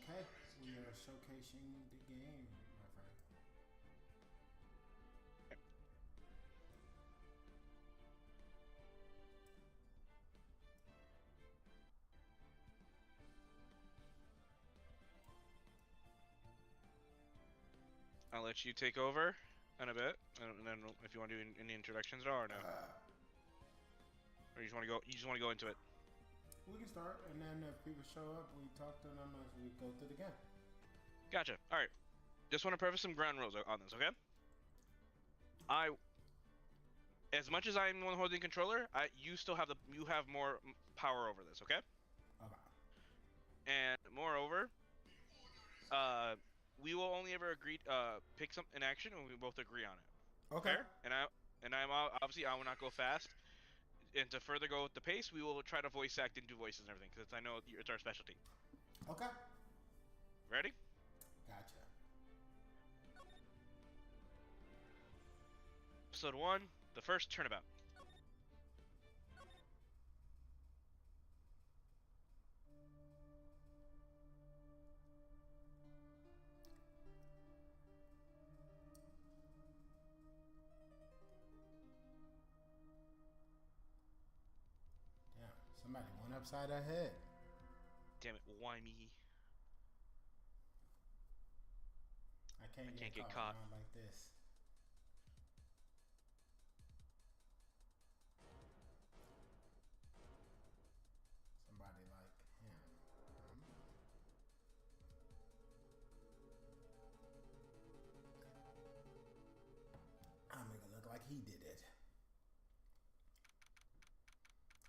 Okay, we are showcasing the game, my friend. I'll let you take over in a bit, and then if you want to do any introductions at all or no, or you just want to go, into it. We can start, and then if people show up, we talk to them as we go through the game. Gotcha. All right. Just want to preface some ground rules on this, okay? As much as I'm the one holding the controller, you still have you have more power over this, okay? Okay. And moreover, uh, we will only ever pick an action when we both agree on it. Okay. Fair? I'm obviously I will not go fast. And to further go with the pace, we will try to voice act and do voices and everything because I know it's our specialty. Okay. Ready? Gotcha. Episode 1, the first turnabout. Damn, somebody went upside their head. Damn it, why me? I can't Get get caught caught. around like this. Somebody like him. I'll make it look like he did it.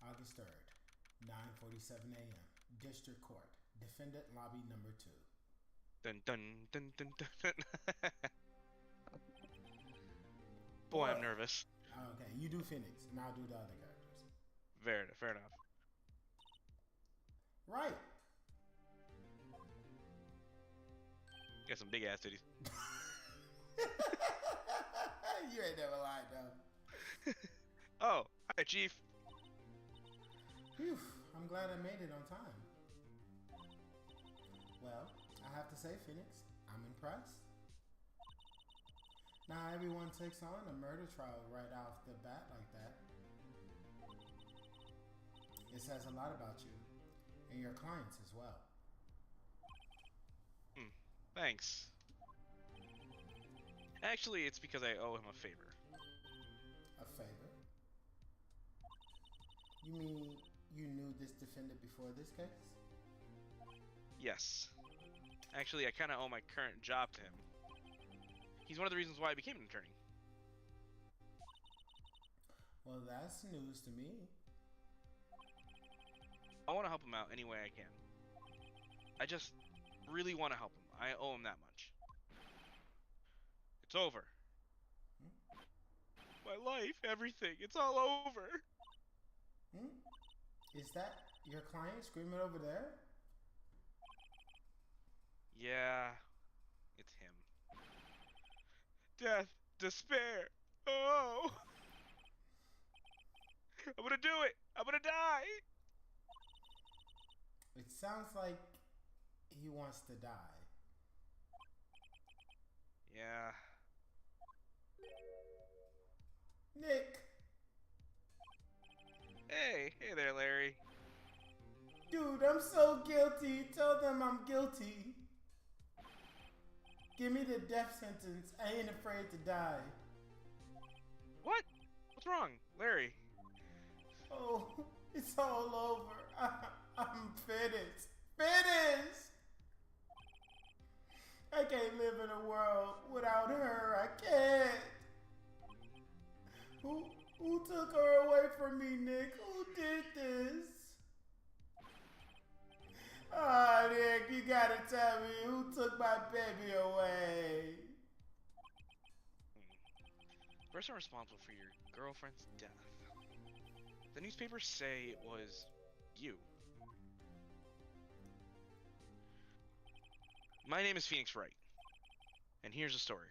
August 3rd, 9:47 a.m. District Court. Defendant lobby number 2. Dun dun dun dun dun. Boy, I'm Boy. nervous. Okay, you do Phoenix, and I'll do the other characters. Fair enough. Right. Got some big ass titties. You ain't never lied, though. Oh, hi, Chief. Phew, I'm glad I made it on time. Well, I have to say, Phoenix, I'm impressed. Now everyone takes on a murder trial right off the bat like that. It says a lot about you and your clients as well. Thanks. Actually, it's because I owe him a favor. A favor? You mean you knew this defendant before this case? Yes. Actually, I kind of owe my current job to him. He's one of the reasons why I became an attorney. Well, that's news to me. I want to help him out any way I can. I just really want to help him. I owe him that much. It's over. My life, everything, it's all over. Is that your client screaming over there? Yeah, it's him. Death, despair. Oh, I'm gonna do it. I'm gonna die. It sounds like he wants to die. Yeah. Nick! Hey there, Larry. Dude, I'm so guilty. Tell them I'm guilty. Give me the death sentence. I ain't afraid to die. What? What's wrong, Larry? Oh, it's all over. I'm finished. Finished! I can't live in a world without her. I can't. Who took her away from me, Nick? Who did this? Ah, Nick, you gotta tell me who took my baby away. Person responsible for your girlfriend's death. The newspapers say it was you. My name is Phoenix Wright, and here's the story.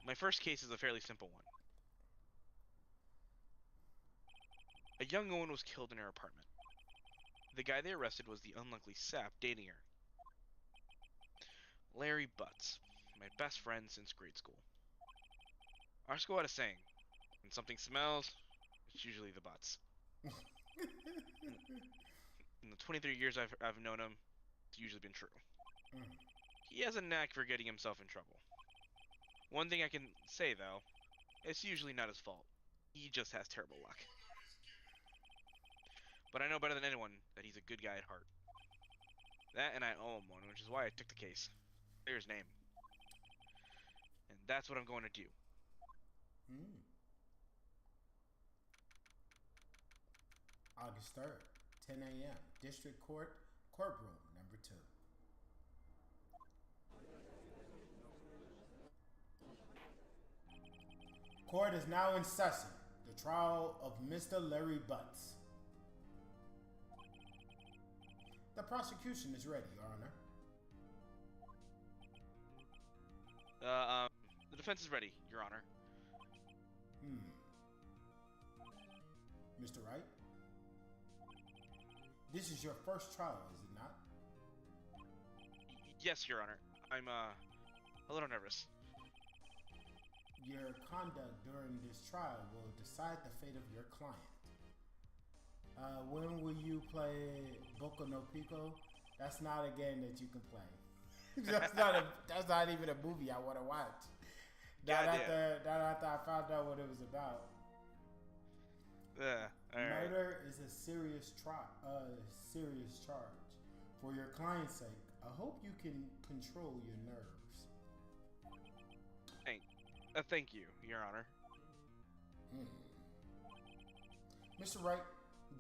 My first case is a fairly simple one. A young woman was killed in her apartment. The guy they arrested was the unlucky sap dating her. Larry Butts, my best friend since grade school. Our school had a saying: when something smells, it's usually the butts. In the 23 years I've known him, it's usually been true. He has a knack for getting himself in trouble. One thing I can say, though, it's usually not his fault. He just has terrible luck. But I know better than anyone that he's a good guy at heart. That and I owe him one, which is why I took the case. Clear his name. And that's what I'm going to do. August 3rd, 10 a.m. District Court, courtroom number 2. Court is now in session. The trial of Mr. Larry Butts. The prosecution is ready, Your Honor. The defense is ready, Your Honor. Mr. Wright? This is your first trial, is it not? Yes, Your Honor. I'm, a little nervous. Your conduct during this trial will decide the fate of your client. When will you play Boku no Pico? That's not a game that you can play. That's not even a movie I want to watch. Not after I found out what it was about. Murder is a serious serious charge. For your client's sake, I hope you can control your nerves. Thank you, Your Honor. Mr. Wright,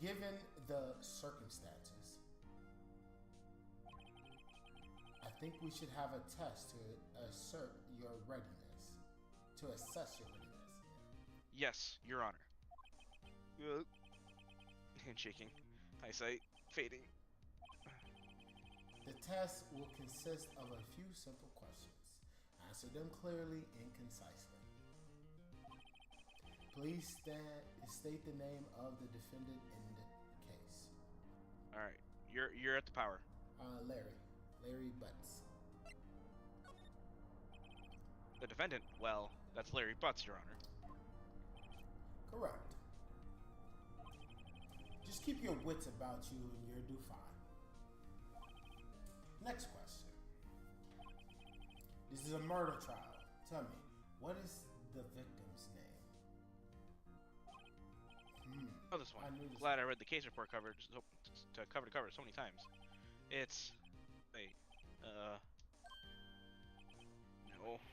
given the circumstances, I think we should have a test to assess your readiness. Yes, Your Honor. Handshaking. Eyesight fading. The test will consist of a few simple questions. Answer them clearly and concisely. Please state the name of the defendant in the case. All right, you're at the power. Larry Butts. The defendant? Well, that's Larry Butts, Your Honor. Correct. Just keep your wits about you and you'll do fine. Next question. This is a murder trial. Tell me, what is the victim's name? Oh, this one. Glad I read the case report cover to cover to cover so many times. It's... Wait.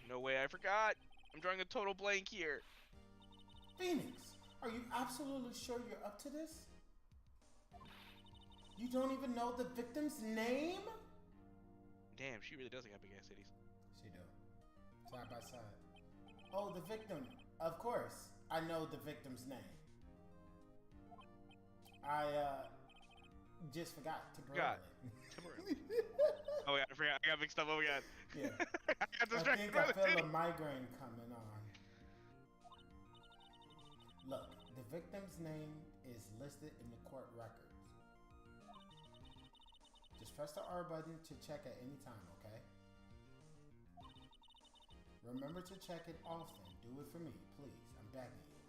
No way, I forgot! I'm drawing a total blank here. Phoenix, are you absolutely sure you're up to this? You don't even know the victim's name? Damn, she really does have big ass titties. She do. Side by side. Oh, the victim. Of course, I know the victim's name. I just forgot. Temporarily. Oh yeah, I forgot. I got mixed up. Oh my god. Yeah. I got distracted. I feel a migraine coming on. Look, the victim's name is listed in the court records. Just press the R button to check at any time, okay? Remember to check it often. Do it for me, please. I'm begging you.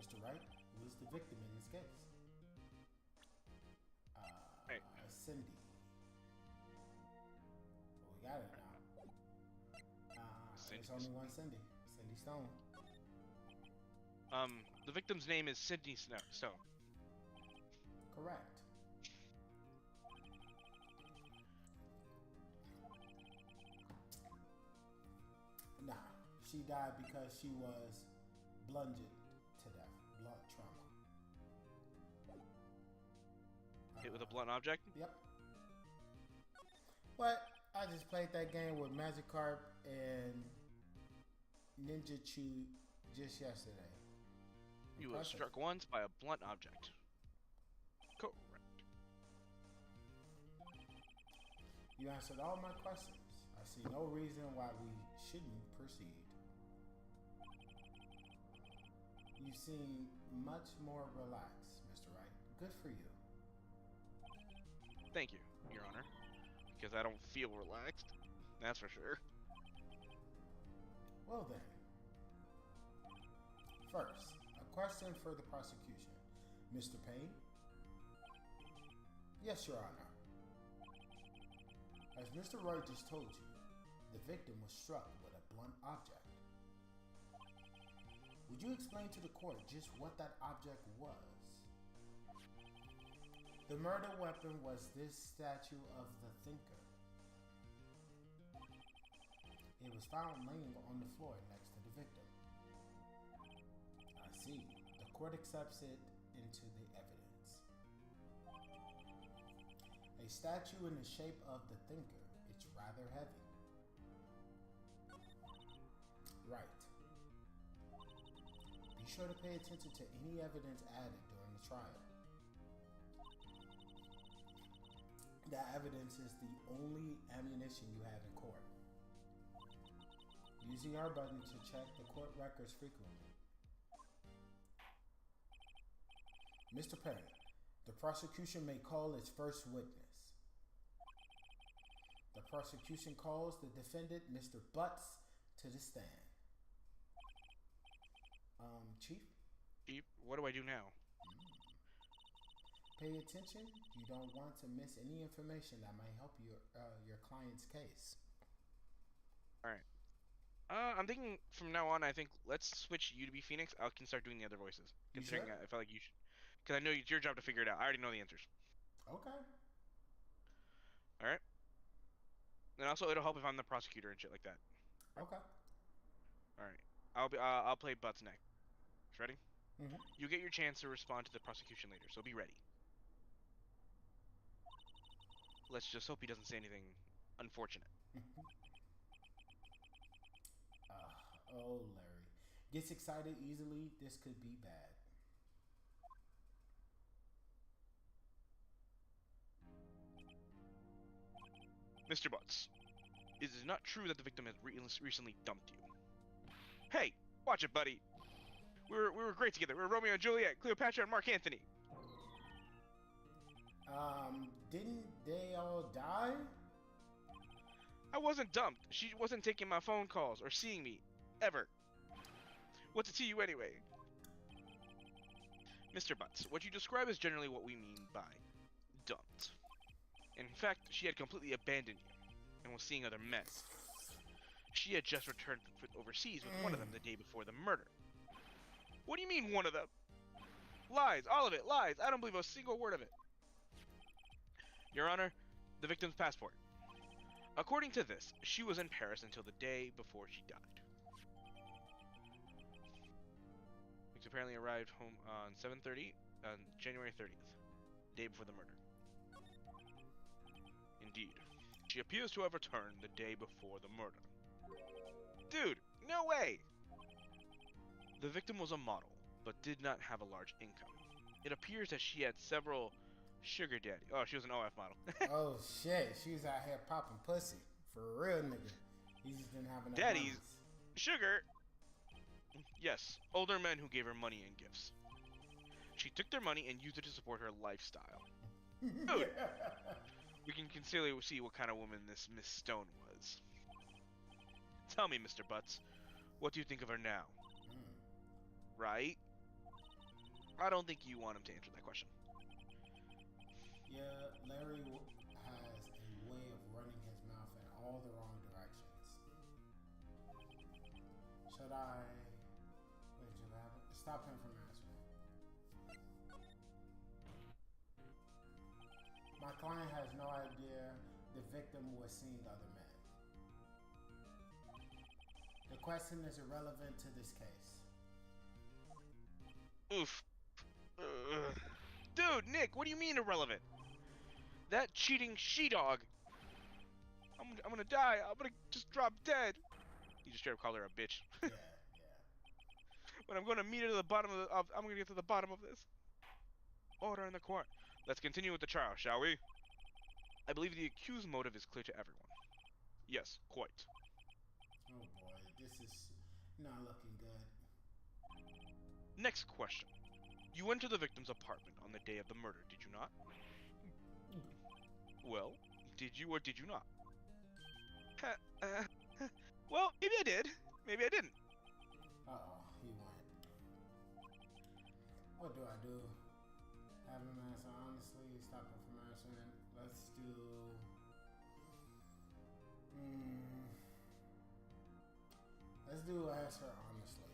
Mr. Wright, who is the victim in this case? Cindy. Well, we got it now. There's only one Cindy. Cindy Stone. The victim's name is Sydney Stone. Correct. Nah, she died because she was bludgeoned to death. Blunt trauma. Hit with a blunt object? Yep. But I just played that game with Magikarp and Ninja Chew just yesterday. You were struck once by a blunt object. Correct. You answered all my questions. I see no reason why we shouldn't proceed. You seem much more relaxed, Mr. Wright. Good for you. Thank you, Your Honor. because I don't feel relaxed. That's for sure. Well then. First, a question for the prosecution. Mr. Payne? Yes, Your Honor. As Mr. Wright just told you, the victim was struck with a blunt object. Would you explain to the court just what that object was? The murder weapon was this statue of the Thinker. It was found laying on the floor next to the victim. I see. The court accepts it into the evidence. A statue in the shape of the Thinker. It's rather heavy. Right. Be sure to pay attention to any evidence added during the trial. That evidence is the only ammunition you have in court. Use the R button to check the court records frequently. Mr. Perry, the prosecution may call its first witness. The prosecution calls the defendant, Mr. Butts, to the stand. Chief? Chief, what do I do now? Pay attention. You don't want to miss any information that might help your client's case. All right. I'm thinking from now on, I think let's switch you to be Phoenix. I can start doing the other voices. Considering sure? I felt like you should. Because I know it's your job to figure it out. I already know the answers. Okay. All right. And also, it'll help if I'm the prosecutor and shit like that. Okay. All right. I'll play Butts next. Ready? Mm-hmm. You get your chance to respond to the prosecution later, so be ready. Let's just hope he doesn't say anything unfortunate. Oh, Larry. Gets excited easily. This could be bad. Mr. Butts, it is not true that the victim has recently dumped you. Hey, watch it, buddy. We were great together. We were Romeo and Juliet, Cleopatra and Mark Antony. Didn't they all die? I wasn't dumped. She wasn't taking my phone calls or seeing me. Ever. What's it to you anyway? Mr. Butts, what you describe is generally what we mean by dumped. In fact, she had completely abandoned you and was seeing other men. She had just returned from overseas with one of them the day before the murder. What do you mean, one of them? Lies, all of it, lies. I don't believe a single word of it. Your Honor, the victim's passport. According to this, she was in Paris until the day before she died. She apparently arrived home on 7:30 on January 30th, the day before the murder. Indeed, she appears to have returned the day before the murder. Dude, no way! The victim was a model, but did not have a large income. It appears that she had several sugar daddy. Oh, she was an OF model. Oh shit, she was out here popping pussy. For real, nigga. He just didn't have enough Daddies. monies. Sugar? Yes, older men who gave her money and gifts. She took their money and used it to support her lifestyle. Dude, we can clearly see what kind of woman this Miss Stone was. Tell me, Mr. Butts, what do you think of her now? Right? I don't think you want him to answer that question. Yeah, Larry has a way of running his mouth in all the wrong directions. Should I... Wait, should I stop him from answering? My client has no idea the victim was seeing other men. The question is irrelevant to this case. Oof. Dude, Nick, what do you mean irrelevant? That cheating she-dog. I'm gonna die. I'm gonna just drop dead. You just straight up call her a bitch. Yeah. But I'm gonna meet her to the bottom of I'm gonna get to the bottom of this. Order in the court. Let's continue with the trial, shall we? I believe the accused motive is clear to everyone. Yes, quite. Oh boy, this is not looking good. Next question. You went to the victim's apartment on the day of the murder, did you not? Well, Did you or did you not? Well, maybe I did. Maybe I didn't. Uh-oh, he went. What do I do? Have him answer honestly, stop him from answering. Let's do... Let's do answer honestly.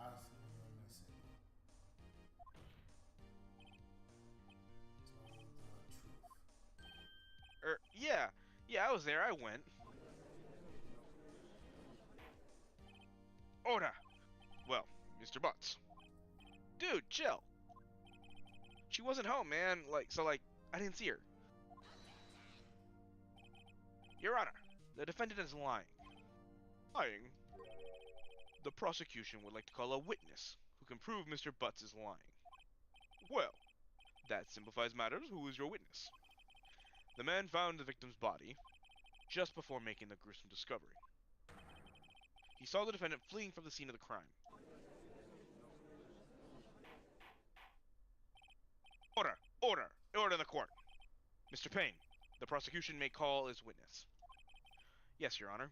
Honestly, let me see. Tell the truth. Yeah. Yeah, I was there. I went. Order. Well, Mr. Butts. Dude, chill. She wasn't home, man. I didn't see her. Your Honor, the defendant is lying. Lying? The prosecution would like to call a witness who can prove Mr. Butts is lying. Well, that simplifies matters. Who is your witness? The man found the victim's body just before making the gruesome discovery. He saw the defendant fleeing from the scene of the crime. Order! Order! Order in the court! Mr. Payne, the prosecution may call as witness. Yes, Your Honor.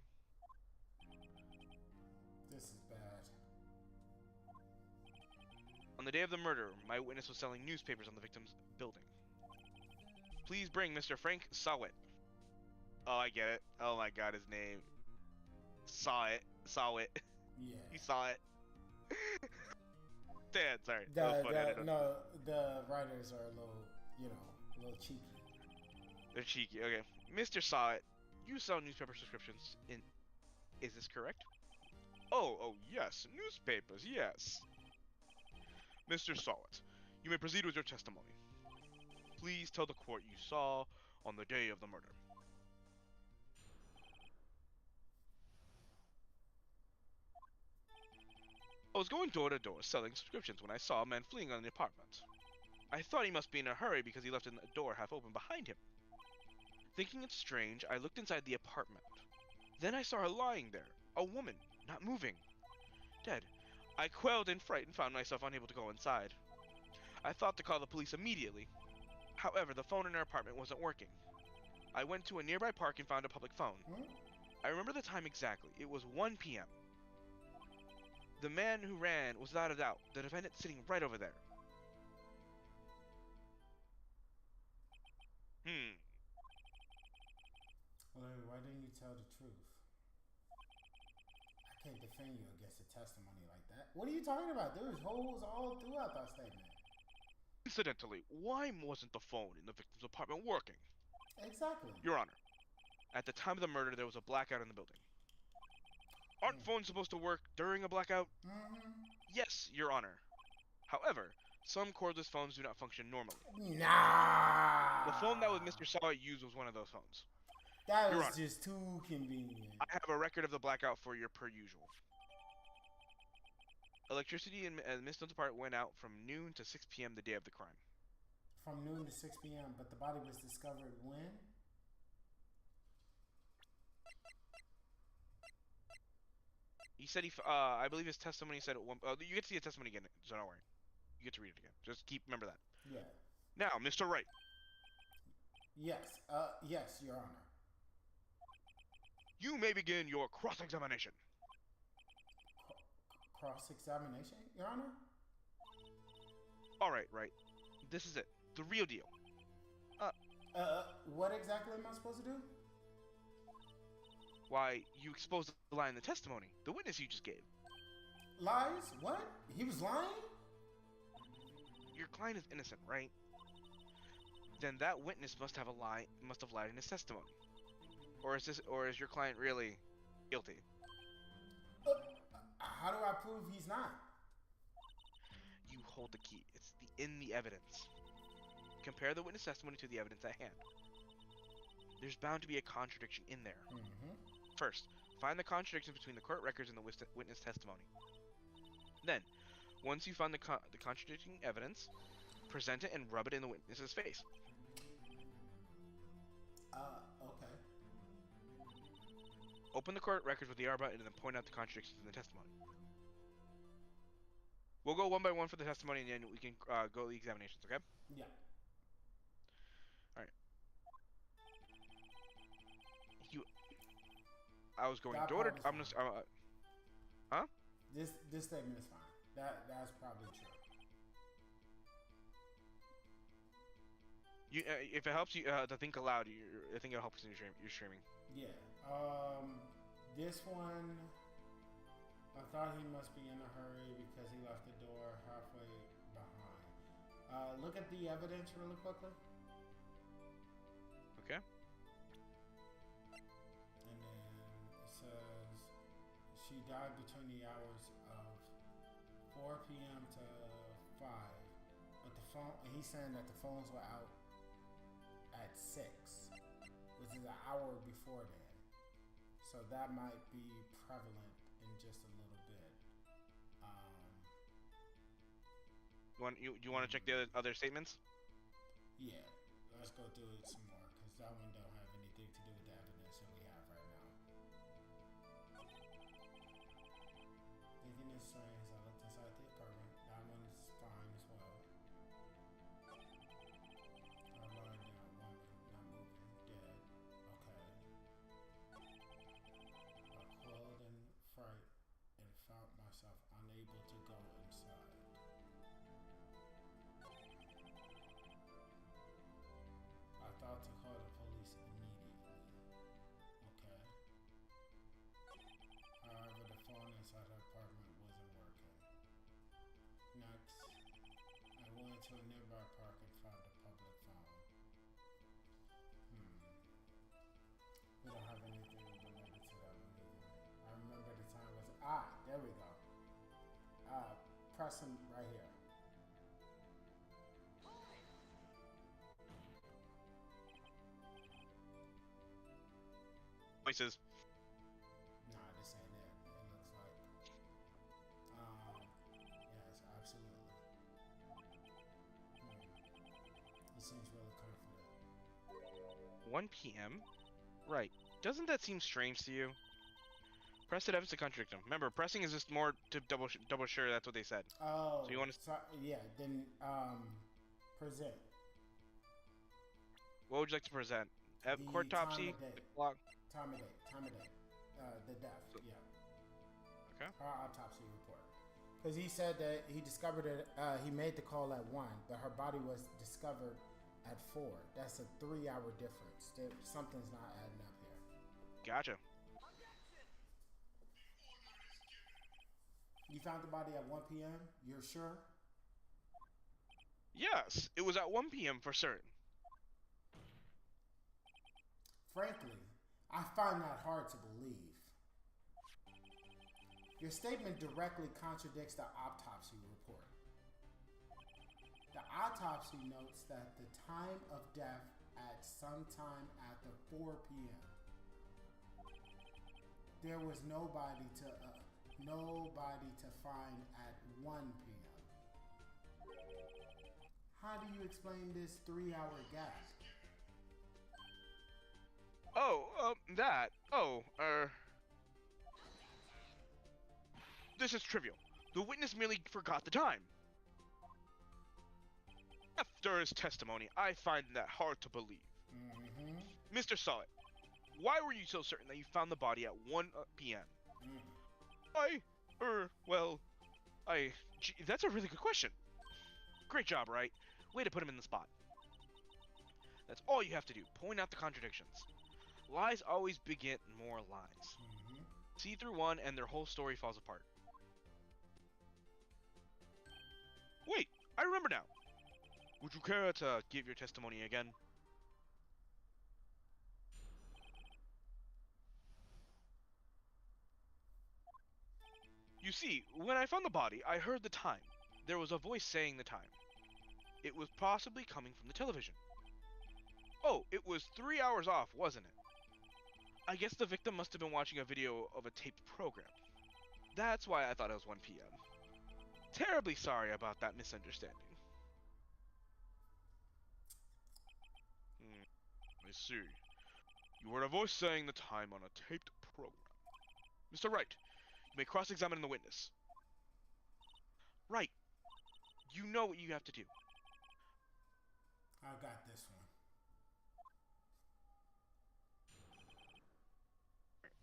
This is bad. On the day of the murder, my witness was selling newspapers on the victim's building. Please bring Mr. Frank Sawit. Oh, I get it. Oh my god, his name. Sawit. Yeah. He saw it. Dad, sorry. No, the writers are a little, a little cheeky. They're cheeky. Okay. Mr. Sawit, you sell newspaper subscriptions in... Is this correct? Oh, yes. Newspapers, yes. Mr. Sawit, you may proceed with your testimony. Please tell the court you saw on the day of the murder. I was going door to door selling subscriptions when I saw a man fleeing on the apartment. I thought he must be in a hurry because he left the door half open behind him. Thinking it strange, I looked inside the apartment. Then I saw her lying there, a woman, not moving, dead. I quailed in fright and found myself unable to go inside. I thought to call the police immediately. However, the phone in her apartment wasn't working. I went to a nearby park and found a public phone. I remember the time exactly. It was 1 p.m. The man who ran was without a doubt the defendant sitting right over there. Well, why didn't you tell the truth? I can't defend you against a testimony like that. What are you talking about? There was holes all throughout that statement. Incidentally, why wasn't the phone in the victim's apartment working? Exactly. Your Honor, at the time of the murder, there was a blackout in the building. Aren't phones supposed to work during a blackout? Yes, Your Honor. However, some cordless phones do not function normally. Nah. The phone that Mr. Sawit used was one of those phones. That was just too convenient. I have a record of the blackout for your per usual. Electricity in Miss Note's apartment went out from noon to 6 p.m. the day of the crime. From noon to 6 p.m., but the body was discovered when? He said I believe his testimony said you get to see the testimony again, so don't worry. You get to read it again. Just remember that. Yeah. Now, Mr. Wright. Yes. Yes, Your Honor. You may begin your cross-examination. Cross-examination, Your Honor? All right. This is it. The real deal. What exactly am I supposed to do? Why, you exposed the lie in the testimony. The witness you just gave. Lies? What? He was lying? Your client is innocent, right? Then that witness must have lied in his testimony. Or is your client really guilty? How do I prove he's not? You hold the key. It's in the evidence. Compare the witness testimony to the evidence at hand. There's bound to be a contradiction in there. First, find the contradiction between the court records and the witness testimony. Then, once you find the contradicting evidence, present it and rub it in the witness's face. Okay. Open the court records with the R button and then point out the contradictions in the testimony. We'll go one by one for the testimony and then we can go to the examinations, okay? Yeah. I was going That door to. part is I'm fine. just. Huh? This statement is fine. That's probably true. You, if it helps you to think aloud, I think it helps in your streaming. Yeah. This one, I thought he must be in a hurry because he left the door halfway behind. Look at the evidence really quickly. Okay. And then it says she died between the hours of 4 p.m. to 5. But the phone, he's saying that the phones were out at 6, which is an hour before then. So that might be prevalent in just a little bit. You want to check the other statements? Yeah, let's go through it some more because that one don't have anything to do with the evidence that we have right now. Thinking it's strange, I looked inside the apartment. That one is fine as well. I'm lying down, woman, not moving, dead. Okay. I coiled in fright and found myself unable to go inside. I thought to call the police immediately. Okay. However, the phone inside her apartment wasn't working. Next, I went to a nearby park and found a public phone. We don't have anything related to that one either. I remember the time was there we go. Press him right here. Voices. Nah, this ain't it. It looks like. Yes, absolutely. He seems really confident. 1 p.m. Right. Doesn't that seem strange to you? Press it evidence to contradict him. Remember, pressing is just more to double sure that's what they said. Oh, So you want to? yeah. Then present What would you like to present? the Court time topsy. of day. Clock. Time of day. The death. Yeah. Okay. Her autopsy report. Because he said that he discovered it. He made the call at 1, but her body was discovered at 4. That's a 3-hour difference. Something's not adding up here. Gotcha. You found the body at 1 p.m. You're sure? Yes, it was at 1 p.m. for certain. Frankly, I find that hard to believe. Your statement directly contradicts the autopsy report. The autopsy notes that the time of death at sometime after 4 p.m. There was nobody to find at 1 p.m. How do you explain this 3-hour gap? This is trivial. The witness merely forgot the time. After his testimony, I find that hard to believe. Mr. Saw It, why were you so certain that you found the body at 1 p.m.? Gee, that's a really good question. Great job, Wright. Way to put him in the spot. That's all you have to do. Point out the contradictions. Lies always beget more lies. See through one and their whole story falls apart. Wait, I remember now. Would you care to give your testimony again? You see, when I found the body, I heard the time. There was a voice saying the time. It was possibly coming from the television. Oh, it was 3 hours off, wasn't it? I guess the victim must have been watching a video of a taped program. That's why I thought it was 1 p.m. Terribly sorry about that misunderstanding. I see. You heard a voice saying the time on a taped program. Mr. Wright, you may cross-examine the witness. Right. You know what you have to do. I got this one.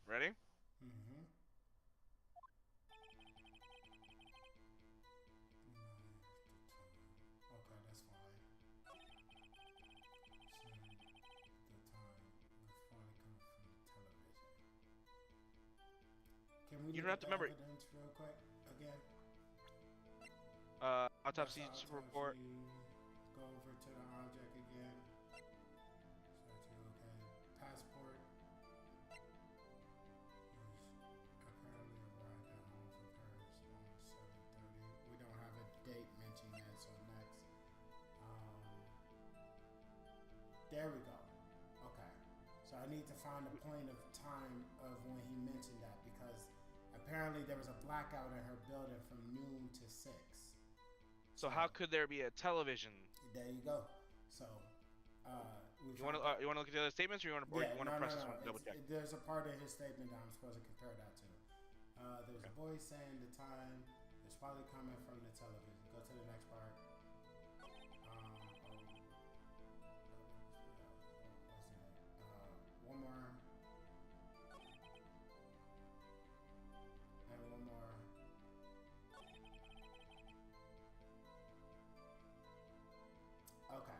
Ready? don't have to remember. Evidence real quick again. Autopsy report. Go over to the object again. Okay. Passport. Apparently arrived at home from Paris on 7:30. We don't have a date mentioned yet, so next. There we go. Okay. So I need to find the point of time of when he mentioned that, because apparently there was a blackout in her building from noon to 6. So how could there be a television? There you go. So, you want to look at the other statements, or you want to press this one? Double check. There's a part of his statement that I'm supposed to compare that to. There's a voice saying the time is probably coming from the television. Go to the next part. One more. And one more. Okay.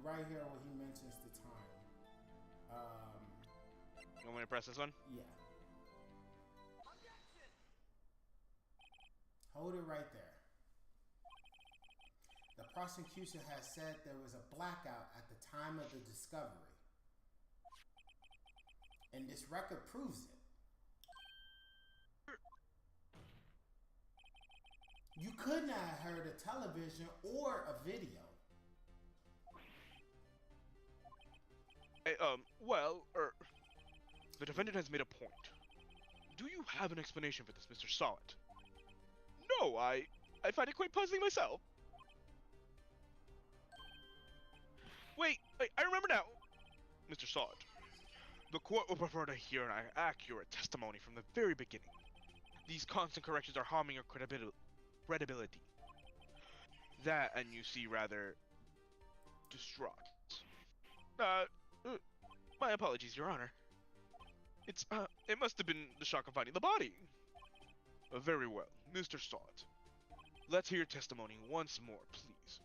Right here where he mentions the time. You want me to press this one? Yeah. Hold it right there. The prosecution has said there was a blackout at the time of the discovery. And this record proves it. You could not have heard a television or a video. The defendant has made a point. Do you have an explanation for this, Mr. Solid? No, I find it quite puzzling myself. Wait, I remember now. Mr. Solid, the court will prefer to hear an accurate testimony from the very beginning. These constant corrections are harming your credibility. That, and you see rather distraught. My apologies, Your Honor. It must have been the shock of finding the body. Very well, Mr. Solid. Let's hear your testimony once more, please.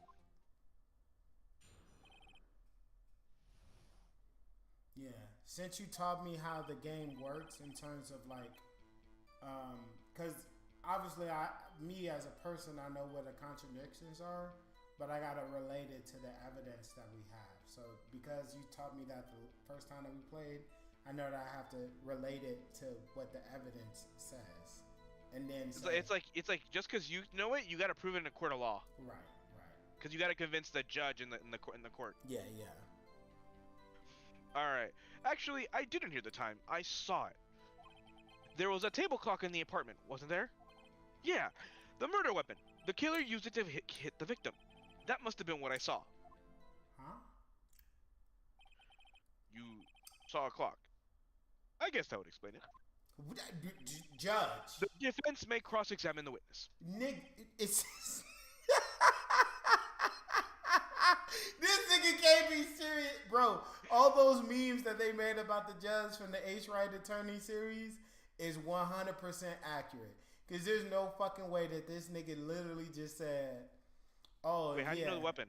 Yeah, since you taught me how the game works in terms of like, because obviously me as a person, I know what the contradictions are, but I gotta relate it to the evidence that we have. So because you taught me that the first time that we played, I know that I have to relate it to what the evidence says, and then it's like just because you know it, you gotta prove it in a court of law. Right. Because you gotta convince the judge in the court. Yeah. All right. Actually, I didn't hear the time. I saw it. There was a table clock in the apartment, wasn't there? Yeah, the murder weapon. The killer used it to hit the victim. That must have been what I saw. Huh? You saw a clock. I guess that would explain it. Judge. The defense may cross-examine the witness. It's... This nigga can't be serious. Bro, all those memes that they made about the judge from the Wright Attorney series is 100% accurate. Because there's no fucking way that this nigga literally just said, oh, wait, how do you know the weapon?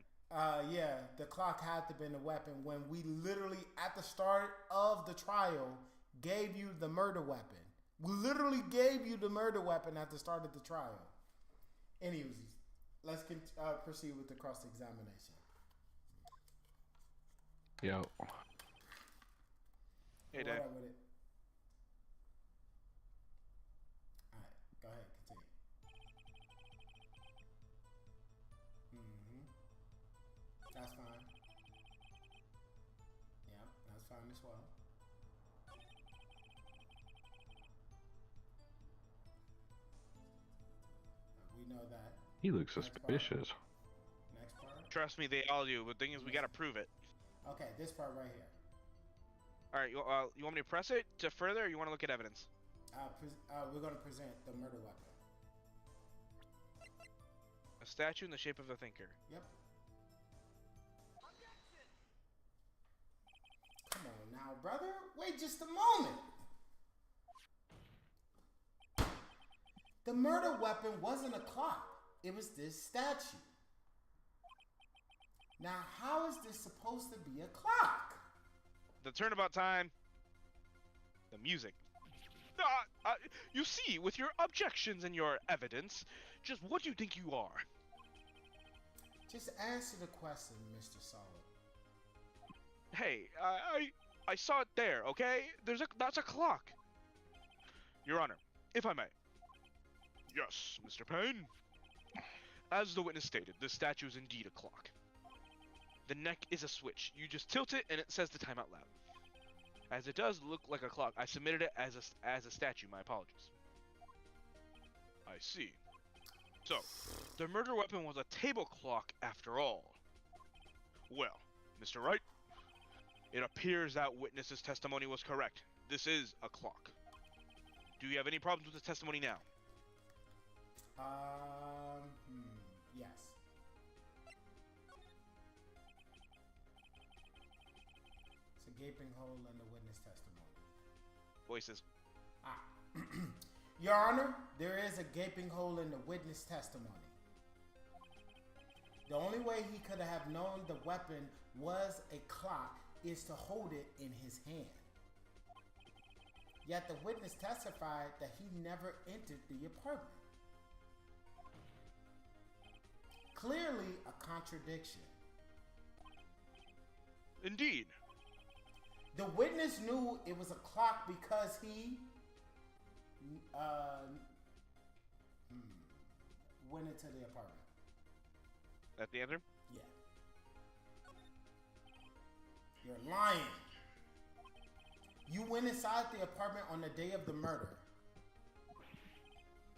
Yeah, the clock had to have been the weapon when we literally, at the start of the trial, gave you the murder weapon. We literally gave you the murder weapon at the start of the trial. Anyways, let's proceed with the cross-examination. Yo. Hey, what Dave. up with it? Alright, go ahead, continue. That's fine. Yeah, that's fine as well. We know that. He looks suspicious. Next part. Trust me, they all do. But the thing is, we gotta prove it. Okay, this part right here. All right, you want me to press it to further, or you want to look at evidence? We're going to present the murder weapon. A statue in the shape of a thinker. Yep. Come on now, brother. Wait just a moment. The murder weapon wasn't a clock. It was this statue. Now, how is this supposed to be a clock? The turnabout time. The music. You see, with your objections and your evidence, just what do you think you are? Just answer the question, Mr. Solid. Hey, I saw it there, okay? That's a clock. Your Honor, if I may. Yes, Mr. Payne. As the witness stated, this statue is indeed a clock. The neck is a switch. You just tilt it and it says the time out loud. As it does look like a clock, I submitted it as a statue. My apologies. I see. So, the murder weapon was a table clock after all. Well, Mr. Wright, it appears that witness's testimony was correct. This is a clock. Do you have any problems with the testimony now? Yes. It's a gaping hole in the witness testimony. Voices. Your Honor, there is a gaping hole in the witness testimony. The only way he could have known the weapon was a clock is to hold it in his hand. Yet the witness testified that he never entered the apartment. Clearly a contradiction. Indeed. The witness knew it was a clock because he went into the apartment. At the answer? Yeah. You're lying. You went inside the apartment on the day of the murder.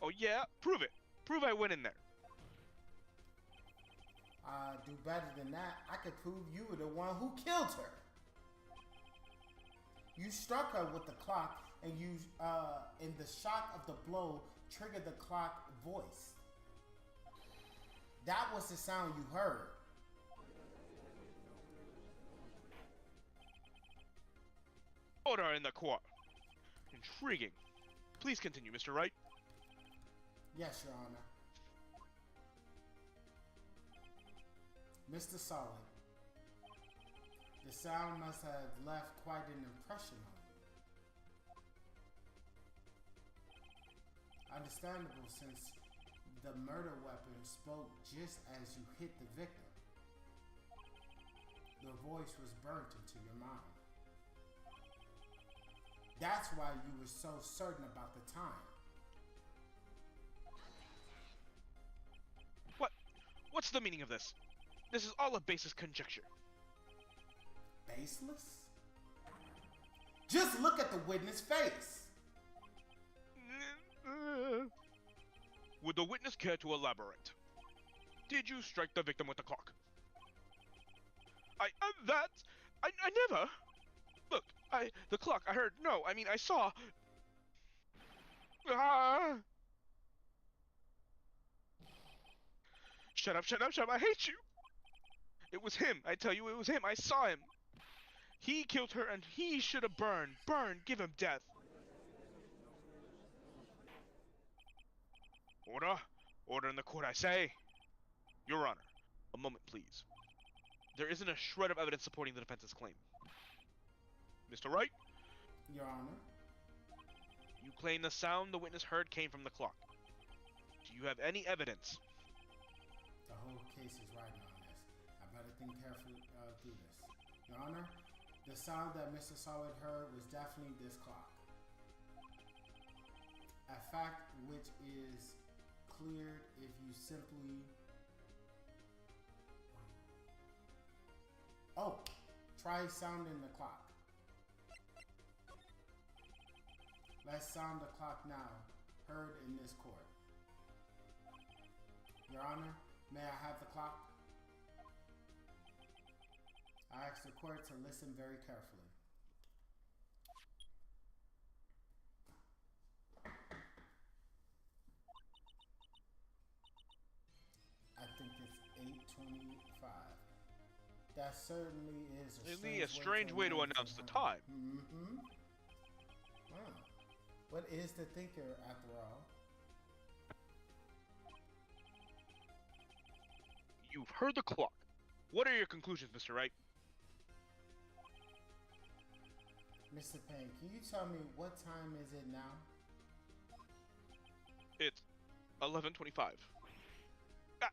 Oh yeah? Prove it. Prove I went in there. Do better than that. I could prove you were the one who killed her. You struck her with the clock, and and the shock of the blow triggered the clock voice. That was the sound you heard. Order in the court. Intriguing. Please continue, Mr. Wright. Yes, Your Honor. Mr. Solid, the sound must have left quite an impression on you. Understandable, since the murder weapon spoke just as you hit the victim. The voice was burnt into your mind. That's why you were so certain about the time. What's the meaning of this? This is all a baseless conjecture. Baseless? Just look at the witness' face. Would the witness care to elaborate? Did you strike the victim with the clock? I never. Look, the clock, I heard, no, I mean, I saw. Shut up, I hate you. It was him, I tell you, it was him, I saw him. He killed her and he should have burned. Burn, give him death. Order. Order in the court, I say. Your Honor, a moment, please. There isn't a shred of evidence supporting the defense's claim. Mr. Wright? Your Honor. You claim the sound the witness heard came from the clock. Do you have any evidence? The whole case is riding on this. I better think carefully through this. Your Honor, the sound that Mr. Solid heard was definitely this clock. A fact which is cleared if you simply... Oh, try sounding the clock. Let's sound the clock now, heard in this court. Your Honor, may I have the clock? I ask the court to listen very carefully. I think it's 8:25. That certainly is a strange way to announce the time. Mm-hmm. Wow. What is the thinker, after all? You've heard the clock. What are your conclusions, Mr. Wright? Mr. Payne, can you tell me what time is it now? It's 11:25. Ah.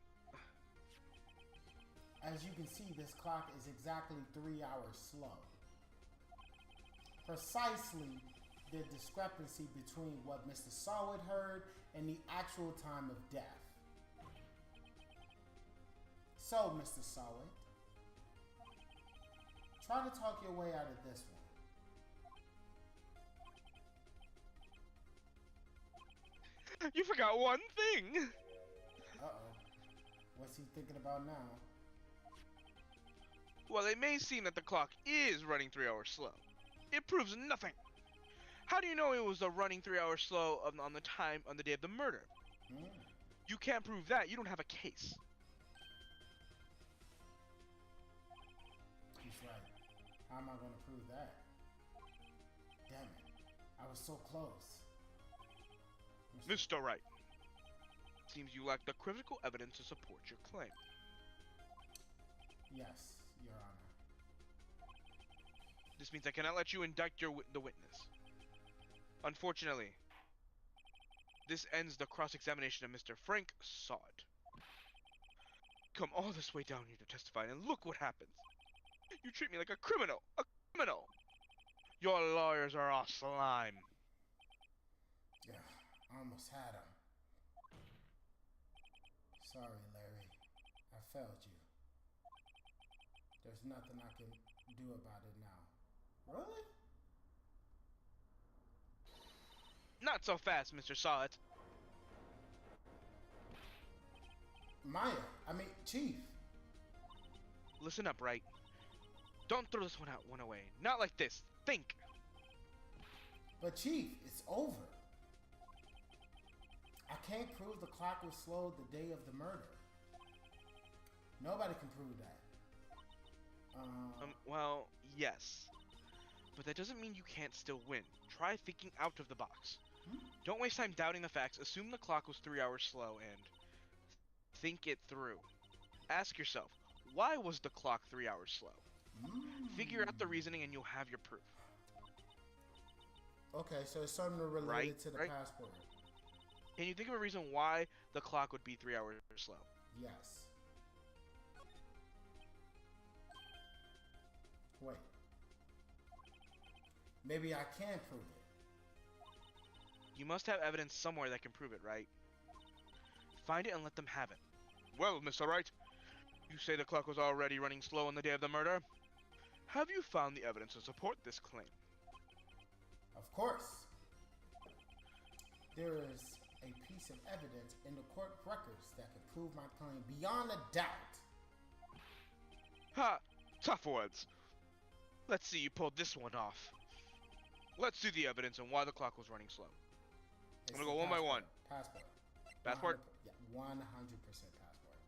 As you can see, this clock is exactly 3 hours slow. Precisely the discrepancy between what Mr. Sawit heard and the actual time of death. So, Mr. Sawit, try to talk your way out of this one. You forgot one thing! Uh-oh. What's he thinking about now? Well, it may seem that the clock is running 3 hours slow. It proves nothing. How do you know it was a running 3 hours slow on the day of the murder? You can't prove that. You don't have a case. He's right. How am I going to prove that? Damn it. I was so close. Mr. Wright, seems you lack the critical evidence to support your claim. Yes, Your Honor. This means I cannot let you indict the witness. Unfortunately, this ends the cross-examination of Mr. Frank Sawit. Come all this way down here to testify, and look what happens. You treat me like a criminal! A criminal! Your lawyers are all slime. Yeah, I almost had him. Sorry, Larry. I failed you. There's nothing I can do about it now. Really? Not so fast, Mr. Sawit. Chief. Listen up, Wright. Don't throw this one away. Not like this. Think. But Chief, it's over. I can't prove the clock was slow the day of the murder. Nobody can prove that. Well, yes. But that doesn't mean you can't still win. Try thinking out of the box. Don't waste time doubting the facts. Assume the clock was 3 hours slow and think it through. Ask yourself, why was the clock 3 hours slow? Figure out the reasoning and you'll have your proof. Okay, so it's something related to the passport. Can you think of a reason why the clock would be 3 hours slow? Yes. Wait. Maybe I can prove it. You must have evidence somewhere that can prove it, right? Find it and let them have it. Well, Mr. Wright, you say the clock was already running slow on the day of the murder. Have you found the evidence to support this claim? Of course. There is a piece of evidence in the court records that can prove my claim beyond a doubt. Ha! Tough words. Let's see you pulled this one off. Let's see the evidence and why the clock was running slow. I'm gonna go one by one. Passport. Passport? Yeah, 100% passport.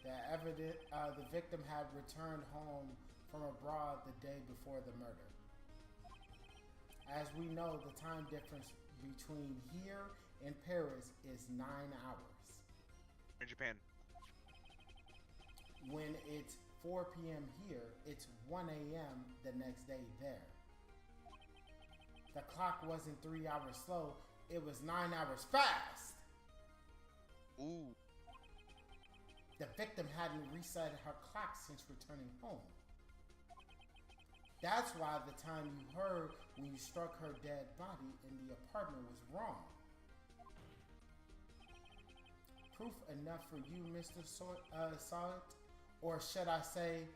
The victim had returned home from abroad the day before the murder. As we know, the time difference between here and Paris is 9 hours. In Japan. When it's 4 p.m. here, it's 1 a.m. the next day there. The clock wasn't 3 hours slow, it was 9 hours fast. Ooh. The victim hadn't reset her clock since returning home. That's why the time you heard when you struck her dead body in the apartment was wrong. Proof enough for you, Mr. Sawit? Or should I say,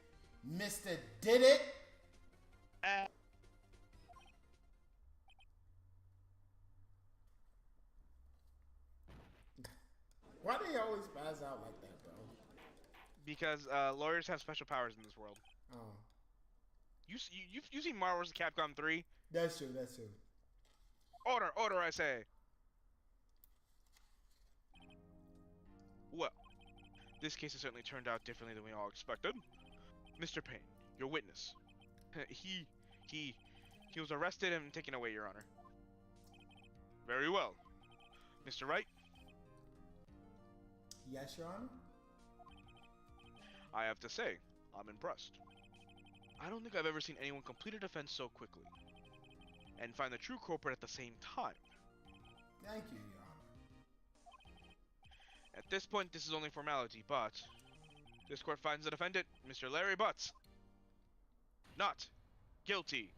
Mr. Did It? Why do you always pass out like that, bro? Because lawyers have special powers in this world. Oh. You seen Marvel vs. Capcom 3? That's true, that's true. Order, I say. Well, this case has certainly turned out differently than we all expected. Mr. Payne, your witness. He was arrested and taken away, Your Honor. Very well. Mr. Wright? Yes, Your Honor? I have to say, I'm impressed. I don't think I've ever seen anyone complete a defense so quickly. And find the true culprit at the same time. Thank you, Your Honor. At this point, this is only formality, but... This court finds the defendant, Mr. Larry Butts, not guilty.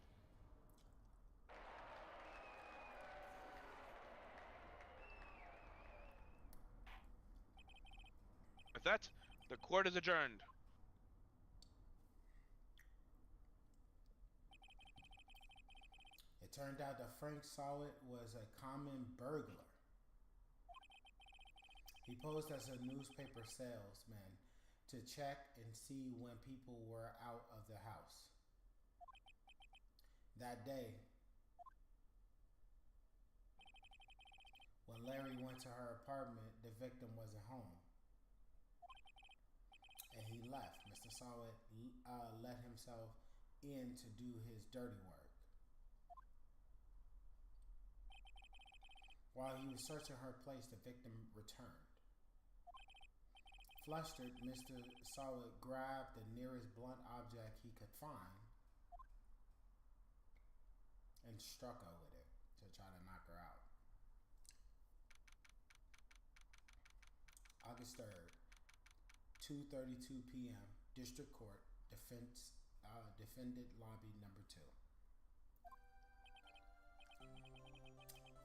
With that, the court is adjourned. It turned out that Frank Solid was a common burglar. He posed as a newspaper salesman to check and see when people were out of the house. That day, when Larry went to her apartment, the victim wasn't home. And he left. Mr. Solid let himself in to do his dirty work. While he was searching her place, the victim returned. Flustered, Mr. Solid grabbed the nearest blunt object he could find and struck her with it to try to knock her out. August 3rd, 2:32 p.m., District Court, Defendant Lobby Number 2.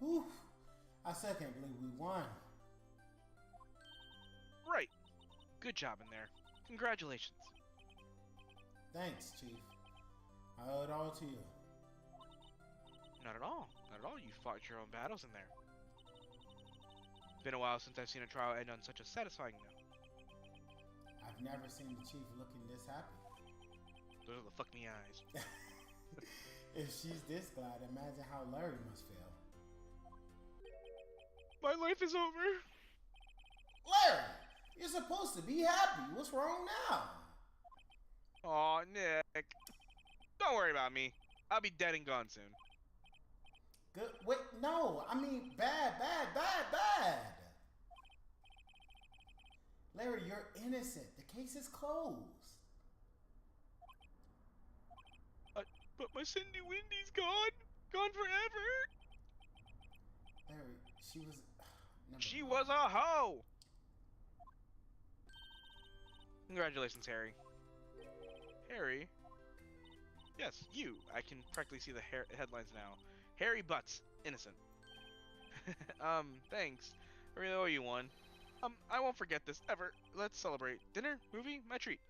Whew. I still can't believe we won. Right. Good job in there. Congratulations. Thanks, Chief. I owe it all to you. Not at all. Not at all. You fought your own battles in there. Been a while since I've seen a trial end on such a satisfying note. I've never seen the Chief looking this happy. Those are the fuck me eyes. If she's this glad, imagine how Larry must feel. My life is over. Larry! You're supposed to be happy. What's wrong now? Aw, Nick. Don't worry about me. I'll be dead and gone soon. Good. Wait, no. I mean, bad. Larry, you're innocent. The case is closed. But my Cindy Windy's gone. Gone forever. Larry, she was... She was a hoe. Congratulations, Harry. Harry? Yes, you. I can practically see the headlines now. Harry Butts, innocent. Thanks. I really owe you one. I won't forget this, ever. Let's celebrate. Dinner? Movie? My treat.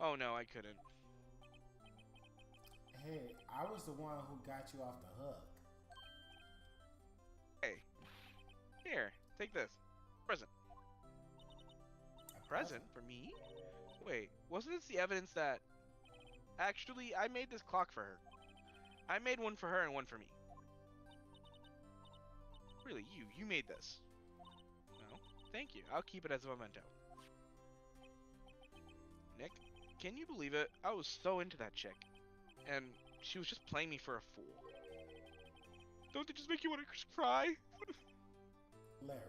Oh no, I couldn't. Hey, I was the one who got you off the hook. Hey. Here, take this. Present. A present for me? Wait, wasn't this the evidence that... Actually, I made this clock for her. I made one for her and one for me. Really, you made this. No, thank you. I'll keep it as a memento. Nick, can you believe it? I was so into that chick. And she was just playing me for a fool. Don't they just make you want to cry? Larry.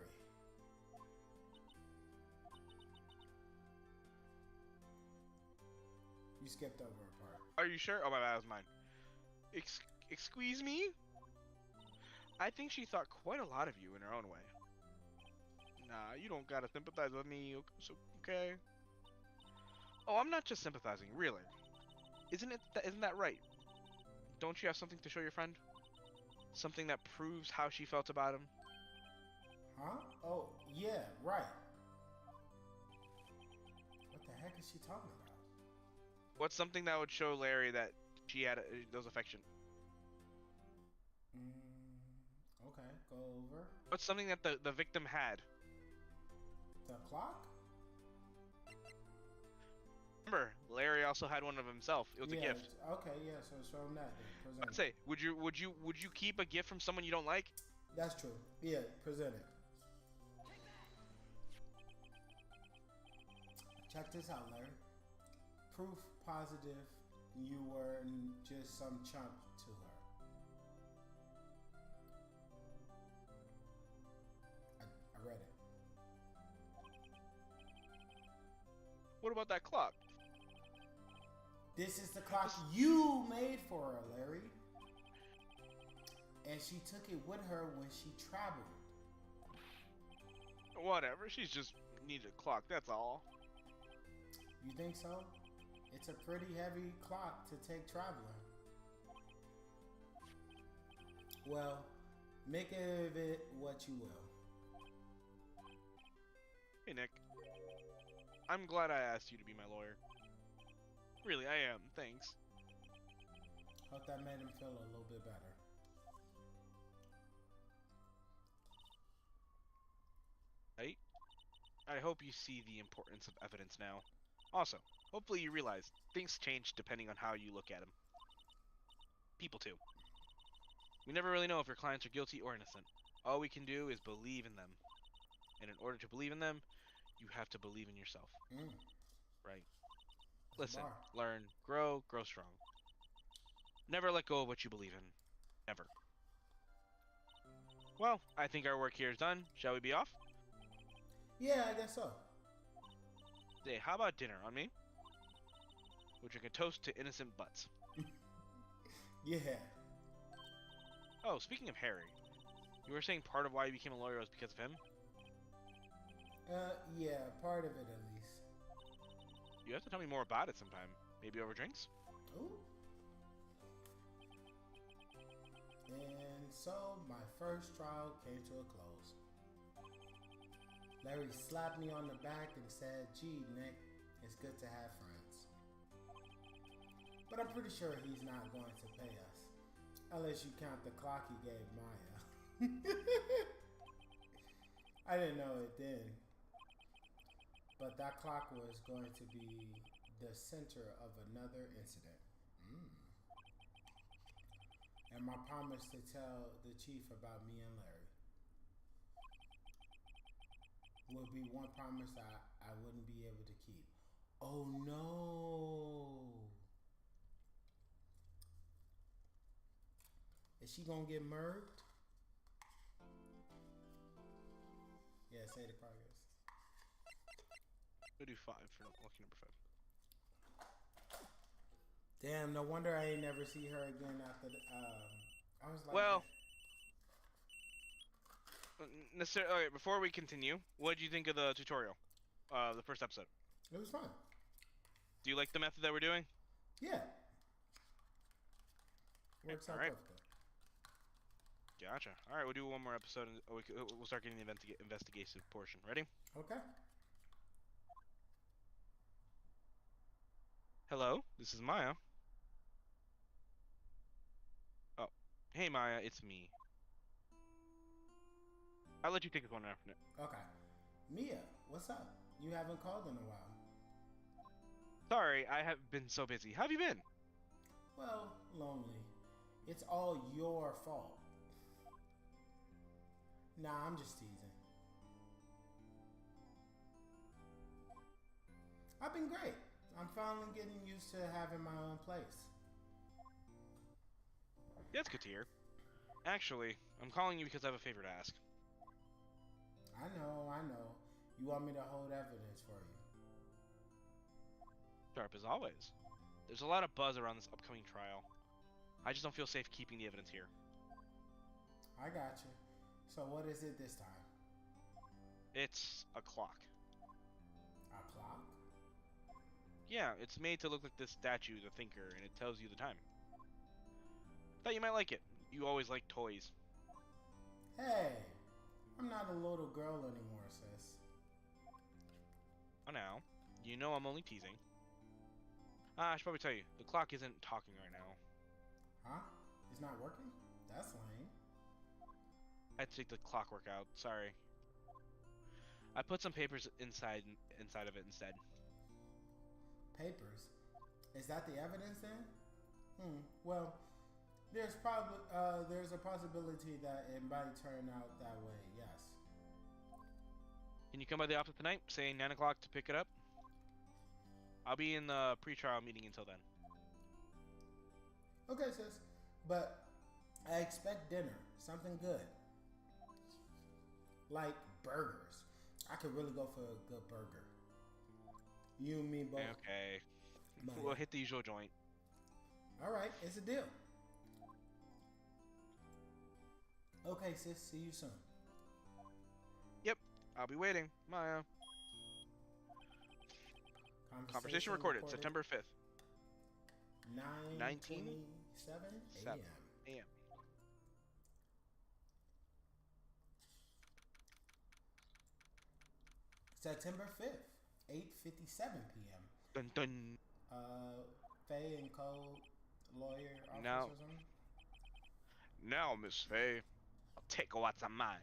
You skipped over a part. Are you sure? Oh, my bad, that was mine. Excuse me? I think she thought quite a lot of you in her own way. Nah, you don't gotta sympathize with me, okay? Oh, I'm not just sympathizing, really. Isn't that right? Don't you have something to show your friend? Something that proves how she felt about him? Huh? Oh, yeah, right. What the heck is she talking about? What's something that would show Larry that she had those affection? Okay, go over. What's something that the victim had? The clock? Remember, Larry also had one of himself. It was a gift. Okay, yeah, so show him that. Present I'd say, would you keep a gift from someone you don't like? That's true. Yeah, present it. Check this out, Larry. Proof positive you were just some chump to her. I read it. What about that clock? This is the clock you made for her, Larry. And she took it with her when she traveled. Whatever, she's just needs a clock, that's all. You think so? It's a pretty heavy clock to take traveling. Well, make of it what you will. Hey, Nick. I'm glad I asked you to be my lawyer. Really, I am. Thanks. Hope that made him feel a little bit better. I hope you see the importance of evidence now. Also, hopefully you realize things change depending on how you look at them. People too. We never really know if your clients are guilty or innocent. All we can do is believe in them. And in order to believe in them, you have to believe in yourself. Right. Listen, learn, grow strong. Never let go of what you believe in. Never. Well, I think our work here is done. Shall we be off? Yeah, I guess so. Hey, how about dinner on me? We'll drink a toast to innocent butts. Yeah. Oh, speaking of Harry, you were saying part of why you became a lawyer was because of him? Yeah, part of it at least. You have to tell me more about it sometime. Maybe over drinks? Ooh. And so, my first trial came to a close. Larry slapped me on the back and said, "Gee, Nick, it's good to have friends." But I'm pretty sure he's not going to pay us. Unless you count the clock he gave Maya. I didn't know it then. But that clock was going to be the center of another incident. And my promise to tell the chief about me and Larry would be one promise I wouldn't be able to keep. Oh no. Is she gonna get murked? Yeah, say the progress. We'll do 5 for lucky number 5. Damn, no wonder I ain't never see her again after the, I was like, well, alright, before we continue, what did you think of the tutorial? The first episode? It was fun. Do you like the method that we're doing? Yeah. Works out perfectly. Gotcha. Alright, we'll do one more episode and we'll start getting the investigative portion. Ready? Okay. Hello, this is Maya. Oh, hey Maya, it's me. I'll let you take this one after. Okay. Mia, what's up? You haven't called in a while. Sorry, I have been so busy. How have you been? Well, lonely. It's all your fault. Nah, I'm just teasing. I've been great. I'm finally getting used to having my own place. That's good to hear. Actually, I'm calling you because I have a favor to ask. I know. You want me to hold evidence for you? Sharp as always. There's a lot of buzz around this upcoming trial. I just don't feel safe keeping the evidence here. I got you. So what is it this time? It's a clock. A clock? Yeah, it's made to look like this statue, the thinker, and it tells you the time. Thought you might like it. You always like toys. Hey, I'm not a little girl anymore, sis. Oh, now. You know I'm only teasing. I should probably tell you, the clock isn't talking right now. Huh? It's not working? That's lame. I had to take the clockwork out, sorry. I put some papers inside of it instead. Papers? Is that the evidence then? Well, there's a possibility that it might turn out that way, yes. Can you come by the office tonight, say 9 o'clock to pick it up? I'll be in the pre-trial meeting until then. Okay, sis. But I expect dinner. Something good. Like burgers. I could really go for a good burger. You and me both. Okay. Maya. We'll hit the usual joint. All right, it's a deal. Okay, sis. See you soon. Yep. I'll be waiting. Maya. Conversation recorded. September 5th. 9:27 a.m. a.m. September 5th, 8:57 p.m. Dun dun. Faye and Cole, lawyer, office Now, or something? now, Miss Faye, I'll take what's mine.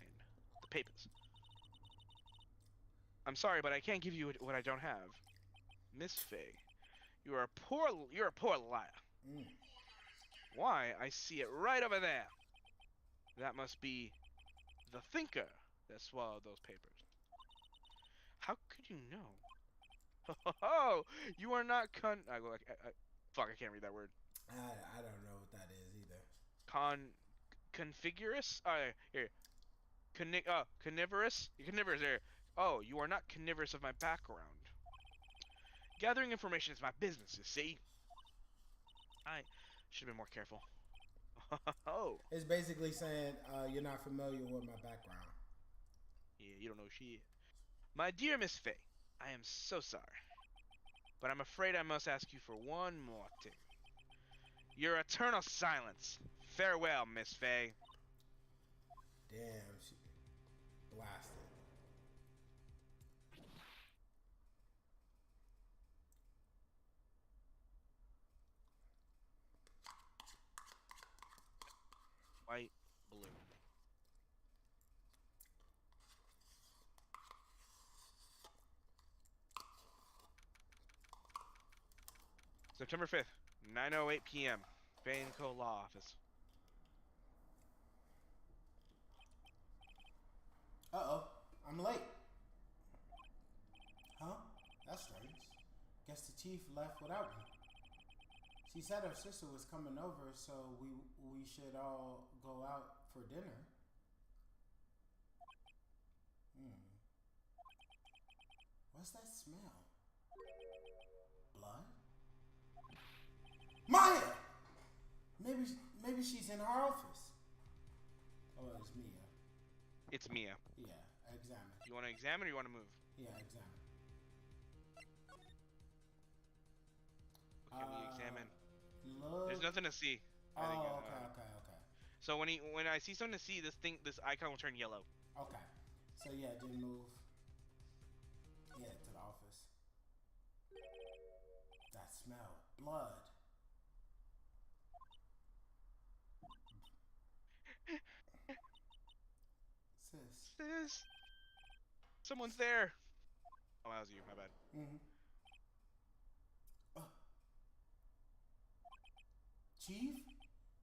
The papers. I'm sorry, but I can't give you what I don't have. Miss Faye, you're a poor liar. Mm. Why? I see it right over there. That must be the thinker that swallowed those papers. How could you know? Oh, you are not fuck, I can't read that word. I don't know what that is either. Configurous? Here. Carnivorous? You're carnivorous there. Oh, you are not carnivorous of my background. Gathering information is my business, you see. I should have been more careful. Oh. It's basically saying you're not familiar with my background. Yeah, you don't know shit. My dear Miss Faye, I am so sorry. But I'm afraid I must ask you for one more thing. Your eternal silence. Farewell, Miss Faye. Damn, she blasted. White, blue. September 5th, 9:08 p.m. Faye & Co. Law Office. Uh-oh, I'm late. Huh? That's strange. Guess the chief left without me. She said her sister was coming over, so we should all go out for dinner. What's that smell? Blood? Maya! Maybe she's in her office. Oh, it's Mia. It's Mia. Yeah, examine. You want to examine or you want to move? Yeah, examine. Okay, we examine. Look. There's nothing to see. Okay. So when I see something to see, this icon will turn yellow. Okay. So yeah, then move. Yeah, to the office. That smell. Blood. Sis. Someone's there. Oh, that was you. My bad. Mm-hmm. Chief?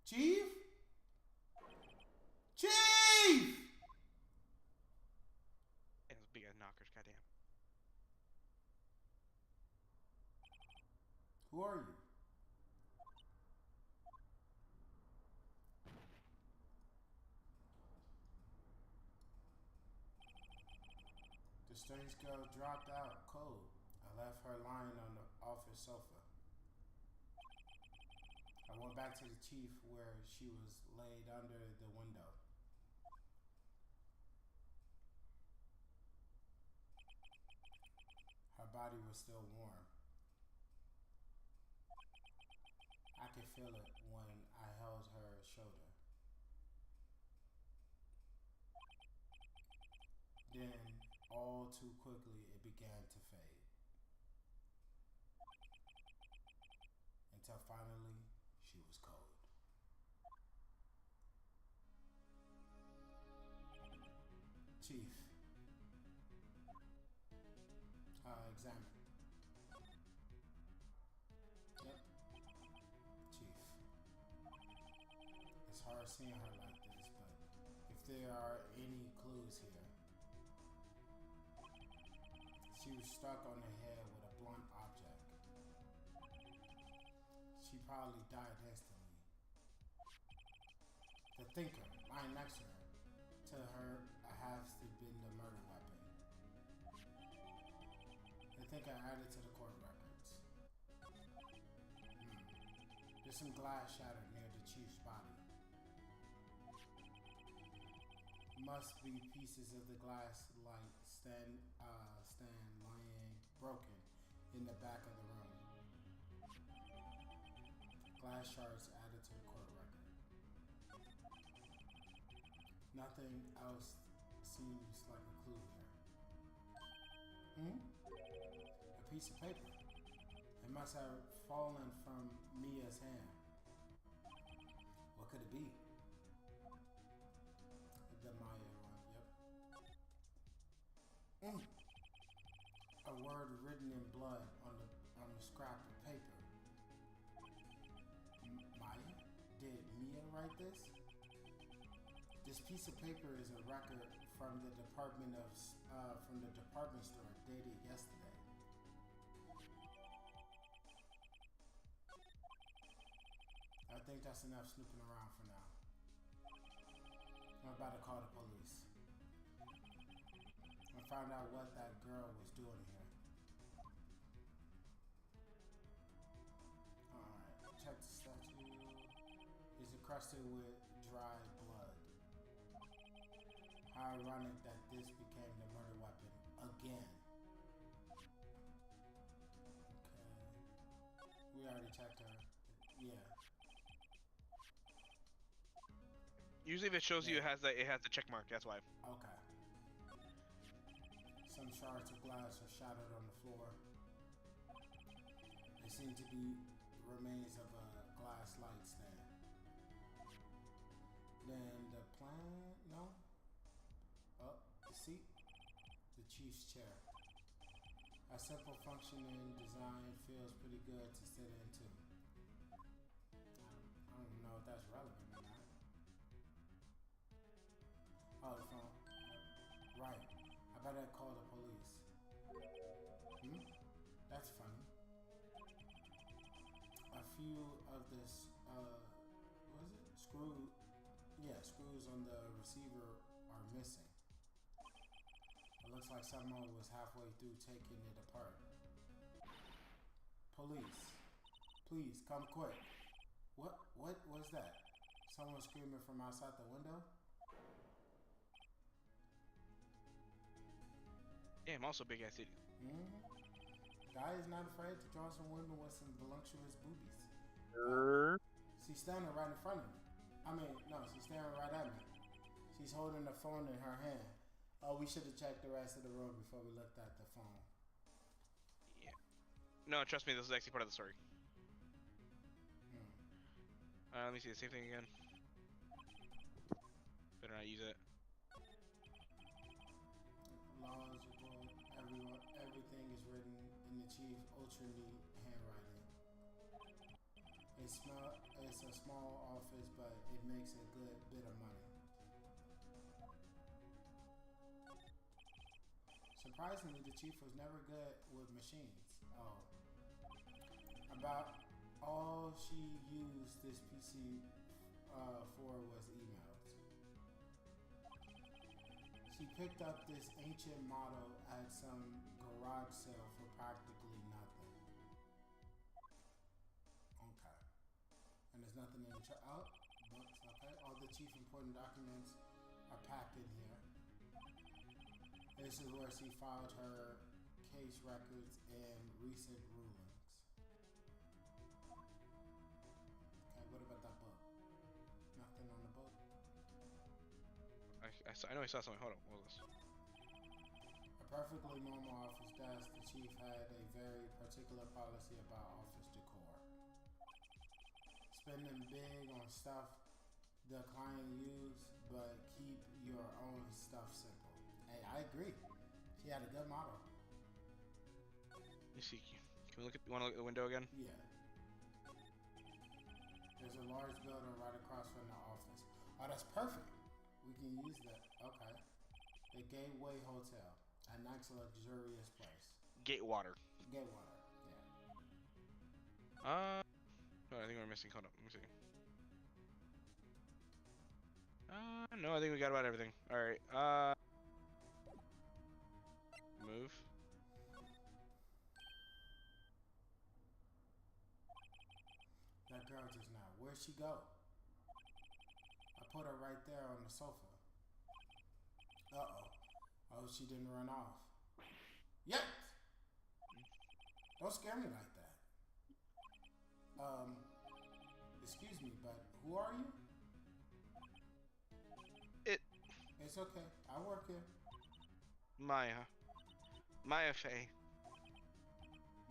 Chief? Chief! And those big ass knockers. Goddamn. Who are you? The strange girl dropped out cold. I left her lying on the office sofa. I went back to the chief where she was laid under the window. Her body was still warm. I could feel it when I held her shoulder. Then, all too quickly, it began to fade. Until finally, she was cold. Chief. Examine. Yep. Chief. It's hard seeing her like this, but if there are any clues here. She was struck on the head with a blunt object. She probably died instantly. The thinker, lying next to her, has to been the murder weapon. The think I added to the court records. There's some glass shattered near the chief's body. Must be pieces of the glass light stand lying broken in the back of the room. Glass shards added to the court record. Nothing else seems like a clue here. A piece of paper. It must have fallen from Mia's hand. What could it be? The Maya one, yep. A word written in blood on the scrap of paper. Maya? Did Mia write this? This piece of paper is a record from the department store dated yesterday. I think that's enough snooping around for now. I'm about to call the police and find out what that girl was doing here. Alright, check the statue. It's encrusted with dry blood. How ironic that this became the murder weapon again. Okay. We already checked her. Yeah. Usually if it shows you it has the check mark, that's why. Okay. Some shards of glass are shattered on the floor. They seem to be remains of a glass light stand. Then the plan, no? Oh, the seat? The chief's chair. A simple functioning design feels pretty good to sit into. I don't know if that's relevant or not. Oh, the phone. Right. I better call the police. That's funny. A few of this, what is it? Screws on the receiver are missing. It looks like someone was halfway through taking it apart. Police. Please, come quick. What was that? Someone screaming from outside the window? Damn, also big ass city. Guy is not afraid to draw some women with some voluptuous boobies. She's standing right in front of me. She's staring right at me. She's holding the phone in her hand. Oh, we should have checked the rest of the room before we looked at the phone. Yeah. No, trust me, this is actually part of the story. Let me see the same thing again. Better not use it. Laws are broke. Everything is written in the chief's ultra neat handwriting. It's a small office, but it makes a good bit of money. Surprisingly, the chief was never good with machines. Oh. About all she used this PC for was emails. She picked up this ancient model at some garage sale for practically nothing. Okay. And there's nothing in the books, okay. All the chief important documents are packed in here. This is where she filed her case records and recent rulings. Okay, what about that book? Nothing on the book? I know I saw something. Hold on, what was this? A perfectly normal office desk, the chief had a very particular policy about office decor. Spending big on stuff the client used, but keep your own stuff simple. Hey, I agree. She had a good model. Let me see. Can we look at? You want to look at the window again? Yeah. There's a large building right across from the office. Oh, that's perfect. We can use that. Okay. The Gateway Hotel. A nice luxurious place. Gatewater. Gatewater. Yeah. No, I think we're missing. Hold up. Let me see. No, I think we got about everything. All right. Move. Where'd she go? I put her right there on the sofa. Uh-oh. Oh, she didn't run off. Yet! Don't scare me like that. Excuse me, but who are you? It's okay. I work here. Maya. Maya Faye.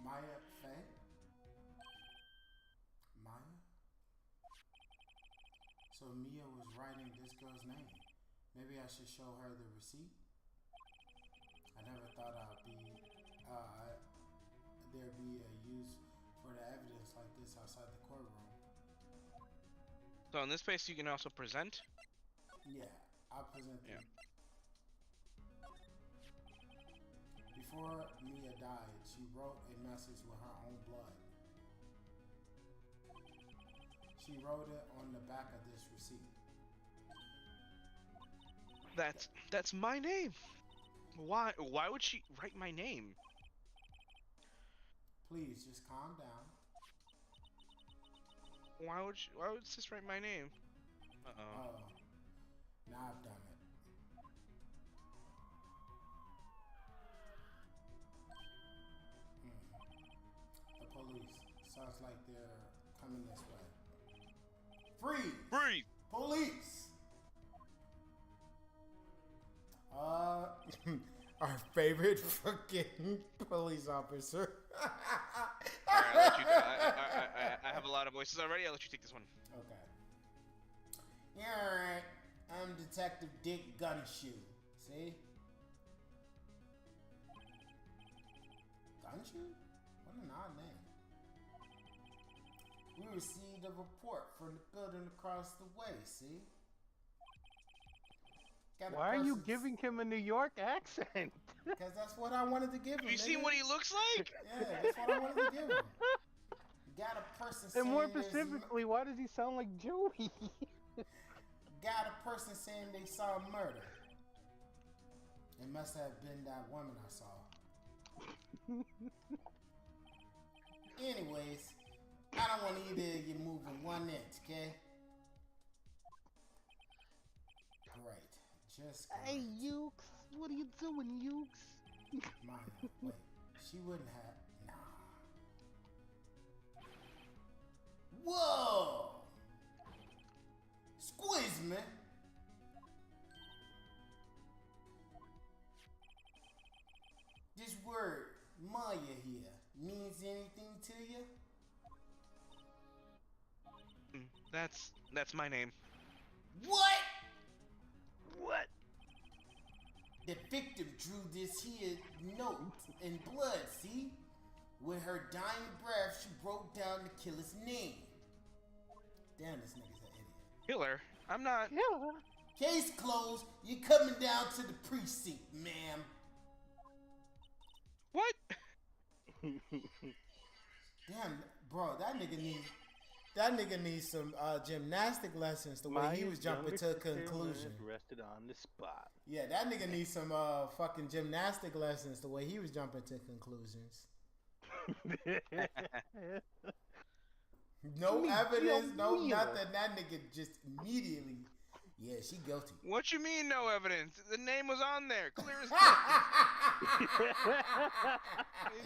Maya Faye? Maya? So Mia was writing this girl's name. Maybe I should show her the receipt. I never thought there'd be a use for the evidence like this outside the courtroom. So in this place, you can also present. Yeah, I'll present them. Before Mia died, she wrote a message with her own blood. She wrote it on the back of this receipt. That's my name. Why would she write my name? Please just calm down. Why would sis write my name? Uh-oh. Oh, now I've done it. The police. Sounds like they're coming this way. Freeze! Freeze! Police! Our favorite fucking police officer. Alright, I'll let you, I have a lot of voices already. I'll let you take this one. Okay. Yeah, alright. I'm Detective Dick Gunshoe. See? Gunshoe? What an odd name. We received a report from the building across the way, see? Why are you giving him a New York accent? Because that's what I wanted to give him. Have you seen what he looks like? Yeah, that's what I wanted to give him. Got a person saying. And more specifically, why does he sound like Joey? Got a person saying they saw a murder. It must have been that woman I saw. Anyways, I don't want either of you moving 1 inch, okay? Great. Just great. Hey, Ukes. What are you doing, Ukes? Maya, wait. She wouldn't have. Nah. Whoa! Squeeze me. This word, Maya here, means anything to you? That's my name. What? What? The victim drew this here note in blood, see? With her dying breath, she wrote down the killer's name. Damn, this nigga's an idiot. Killer? I'm not. Yeah. Case closed. You're coming down to the precinct, ma'am. What? Damn, bro, that nigga needs some gymnastic lessons. The way he was jumping to a conclusion. Rested on the spot. Yeah, that nigga needs some fucking gymnastic lessons. The way he was jumping to conclusions. No evidence, no nothing. That nigga just immediately. Yeah, she guilty. What you mean, no evidence? The name was on there, clear as day.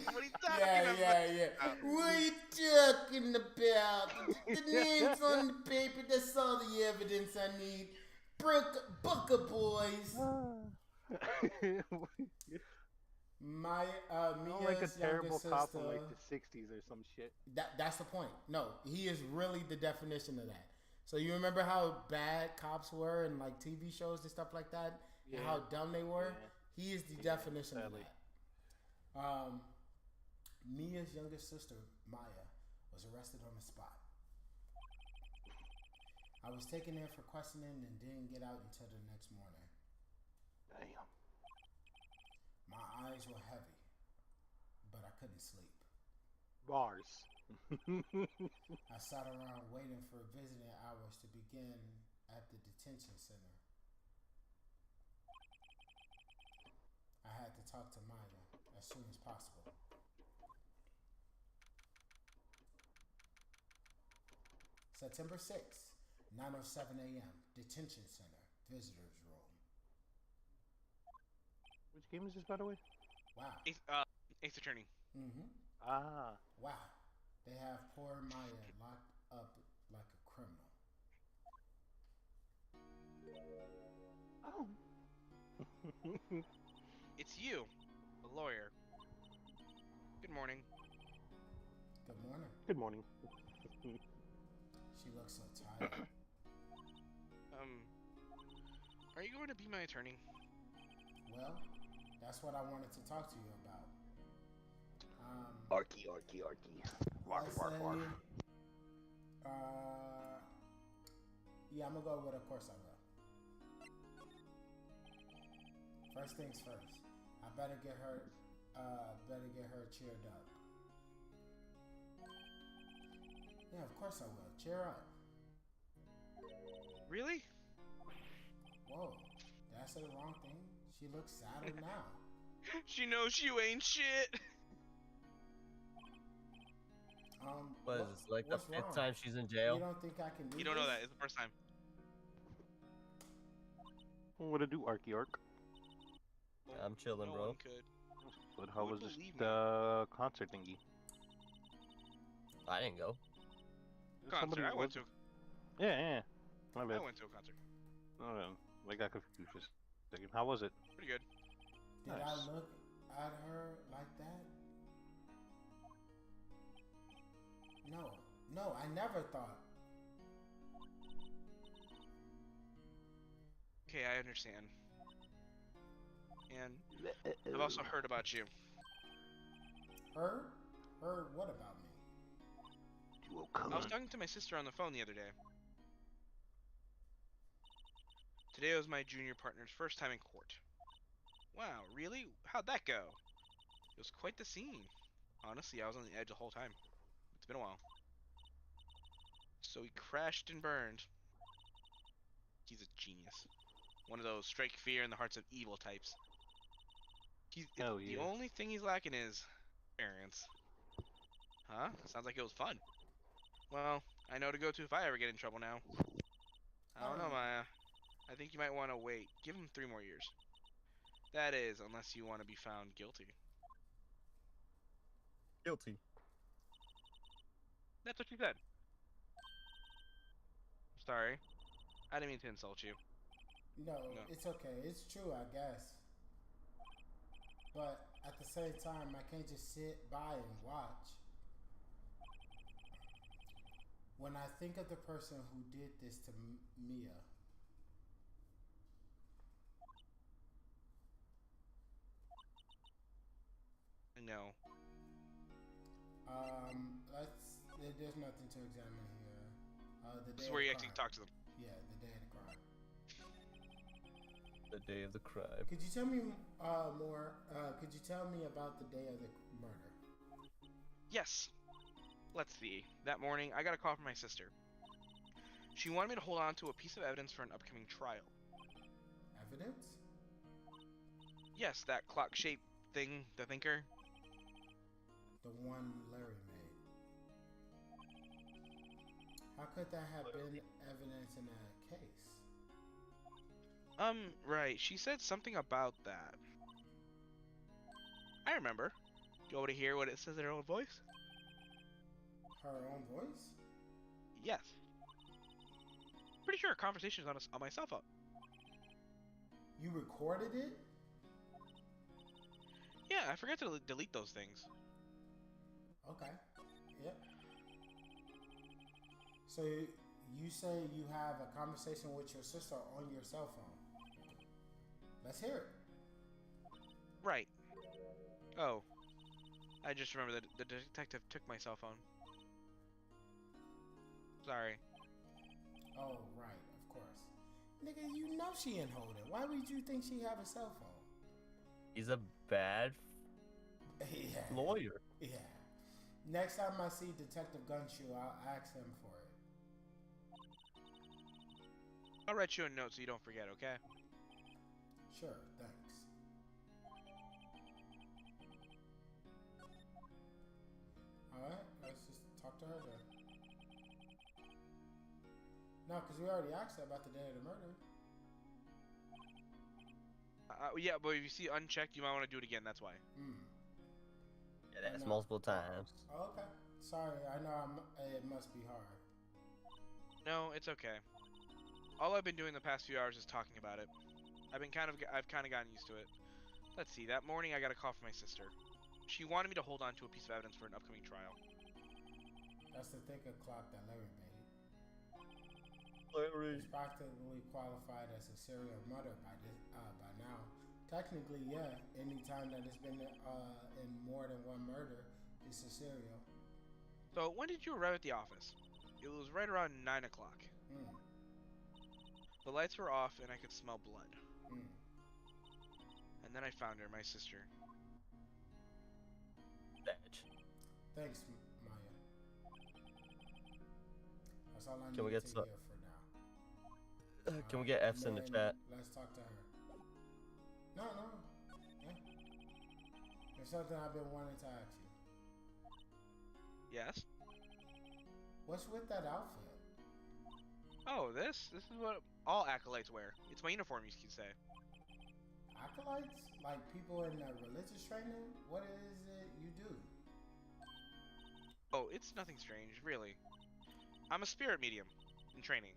What are you talking about? Yeah. What are you talking about? The name's on the paper. That's all the evidence I need. Booker boys. My Mia's like a terrible sister, cop from like the 60s or some shit. That's the point. No, he is really the definition of that. So you remember how bad cops were in like TV shows and stuff like that, and how dumb they were? Yeah. He is the definition of that. Mia's youngest sister, Maya, was arrested on the spot. I was taken in for questioning and didn't get out until the next morning. Damn. My eyes were heavy, but I couldn't sleep. Bars. I sat around waiting for visiting hours to begin at the detention center. I had to talk to Maya as soon as possible. September 6th, 9:07 a.m. Detention Center, visitors room. Which game is this, by the way? Wow. Ace Attorney. Mm-hmm. Ah. Wow. They have poor Maya locked up like a criminal. Oh. It's you, the lawyer. Good morning. Good morning. Good morning. She looks so tired. Are you going to be my attorney? Well, that's what I wanted to talk to you about. Arky. Let's say, yeah, I'm gonna go with of course I will. First things first. I better get her cheered up. Yeah, of course I will. Cheer up. Really? Whoa, did I say the wrong thing? She looks sadder now. She knows you ain't shit. What is this, like the what's 5th wrong? time she's in You jail? don't think I can do You don't know this? that. It's the first time. What to do, Arky Ark? I'm chilling, no bro. One could. But how would was this believe me. the concert thingy? I didn't go. Concert. I went to. Yeah. My I bad. went to a concert. Oh, I got confused for a second. How was it? Pretty good. Did I Nice. look at her like that? No, I never thought. Okay, I understand. And I've also heard about you. Heard? Heard what about me? I was talking to my sister on the phone the other day. Today was my junior partner's first time in court. Wow, really? How'd that go? It was quite the scene. Honestly, I was on the edge the whole time. It's been a while. So he crashed and burned. He's a genius. One of those strike fear in the hearts of evil types. Oh, The yeah. only thing he's lacking is experience. Huh? Sounds like it was fun. Well, I know to go to if I ever get in trouble now. I don't know, Maya. I think you might want to wait. Give him 3 more years. That is, unless you want to be found guilty. Guilty. That's what you said. Sorry. I didn't mean to insult you. No, it's okay. It's true, I guess. But at the same time, I can't just sit by and watch. When I think of the person who did this to Mia, No. there's nothing to examine here. The This day is where of you the actually crime. talk to them. Yeah, the day of the crime. The day of the crime. Could you tell me more? Could you tell me about the day of the murder? Yes. Let's see. That morning, I got a call from my sister. She wanted me to hold on to a piece of evidence for an upcoming trial. Evidence? Yes, that clock-shaped thing, the thinker. The one Larry made. How could that have been evidence in a case? Right. She said something about that. I remember. You want to hear what it says in her own voice? Her own voice? Yes. Pretty sure a conversation is on my cell phone. You recorded it? Yeah, I forgot to delete those things. Okay. Yep. So you say you have a conversation with your sister on your cell phone. Let's hear it. Right. Oh. I just remember that the detective took my cell phone. Sorry. Oh, right, of course. Nigga, you know she ain't hold it. Why would you think she have a cell phone? He's a bad Yeah. lawyer. Yeah. Next time I see Detective Gunshoe, I'll ask him for it. I'll write you a note so you don't forget, okay? Sure, thanks. Alright, let's just talk to her then. No, because we already asked her about the day of the murder. Yeah, but if you see unchecked, you might want to do it again. That's why. Yeah, that's know. multiple times. Oh, okay. Sorry, I know it must be hard. No, it's okay. All I've been doing the past few hours is talking about it. I've kind of gotten used to it. Let's see. That morning, I got a call from my sister. She wanted me to hold on to a piece of evidence for an upcoming trial. That's the thicker clock that Larry made. Larry. He's practically qualified as a serial murder by now. Technically, yeah. Any time that it's been in more than one murder, it's a serial. So when did you arrive at the office? It was right around 9 o'clock. The lights were off and I could smell blood. And then I found her, my sister. Thanks, Maya. That's all I need Can we get to some? hear for now. Can we get F's in the chat? Let's talk to her. No. Yeah. There's something I've been wanting to ask you. Yes? What's with that outfit? Oh, this is what all acolytes wear. It's my uniform, you could say. Acolytes? Like people in religious training? What is it you do? Oh, it's nothing strange, really. I'm a spirit medium in training.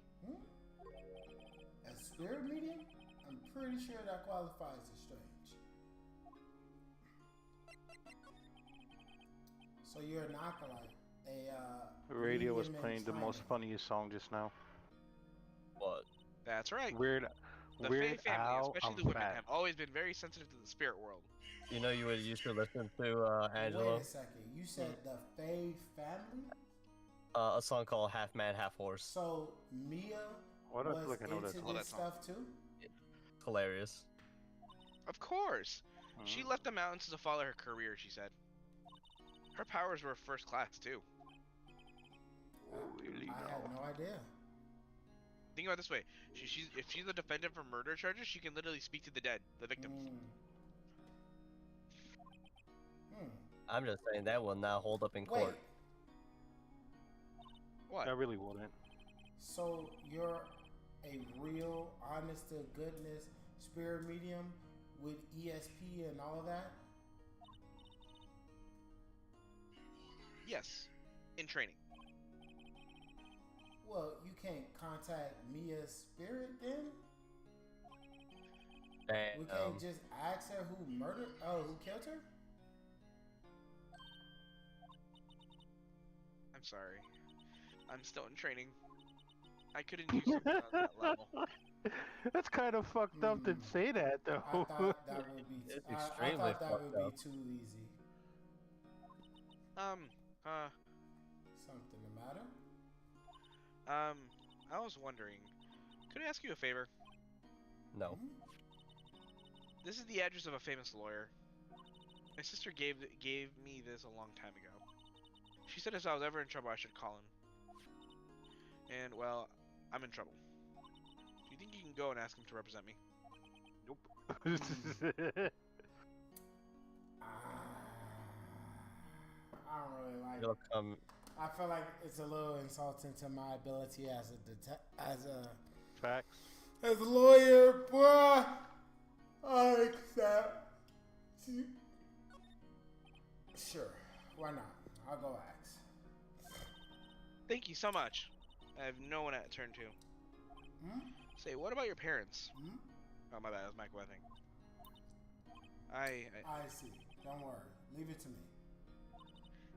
A spirit medium? I'm pretty sure that qualifies as strange. So you're an acolyte. The radio was medium in playing the most training. funniest song just now. What? That's right. Weird The Fae family, Al, especially I'm the women, fat. have always been very sensitive to the spirit world. You know you would used to listen to Angelo? Wait a second. You said the Fae family? A song called Half Man, Half Horse. So Mia What I was feel like I know that into song. this stuff too? Hilarious. Of course. She left the mountains to follow her career, she said. Her powers were first class, too. I had no idea. Think about it this way. If she's a defendant for murder charges, she can literally speak to the dead, the victims. I'm just saying that will not hold up in Wait, court. What? I really wouldn't. so you're a real, honest to goodness spirit medium with ESP and all of that? Yes. In training. Well, you can't contact Mia's spirit then? We Damn. can't just ask her who killed her? I'm sorry. I'm still in training. I couldn't do something on that level. That's kind of fucked up to say that, though. I thought that would be It's I extremely thought that would fucked up. be too easy. Something the matter? I was wondering, could I ask you a favor? No. This is the address of a famous lawyer. My sister gave me this a long time ago. She said if I was ever in trouble, I should call him. And, well, I'm in trouble. Do you think you can go and ask him to represent me? Nope. I don't really like You'll it. come. I feel like it's a little insulting to my ability as Facts. a lawyer, bruh. I accept. Sure, why not? I'll go ask. Thank you so much. I have no one to turn to. Say, what about your parents? Oh, my bad. That was Mike Weathing. I see. Don't worry. Leave it to me.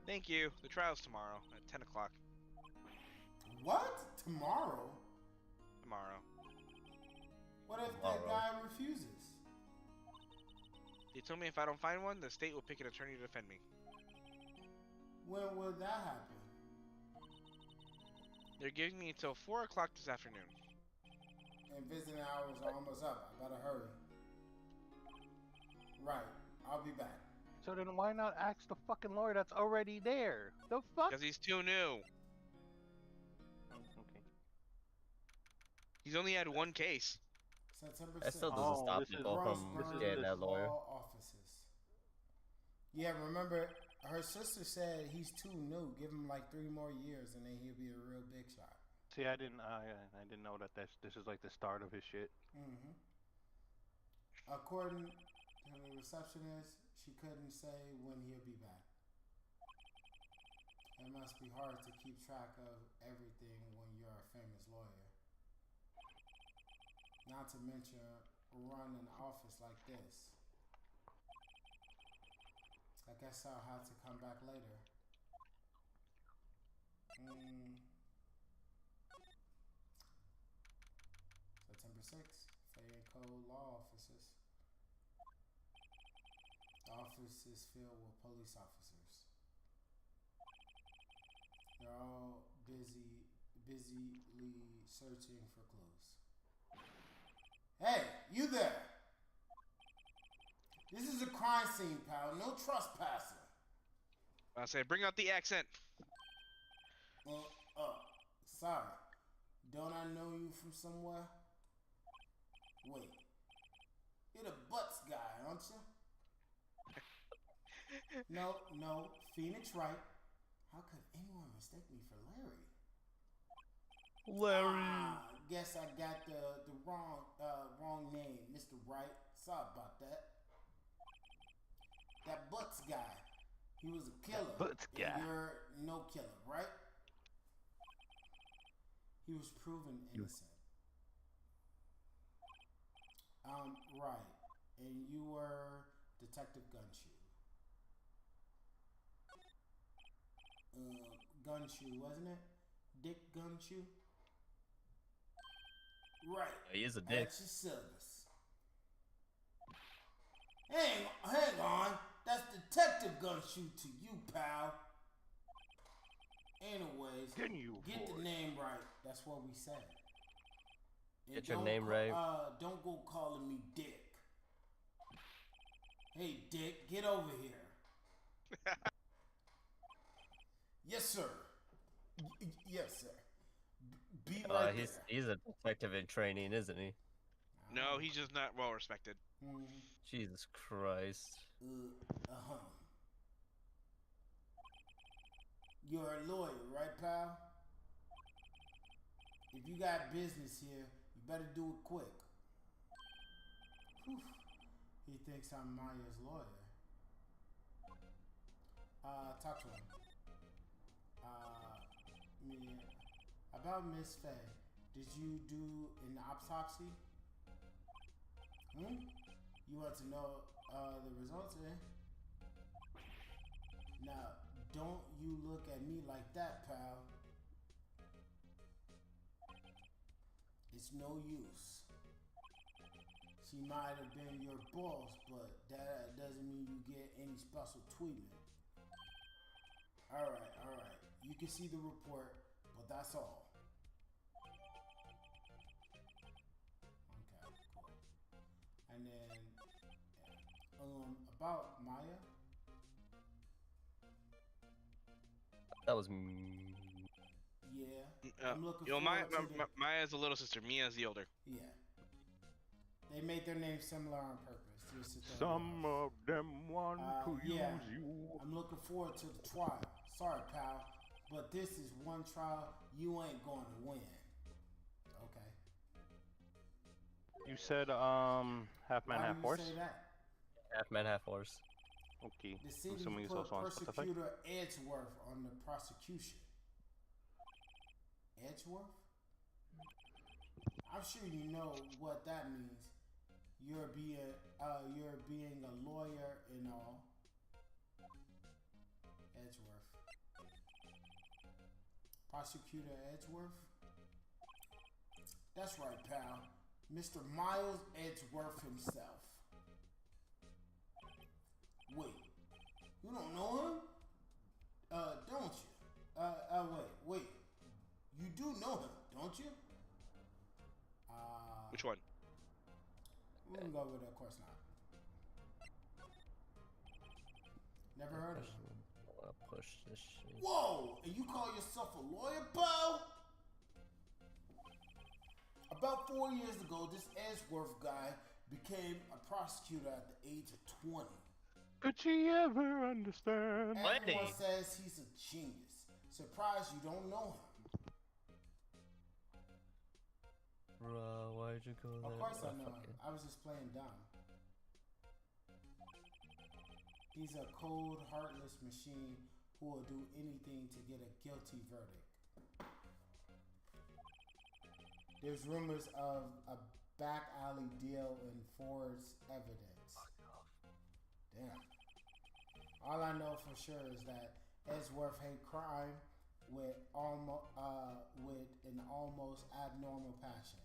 Thank you. The trial's tomorrow at 10 o'clock. What? Tomorrow? Tomorrow. What if that guy refuses? They told me if I don't find one, the state will pick an attorney to defend me. When will that happen? They're giving me until 4 o'clock this afternoon. And visiting hours are almost up. I gotta hurry. Right. I'll be back. So then why not ask the fucking lawyer that's already there? The fuck? Because he's too new. Okay. He's only had one case. September That still 6th. doesn't stop this is- people from Roseburn getting that lawyer. Law Offices. Yeah, remember, her sister said he's too new. Give him like 3 more years and then he'll be a real big shot. See, I didn't know that this is like the start of his shit. Mm-hmm. According to the receptionist, she couldn't say when he'll be back. It must be hard to keep track of everything when you're a famous lawyer. Not to mention run an office like this. I guess I'll have to come back later. September 6th, Fayette Code Law Offices. The office is filled with police officers. They're all busily searching for clues. Hey, you there! This is a crime scene, pal. No trespassing. I say, bring out the accent. Sorry. Don't I know you from somewhere? Wait. You're the Butts guy, aren't you? No, Phoenix Wright. How could anyone mistake me for Larry? Larry. Guess I got the wrong name, Mr. Wright. Sorry about that. That Butts guy. He was a killer. Butts guy. And you're no killer, right? He was proven innocent. Right. And you were Detective Gumshoe. Gumshoe, wasn't it? Dick Gumshoe? Right. He is a dick. At your service. Hang on. That's Detective Gumshoe to you, pal. Anyways, get the name right. That's what we said. And get your name right. Don't go calling me Dick. Hey, Dick, get over here. Yes, sir. Yes, sir. Be right there. He's a detective in training, isn't he? No, he's just not well respected. Jesus Christ. You're a lawyer, right, pal? If you got business here, you better do it quick. Whew. He thinks I'm Maya's lawyer. Talk to him. About Miss Faye, did you do an autopsy? You want to know the results, eh? Now, don't you look at me like that, pal. It's no use. She might have been your boss, but that doesn't mean you get any special treatment. Alright. You can see the report, but that's all. Okay, cool. And then, about Maya. That was Yeah. I'm looking forward to Maya's the little sister. Mia's the older. Yeah. They made their names similar on purpose. Some of them want to use you. I'm looking forward to the trial. Sorry, pal, but this is one trial you ain't going to win. Okay. You said half man, half horse? Why do you say that? half man, half horse. Okay. The city put prosecutor Edgeworth on the prosecution. Edgeworth? I'm sure you know what that means. You're being a lawyer and all. Edgeworth. Prosecutor Edgeworth? That's right, pal. Mr. Miles Edgeworth himself. Wait, you don't know him? Don't you? Wait. You do know him, don't you? Which one? We can go with of course not. Never heard of him. I wanna push this shit. Whoa! And you call yourself a lawyer, pal? About 4 years ago, this Edgeworth guy became a prosecutor at the age of 20. Could she ever understand? Everyone says he's a genius. Surprised you don't know him. Bro, why'd you go there? Of course I Oh, know. fuck it. I was just playing dumb. He's a cold, heartless machine who will do anything to get a guilty verdict. There's rumors of a back alley deal in Ford's evidence. Damn. All I know for sure is that Edgeworth hate crime with an almost abnormal passion.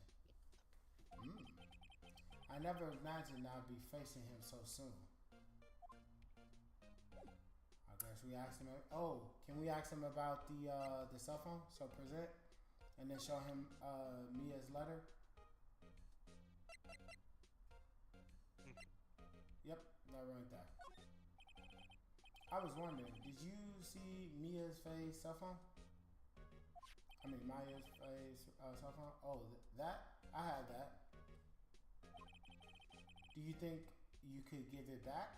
I never imagined I'd be facing him so soon. I guess we asked him. Oh, can we ask him about the cell phone? So present, and then show him Mia's letter. Yep, that right there. I was wondering, did you see Mia's face cell phone? I mean, Maya's face cell phone? Oh, that? I had that. Do you think you could give it back?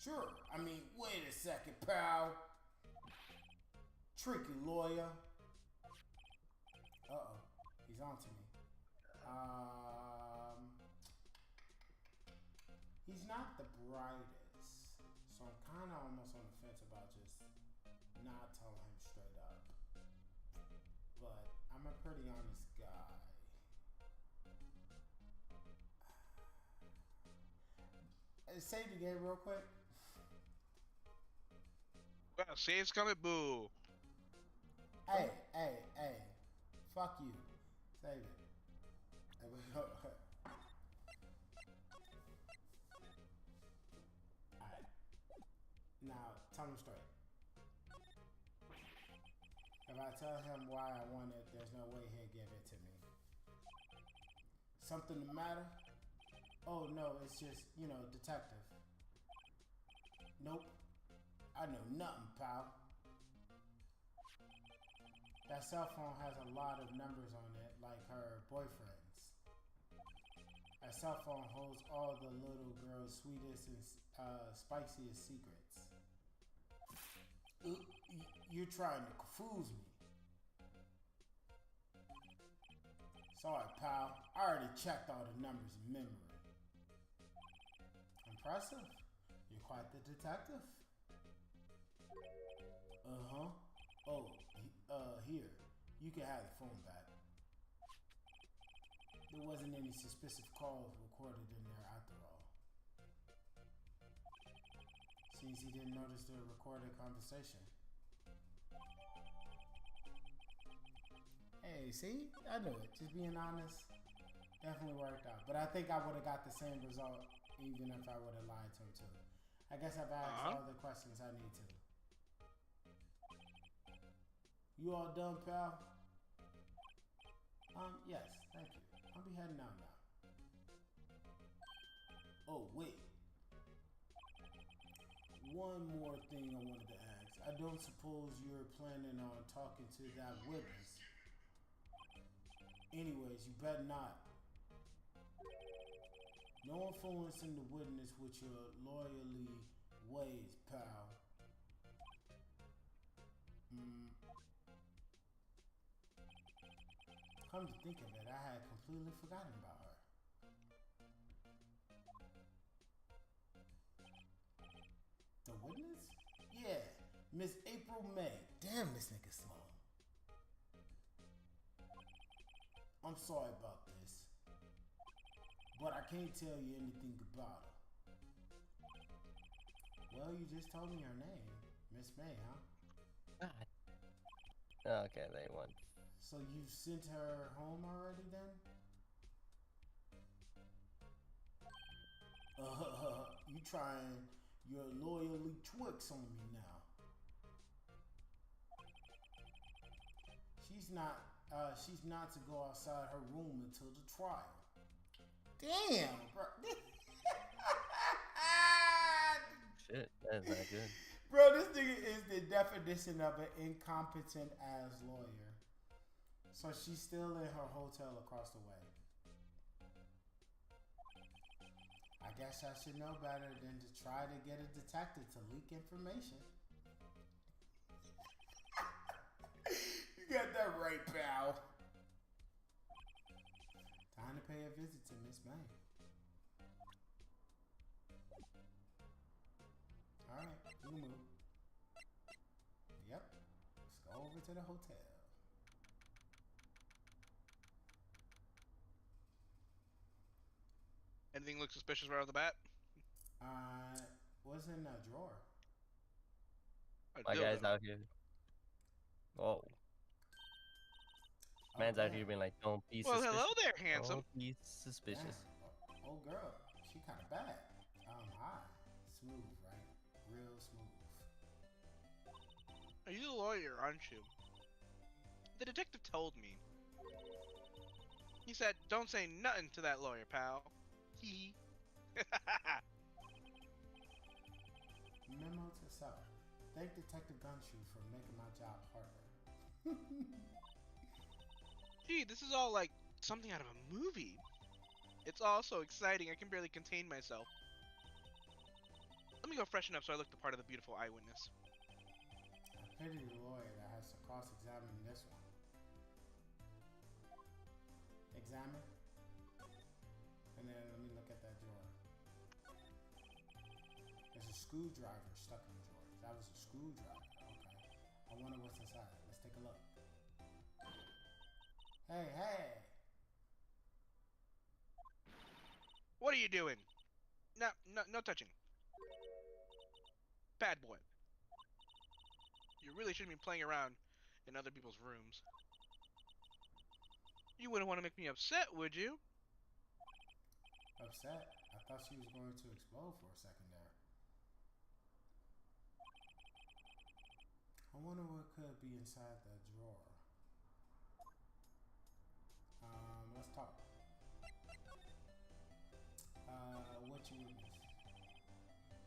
Sure. I mean, wait a second, pal. Tricky lawyer. Uh-oh. He's on to me. He's not the brightest. So I'm kind of almost on the fence about just not telling him straight up. But I'm a pretty honest guy. Say it again real quick. Well, say it's coming, boo. Hey. Fuck you. Save it. Alright. Now, tell him straight. If I tell him why I want it, there's no way he'll give it to me. Something the matter? Oh, no, it's just, detective. Nope. I know nothing, pal. That cell phone has a lot of numbers on it, like her boyfriend's. That cell phone holds all the little girl's sweetest and spiciest secrets. You're trying to confuse me. Sorry, pal. I already checked all the numbers in memory. Impressive. You're quite the detective. Uh-huh. Oh, here. You can have the phone back. There wasn't any suspicious calls recorded in there after all. Seems he didn't notice the recorded conversation. Hey, see? I knew it. Just being honest definitely worked out. But I think I would have got the same result even if I would have lied to him too. I guess I've asked all the questions I need to. You all done, pal? Yes, thank you. I'll be heading out now. Oh, wait. One more thing I wanted to ask. I don't suppose you're planning on talking to that witness. Anyways, you better not. No influencing the witness with your loyally ways, pal. Come to think of it, I had completely forgotten about her. The witness? Yeah, Miss April May. Damn, this nigga's slow. I'm sorry about this, but I can't tell you anything about her. Well, you just told me her name. Miss May, huh? Okay, they won. So you sent her home already then? You trying your loyally tricks on me now. She's not to go outside her room until the trial. Damn, bro. Shit, that's not good. Bro, this nigga is the definition of an incompetent ass lawyer. So she's still in her hotel across the way. I guess I should know better than to try to get a detective to leak information. You got that right, pal. Time to pay a visit to Miss May. Alright, you can move. Yep. Let's go over to the hotel. Anything look suspicious right off the bat? What's in the drawer? My guy's out here. Whoa. Man's out here being like, don't be suspicious. Well, hello there, handsome. Don't be suspicious. Damn. Oh, girl. She kind of bad. Hi. Smooth, right? Real smooth. Are you the lawyer, aren't you? The detective told me. He said, don't say nothing to that lawyer, pal. Hee. Memo to self. Thank Detective Gumshoe for making my job harder. Gee, this is all like something out of a movie. It's all so exciting, I can barely contain myself. Let me go freshen up so I look the part of the beautiful eyewitness. I pity the lawyer that has to cross-examine this one. Examine. And then let me look at that drawer. There's a screwdriver stuck in the drawer. That was a screwdriver. Okay. I wonder what's inside. Let's take a look. Hey, hey! What are you doing? No touching. Bad boy. You really shouldn't be playing around in other people's rooms. You wouldn't want to make me upset, would you? Upset? I thought she was going to explode for a second there. I wonder what could be inside the drawer. Let's talk. What you witnessed?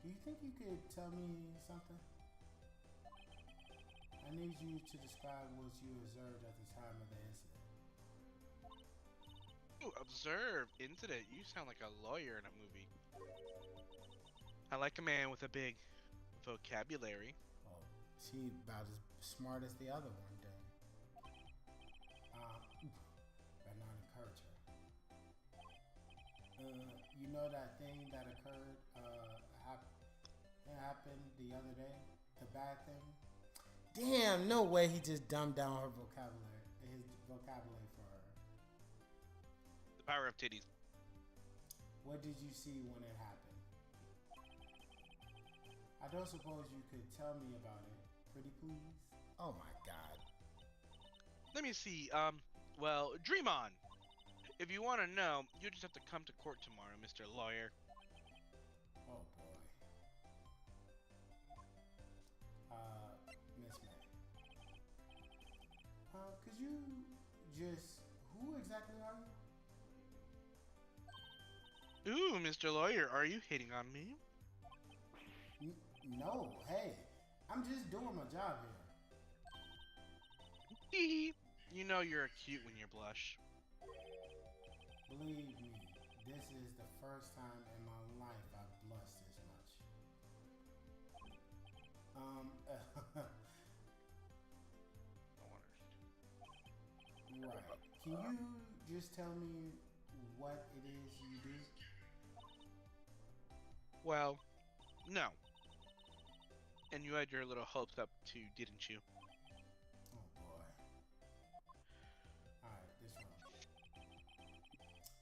Do you think you could tell me something? I need you to describe what you observed at the time of the incident. Ooh, observe incident. You sound like a lawyer in a movie. I like a man with a big vocabulary. Oh, she about as smart as the other one, then. Better not encourage her. You know that thing that occurred, happened the other day? The bad thing? Damn, no way he just dumbed down her vocabulary, his vocabulary for her. The power of titties. What did you see when it happened? I don't suppose you could tell me about it, pretty please? Oh my god. Let me see. Well, dream on. If you want to know, you just have to come to court tomorrow, Mr. Lawyer. Oh boy. Miss May. Could you just... Who exactly are you? Ooh, Mr. Lawyer, are you hitting on me? No, hey. I'm just doing my job here. Hee. You know you're cute when you blush. Believe me, this is the first time in my life I've blushed this much. Right. Can you just tell me what it is you do? Well, no. And you had your little hopes up too, didn't you? Oh boy. Alright, this one.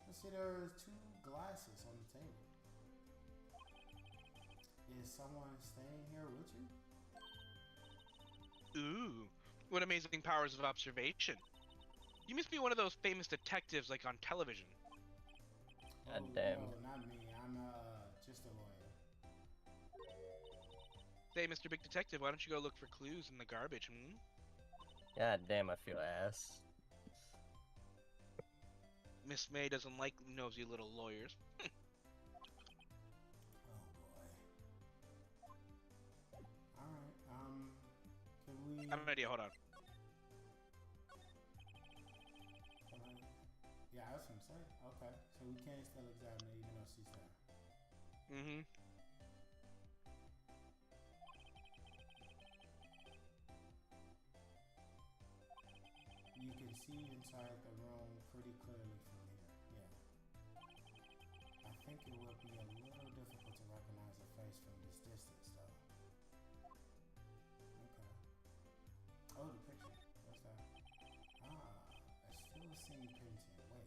Let's see, there's 2 glasses on the table. Is someone staying here with you? Ooh, what amazing powers of observation. You must be one of those famous detectives like on television. God damn. No, not me. I'm just a lawyer. Say, Mr. Big Detective, why don't you go look for clues in the garbage, hmm? God damn, I feel ass. Miss May doesn't like nosy little lawyers. Oh boy. Alright, can we... I have an idea, hold on. Yeah, I was gonna say. Okay, so we can still examine it even though she's there. Mm-hmm. You can see inside the room pretty clearly from here. Yeah. it'll be a little difficult to recognize a face from this distance, though. Okay. Oh, the picture. What's that? Ah, a still scene painting. Wait,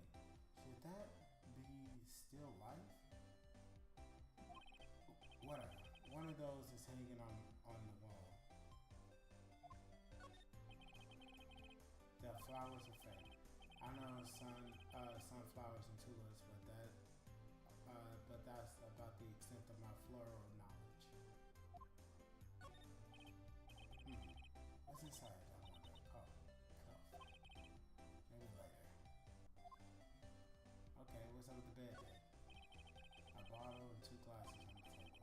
should that be still life? Whatever. One of those is hanging on the wall. The flowers are fake. I know sunflowers and tulips, but that's about the extent of my floral knowledge. What's inside? I wonder. Cuff. Maybe later. Okay, what's up with the bed then? A bottle and 2 glasses on the table.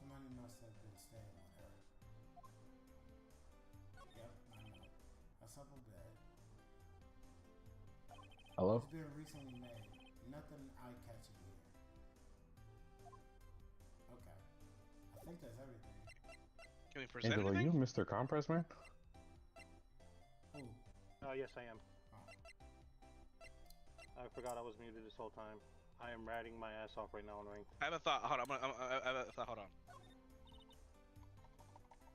Somebody must have been staying with her. Yep, I know. A simple bed. Hello? It's been recently made. Nothing eye-catching here. Okay. I think that's everything. Can we present Angelo, anything? you Mr. Compress, man? Who? Yes, I am. Oh. I forgot I was muted this whole time. I am ratting my ass off right now on Ring. I have a thought. Hold on. I have a thought. Hold on.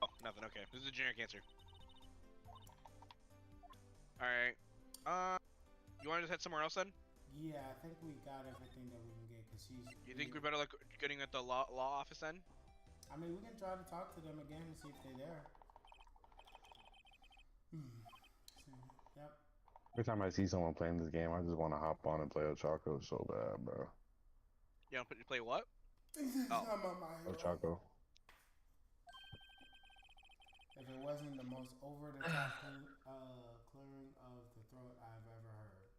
Oh, nothing. Okay. This is a generic answer. Alright. You want to just head somewhere else then? Yeah, I think we got everything that we can get, because she's... You think we're better like getting at the law office then? I mean, we can try to talk to them again and see if they're there. Yep. Every time I see someone playing this game, I just want to hop on and play Ochako so bad, bro. You want to play what? Oh. Ochako. If it wasn't the most over-the-top clearing of the throat I've ever heard.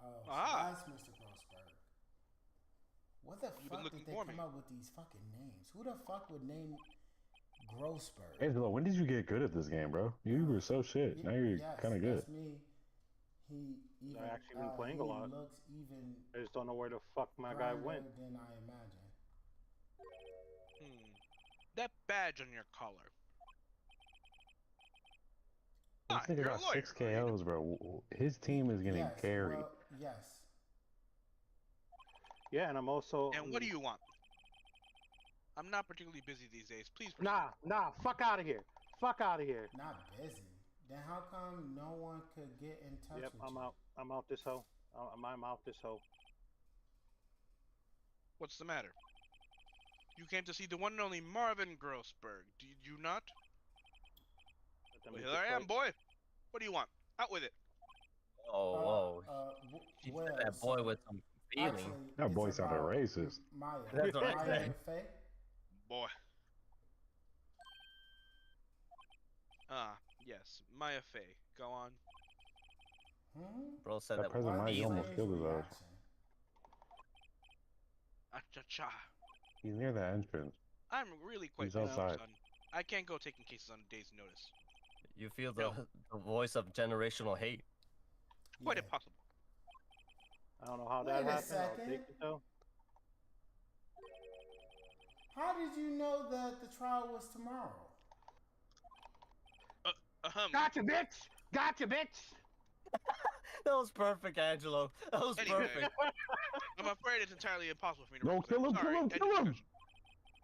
Oh, so that's Mr. Grossberg. What the fuck did they come up with these fucking names? Who the fuck would name Grossberg? Angelo, when did you get good at this game, bro? You were so shit. Now you're kind of good. That's me. I've actually been playing a lot. Looks even I just don't know where the fuck my guy went. Than I imagine. That badge on your collar. This nigga got 6 KOs, bro. His team is getting carried. Well, yes. Yeah, and I'm also... And what do you want? I'm not particularly busy these days. Please proceed. Nah, fuck out of here. Fuck out of here. Not busy. Then how come no one could get in touch with you? I'm out. I'm out this hoe. I'm out this hoe. What's the matter? You came to see the one and only Marvin Grossberg, did you not? Well, here I am, boy. What do you want? Out with it. Oh, she said that boy with some feeling. Actually, That boy sounded racist. Maya. That's what I said. Faye? Boy. Yes. Maya Faye. Go on. Bro said That that present was Maya feeling. almost killed his ass. Acha-cha. He's near the entrance. I'm really quite He's busy, outside. son. I can't go taking cases on a day's notice. You feel the voice of generational hate. Quite impossible. I don't know how Wait that a happened. second. I'll take it though. How did you know that the trial was tomorrow? Gotcha, bitch! Gotcha, bitch! That was perfect, Angelo. That was perfect. I'm afraid it's entirely impossible for me to No, represent. kill him, Sorry, kill him, end kill him! discussion.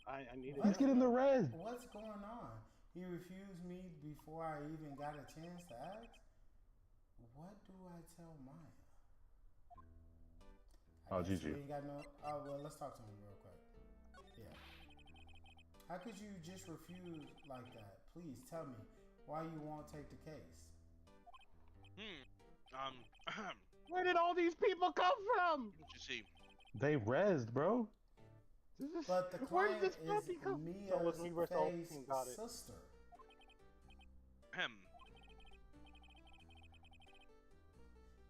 I need it. He's getting the red. What's going on? He refused me before I even got a chance to ask? What do I tell Maya? Oh, GG. Well, let's talk to him real quick. Yeah. How could you just refuse like that? Please tell me why you won't take the case. Where did all these people come from? What you see? They rezzed, bro. But the Where did client this is fucking come? So was me Mia's versus all Faye's team, got it. sister.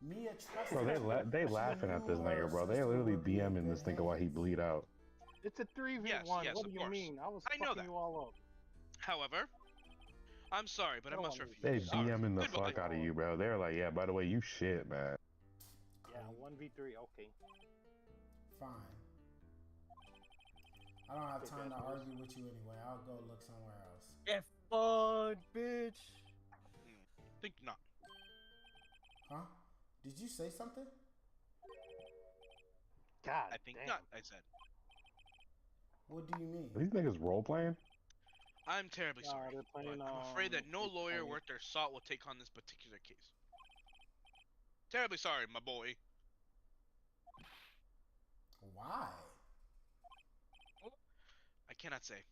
Mia trusted Bro, they laughing at this nigga, bro. They literally BMing this nigga while he bleed out. It's a 3v1. Yes, what do of you course. mean? I was I know fucking that. you all up. However, I'm sorry, but I must refuse. They Sorry. BMing the Goodbye. fuck out of you, bro. They're like, yeah, by the way, you shit, man. Yeah, 1v3, okay. Fine. I don't have time to argue with you anyway. I'll go look somewhere else. Get fun, bitch. Think not. Huh? Did you say something? God I think damn. not, I said. What do you mean? Are these niggas role playing? I'm terribly No, sorry, they're but playing, I'm afraid that no it's lawyer funny. worth their salt will take on this particular case. Terribly sorry, my boy. Why? I cannot say.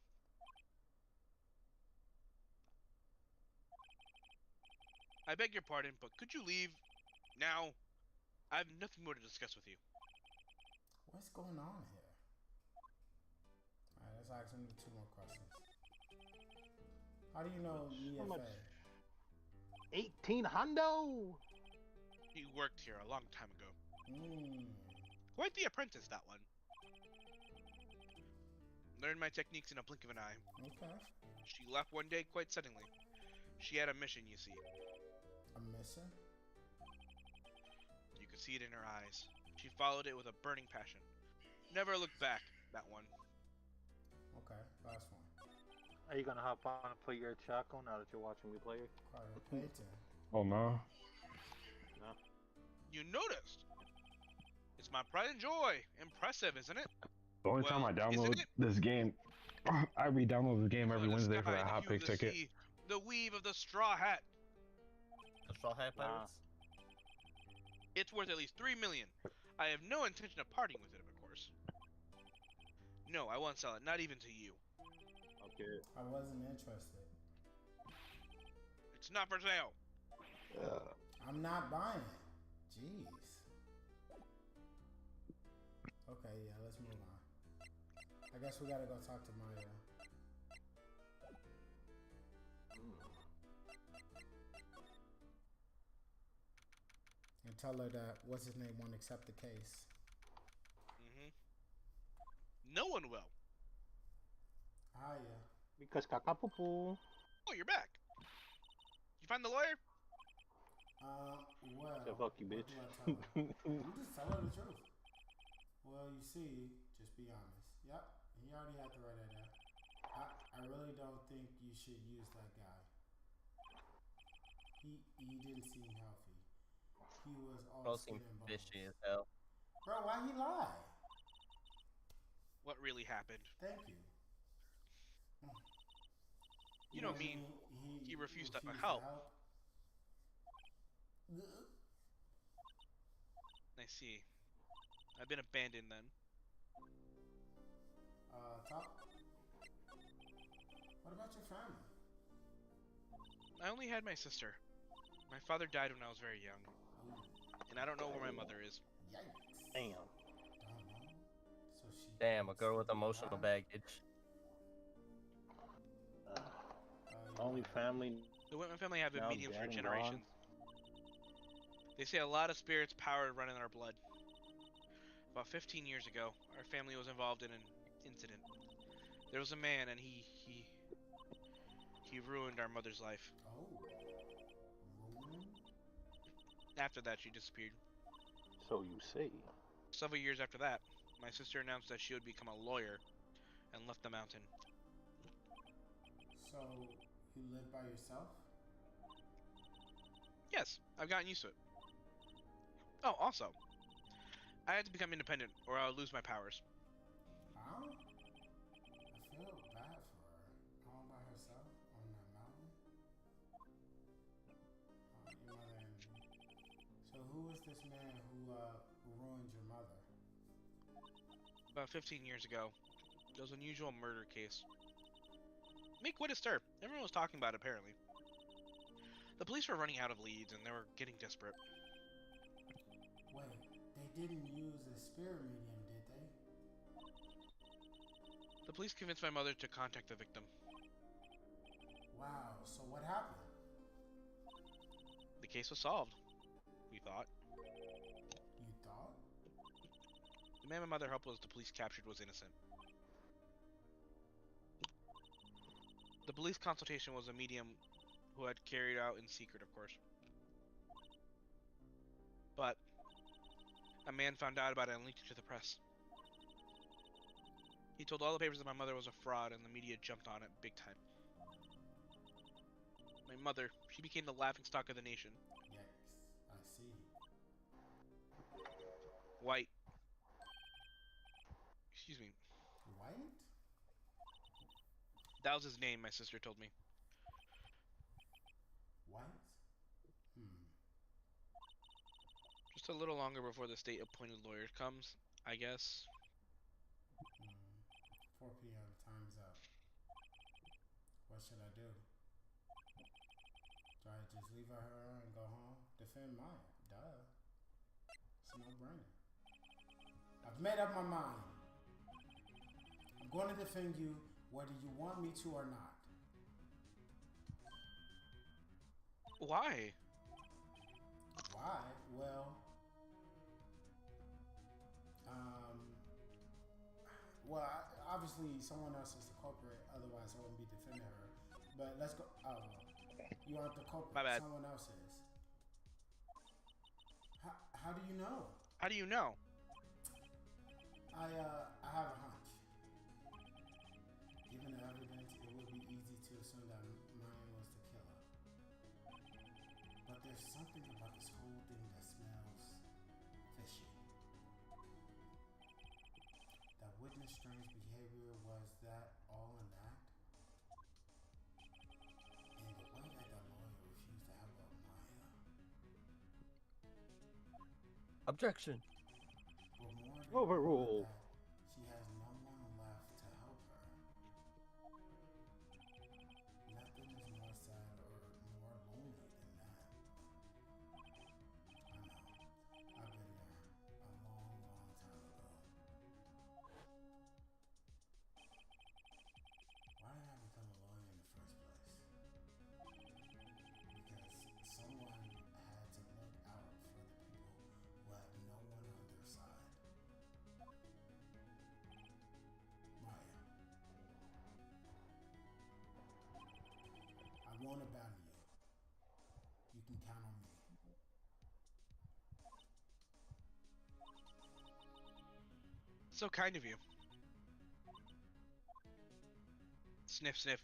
I beg your pardon, but could you leave now? I have nothing more to discuss with you. What's going on here? Alright, let's ask him 2 more questions. How do you know How much? Mia 18 hundo. He worked here a long time ago. Faye? Quite the apprentice, that one. Learned my techniques in a blink of an eye. Okay. She left one day quite suddenly. She had a mission, you see. A mission? You could see it in her eyes. She followed it with a burning passion. Never looked back, that one. Okay, last one. Are you gonna hop on and play your Chaco now that you're watching me play? Carter Payton. Oh no. No. You noticed! It's my pride and joy. Impressive, isn't it? The only time I download this game, I re-download the game every Wednesday for that hot pick ticket. Sea, the weave of the straw hat. The Straw Hat Pirates? It's worth at least 3 million. I have no intention of parting with it, of course. No, I won't sell it, not even to you. Okay. I wasn't interested. It's not for sale. I'm not buying it. Jeez. Okay, yeah, let's move on. I guess we gotta go talk to Maya. And tell her that what's his name won't accept the case. No one will. Ah, yeah. Because kakapupu. Oh, you're back. You find the lawyer? Well. So fuck you, bitch. What do I tell her? You just tell her the truth. Well, you see, just be honest. Yep, he already had to write that down. I really don't think you should use that guy. He didn't seem healthy. He was all Bro skin seemed and bones. fishy as hell. Bro, why he lie? What really happened? Thank you. You don't mean he refused to help. I see. I've been abandoned then. Top. What about your family? I only had my sister. My father died when I was very young. Ooh, And I don't know where my mother is. yikes. Damn. Don't know. So she. Damn, a girl with emotional baggage. Only family. The Whitman family have been Now mediums for dead and generations. They say a lot of spirits power run in our blood. About 15 years ago, our family was involved in an incident. There was a man, and he ruined our mother's life. Oh. Ruined? After that, she disappeared. So you say. Several years after that, my sister announced that she would become a lawyer and left the mountain. So, you live by yourself? Yes, I've gotten used to it. Oh, also, I had to become independent or I'll lose my powers. Huh? I feel bad for her. All by herself on that mountain? Your mother and me. So who is this man who ruined your mother? About 15 years ago, there was an unusual murder case. Make quite a stir. Everyone was talking about it, apparently. The police were running out of leads and they were getting desperate. Wait, they didn't use a spirit medium, did they? The police convinced my mother to contact the victim. Wow, so what happened? The case was solved, we thought. You thought? The man my mother helped was the police captured was innocent. The police consultation was a medium who had carried out in secret, of course. But a man found out about it and leaked it to the press. He told all the papers that my mother was a fraud and the media jumped on it big time. My mother, she became the laughingstock of the nation. Yes, I see. White. excuse me. White? That was his name, my sister told me. White? Just a little longer before the state-appointed lawyer comes, I guess. 4 p.m. Time's up. What should I do? Do I just leave her and go home? Defend Maya. Duh. It's a no-brainer. I've made up my mind. I'm going to defend you whether you want me to or not. Why? Why? Well, obviously someone else is the culprit, otherwise I wouldn't be defending her. But let's go. Oh, you aren't the culprit. My bad. Someone else is. How do you know? How do you know? I have a hunch. Given the evidence, it would be easy to assume that Maya was the killer. But there's something about this whole thing that smells fishy. That witness strange behavior, was that all an act? And the way that the lawyer refused to help out Maya. Objection. Overrule. She has no one left to help her. Nothing is more sad or more lonely than that. I know. I've been there a long, long time ago. Why did I become a lawyer in the first place? Because someone had to look out for the people who had no one on their side. Maya, I won't abandon you. You can count on me. So kind of you. Sniff, sniff.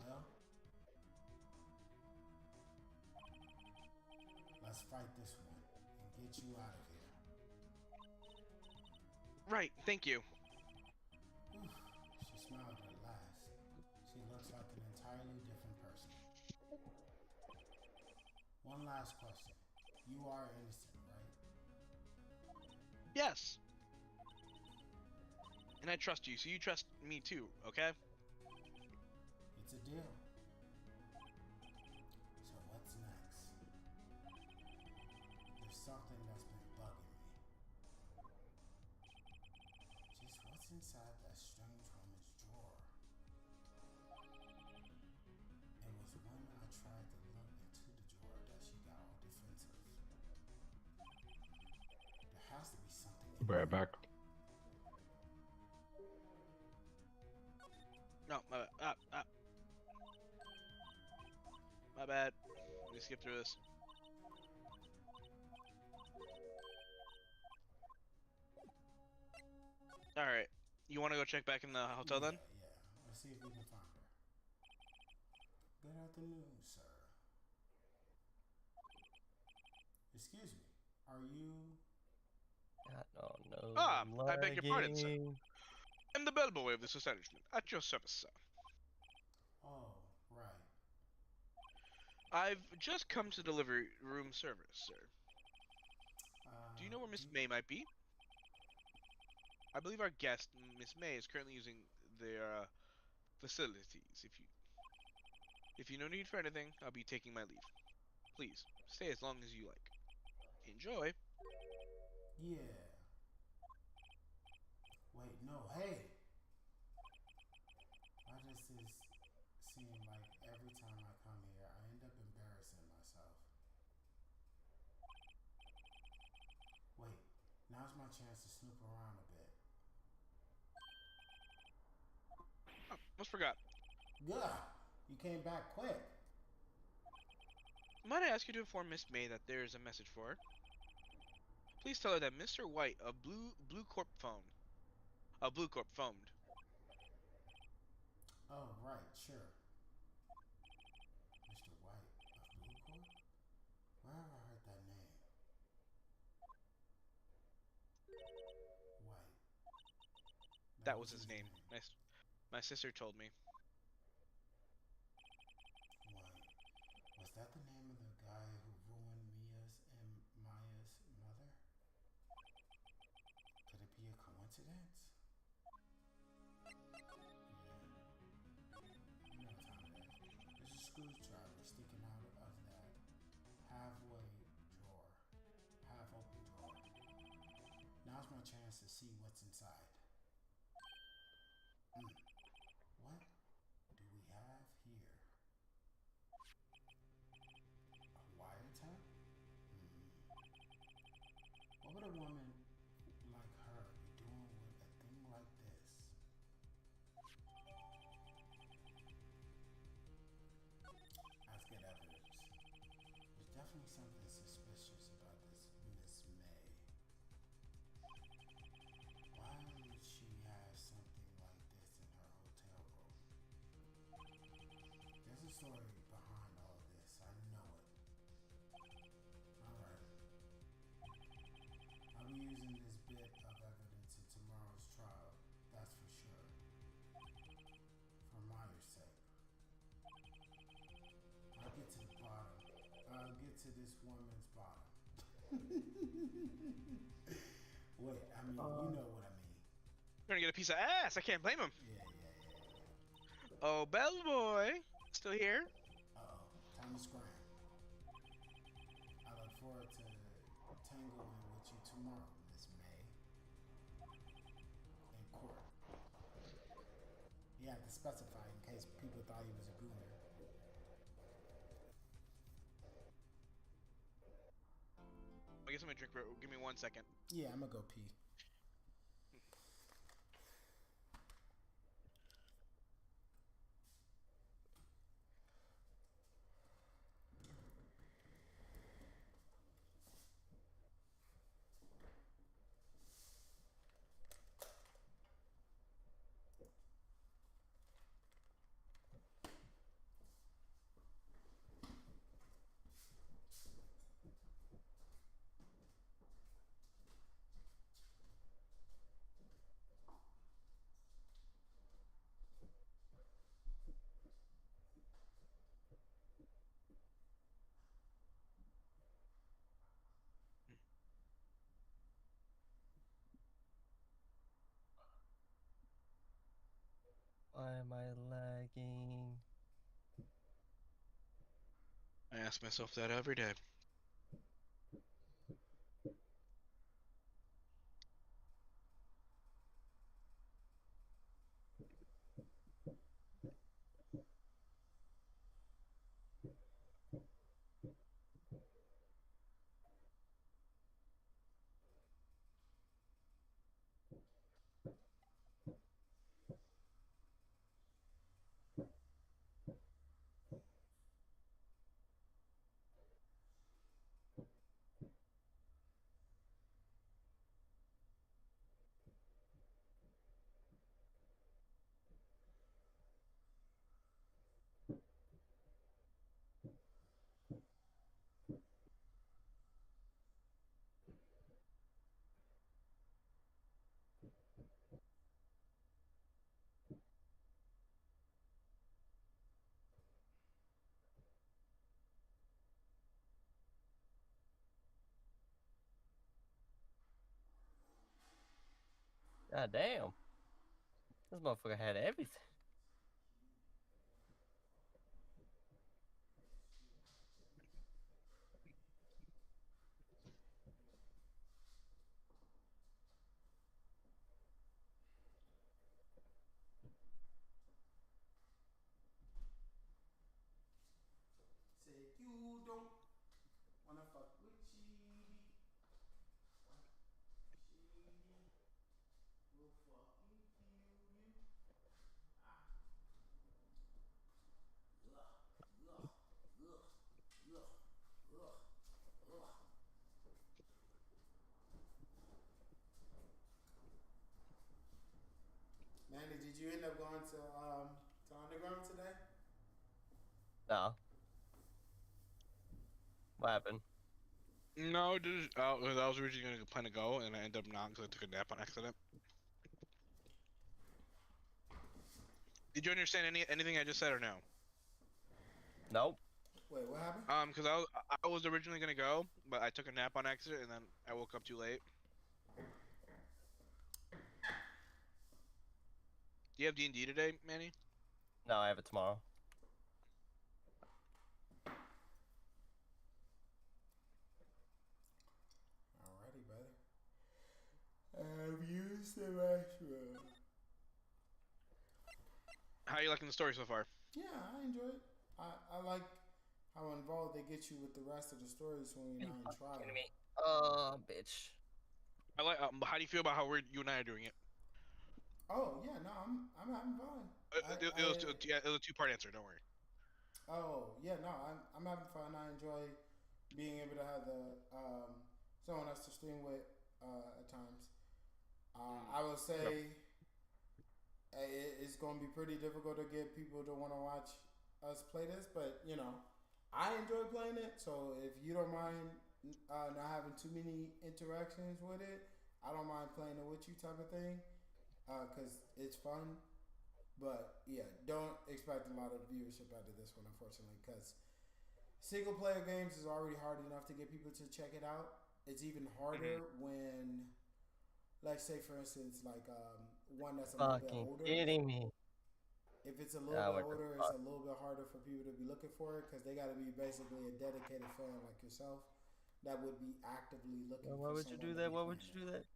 Well, let's fight this one and get you out of here. Right, thank you. Whew, she smiled at last. She looks like an entirely different person. One last question. You are innocent, right? Yes. And I trust you, so you trust me too, okay? It's a deal. So what's next? There's something that's been bugging me. Just what's inside that strange woman's drawer? It was when I tried to look into the drawer that she got all defensive. There has to be something in Right there. back. No, my bad. My bad. Let me skip through this. Alright. You want to go check back in the hotel then? Yeah. Let's see if we can find her. Good afternoon, sir. Excuse me. Are you... No. Ah, I beg your pardon, sir. lagging. I'm the bellboy of this establishment. At your service, sir. Oh, right. I've just come to deliver room service, sir. Do you know where Miss May might be? I believe our guest, Miss May, is currently using their facilities. If you no need for anything, I'll be taking my leave. Please, stay as long as you like. Enjoy. Yeah. Wait, no, hey! Why does this seem like every time I come here, I end up embarrassing myself? Wait, now's my chance to snoop around a bit. Oh, almost forgot. Gah! You came back quick. Might I ask you to inform Miss May that there is a message for her? Please tell her that Mr. White of Blue Corp phoned. Oh, right, sure. Mr. White of Blue Corp? Where have I heard that name? White. That was his name. My sister told me. What? Was that the name of the guy who ruined Mia's and Maya's mother? Could it be a coincidence? You know what time it is. There's a screwdriver sticking out of that halfway drawer. Half open drawer. Now's my chance to see what's inside. What do we have here? A wiretap? What would a woman like her be doing with a thing like this? That's good evidence. There's definitely something suspicious about this Miss May. Why would she have something like this in her hotel room? There's a story behind all this. I know it. Alright. I'll be using this bit of evidence in tomorrow's trial. That's for sure. For Meyer's sake. I'll get to the bottom. I'll get to this woman's bottom. Wait, I mean, you know what I mean. You're gonna get a piece of ass. I can't blame him. Yeah. Oh, bellboy, still here? Uh-oh, time to scram. I look forward to tangling with you tomorrow, Miss May. In court. He had to specify in case people thought he was a gooner. I'll get something to drink, bro. Give me 1 second. Yeah, I'm gonna go pee. Why am I lagging? I ask myself that every day. God damn. This motherfucker had everything. Say you don't wanna fuck with Sheedy. Sheedy will fucking kill you. Manny, did you end up going to Underground today? No. What happened? No, dude. I was originally gonna plan to go, and I ended up not because I took a nap on accident. Did you understand anything I just said or no? Nope. Wait, what happened? Because I was originally gonna go, but I took a nap on accident and then I woke up too late. Do you have D&D today, Manny? No, I have it tomorrow. Alrighty, buddy. I've used the restroom. How are you liking the story so far? Yeah, I enjoy it. I like how involved they get you with the rest of the stories when you're not in trial. Oh, bitch. I like. How do you feel about how you and I are doing it? Oh yeah, no, I'm having fun. It was a two-part answer. Don't worry. Oh yeah, no, I'm having fun. I enjoy being able to have the someone else to stream with at times. I would say it's going to be pretty difficult to get people to want to watch us play this, but you know, I enjoy playing it. So if you don't mind not having too many interactions with it, I don't mind playing it with you, type of thing, because it's fun. But yeah, don't expect a lot of viewership out of this one, unfortunately, because single player games is already hard enough to get people to check it out. It's even harder when, like, say for instance, like one that's a little bit older. Kidding me. If it's a little bit older, it's a little bit harder for people to be looking for it because they got to be basically a dedicated fan like yourself that would be actively looking. Why would you do that? Why would you do that?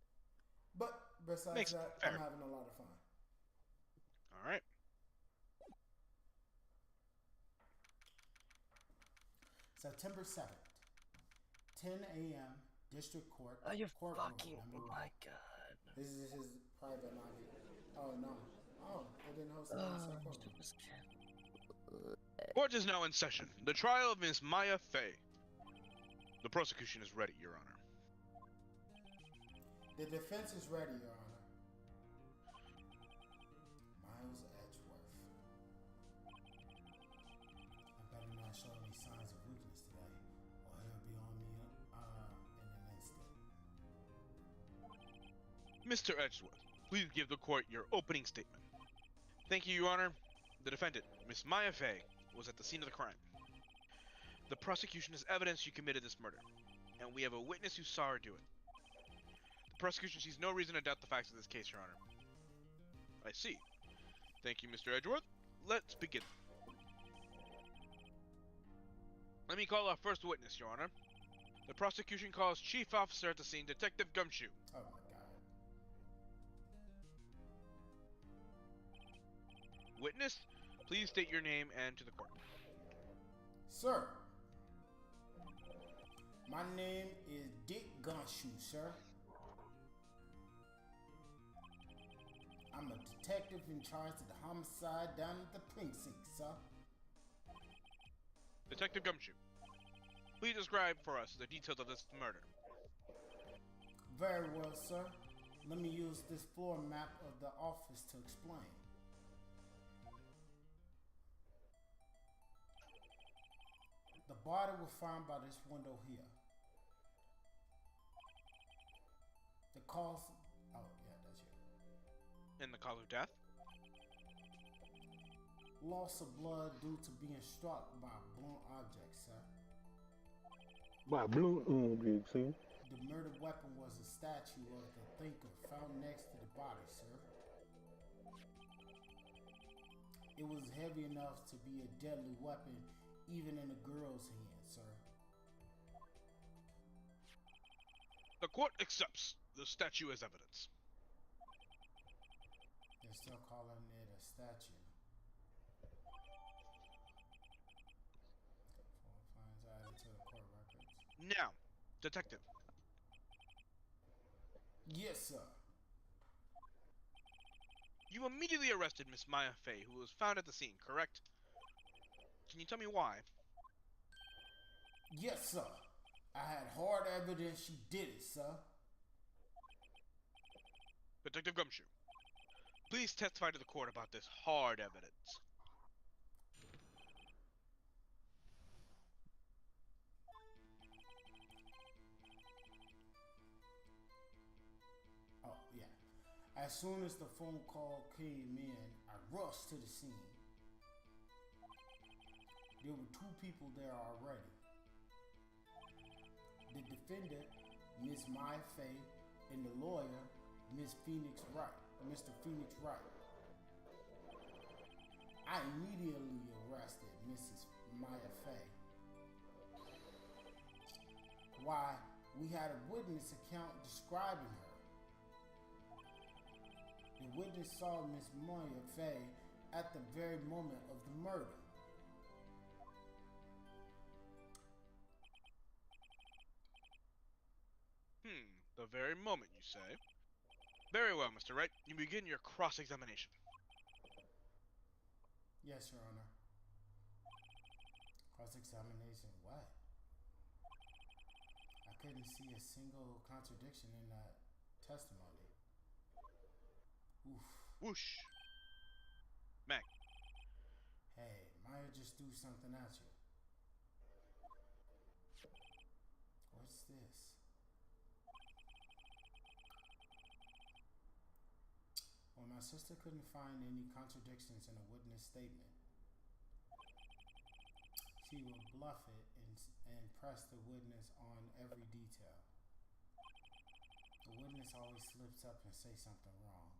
But besides that, I'm having a lot of fun. All right. September 7th, 10 a.m. District Court. Oh, you courtroom, fucking... Oh my god. This is his private lobby. Oh, no. Oh, they didn't host it in the same courtroom. Court is now in session. The trial of Ms. Maya Fey. The prosecution is ready, Your Honor. The defense is ready, Your Honor. Miles Edgeworth. I better not show any signs of weakness today, or he'll be on me in an instant. Mr. Edgeworth, please give the court your opening statement. Thank you, Your Honor. The defendant, Miss Maya Fey, was at the scene of the crime. The prosecution has evidence she committed this murder, and we have a witness who saw her do it. The prosecution sees no reason to doubt the facts of this case, Your Honor. I see. Thank you, Mr. Edgeworth. Let's begin. Let me call our first witness, Your Honor. The prosecution calls Chief Officer at the scene, Detective Gumshoe. Oh my god. Witness, please state your name and to the court. Sir, my name is Dick Gumshoe, sir. I'm a detective in charge of the homicide down at the precinct, sir. Detective Gumshoe, please describe for us the details of this murder. Very well, sir. Let me use this floor map of the office to explain. The body was found by this window here. The cause... Oh, yeah, that's it. And the cause of death? Loss of blood due to being struck by a blunt object, sir. By a blunt object, see? The murder weapon was a statue of the thinker found next to the body, sir. It was heavy enough to be a deadly weapon even in a girl's hand, sir. The court accepts the statue as evidence. They're still calling it a statue. Fines added to the court records. Now, detective. Yes, sir. You immediately arrested Miss Maya Fey, who was found at the scene, correct? Can you tell me why? Yes, sir. I had hard evidence she did it, sir. Detective Gumshoe, please testify to the court about this hard evidence. Oh, yeah. As soon as the phone call came in, I rushed to the scene. There were 2 people there already. The defendant, Miss Maya Faye, and the lawyer, Mr. Phoenix Wright. I immediately arrested Mrs. Maya Faye. Why, we had a witness account describing her. The witness saw Miss Maya Faye at the very moment of the murder. The very moment, you say? Very well, Mr. Wright. You begin your cross-examination. Yes, Your Honor. Cross-examination, what? I couldn't see a single contradiction in that testimony. Oof. Whoosh. Mac. Hey, Maya just threw something at you. What's this? When my sister couldn't find any contradictions in a witness statement, she would bluff it and press the witness on every detail. The witness always slips up and says something wrong.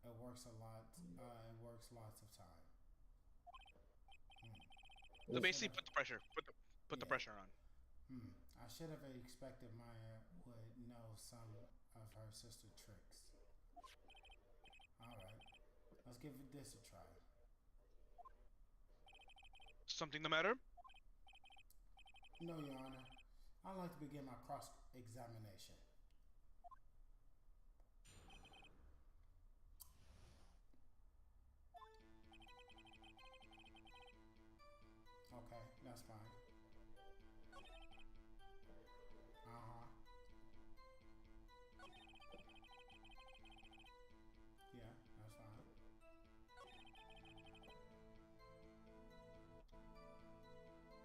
It works a lot. It works lots of time. So basically, put the pressure. Put the pressure on. I should have expected Maya would know some of her sister's tricks. Alright, let's give this a try. Something the matter? No, Your Honor. I'd like to begin my cross-examination. Okay, that's fine. Yeah, that's fine.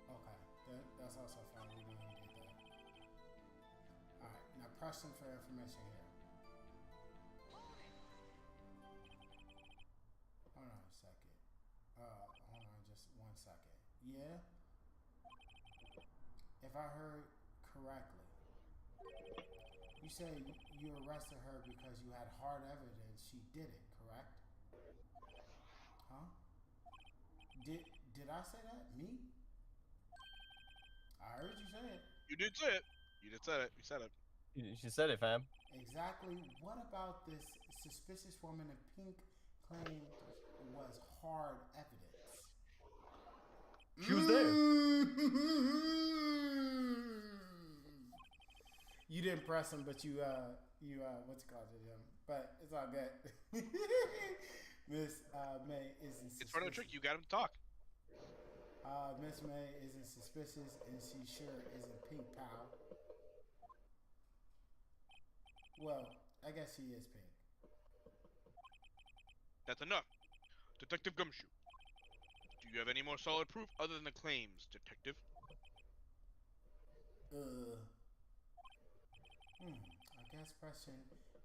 Okay, that's also fine. We don't need that. Alright, now pressing for information here. Hold on a second. Hold on just 1 second. Yeah? If I heard correctly, you say you arrested her because you had hard evidence she did it, correct? Huh? Did I say that? Me? I heard you say it. You did say it. You did say it. You said it. She said it, fam. Exactly. What about this suspicious woman in pink claimed was hard evidence? She was there. You didn't press him, but you what's it called him? But it's all good. Miss May isn't suspicious. It's part of the trick. You got him to talk. Miss May isn't suspicious, and she sure isn't pink, pal. Well, I guess she is pink. That's enough. Detective Gumshoe. Do you have any more solid proof other than the claims, Detective? I guess pressing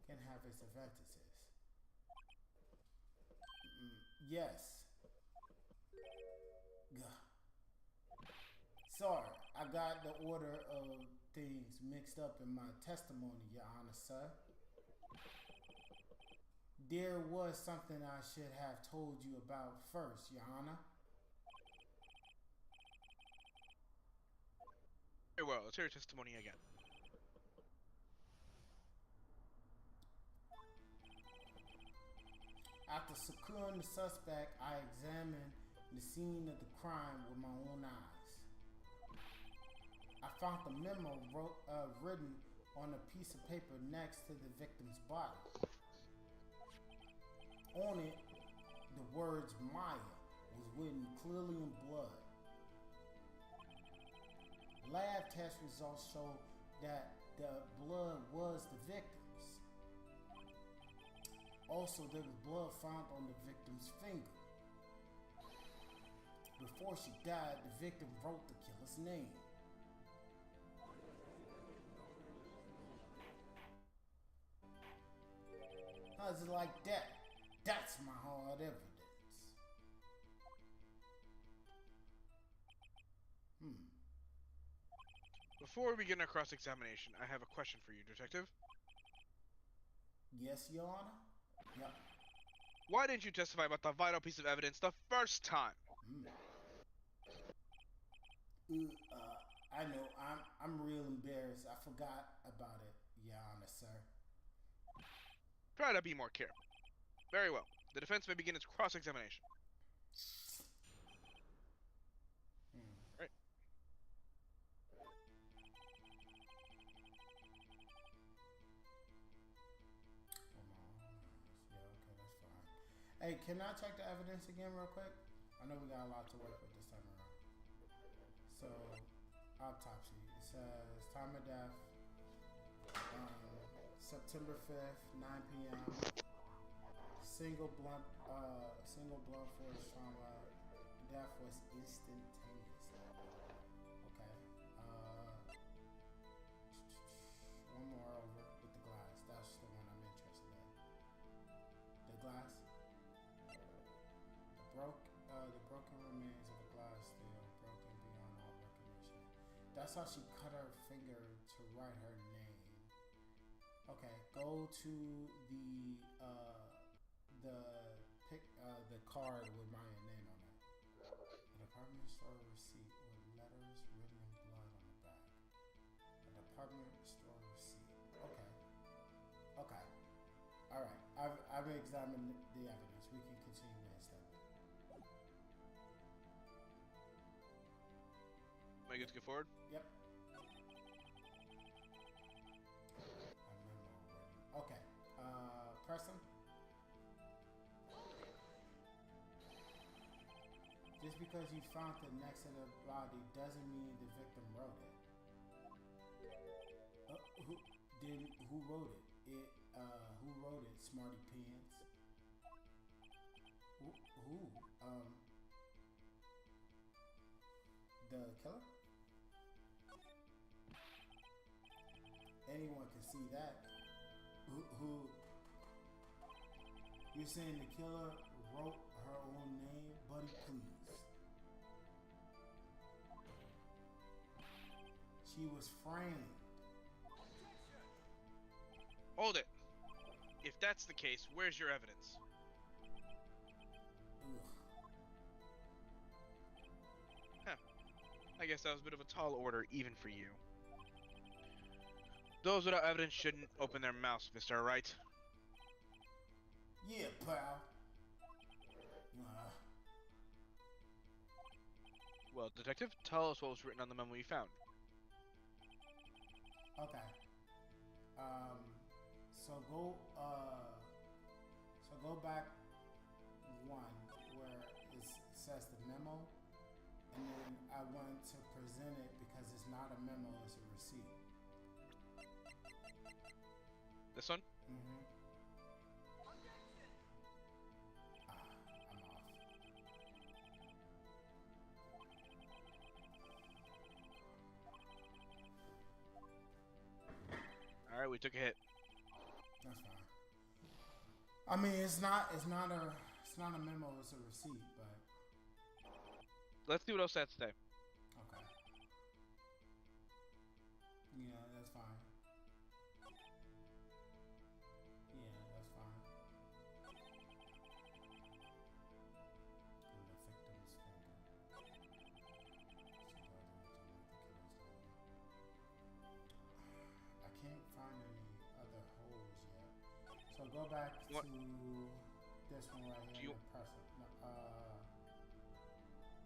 can have its advantages. Yes. Sorry, I got the order of things mixed up in my testimony, Your Honor, sir. There was something I should have told you about first, Your Honor. Very well, let's hear your testimony again. After securing the suspect, I examined the scene of the crime with my own eyes. I found the memo written on a piece of paper next to the victim's body. On it, the words Maya was written clearly in blood. Lab test results show that the blood was the victim's. Also, there was blood found on the victim's finger. Before she died, the victim wrote the killer's name. How's it like that? That's my hard evidence. Before we begin our cross-examination, I have a question for you, Detective. Yes, Your Honor? Yep. Why didn't you testify about the vital piece of evidence the first time? I know. I'm real embarrassed. I forgot about it, Your Honor, sir. Try to be more careful. Very well. The defense may begin its cross-examination. Right. Hey, can I check the evidence again real quick? I know we got a lot to work with this time around. So, autopsy. It says time of death, September 5th, 9 p.m. Single blunt force trauma. Death was instantaneous. Okay. One more over with the glass. That's the one I'm interested in. The glass. The broken remains of a glass still broken beyond all recognition. That's how she cut her finger to write her name. Okay, go to the card with my name on it. A department store receipt with letters written in blood on the back. A department store receipt. Okay. Okay. All right. I've examined the evidence. We can continue instead. Am I good to go forward? Yep. Okay. Preston? Just because you found it next to the body doesn't mean the victim wrote it. Who wrote it? Who wrote it? Smarty Pants? Who? The killer? Anyone can see that. Who? You're saying the killer wrote her own name? Buddy, please. She was framed. Hold it. If that's the case, where's your evidence? Huh. I guess that was a bit of a tall order, even for you. Those without evidence shouldn't open their mouths, Mr. Wright. Yeah, pal. Well, Detective, tell us what was written on the memo you found. Okay. So go back one where it says the memo, and then I want to present it because it's not a memo, it's a receipt. This one? Mm-hmm. I'm off. Alright, we took a hit. That's fine. I mean, it's not a memo, it's a receipt, but Let's see what else that's say. okay. Yeah, that's fine. Yeah, that's fine. And the victim's finger. I can't find any other holes yet. So go back to this one right here and press it. No,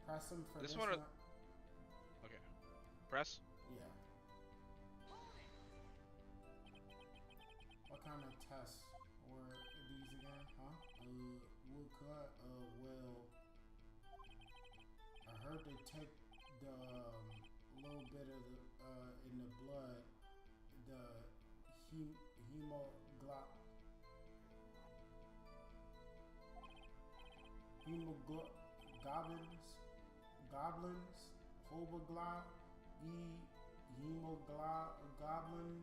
press them for this one. Okay. Press? Yeah. What kind of tests were these again, huh? Wood cut, well, I heard they take the little bit of the, in the blood, the goblins, hemoglobin,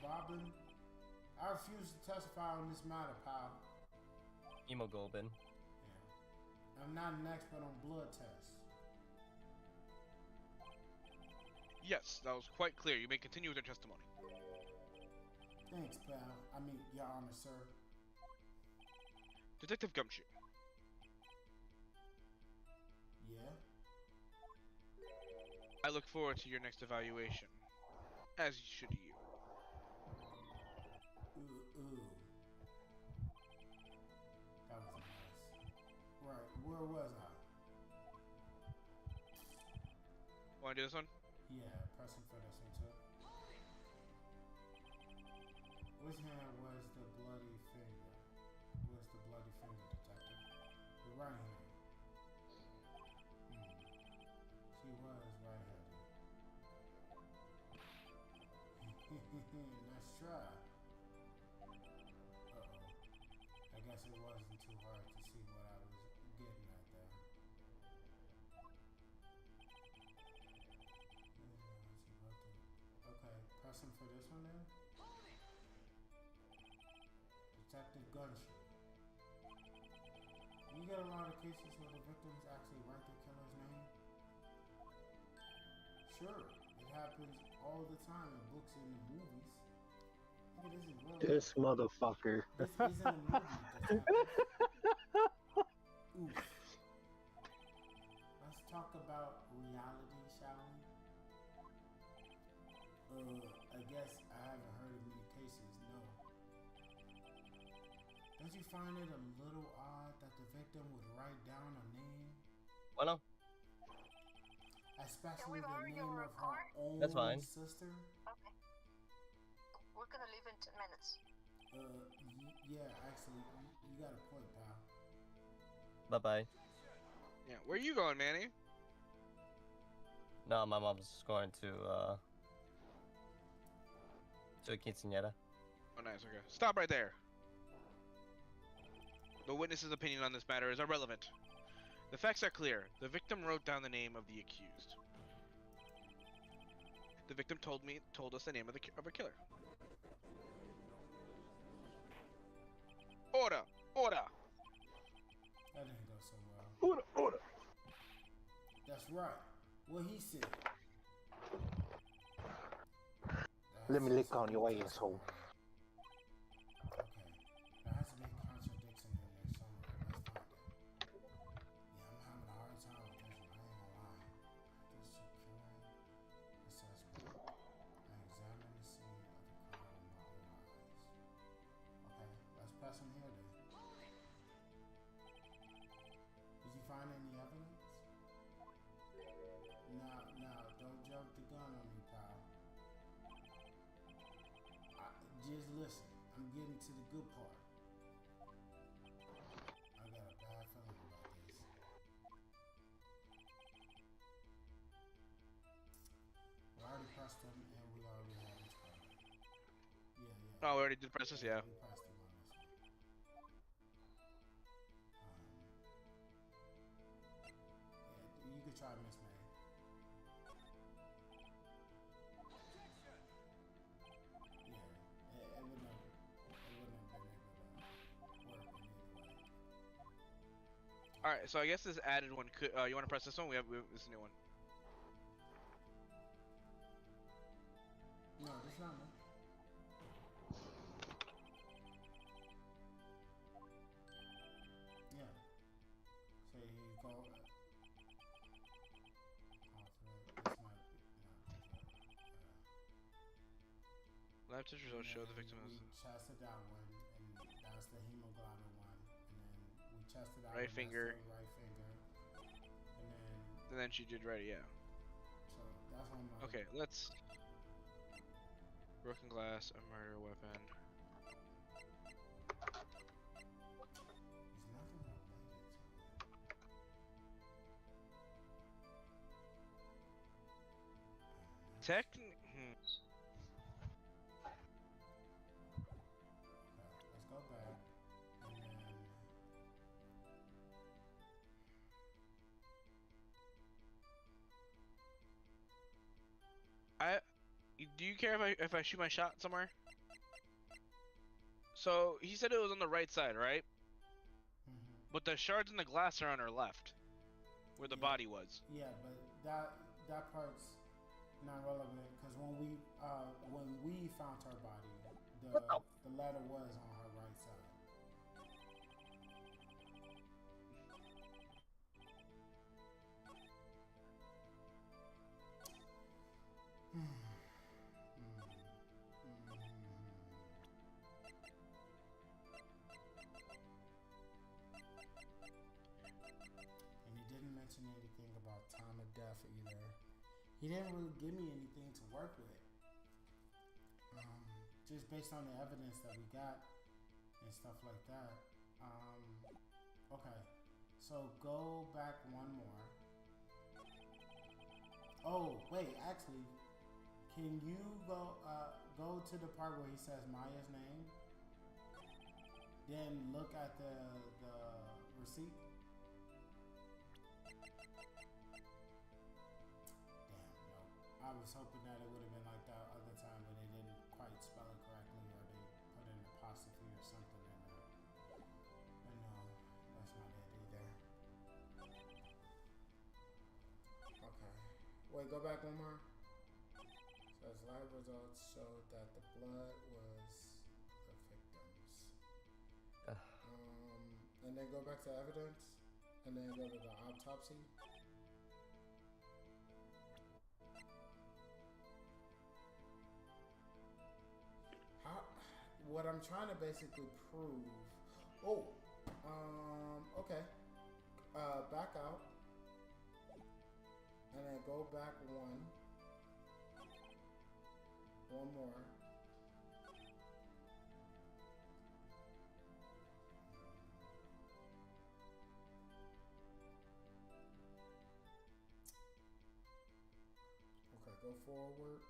bobbin. I refuse to testify on this matter, pal. Hemoglobin. Yeah. I'm not an expert on blood tests. Yes, that was quite clear. You may continue with your testimony. Thanks, pal. I mean, Your Honor, sir. Detective Gumshoe. Yeah? I look forward to your next evaluation. As should you. Ooh. That was nice. Right, where was I? Wanna do this one? Yeah, pressing for this one too. Which hand was the bloody finger? Was the bloody finger, detective? The right hand. She was right-handed. Let's try. Uh-oh. I guess it wasn't too hard to see what I was getting at there. Okay, pressing for this one then. Detective Gunshot. You get a lot of cases where the victims actually write the killer's name? Sure, it happens all the time in books and in movies. This is real. This motherfucker. This isn't a movie, detective. Oof. Let's talk about reality, shall we? I guess I haven't heard of many cases, no. Don't you find it a little odd that the victim would write down a name? Well, no. Especially the name of her own That's fine. sister? Okay. We're gonna leave in 10 minutes. Yeah, actually, you got a point, pal. Bye-bye. Yeah, where are you going, Manny? No, my mom's going to a quinceañera. Oh, nice, okay. Stop right there. The witness's opinion on this matter is irrelevant. The facts are clear. The victim wrote down the name of the accused. The victim told us the name of a killer. Order! Order! That didn't go so well. Order. That's right. What he said. Let me lick on your asshole. Okay. There has to be a contradiction in there somewhere. Let's find it. Yeah, I'm having a hard time with this one. I ain't gonna lie. This securing the suspect. I examined the scene of the crime with my own eyes. Okay, let's press him here then. Did you find any evidence? Now, don't jump the gun on me, pal. Just listen. I'm getting to the good part. I got a bad feeling about this. We already pressed him, and we already had his card. Yeah. Oh, we already did press this, yeah. We pressed him on this one. Yeah, you could try Miss May. Alright, so I guess this added one could. You want to press this one? We have this new one. No, this not me. Yeah. So you go. Lab test results show the victim We is tested that one, and that was the hemoglobin one. And then we tested out right finger. right finger. And then she did right, yeah. So that's on my. Okay, let's. Broken glass, a murder weapon. There's nothing related to it. Let's go back. And then. Do you care if I shoot my shot somewhere? So he said it was on the right side, right? Mm-hmm. But the shards in the glass are on her left, where the body was. Yeah, but that part's not relevant because when we found her body, the ladder was on her right side. And he didn't mention anything about time of death either. He didn't really give me anything to work with. Just based on the evidence that we got and stuff like that. Okay, so go back one more. Oh, wait, actually, can you go to the part where he says Maya's name? Then look at the receipt. Damn, no. I was hoping that it would have been like that other time, but they didn't quite spell it correctly, or they put an apostrophe or something in there. But no, that's not it either. Okay. Wait, go back one more. Says lab results showed that the blood was the victim's. And then go back to evidence, and then go to the autopsy. What I'm trying to basically prove. Oh, okay. Back out, and then go back one more. Okay, go forward.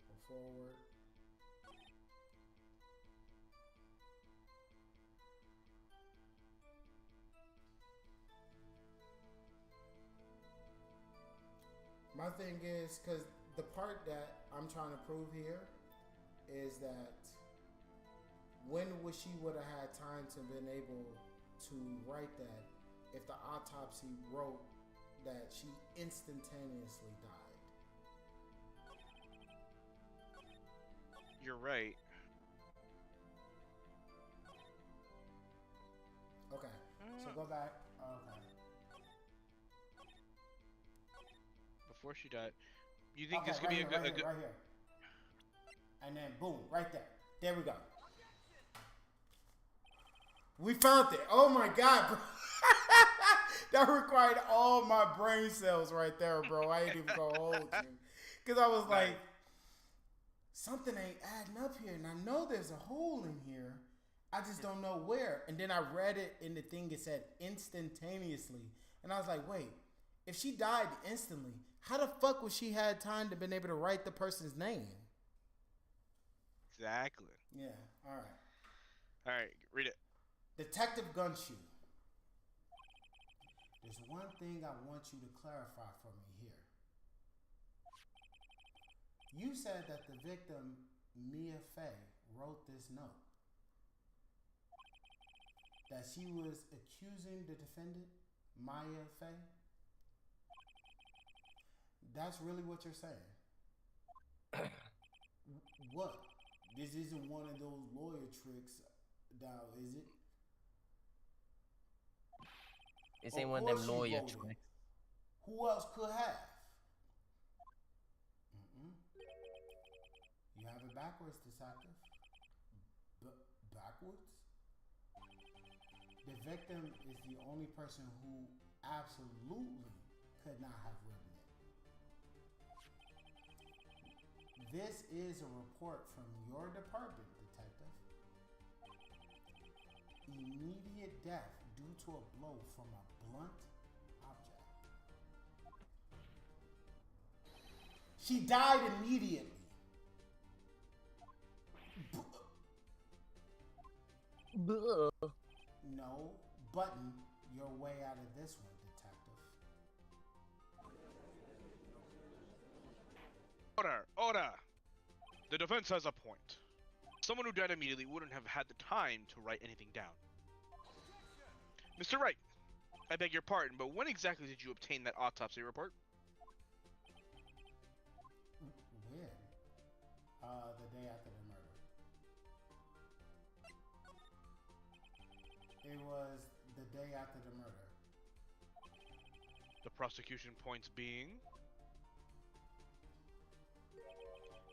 Go forward. My thing is, because the part that I'm trying to prove here is that when she would have had time to been able to write that if the autopsy wrote that she instantaneously died. You're right. Okay, so go back. Okay. Before she died. You think Okay, this could right be here, a good... right here. And then boom, right there. There we go. We found it. Oh my God, bro. That required all my brain cells right there, bro. I ain't even gonna hold you. Because I was like, something ain't adding up here. And I know there's a hole in here. I just don't know where. And then I read it in the thing. It said instantaneously. And I was like, wait. If she died instantly, how the fuck would she had time to been able to write the person's name? Exactly. Yeah, all right. All right, read it. Detective Gunshoe. There's one thing I want you to clarify for me here. You said that the victim, Mia Fey, wrote this note. That she was accusing the defendant, Maya Fey. That's really what you're saying. What? This isn't one of those lawyer tricks, now, is it? This ain't one of them lawyer tricks. Who else could have? You have it backwards, detective. Backwards? The victim is the only person who absolutely could not have written it. This is a report from your department, detective. Immediate death due to a blow from a blunt object. She died immediately. No, button your way out of this one, detective. Order! Order! The defense has a point. Someone who died immediately wouldn't have had the time to write anything down. Mr. Wright, I beg your pardon, but when exactly did you obtain that autopsy report? When? The day after the murder. It was the day after the murder. The prosecution points being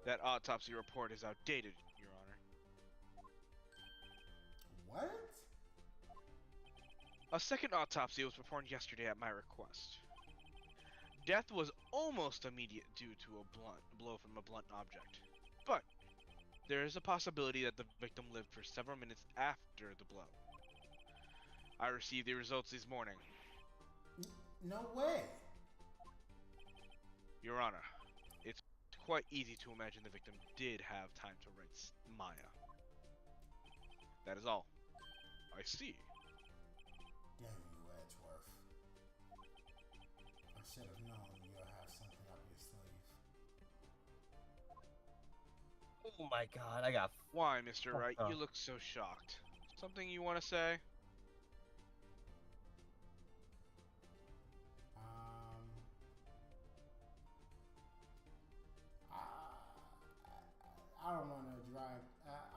that autopsy report is outdated, Your Honor. What? A second autopsy was performed yesterday at my request. Death was almost immediate due to a blow from a blunt object. But there is a possibility that the victim lived for several minutes after the blow. I received the results this morning. No way. Your Honor, it's quite easy to imagine the victim did have time to write Maya. That is all. I see. Damn you, Edgeworth. I should have known you'll have something up your sleeve. Oh my god, I got. Why, Mr. Wright? You look so shocked. Something you want to say? I don't want to drive.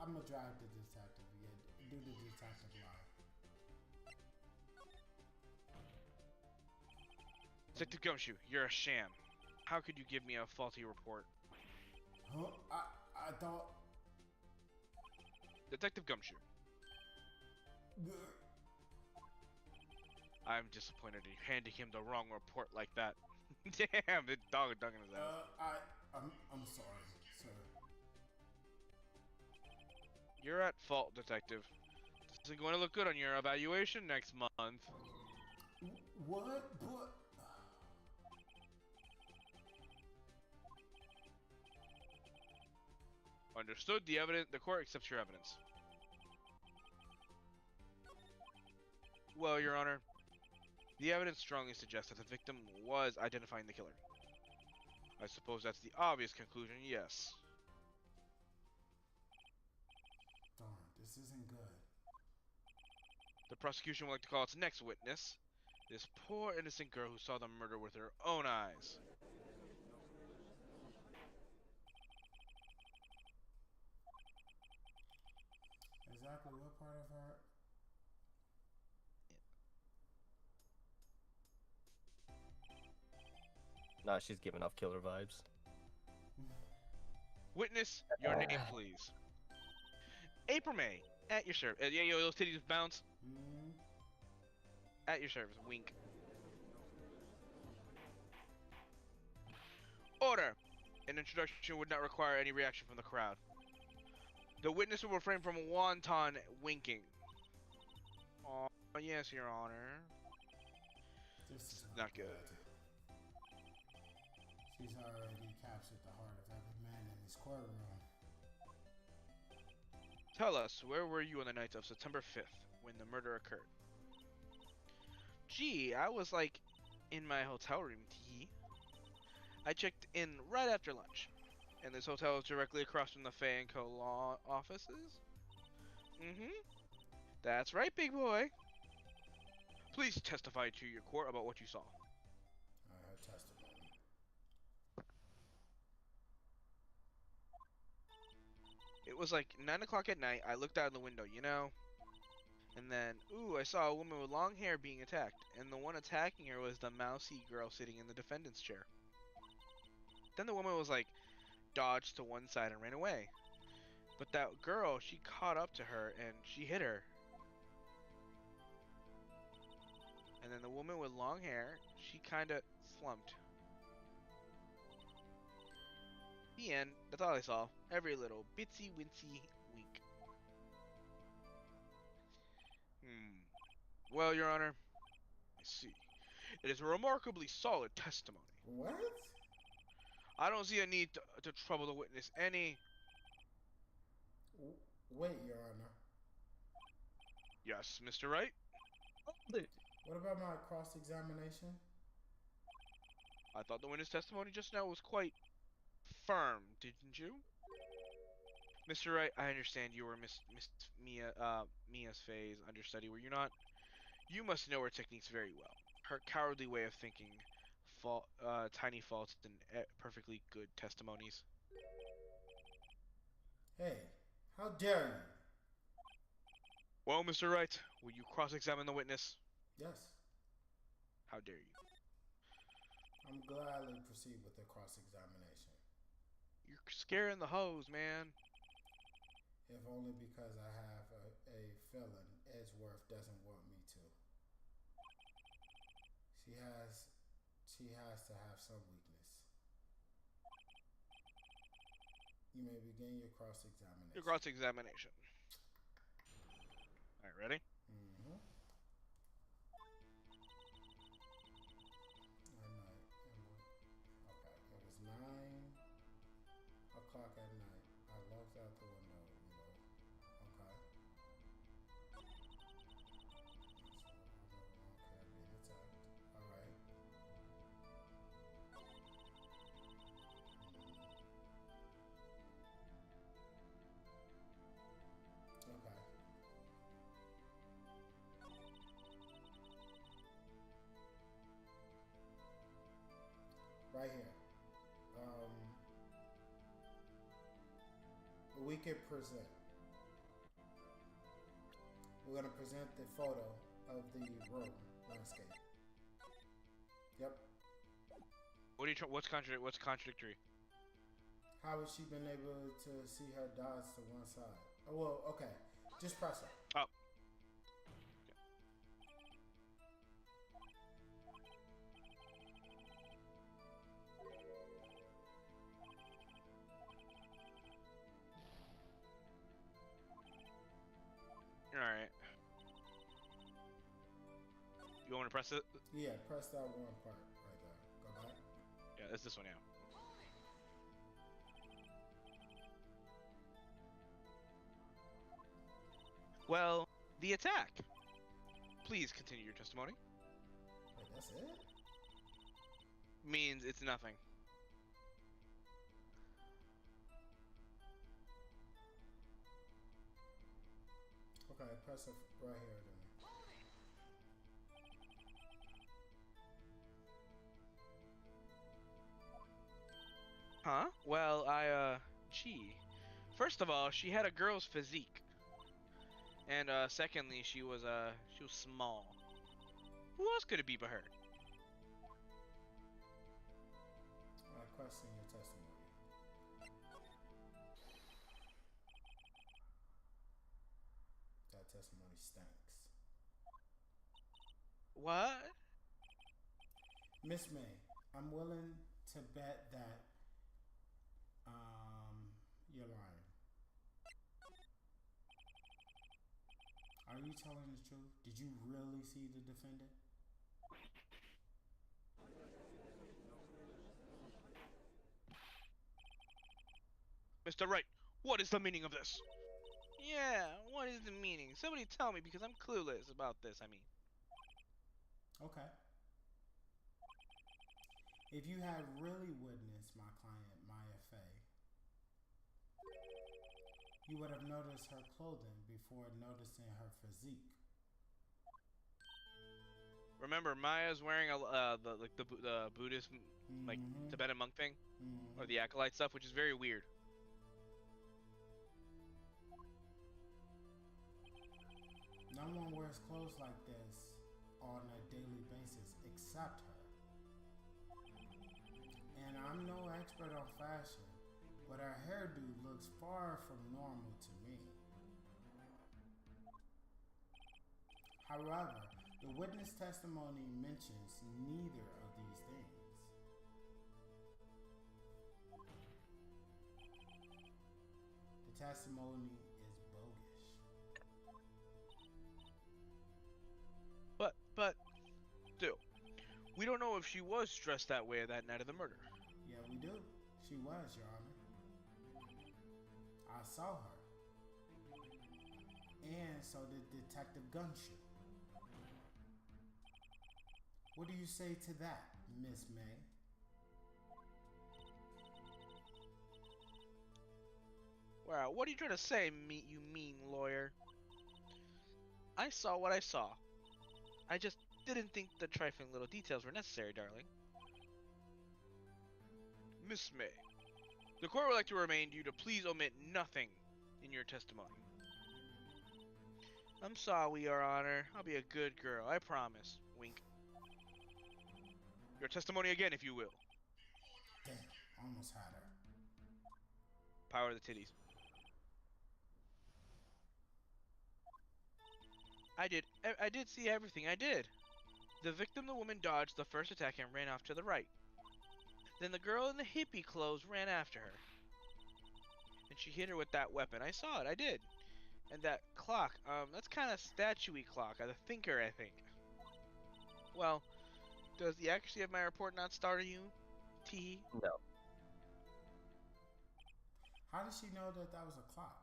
I'm gonna drive the detective. Yeah, do the detective line. Detective Gumshoe, you're a sham. How could you give me a faulty report? Huh? I thought. Detective Gumshoe. I'm disappointed in you handing him the wrong report like that. Damn, the dog is dunking his ass. I'm sorry, sir. You're at fault, Detective. This isn't going to look good on your evaluation next month. What? But... Understood. The court accepts your evidence. Well, Your Honor, the evidence strongly suggests that the victim was identifying the killer. I suppose that's the obvious conclusion, yes. Darn, this isn't good. The prosecution would like to call its next witness, this poor innocent girl who saw the murder with her own eyes. Exactly what part of her? Nah, she's giving off killer vibes. Witness, your name, please. April May, at your service. Yeah, yo, those titties bounce. At your service, wink. Order! An introduction would not require any reaction from the crowd. The witness will refrain from wanton winking. Oh, yes, Your Honor. This is not good. She's already captured the heart of every man in this courtroom. Tell us, where were you on the night of September 5th, when the murder occurred? Gee, I was like, in my hotel room, tee. I checked in right after lunch. And this hotel is directly across from the Fay & Co. law offices? Mm-hmm. That's right, big boy. Please testify to your court about what you saw. I have testimony. It was like 9 o'clock at night. I looked out the window, you know? And then, ooh, I saw a woman with long hair being attacked. And the one attacking her was the mousy girl sitting in the defendant's chair. Then the woman was like, dodged to one side and ran away. But that girl, she caught up to her and she hit her. And then the woman with long hair, she kinda slumped. The end. That's all I saw. Every little bitsy wincy wink. Well, Your Honor, I see. It is a remarkably solid testimony. What? I don't see a need to trouble the witness any. Wait, Your Honor. Yes, Mr. Wright? What about my cross-examination? I thought the witness testimony just now was quite firm, didn't you? Mr. Wright, I understand you were Mia's phase understudy, were you not? You must know her techniques very well. Her cowardly way of thinking, tiny faults and perfectly good testimonies. Hey, how dare you? Well, Mr. Wright, will you cross-examine the witness? Yes. How dare you? I'm gladly proceed with the cross-examination. You're scaring the hose, man. If only because I have a feeling Edgeworth doesn't want me to. She has to have some weakness. You may begin your cross-examination. Your cross-examination. All right, ready? Mm-hmm. Okay, it was 9 o'clock at night. I looked out the window, Okay. So, all right. Okay. Right here. We can present. We're gonna present the photo of the room landscape. Yep. What's contradictory? How has she been able to see her dots to one side? Oh, well, okay. Just press it. Oh. Alright. You want me to press it? Yeah, press that one part right there. Go back. Yeah, it's this one, yeah. Well, the attack. Please continue your testimony. Wait, that's it? Means it's nothing. Okay, press it right here then. Huh? Well, gee. First of all, she had a girl's physique. And, secondly, she was small. Who else could it be but her? I question your testimony. That testimony stinks. What? Miss May, I'm willing to bet that you're lying. Are you telling the truth? Did you really see the defendant? Mr. Wright, what is the meaning of this? Yeah, what is the meaning? Somebody tell me because I'm clueless about this, I mean. Okay. If you had really witnessed my client, Maya Fay, you would have noticed her clothing before noticing her physique. Remember, Maya's wearing the Buddhist, like, Tibetan monk thing? Or the acolyte stuff, which is very weird. No one wears clothes like this on a daily basis except her. And I'm no expert on fashion, but her hairdo looks far from normal to me. However, the witness testimony mentions neither of these things. The testimony is bogus. But, still, we don't know if she was dressed that way that night of the murder. Yeah, we do. She was, Your Honor. I saw her. And so did Detective Gumshoe. What do you say to that, Miss May? Wow, what are you trying to say, you mean lawyer? I saw what I saw. I just didn't think the trifling little details were necessary, darling. Miss May, the court would like to remind you to please omit nothing in your testimony. I'm sorry, Your Honor. I'll be a good girl, I promise. Wink. Your testimony again, if you will. Damn, almost had her. Power of the titties. I did see everything, I did. The victim, the woman, dodged the first attack and ran off to the right. Then the girl in the hippie clothes ran after her. And she hit her with that weapon. I saw it, I did. And that clock, that's kind of statue-y clock. The thinker, I think. Well, does the accuracy of my report not startle you? Tee? No. How did she know that that was a clock?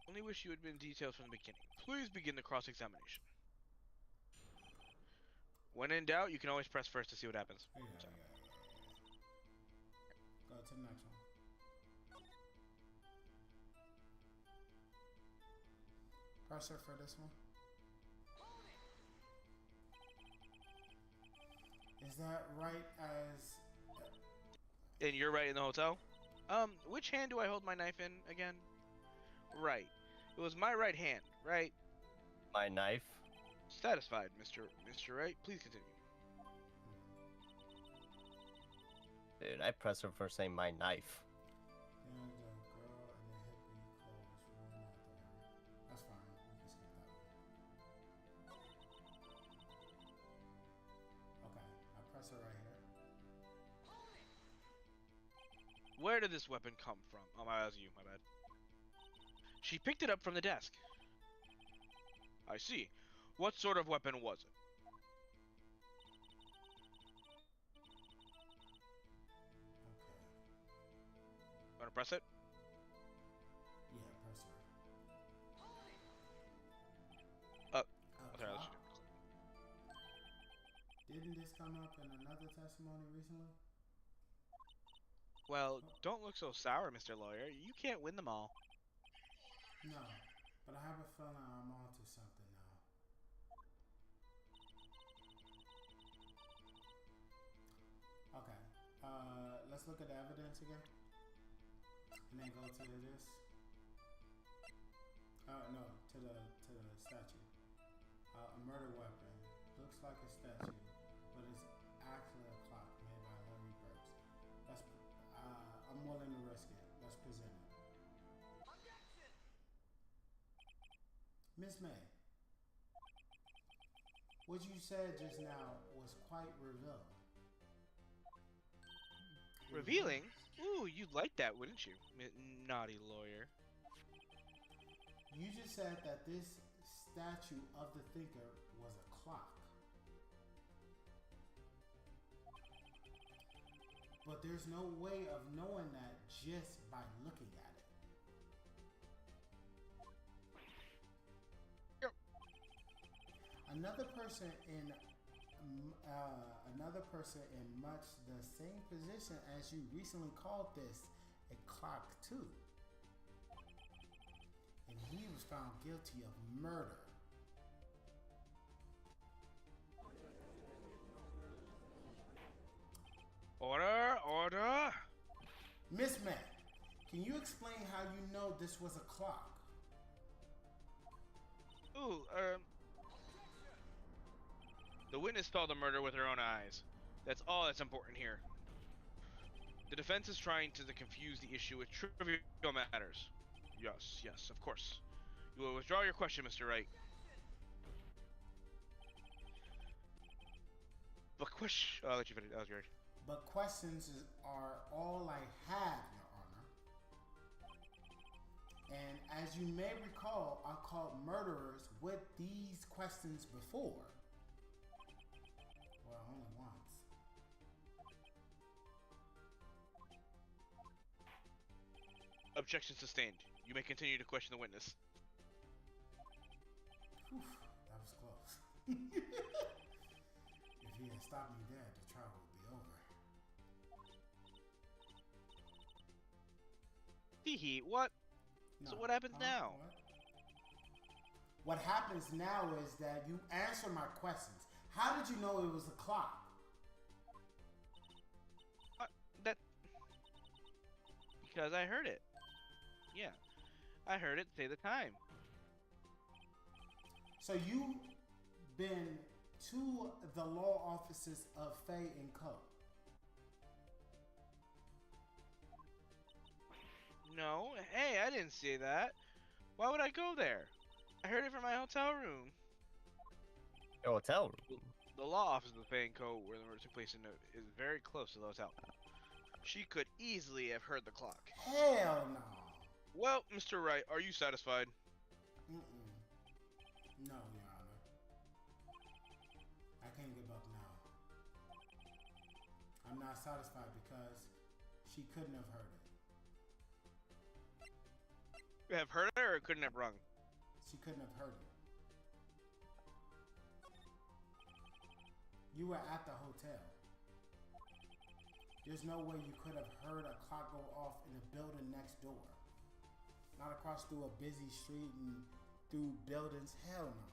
Only wish you had been detailed from the beginning. Please begin the cross-examination. When in doubt, you can always press first to see what happens. Yeah. Go to the next one. Press her for this one. Is that right as... And you're right in the hotel? Which hand do I hold my knife in again? Right. It was my right hand, right? My knife? Satisfied, Mr. Wright. Please continue. Dude, I pressed her for saying my knife. And the girl in the hippie clothes ran after her. That's fine. We can skip that one. Okay, I press her right here. Where did this weapon come from? Oh, that was you. My bad. She picked it up from the desk. I see. What sort of weapon was it? Okay. Wanna press it? Yeah, press her. Okay, clock? let's Didn't this come up in another testimony recently? Well, don't look so sour, Mr. Lawyer. You can't win them all. No, but I have a feeling I'm onto something now. Okay, let's look at the evidence again, and then go to this. No, to the statue. A murder weapon looks like a statue, but it's actually a clock made by Larry Burks. That's I'm willing to risk it. Let's present it. Miss May, what you said just now was quite revealing. Revealing? Ooh, you'd like that, wouldn't you? Naughty lawyer. You just said that this statue of the thinker was a clock. But there's no way of knowing that just by looking at it. Another person in much the same position as you recently called this a clock too. And he was found guilty of murder. Order, order. Miss May, can you explain how you know this was a clock? Ooh, the witness saw the murder with her own eyes. That's all that's important here. The defense is trying to confuse the issue with trivial matters. Yes, of course. You will withdraw your question, Mr. Wright. But I'll let you finish. That was yours. But questions are all I have, Your Honor. And as you may recall, I caught murderers with these questions before. Well, only once. Objection sustained. You may continue to question the witness. Whew, that was close. If he had stopped me there, the trial would be over. Hee. What? No. So what happens now? What happens now is that you answer my questions. How did you know it was a clock? Because I heard it. Yeah. I heard it say the time. So you've been to the law offices of Faye and Co. No. Hey, I didn't say that. Why would I go there? I heard it from my hotel room. Your hotel room? The law office of the Faye & Co. where the murder took place is very close to the hotel. She could easily have heard the clock. Hell no. Well, Mr. Wright, are you satisfied? Mm-mm. No, Your Honor. I can't give up now. I'm not satisfied because she couldn't have heard it. Have heard it or couldn't have rung? She couldn't have heard it. You were at the hotel. There's no way you could have heard a clock go off in the building next door. Not across through a busy street and through buildings. Hell no.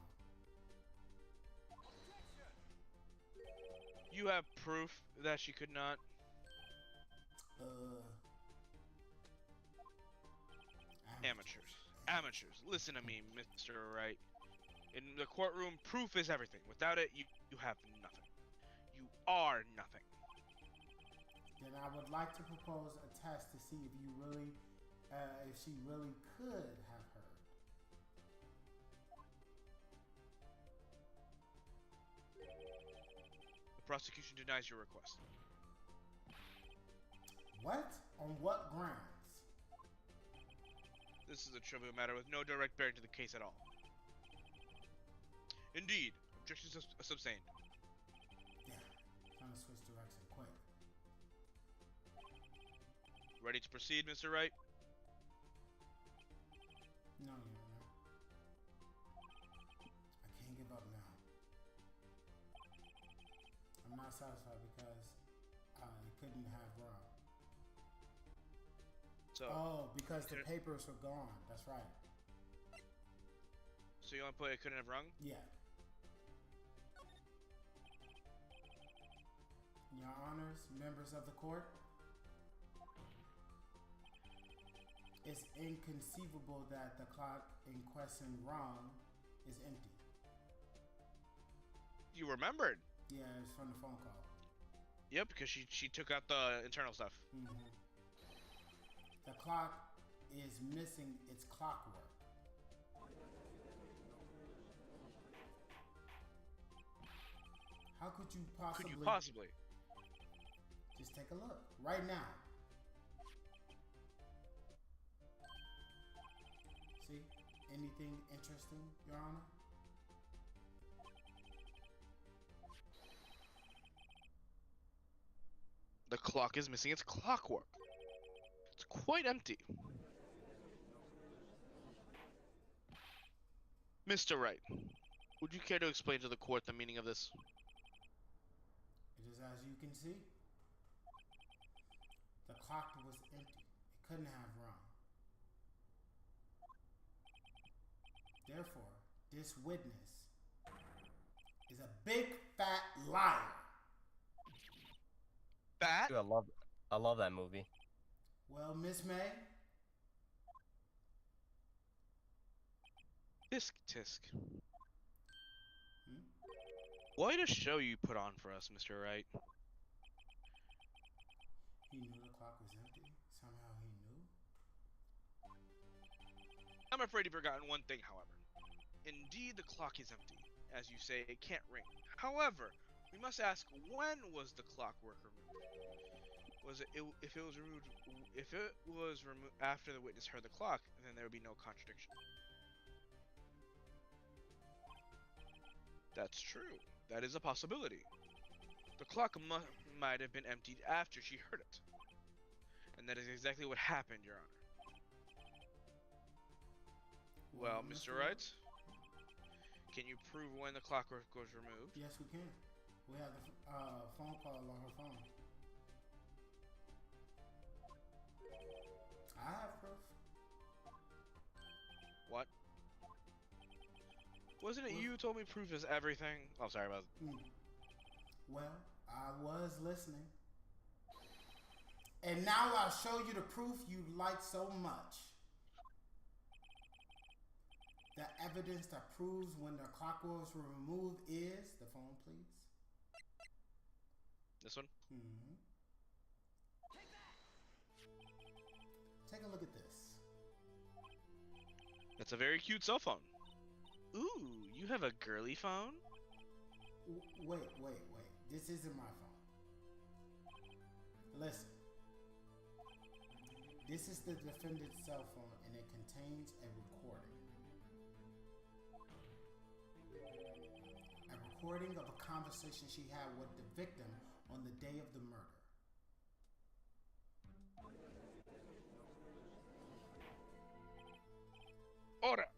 You have proof that she could not? Amateurs. Listen to me, Mr. Wright. In the courtroom, proof is everything. Without it, you have nothing. You are nothing. Then I would like to propose a test to see if you really, if she really could have heard. The prosecution denies your request. What? On what grounds? This is a trivial matter with no direct bearing to the case at all. Indeed, objection sustained. Yeah, trying to switch direction quick. Ready to proceed, Mr. Wright? No, Your Honor. I can't give up now. I'm not satisfied because I couldn't have run. So, oh, because the papers were gone. That's right. So you want to put it couldn't have rung? Yeah. Your Honors, members of the court, it's inconceivable that the clock in question rung is empty. You remembered? Yeah, it's from the phone call. Yep, because she took out the internal stuff. Mm-hmm. The clock is missing its clockwork. How could you possibly? Just take a look right now. See? Anything interesting, Your Honor? The clock is missing its clockwork. It's quite empty. Mr. Wright, would you care to explain to the court the meaning of this? It is as you can see. The clock was empty. It couldn't have rung. Therefore, this witness is a big fat liar. Fat? Dude, I love that movie. Well, Miss May. Tisk. What a show you put on for us, Mr. Wright. He knew the clock was empty. Somehow he knew. I'm afraid you've forgotten one thing, however. Indeed, the clock is empty. As you say, it can't ring. However, we must ask, when was the clockwork removed? If it was removed after the witness heard the clock, then there would be no contradiction. That's true. That is a possibility. The clock might have been emptied after she heard it. And that is exactly what happened, Your Honor. Well, Mr. Wright, can you prove when the clockwork was removed? Yes, we can. We have the phone call on her phone. I have proof. What? Wasn't it you who told me proof is everything? Oh, sorry about that. Well, I was listening. And now I'll show you the proof you like so much. The evidence that proves when the clockworks were removed is... The phone, please. This one? Mm-hmm. Take a look at this. That's a very cute cell phone. Ooh, you have a girly phone? Wait. This isn't my phone. Listen. This is the defendant's cell phone, and it contains a recording. A recording of a conversation she had with the victim on the day of the murder.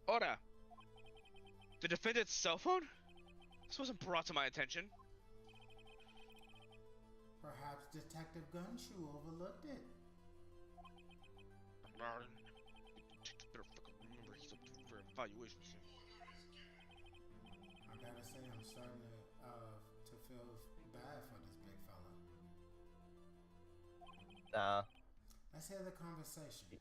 Order! The defendant's cell phone? This wasn't brought to my attention. Perhaps Detective Gunshoe overlooked it. Better fucking remember he's up for evaluation soon. I gotta say, I'm starting to feel bad for this big fella. Nah. Let's hear the conversation.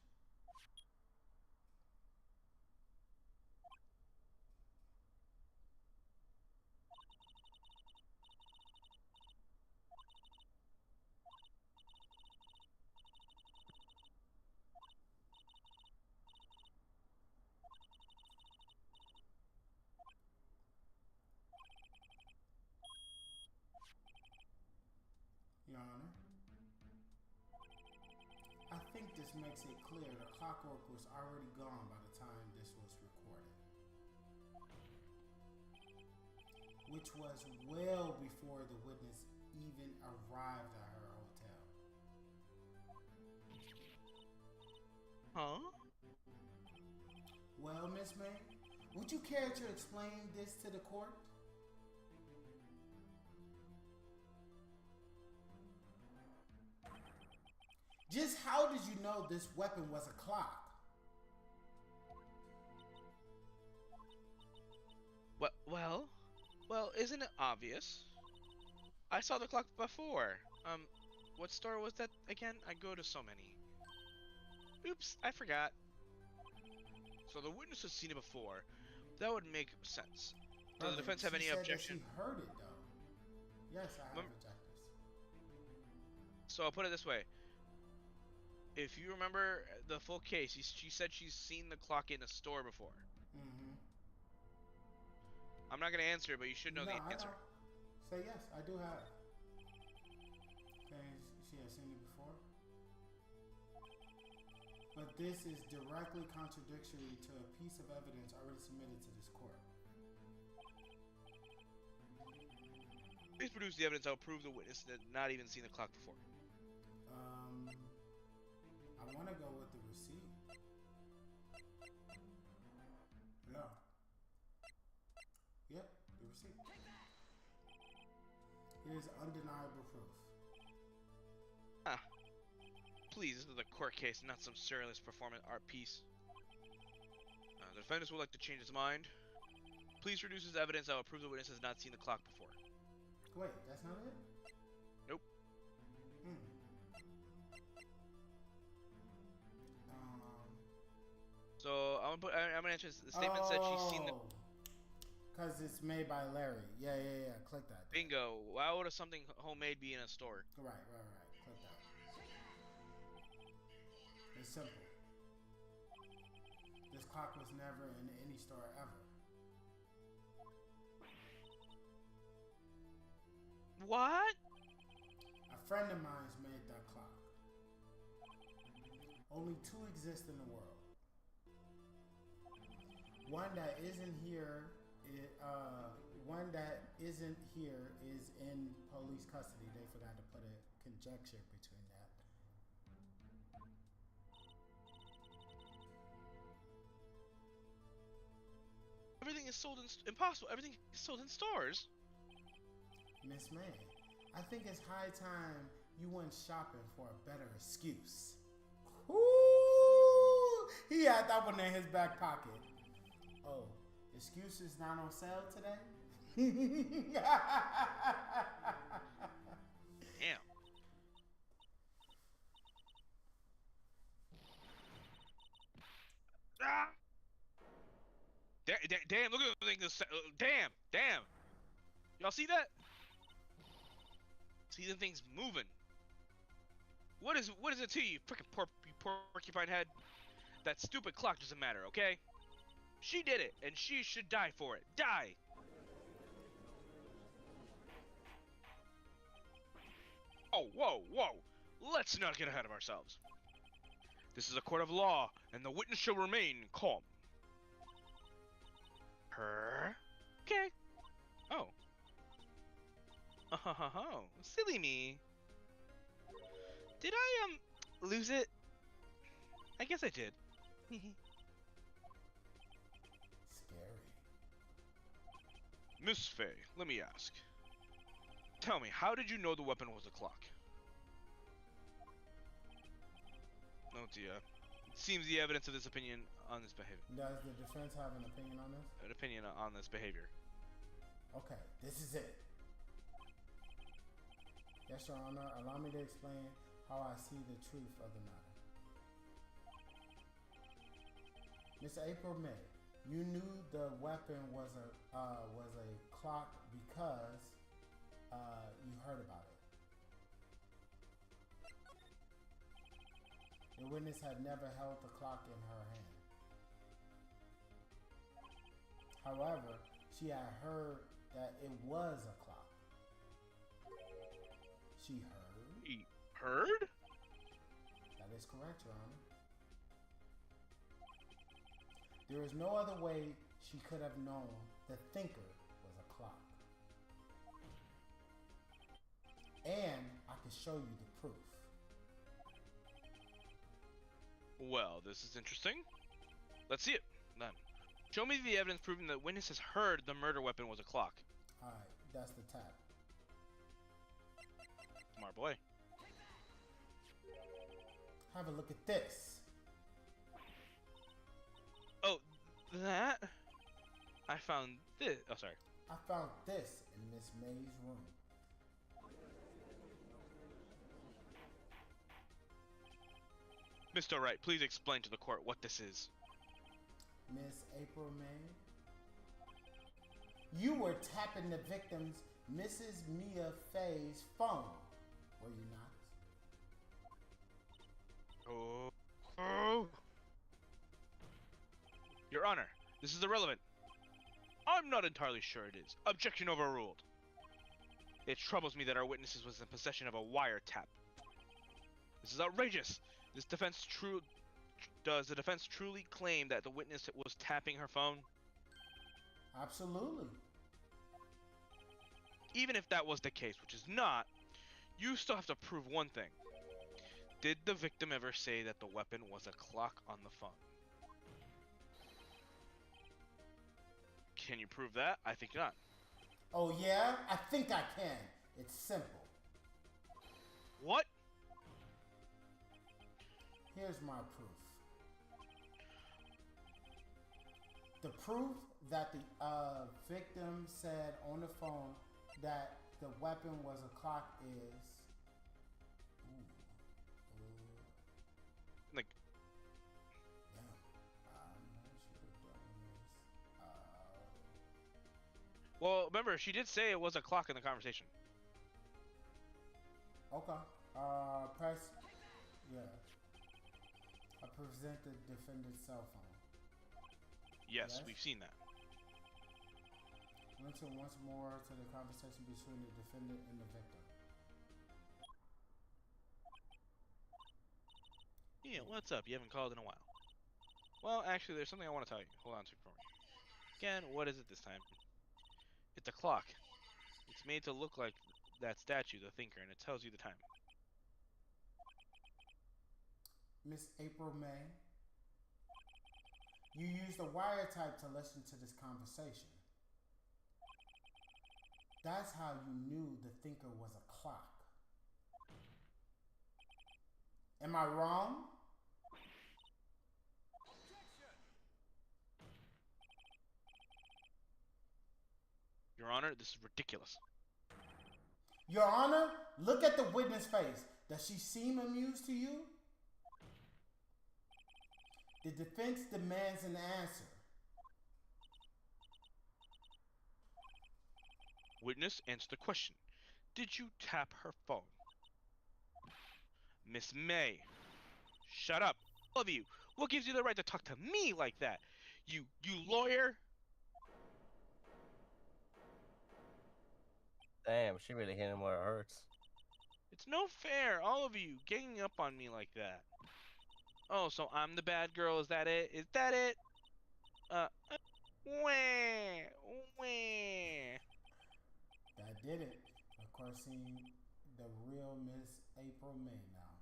Your Honor, I think this makes it clear the clockwork was already gone by the time this was recorded. Which was well before the witness even arrived at her hotel. Huh? Well, Miss May, would you care to explain this to the court? Just how did you know this weapon was a clock? Well, isn't it obvious? I saw the clock before. What store was that again? I go to so many. Oops, I forgot. So the witness has seen it before. That would make sense. Does the defense have any objection? She heard it though. Yes, I have objectives. So I'll put it this way. If you remember the full case, she said she's seen the clock in a store before. Mm-hmm. I'm not gonna answer, but you should know the answer. Say yes, I do have it. Okay, she has seen it before. But this is directly contradictory to a piece of evidence already submitted to this court. Please produce the evidence that will prove the witness had not even seen the clock before. I want to go with the receipt. Yeah. Yep, the receipt. Here's undeniable proof. Ah. Please, this is a court case, not some surrealist performance art piece. The defendant would like to change his mind. Please produce his evidence that will prove the witness has not seen the clock before. Wait, that's not it? Nope. So I'm gonna answer this. The statement said she's seen the. Cause it's made by Larry. Yeah. Click that. Bingo. Why would something homemade be in a store? Right. Click that. It's simple. This clock was never in any store ever. What? A friend of mine's made that clock. Only two exist in the world. One that isn't here is in police custody. They forgot to put a conjecture between that. Everything is sold in impossible. Everything is sold in stores. Miss May, I think it's high time you went shopping for a better excuse. Ooh, he had that one in his back pocket. Oh, excuses not on sale today? Damn. Ah! Damn, look at the thing. Damn. Y'all see that? See the thing's moving. What is it to you, freaking porcupine head? That stupid clock doesn't matter, okay? She did it, and she should die for it. Die! Oh, whoa. Let's not get ahead of ourselves. This is a court of law, and the witness shall remain calm. Her? Okay. Oh. Oh, silly me. Did I, lose it? I guess I did. Scary. Miss Faye, let me ask. Tell me, how did you know the weapon was a clock? Oh dear. It seems the evidence of this opinion on this behavior. Does the defense have an opinion on this? An opinion on this behavior. Okay, this is it. Yes, Your Honor. Allow me to explain how I see the truth of the matter. Miss April May, you knew the weapon was a clock because you heard about it. The witness had never held the clock in her hand. However, she had heard that it was a clock. She heard? He heard? That is correct, Your Honor. There is no other way she could have known the thinker was a clock. And I can show you the proof. Well, this is interesting. Let's see it, then. Show me the evidence proving that witnesses heard the murder weapon was a clock. Alright, that's the tap. Smart boy. Have a look at this. Oh, that? I found this. Oh, sorry. I found this in Miss May's room. Mr. Wright, please explain to the court what this is. Miss April May, you were tapping the victim's Mrs. Mia Faye's phone, were you not? Oh. Your Honor, this is irrelevant. I'm not entirely sure it is. Objection overruled. It troubles me that our witness was in possession of a wiretap. This is outrageous. Does the defense truly claim that the witness was tapping her phone? Absolutely. Even if that was the case, which is not, you still have to prove one thing. Did the victim ever say that the weapon was a clock on the phone? Can you prove that? I think not. Oh yeah? I think I can. It's simple. What? Here's my proof. The proof that the victim said on the phone that the weapon was a clock is... Like... Damn. I'm not sure what is. Well, remember, she did say it was a clock in the conversation. Okay. Press... Yeah. I present the defendant's cell phone. Yes, we've seen that. Listen once more to the conversation between the defendant and the victim. Yeah, what's up? You haven't called in a while. Well, actually, there's something I want to tell you. Hold on a second for me. Again, what is it this time? It's a clock. It's made to look like that statue, the thinker, and it tells you the time. Miss April May, you used a wiretap to listen to this conversation. That's how you knew the thinker was a clock. Am I wrong? Honor, this is ridiculous. Your Honor, look at the witness face. Does she seem amused to you? The defense demands an answer. Witness, answer the question. Did you tap her phone? Miss May. Shut up. All of you. What gives you the right to talk to me like that? You lawyer? Damn, she really hit him where it hurts. It's no fair, all of you ganging up on me like that. Oh, so I'm the bad girl, is that it? Is that it? Wah, wah. That did it. Of course, seeing the real Miss April May now.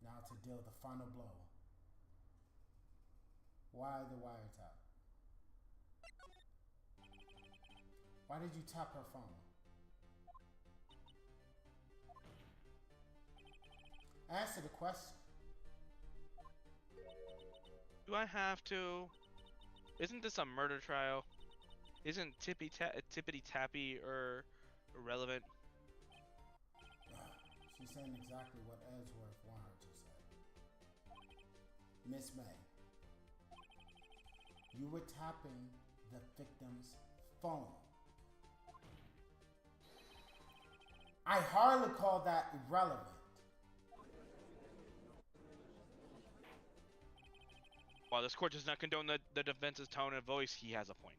Now to deal the final blow. Why the wiretap? Why did you tap her phone? Answer the question. Do I have to? Isn't this a murder trial? Isn't Tippity Tappy or irrelevant? She's saying exactly what Edgeworth wanted her to say. Miss May, you were tapping the victim's phone. I hardly call that irrelevant. While this court does not condone the defense's tone and voice, he has a point.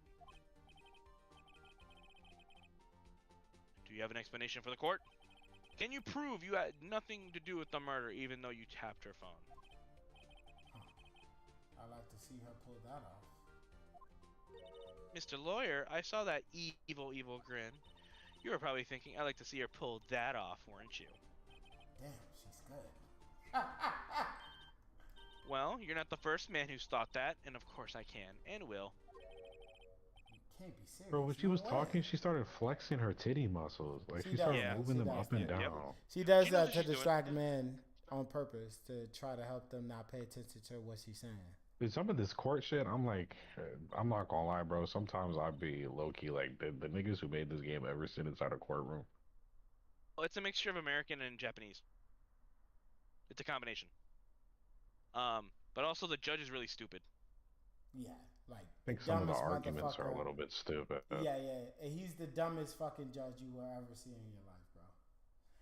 Do you have an explanation for the court? Can you prove you had nothing to do with the murder even though you tapped her phone? I'd like to see her pull that off. Mr. Lawyer, I saw that evil grin. You were probably thinking, I'd like to see her pull that off, weren't you? Damn, she's good. Well, you're not the first man who's thought that, and of course I can, and will. You can't be serious. Bro, when she was talking, she started flexing her titty muscles. Like, she started moving them up and down. Yep. She does that to distract men on purpose, to try to help them not pay attention to what she's saying. Dude, some of this court shit, I'm like, I'm not gonna lie, bro. Sometimes I'd be low-key like, the niggas who made this game ever sit inside a courtroom? Well, it's a mixture of American and Japanese. It's a combination. But also the judge is really stupid. Yeah, like I think some of the arguments are a little bit stupid. Yeah. And he's the dumbest fucking judge you will ever see in your life, bro.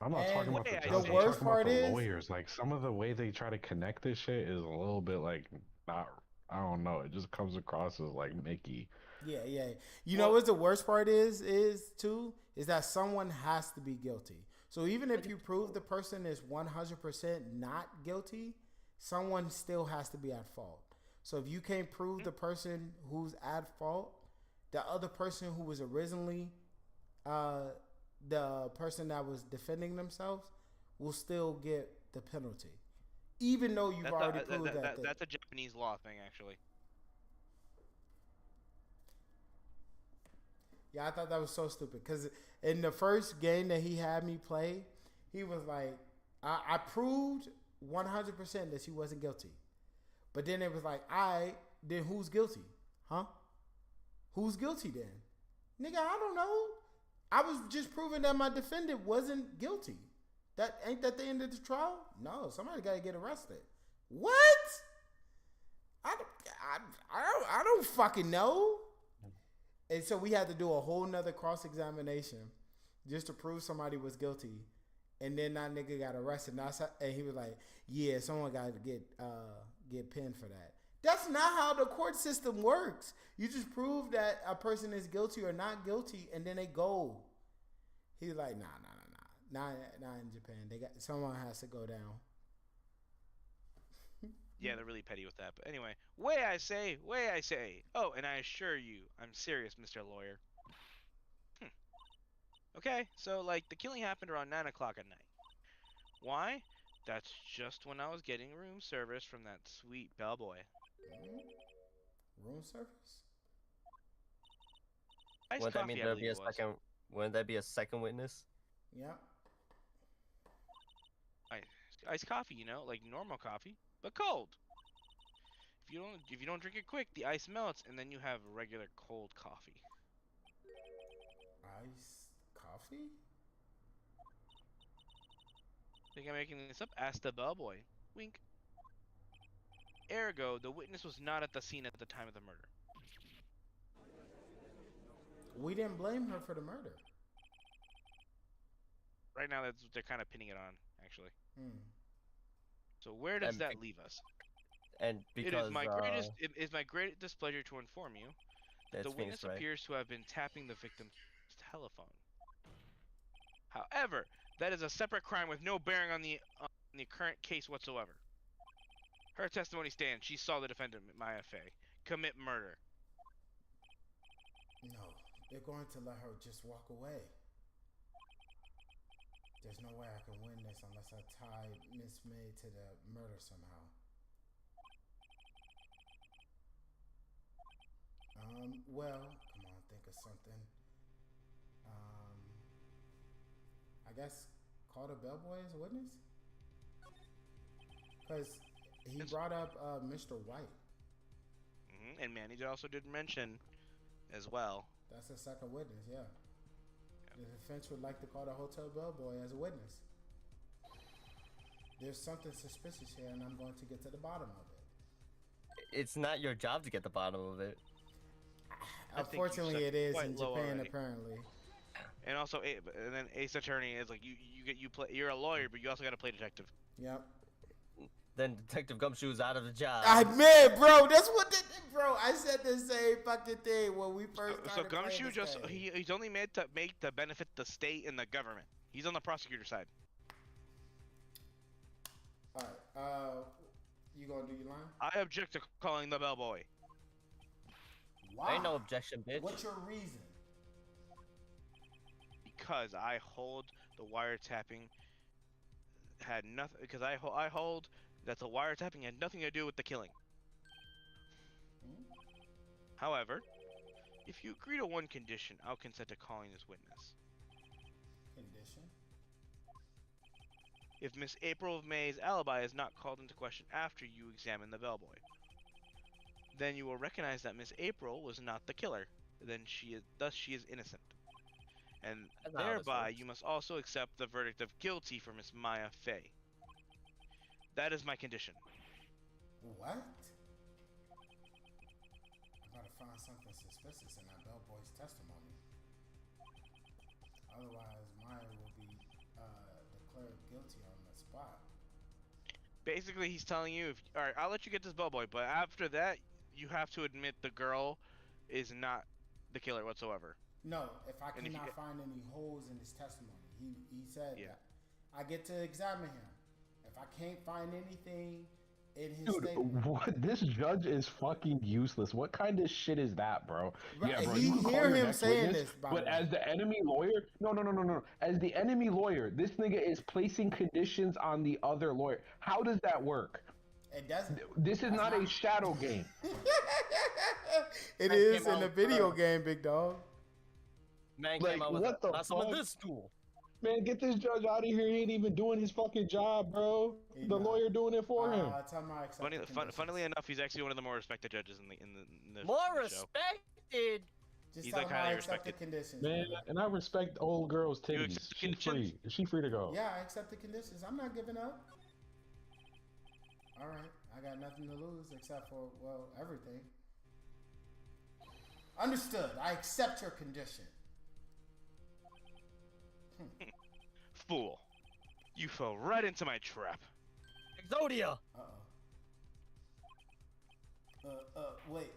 I'm not talking about the judge. The worst part is lawyers. Like, some of the way they try to connect this shit is a little bit like not. I don't know. It just comes across as like Mickey. Yeah. You know what the worst part is that someone has to be guilty. So even if you prove the person is 100% not guilty, someone still has to be at fault. So if you can't prove the person who's at fault, the other person who was originally the person that was defending themselves will still get the penalty, even though you've already proved that. That's a Japanese law thing, actually. Yeah, I thought that was so stupid because in the first game that he had me play, he was like, I proved 100% that she wasn't guilty. But then it was like, then who's guilty? Huh? Who's guilty then? Nigga, I don't know. I was just proving that my defendant wasn't guilty. Ain't that the end of the trial? No, somebody got to get arrested. What? I don't fucking know. And so we had to do a whole nother cross-examination just to prove somebody was guilty. And then that nigga got arrested. And he was like, yeah, someone got to get pinned for that. That's not how the court system works. You just prove that a person is guilty or not guilty, and then they go. He was like, nah. Not in Japan. Someone has to go down. Yeah, they're really petty with that. But anyway, way I say. Oh, and I assure you, I'm serious, Mr. Lawyer. Okay, so, like, the killing happened around 9 o'clock at night. Why? That's just when I was getting room service from that sweet bellboy. Room service? Wouldn't that mean there'd be a second? Wouldn't that be a second witness? Yeah. Iced coffee, you know, like normal coffee, but cold. If you don't drink it quick, the ice melts, and then you have regular cold coffee. Iced coffee? Think I'm making this up? Ask the bellboy. Wink. Ergo, the witness was not at the scene at the time of the murder. We didn't blame her for the murder. Right now, they're kind of pinning it on, actually. Hmm. So where does that leave us? And because it is my great displeasure to inform you that the witness appears to have been tapping the victim's telephone. However, that is a separate crime with no bearing on the current case whatsoever. Her testimony stands. She saw the defendant, Maya Fey, commit murder. No, they're going to let her just walk away. There's no way I can win this unless I tie Miss May to the murder somehow. Well, come on, think of something. I guess call the bellboy as a witness? Because he brought up Mr. White. And Manny also did mention as well. That's a second witness, yeah. The defense would like to call the hotel bellboy as a witness. There's something suspicious here, and I'm going to get to the bottom of it. It's not your job to get the bottom of it. Unfortunately, it is in Japan, apparently. And also, and then Ace Attorney is like you're a lawyer, but you also got to play detective. Yep. Then Detective Gumshoe's out of the job. I admit, bro, that's what bro. I said the same fucking thing when we first started. So Gumshoe he's only made to make to benefit the state and the government. He's on the prosecutor side. All right. You gonna do your line? I object to calling the bellboy. Why? Ain't no objection, bitch. What's your reason? Because I hold the wiretapping had nothing. Because I hold that the wiretapping had nothing to do with the killing. However, if you agree to one condition, I'll consent to calling this witness. Condition? If Miss April May's alibi is not called into question after you examine the bellboy, then you will recognize that Miss April was not the killer. Then she is innocent. And thereby, you must also accept the verdict of guilty for Miss Maya Fey. That is my condition. What? I gotta find something suspicious in that bellboy's testimony. Otherwise, Maya will be declared guilty on the spot. Basically, he's telling you, alright, I'll let you get this bellboy, but after that, you have to admit the girl is not the killer whatsoever. No, if I cannot find any holes in his testimony. He said that. I get to examine him. If I can't find anything in his statement. What? This judge is fucking useless. What kind of shit is that, bro? Right, Yeah, bro. You hear him saying this, but as the enemy lawyer, no. As the enemy lawyer, this nigga is placing conditions on the other lawyer. How does that work? It doesn't. This is not a shadow game. It is in the video game, big dog. Man came out with what the some of fuck? this tool. Man, get this judge out of here. He ain't even doing his fucking job, bro. The lawyer doing it for him. Funnily enough, he's actually one of the more respected judges in the more show. Respected. He's like highly respected. Conditions, man, and I respect old girls' titties. She's free. She's free to go. Yeah, I accept the conditions. I'm not giving up. All right, I got nothing to lose except for, well, everything. Understood. I accept your condition. Fool. You fell right into my trap. Exodia! Wait.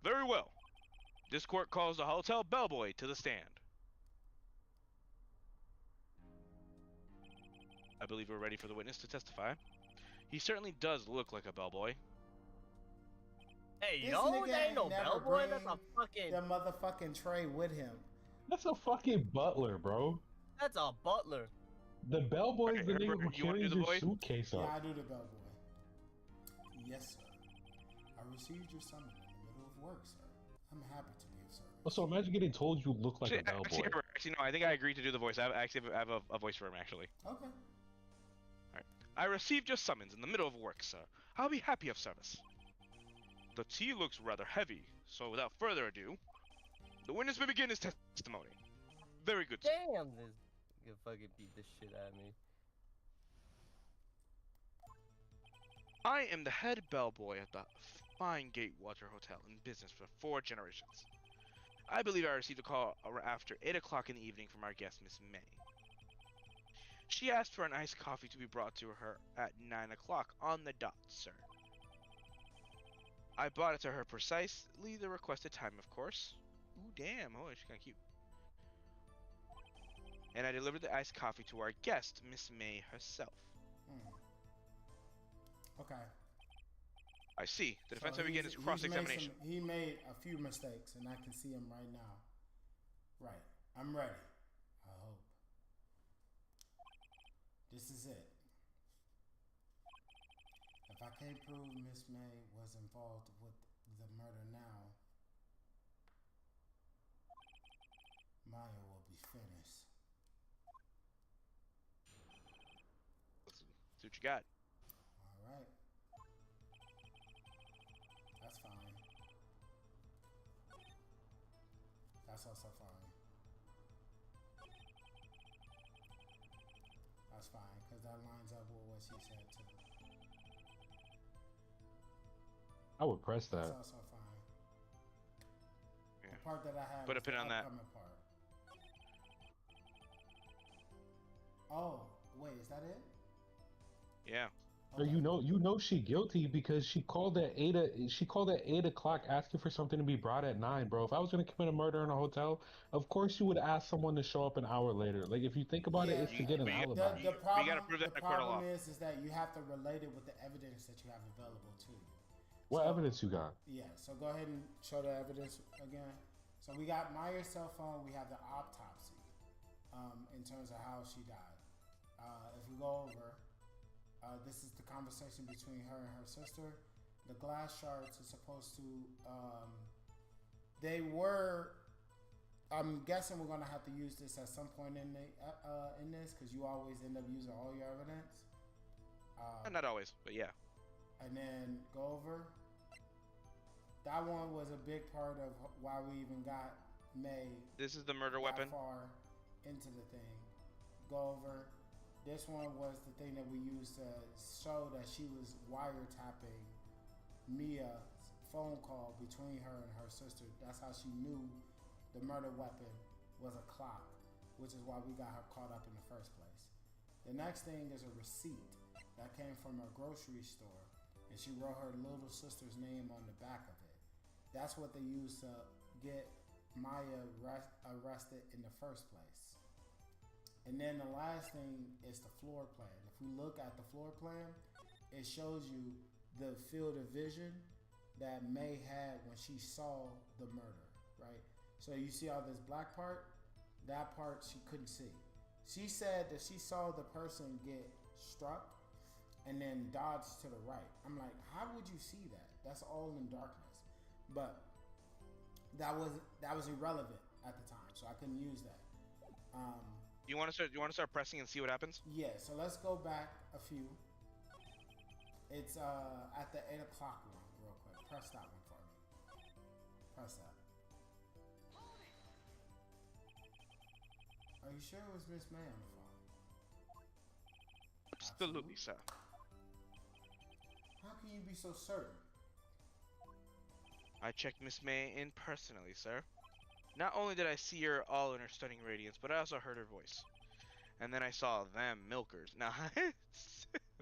Very well. This court calls the hotel bellboy to the stand. I believe we're ready for the witness to testify. He certainly does look like a bellboy. Hey, no, that ain't no bellboy. That's a fucking... The motherfucking tray with him. That's a fucking butler, bro. That's a butler. The bellboy is the nigga who carries your suitcase up. Yeah, I do the bellboy. Yes, sir. I received your summons in the middle of work, sir. I'm happy to be of service. So imagine getting told you look like a bellboy. Actually, no, I think I agreed to do the voice. I have a voice for him, actually. Okay. Alright. I received your summons in the middle of work, sir. I'll be happy of service. The tea looks rather heavy, so without further ado, The witness may begin his testimony. Very good, sir. Damn, this you fucking beat the shit out of me. I am the head bellboy at the fine Gatewater Hotel in business for 4 generations. I believe I received a call after 8 o'clock in the evening from our guest, Miss May. She asked for an iced coffee to be brought to her at 9 o'clock on the dot, sir. I brought it to her precisely the requested time, of course. Ooh, damn. Oh, she's kind of cute. And I delivered the iced coffee to our guest, Miss May herself. Okay. I see. The defense may begin its cross-examination. He made a few mistakes, and I can see him right now. Right. I'm ready. I hope. This is it. If I can't prove Miss May was involved with the murder now, Maya will be finished. Let's see what you got. All right. That's fine. That's also fine. That's fine, because that lines up with what she said too. I would press that. That's also fine. Yeah. The part that I have Put a is pin the on that. upcoming part. Oh, wait, is that it? Yeah. Or you know she guilty because she called at 8 o'clock asking for something to be brought at 9, bro. If I was gonna commit a murder in a hotel, of course you would ask someone to show up an hour later. Like if you think about it, it's to get an alibi. The problem, gotta prove that the in court of problem law. is that you have to relate it with the evidence that you have available to you. What So- evidence you got? Yeah, so go ahead and show the evidence again. So we got Meyer's cell phone, we have the autopsy in terms of how she died. If we go over, this is the conversation between her and her sister. The glass shards are supposed to, they were, I'm guessing we're going to have to use this at some point in this because you always end up using all your evidence. Not always, but yeah. And then go over. That one was a big part of why we even got May. This is the murder that weapon. far into the thing. Go over. This one was the thing that we used to show that she was wiretapping Mia's phone call between her and her sister. That's how she knew the murder weapon was a clock, which is why we got her caught up in the first place. The next thing is a receipt that came from a grocery store, and she wrote her little sister's name on the back of it. That's what they used to get Maya arrested in the first place. And then the last thing is the floor plan. If we look at the floor plan, it shows you the field of vision that May had when she saw the murder, right? So you see all this black part, that part she couldn't see. She said that she saw the person get struck and then dodge to the right. I'm like, how would you see that? That's all in darkness. But that was irrelevant at the time, so I couldn't use that. You want to start pressing and see what happens? Yeah, so let's go back a few. It's at the 8 o'clock one, real quick. Press that one for me. Press that. Are you sure it was Miss May on the phone? Absolutely, sir. How can you be so certain? I checked Miss May in personally, sir. Not only did I see her all in her stunning radiance, but I also heard her voice. And then I saw them milkers. Nah,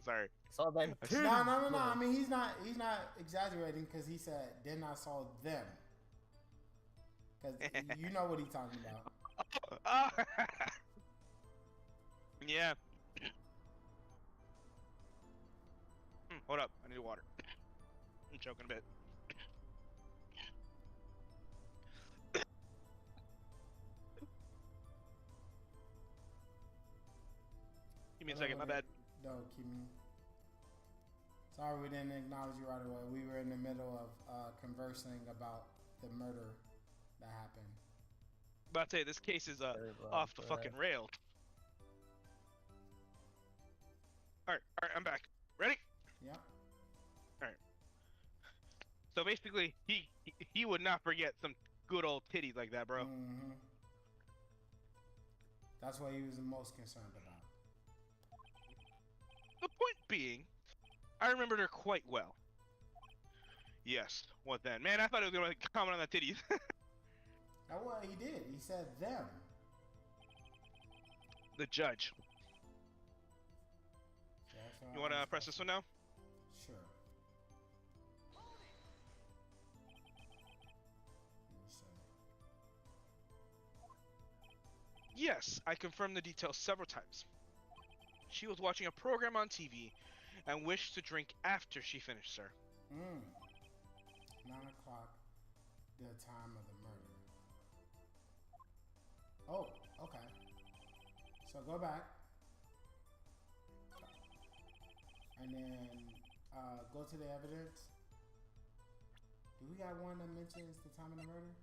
sorry. Saw them. No. I mean, he's not exaggerating because he said, "Then I saw them." Because you know what he's talking about. Yeah. Hold up, I need water. I'm choking a bit. Give me a second, my bad. No, Kimi. Sorry we didn't acknowledge you right away. We were in the middle of conversing about the murder that happened. About to say, this case is off the fucking rail. Alright, I'm back. Ready? Yep. Alright. So basically, he would not forget some good old titties like that, bro. Mm-hmm. That's what he was the most concerned about. The point being, I remembered her quite well. Yes, what then? Man, I thought he was gonna comment on the titties. That's what he did. He said them. The judge. So that's what You I wanna was press this one now? Sure. Let me see. Yes, I confirmed the details several times. She was watching a program on TV and wished to drink after she finished, sir. 9 o'clock, the time of the murder. Oh, okay. So go back. And then go to the evidence. Do we got one that mentions the time of the murder?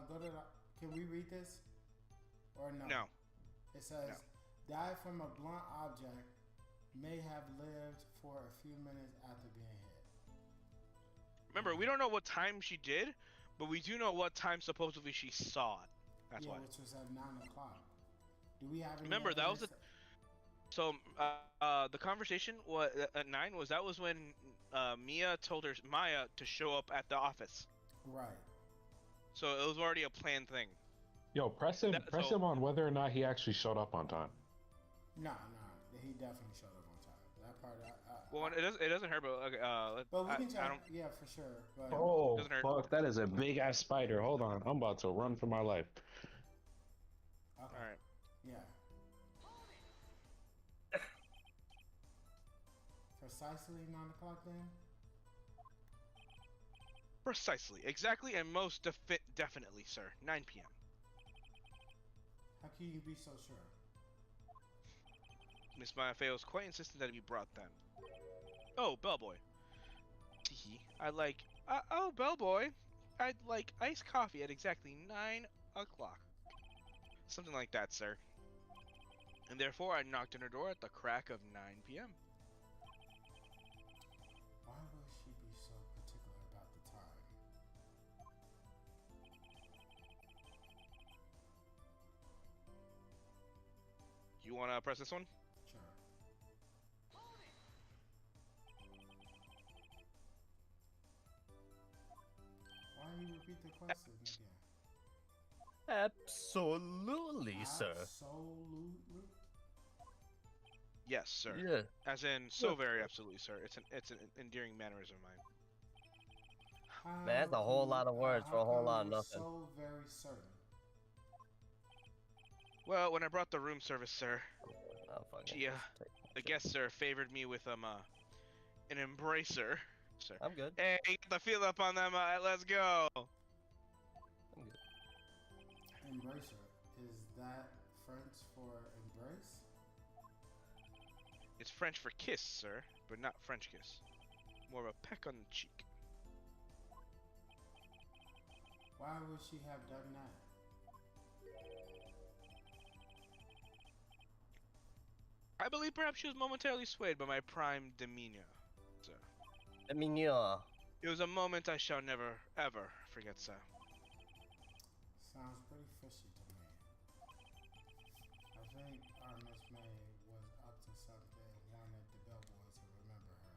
Go to the, can we read this? Or no? No. It says, died from a blunt object, may have lived for a few minutes after being hit. Remember, we don't know what time she did, but we do know what time supposedly she saw it. That's why. Which was at 9 o'clock. Do we have any Remember, that was the... So, the conversation was at 9 was when Maya told to show up at the office. Right. So it was already a planned thing. Yo, press him on whether or not he actually showed up on time. Nah, he definitely showed up on time. That part, well, it doesn't hurt, but okay, but we can check. Yeah, for sure. But oh, fuck! That is a big ass spider. Hold on, I'm about to run for my life. Okay. All right. Yeah. Precisely 9 o'clock then? Precisely, exactly, and most definitely, sir. 9 p.m. How can you be so sure? Miss Maffei was quite insistent that it be brought then. Oh, bellboy. Teehee. Oh, bellboy. I'd like iced coffee at exactly 9 o'clock. Something like that, sir. And therefore, I knocked on her door at the crack of 9 p.m. Why would she be so particular about the time? You wanna press this one? Sure. Why don't you repeat the question again? Absolutely, sir. Absolutely? Yes, sir. Yeah. As in, so very absolutely, sir. It's an endearing mannerism of mine. Man, that's a whole lot of words for a whole lot of nothing. So very certain. Well, when I brought the room service, sir, She, the guest, sir, favored me with an embracer, sir. I'm good. Hey, get the feel up on them. Let's go. I'm good. Embracer. Is that French for embrace? It's French for kiss, sir, but not French kiss. More of a peck on the cheek. Why would she have done that? I believe perhaps she was momentarily swayed by my prime demeanor, sir. Demeanor. It was a moment I shall never, ever forget, sir. Sounds pretty fishy to me. I think our Miss May was up to something and wanted the bellboy to remember her.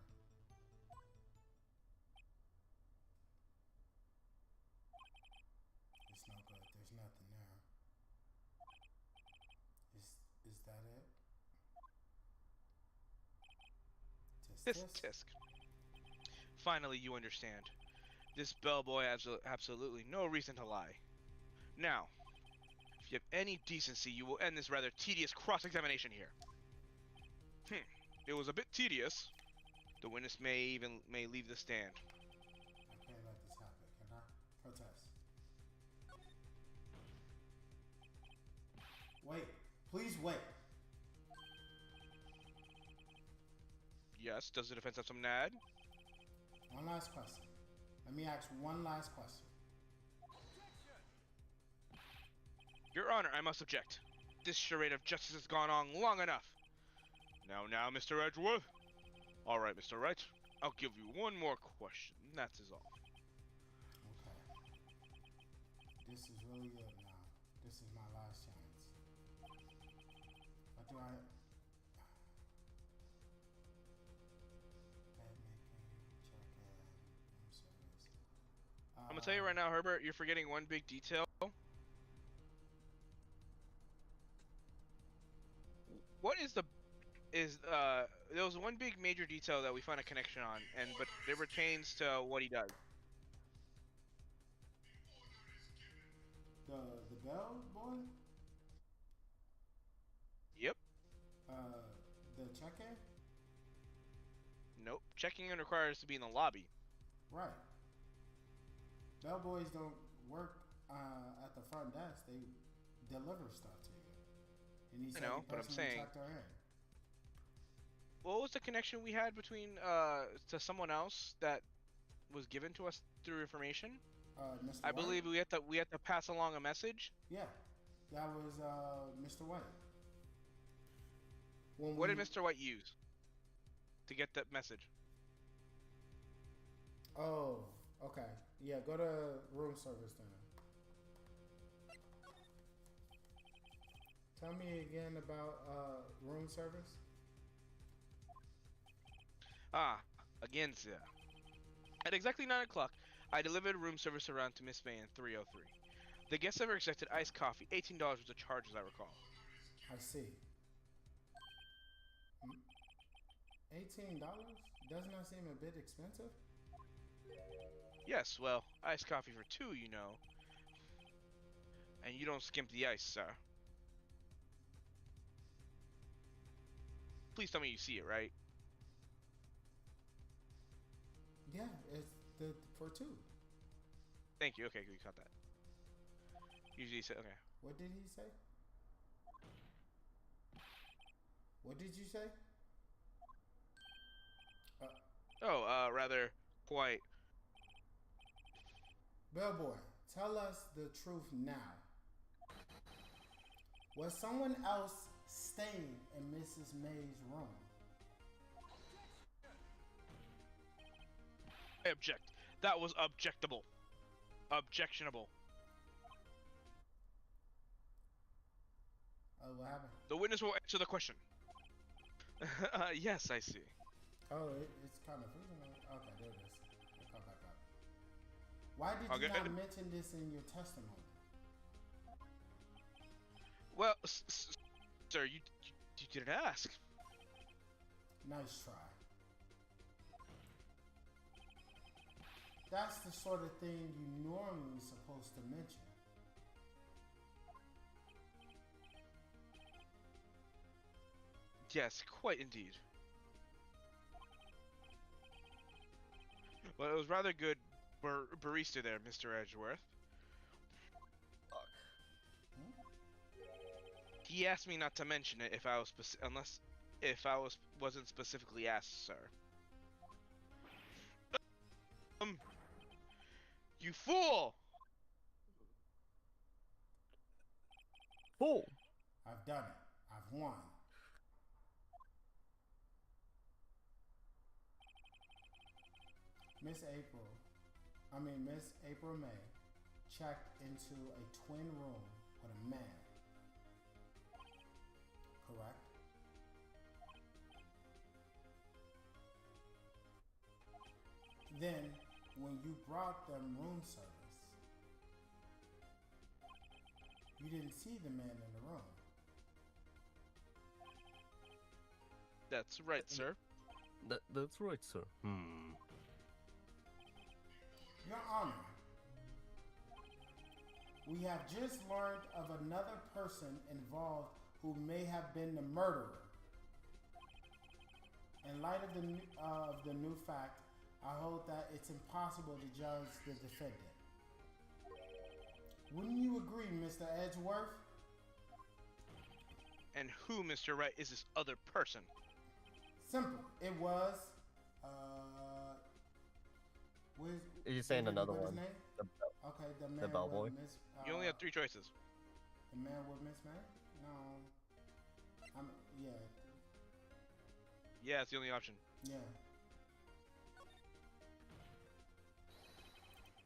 It's no good. There's nothing there. Is that it? Tisk. Finally, you understand. This bellboy has absolutely no reason to lie. Now, if you have any decency, you will end this rather tedious cross-examination here. It was a bit tedious. The witness may leave the stand. I can't let this happen. Can I protest? Wait. Please wait. Yes, does the defense have something to add? One last question. Let me ask one last question. Your Honor, I must object. This charade of justice has gone on long enough. Now, Mr. Edgeworth. All right, Mr. Wright. I'll give you one more question. That's all. Okay. this is really it now. This is my last chance. What do I? I'm gonna tell you right now, Herbert, you're forgetting one big detail. What is there was one big major detail that we find a connection on, but it pertains to what he does. The bell boy? Yep. The check-in? Nope. Checking in requires to be in the lobby. Right. Bellboys don't work at the front desk. They deliver stuff to you. And he said I know, but I'm saying. What was the connection we had between to someone else that was given to us through information? Mr. I White? believe we had to pass along a message. Yeah, that was Mr. White. What did Mr. White use to get that message? Oh, okay. Yeah, go to room service then. Tell me again about room service. Again, sir. At exactly 9 o'clock, I delivered room service around to Miss May in 303. The guests ever accepted iced coffee. $18 was the charge, as I recall. I see. $18? Doesn't that seem a bit expensive? Yes, well, iced coffee for two, you know. And you don't skimp the ice, sir. Please tell me you see it, right? Yeah, it's for two. Thank you. Okay, we caught that. Usually, say okay. What did he say? What did you say? Rather quite. Bellboy, tell us the truth now. Was someone else staying in Mrs. May's room? I object. That was objectable. Objectionable. What happened? The witness will answer the question. Yes, I see. Oh, it's kind of freezing. Okay, there it is. I'll come back up. Why did you not mention this in your testimony? Well, sir, you didn't ask. Nice try. That's the sort of thing you normally supposed to mention. Yes, quite indeed. Well, it was rather good barista there, Mr. Edgeworth. He asked me not to mention it if I was wasn't specifically asked, sir. You fool! Fool! I've done it. I've won. Miss April May checked into a twin room with a man. Correct? Then, when you brought them room service, you didn't see the man in the room. That's right, sir. That's right, sir. Your Honor, we have just learned of another person involved who may have been the murderer. In light of the new fact, I hold that it's impossible to judge the defendant. Wouldn't you agree, Mr. Edgeworth? And who, Mr. Wright, is this other person? Simple. It was, Are you saying another one? Okay, the man the bellboy? with Miss... You only have 3 choices. The man with Miss May? No. Yeah. Yeah, it's the only option. Yeah.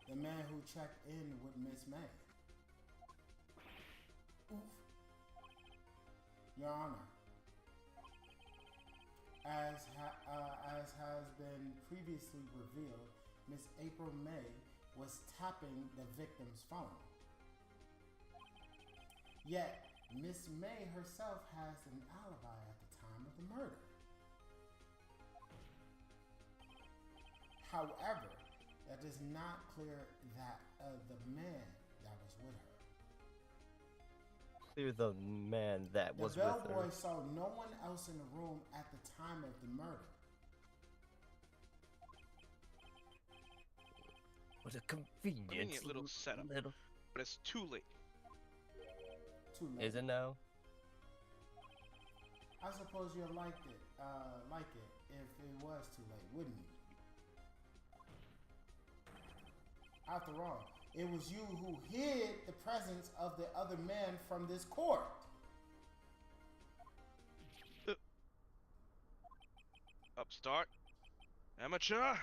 The man who checked in with Miss May. Your Honor, as has been previously revealed, Miss April May was tapping the victim's phone. Yet, Miss May herself has an alibi at the time of the murder. However, that does not clear that the man that was with her. Clear the man that was with her. The bellboy saw no one else in the room at the time of the murder. What a convenient little setup. But it's too late. Too late. Is it now? I suppose you'll like it if it was too late, wouldn't you? After all, it was you who hid the presence of the other man from this court. Upstart. Amateur.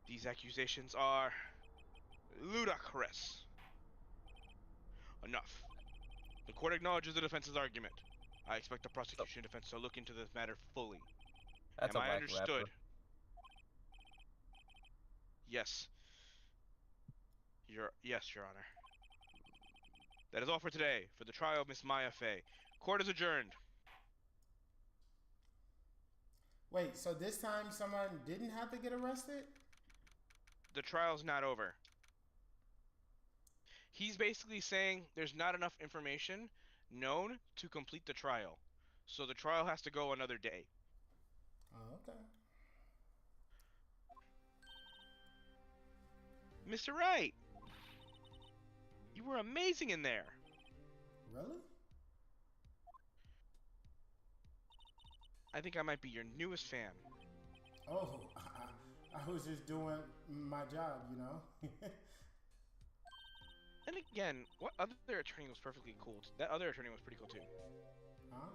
These accusations are ludicrous. Enough. The court acknowledges the defense's argument. I expect the prosecution and defense to look into this matter fully. That's Am a I whack understood? rapper. Yes. Yes, Your Honor. That is all for today, for the trial of Miss Maya Fey. Court is adjourned. Wait, so this time someone didn't have to get arrested? The trial's not over. He's basically saying there's not enough information known to complete the trial. So the trial has to go another day. Oh, okay. Mr. Wright! You were amazing in there. Really? I think I might be your newest fan. Oh, I was just doing my job, you know? And again, what other attorney was perfectly cool? That other attorney was pretty cool too. Huh?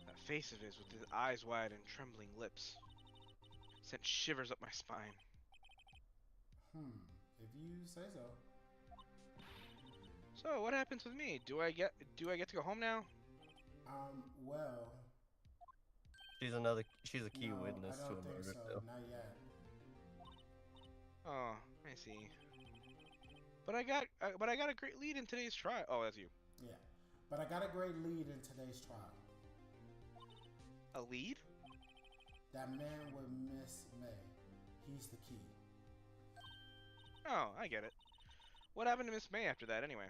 That face of his with his eyes wide and trembling lips sent shivers up my spine. If you say so. So, what happens with me? Do I get to go home now? Well. She's a key witness to a murder. So. Not yet. Oh, I see. But I got a great lead in today's trial. Oh, that's you. Yeah, but I got a great lead in today's trial. A lead? That man with Miss May. He's the key. Oh, I get it. What happened to Miss May after that, anyway?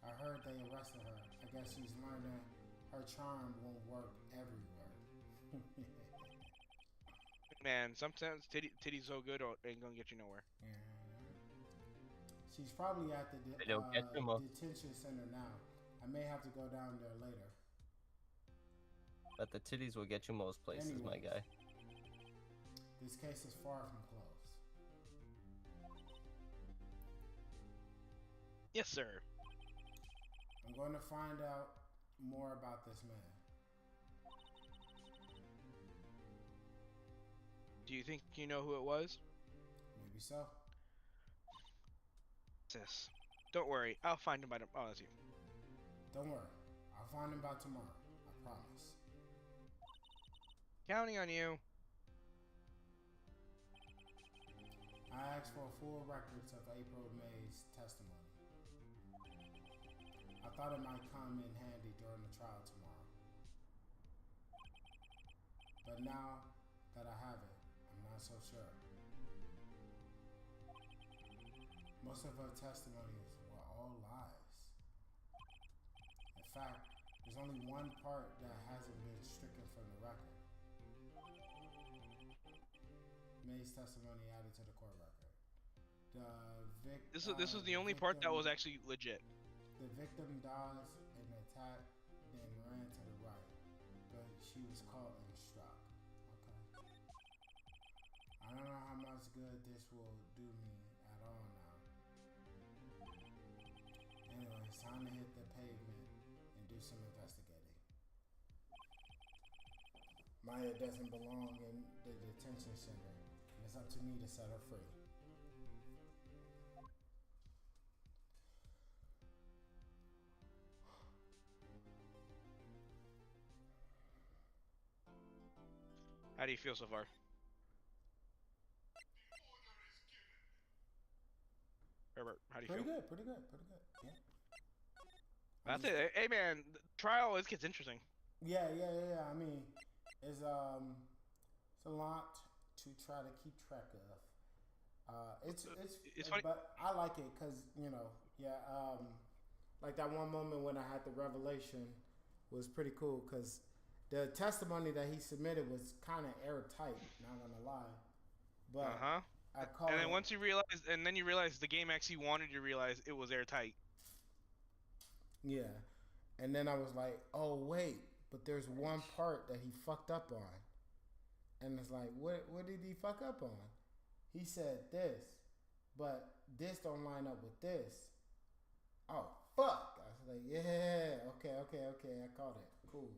I heard they arrested her. I guess she's learning her charm won't work everywhere. Man, sometimes titties so good ain't gonna get you nowhere. Yeah. She's probably at the detention center now. I may have to go down there later. But the titties will get you most places, my guy. This case is far from closed. Yes, sir. I'm going to find out more about this man. Do you think you know who it was? Maybe so. Sis, don't worry. I'll find him by tomorrow. Oh, that's you. Don't worry. I'll find him by tomorrow. I promise. Counting on you. I asked for full records of April May's testimony. I thought it might come in handy during the trial tomorrow. But now that I have it, I'm not so sure. Most of her testimonies were all lies. In fact, there's only one part that hasn't been stricken from the record. May's testimony added to the court record. This was the only part that was actually legit. The victim dodged an attack, then ran to the right, but she was caught and struck. Okay. I don't know how much good this will do me at all now. Anyway, it's time to hit the pavement and do some investigating. Maya doesn't belong in the detention center, and it's up to me to set her free. How do you feel so far? Herbert, how do you feel? Pretty good. Yeah. That's it. Hey man, the trial always gets interesting. Yeah. I mean, it's a lot to try to keep track of. It's funny. but I like it because like that one moment when I had the revelation was pretty cool because the testimony that he submitted was kind of airtight. Not gonna lie, but I called. And then once you realize the game actually wanted you to realize it was airtight. Yeah, and then I was like, oh wait, but there's one part that he fucked up on, and it's like, what did he fuck up on? He said this, but this don't line up with this. Oh fuck! I was like, yeah, okay, I caught it. Cool.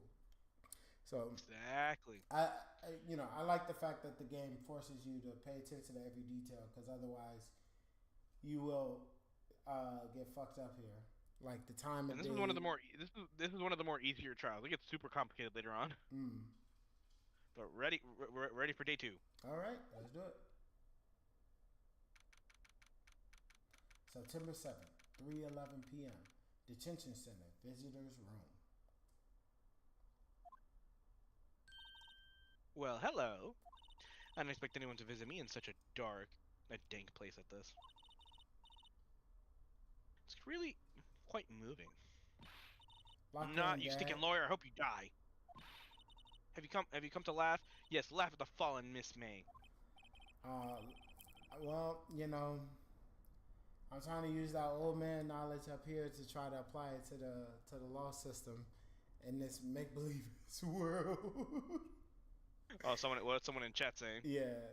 So exactly. I like the fact that the game forces you to pay attention to every detail because otherwise, you will get fucked up here. Like the time. And this is one of the more easier trials. It gets super complicated later on. But ready for day 2. All right, let's do it. September 7th, 3:11 p.m. Detention Center, visitors room. Well, hello. I didn't expect anyone to visit me in such a dank place like this. It's really quite moving. You stinking lawyer, I hope you die. Have you come to laugh? Yes, laugh at the fallen Miss May. Well, I'm trying to use that old man knowledge up here to try to apply it to the law system in this make-believe world. Oh, what's someone in chat saying? Yeah,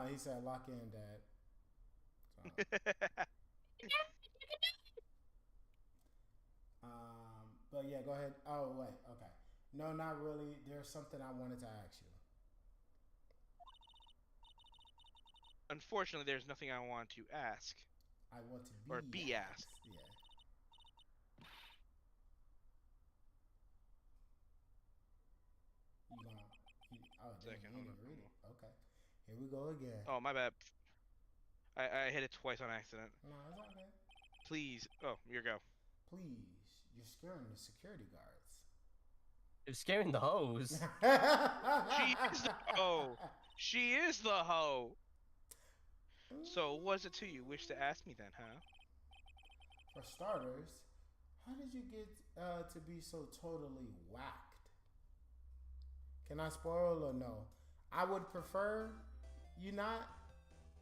he said lock in, Dad. So. But yeah, go ahead. Oh wait, okay. No, not really. There's something I wanted to ask you. Unfortunately, there's nothing I want to ask. I want to be asked. Yeah. Second, hold on. Read it. Okay. Here we go again. Oh, my bad. I hit it twice on accident. No, it's okay. Please. Oh, your go. Please. You're scaring the security guards. You're scaring the hoes. She is the hoe. She is the hoe. So, what is it to you wish to ask me then, huh? For starters, how did you get to be so totally whacked? Can I spoil or no? I would prefer you not,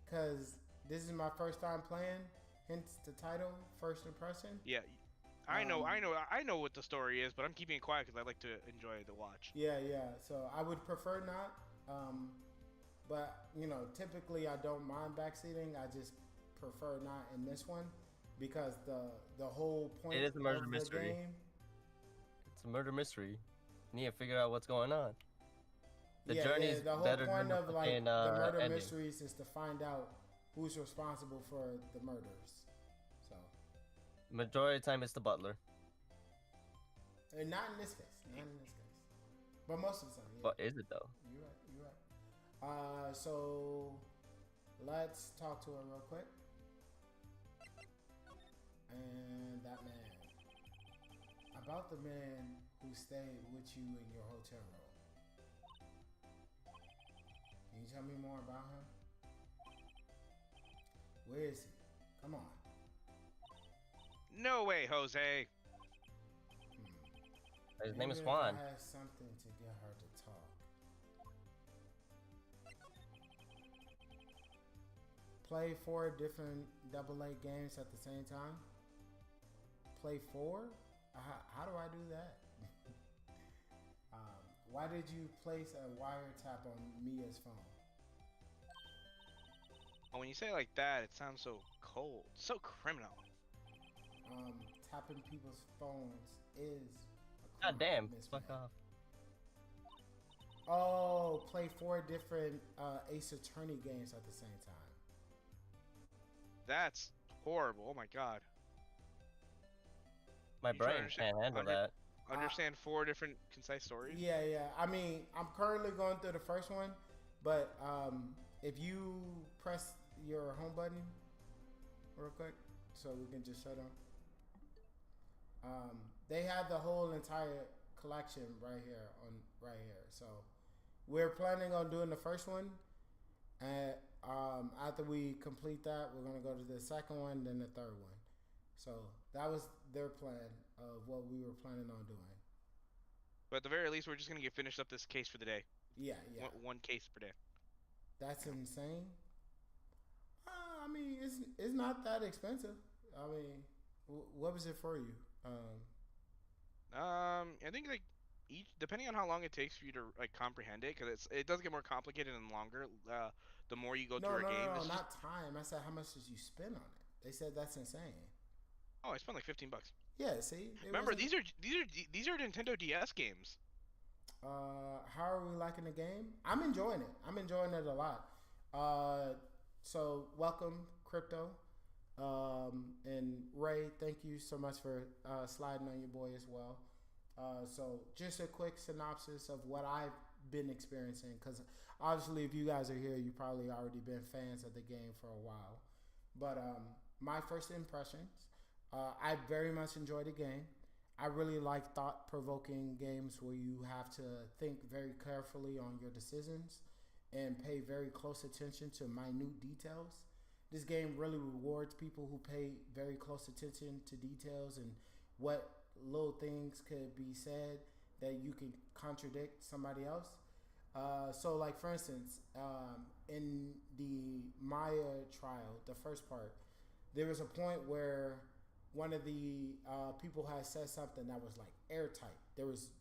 because this is my first time playing, hence the title, First Impression. Yeah, I know what the story is, but I'm keeping it quiet because I like to enjoy the watch. Yeah, so I would prefer not, but typically I don't mind backseating. I just prefer not in this one because the whole point it is a murder of mystery. The game. It's a murder mystery. You need to figure out what's going on. The yeah, journey is the whole better point than of like the murder ending. mysteries is to find out who's responsible for the murders. So majority of the time it's the butler. And not in this case. But most of the time. Yeah. But is it though? You're right. So let's talk to her real quick. And that man. About the man who stayed with you in your hotel room. Can you tell me more about him? Where is he? Come on. No way, Jose. His name is Maybe Juan. I have something to get her to talk. Play 4 different AA games at the same time? Play 4? How do I do that? Why did you place a wiretap on Mia's phone? When you say it like that, it sounds so cold, so criminal. Tapping people's phones is a God damn, Miss fuck May. off. Oh, play 4 different Ace Attorney games at the same time. That's horrible. Oh my god. My brain can't handle that. Understand 4 different concise stories? Yeah. I mean, I'm currently going through the first one, But if you press your home button real quick, so we can just show them. They have the whole entire collection right here. So we're planning on doing the first one, and after we complete that, we're gonna go to the second one, then the third one. So that was their plan of what we were planning on doing. But at the very least, we're just gonna get finished up this case for the day. Yeah. One case per day. That's insane. I mean, it's not that expensive. I mean, what was it for you? I think like each, depending on how long it takes for you to like comprehend it, because it does get more complicated and longer. The more you go through a game. No, not time. I said how much did you spend on it? They said that's insane. Oh, I spent like $15. Yeah, see. Remember, these are Nintendo DS games. How are we liking the game? I'm enjoying it. I'm enjoying it a lot. So welcome, Crypto, and Ray. Thank you so much for sliding on your boy as well. So just a quick synopsis of what I've been experiencing, because obviously, if you guys are here, you probably already been fans of the game for a while. But my first impressions, I very much enjoyed the game. I really like thought-provoking games where you have to think very carefully on your decisions and pay very close attention to minute details. This game really rewards people who pay very close attention to details and what little things could be said that you can contradict somebody else. So, like, for instance, in the Maya trial, the first part, there was a point where one of the people had said something that was like airtight. There was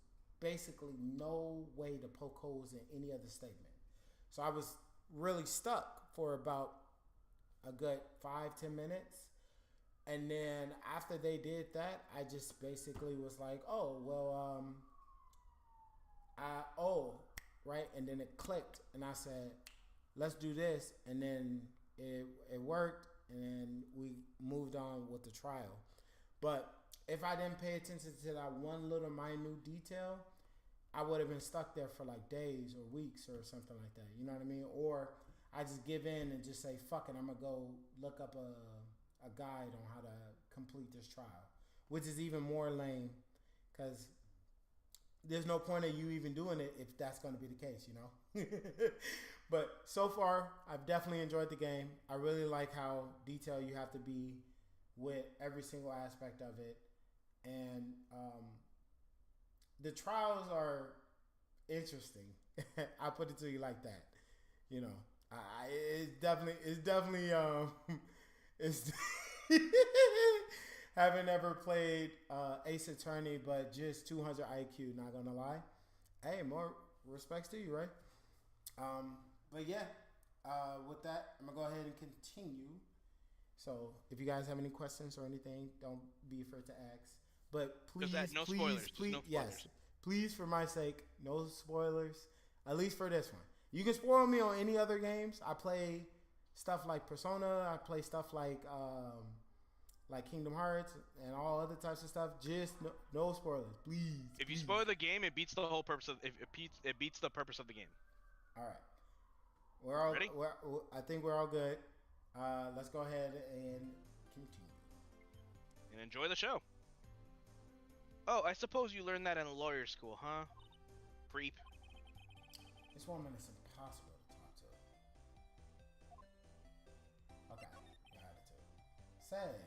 basically no way to poke holes in any other statement. So I was really stuck for about a good 5-10 minutes. And then after they did that, I just basically was like, oh, well, right. And then it clicked and I said, let's do this. And then it worked. And then we moved on with the trial. But if I didn't pay attention to that one little minute detail, I would have been stuck there for like days or weeks or something like that. You know what I mean? Or I just give in and just say, fuck it, I'm going to go look up a guide on how to complete this trial, which is even more lame because there's no point of you even doing it if that's going to be the case, you know? But so far, I've definitely enjoyed the game. I really like how detailed you have to be with every single aspect of it. And the trials are interesting. I put it to you like that. You know, it's definitely it's haven't ever played Ace Attorney, but just 200 IQ, not gonna lie. Hey, more respects to you, right? But yeah, with that, I'm gonna go ahead and continue. So if you guys have any questions or anything, don't be afraid to ask. But please, no please, spoilers. please, No yes, spoilers. please, for my sake, no spoilers. At least for this one. You can spoil me on any other games. I play stuff like Persona. I play stuff like Kingdom Hearts and all other types of stuff. Just no spoilers, please. If you please. spoil the game, it beats the whole purpose of it beats the purpose of the game. All right, we're all ready. I think we're all good. Let's go ahead and continue. And enjoy the show. Oh, I suppose you learned that in lawyer school, huh? Creep. This woman is impossible to talk to. Okay, attitude. Say,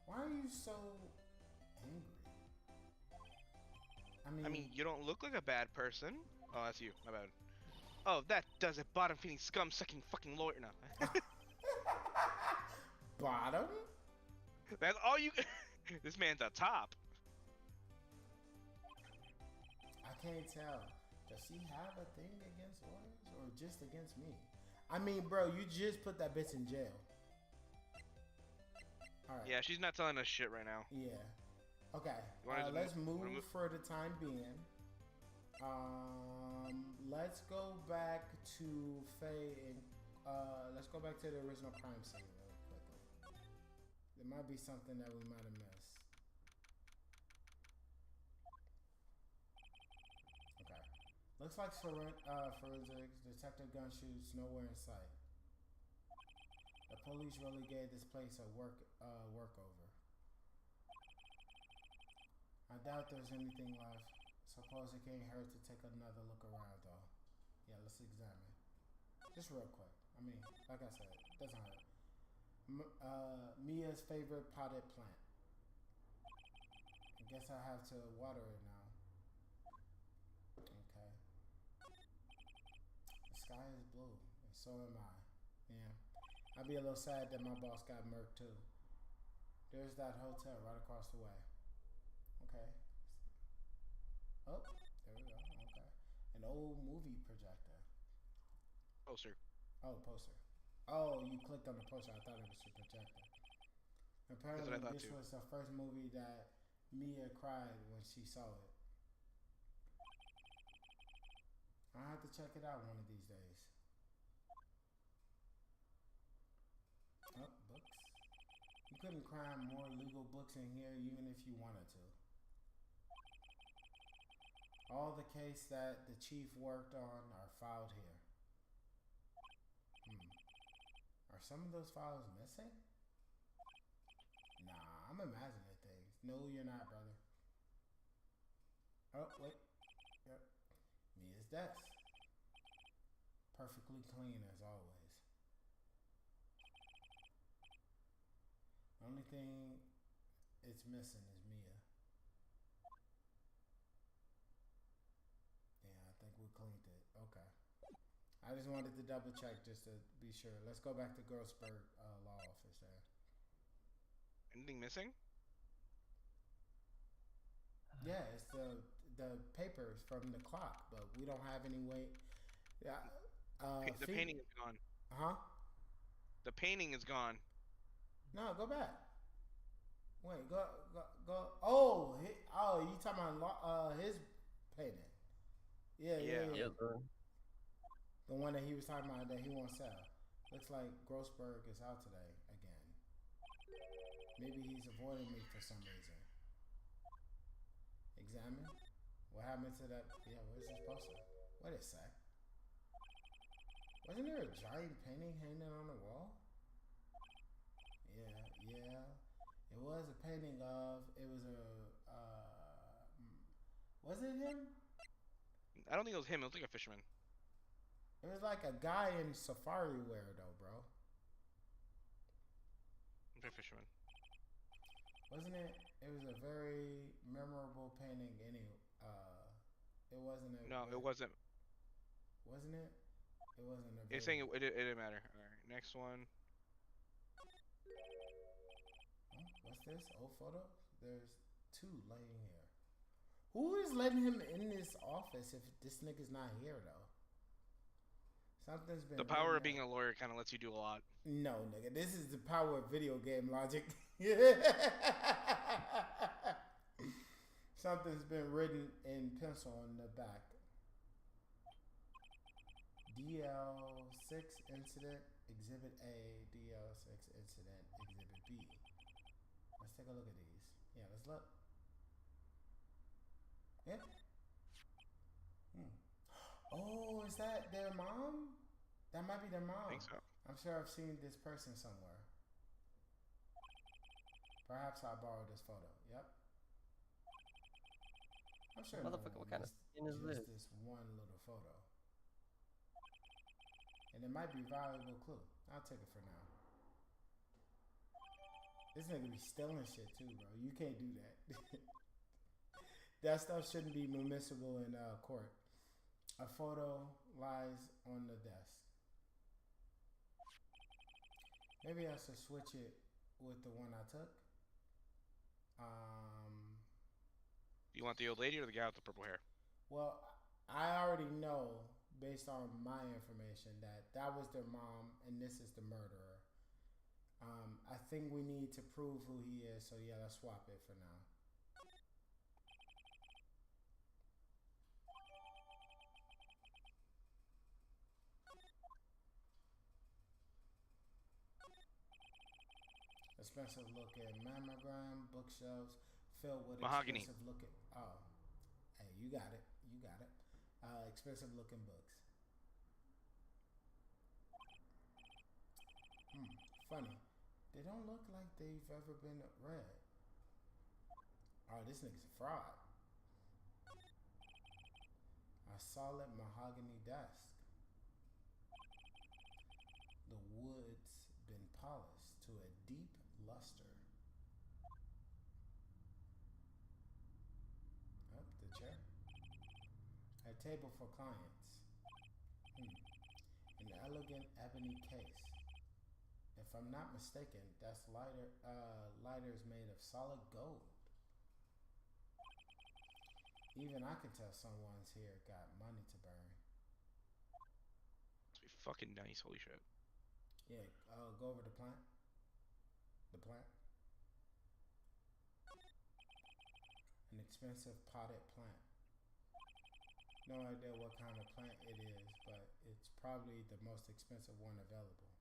why are you so angry? I mean, you don't look like a bad person. Oh, that's you. My bad. Oh, that does it. Bottom-feeding, scum-sucking fucking lawyer. No. Bottom? That's all you... This man's a top. I can't tell. Does she have a thing against lawyers or just against me? I mean, bro, you just put that bitch in jail. All right. Yeah, she's not telling us shit right now. Yeah. Okay. Let's move for the time being. Let's go back to Faye and let's go back to the original crime scene real quickly. There might be something that we might have missed. Okay. Looks like forensics. Detective gun shoots nowhere in sight. The police really gave this place a workover. I doubt there's anything left. Suppose it can't hurt to take another look around, though. Yeah, let's examine. Just real quick. I mean, like I said, doesn't hurt. Mia's favorite potted plant. I guess I have to water it now. Okay. The sky is blue, and so am I. Yeah. I'd be a little sad that my boss got murked too. There's that hotel right across the way. Okay. Oh, there we go. Okay. An old movie projector. Poster. Oh, poster. Oh, you clicked on the poster. I thought it was your projector. Apparently, this was the first movie that Mia cried when she saw it. I'll have to check it out one of these days. Oh, books. You couldn't cram more legal books in here even if you wanted to. All the cases that the chief worked on are filed here. Are some of those files missing? Nah, I'm imagining things. No, you're not, brother. Oh, wait. Yep. Mia's desk. Perfectly clean as always. Only thing it's missing is Mia. Yeah, I think we cleaned it. Okay. I just wanted to double check just to be sure. Let's go back to Grossberg law office there. Anything missing? Yeah, it's the papers from the clock, but we don't have any way. Yeah. The painting is gone. Huh? The painting is gone. No, go back. Wait, go. Oh, you talking about his painting? Yeah. The one that he was talking about that he won't sell. Looks like Grossberg is out today again. Maybe he's avoiding me for some reason. Examine. What happened to that? Yeah, where's this poster? What is that? Wasn't there a giant painting hanging on the wall? Yeah. It was a painting of. It was a. Was it him? I don't think it was him. It was like a fisherman. It was like a guy in safari wear, though, bro. A fisherman. Wasn't it? It was a very memorable painting. It wasn't a. No, it wasn't. Wasn't it? It wasn't a. It's saying it didn't matter. All right, next one. What's this? Old photo? There's two laying here. Who is letting him in this office if this nigga's not here, though? Something's been. The power of being a lawyer kind of lets you do a lot. No, nigga. This is the power of video game logic. Something's been written in pencil on the back. DL6 incident, Exhibit A, DL6 incident, Exhibit B. Let's take a look at these. Yeah, let's look. Yeah. Oh, is that their mom? That might be their mom. I think so. I'm sure I've seen this person somewhere. Perhaps I borrowed this photo. Yep. I'm sure. Motherfucker, what kind of skin is this? This one little photo. And it might be a valuable clue. I'll take it for now. This nigga be stealing shit too, bro. You can't do that. That stuff shouldn't be admissible in court. A photo lies on the desk. Maybe I should switch it with the one I took. You want the old lady or the guy with the purple hair? Well, I already know, based on my information, that was their mom and this is the murderer. I think we need to prove who he is, so yeah, let's swap it for now. Expensive looking mammogram, bookshelves filled with mahogany. Expensive looking. Oh, hey, you got it. expensive looking books. Funny. They don't look like they've ever been read. Oh, this nigga's a fraud. A solid mahogany desk. The wood's been polished to a deep luster. Up the chair. A table for clients. An elegant ebony case. If I'm not mistaken, that's lighters made of solid gold. Even I can tell someone's here got money to burn. Must be fucking nice. Holy shit. Yeah, go over the plant. The plant. An expensive potted plant. No idea what kind of plant it is, but it's probably the most expensive one available.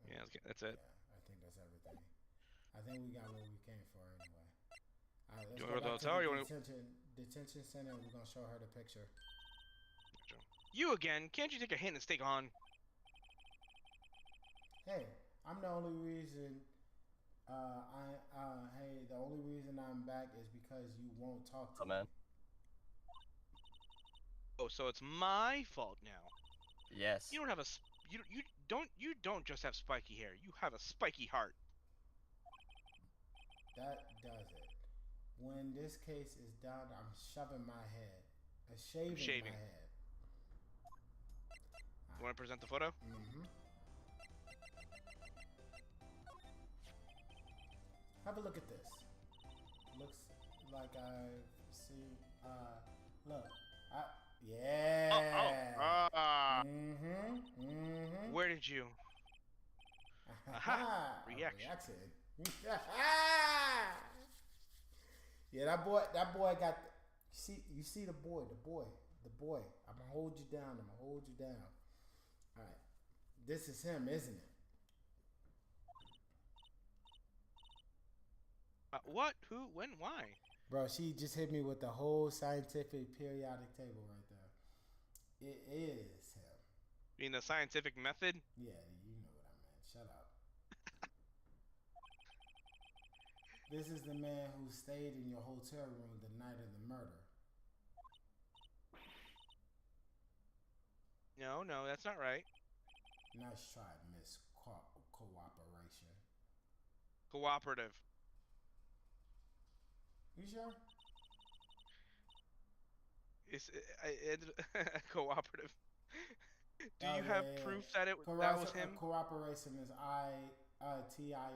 Yeah, that's it. Yeah, I think that's everything. I think we got what we came for anyway. All right, let's You go want to back go to the to hotel? the detention center. We're gonna show her the picture. You again? Can't you take a hint and stay on? Hey, I'm the only reason. Hey, the only reason I'm back is because you won't talk to me. man. Oh, so it's my fault now. Yes. You don't have a you don't just have spiky hair. You have a spiky heart. That does it. When this case is done, I'm shaving my head. Shaving my head. You want to present the photo? Mm-hmm. Have a look at this. Looks like I've seen. Look. Yeah. Where did you? Aha! Reaction. Yeah, that boy got. You see the boy. I'm gonna hold you down. All right, this is him, isn't it? What? Who? When? Why? Bro, she just hit me with the whole scientific periodic table right there. It is him. You mean the scientific method? Yeah, you know what I meant. Shut up. This is the man who stayed in your hotel room the night of the murder. No, that's not right. Nice try, Miss Cooperation. Cooperative. You sure? It's cooperative. Do you have proof that that was him? Cooperation is Tion. Yeah.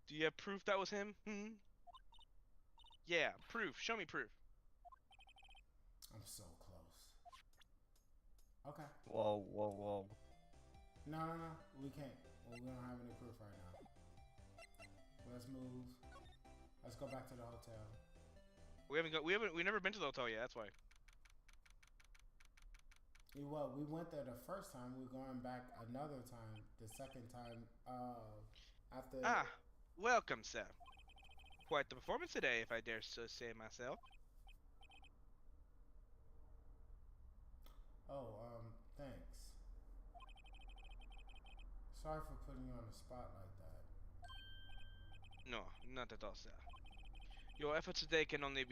Do you have proof that was him? Yeah, proof. Show me proof. I'm so close. Okay. Whoa. No. We can't. Well, we don't have any proof right now. Let's move. Let's go back to the hotel. We've never been to the hotel yet. That's why. Well, we went there the first time. We're going back another time. The second time, after. Welcome, sir. Quite the performance today, if I dare so say myself. Oh, thanks. Sorry for putting you on the spot like that. No, not at all, sir. Your efforts today can only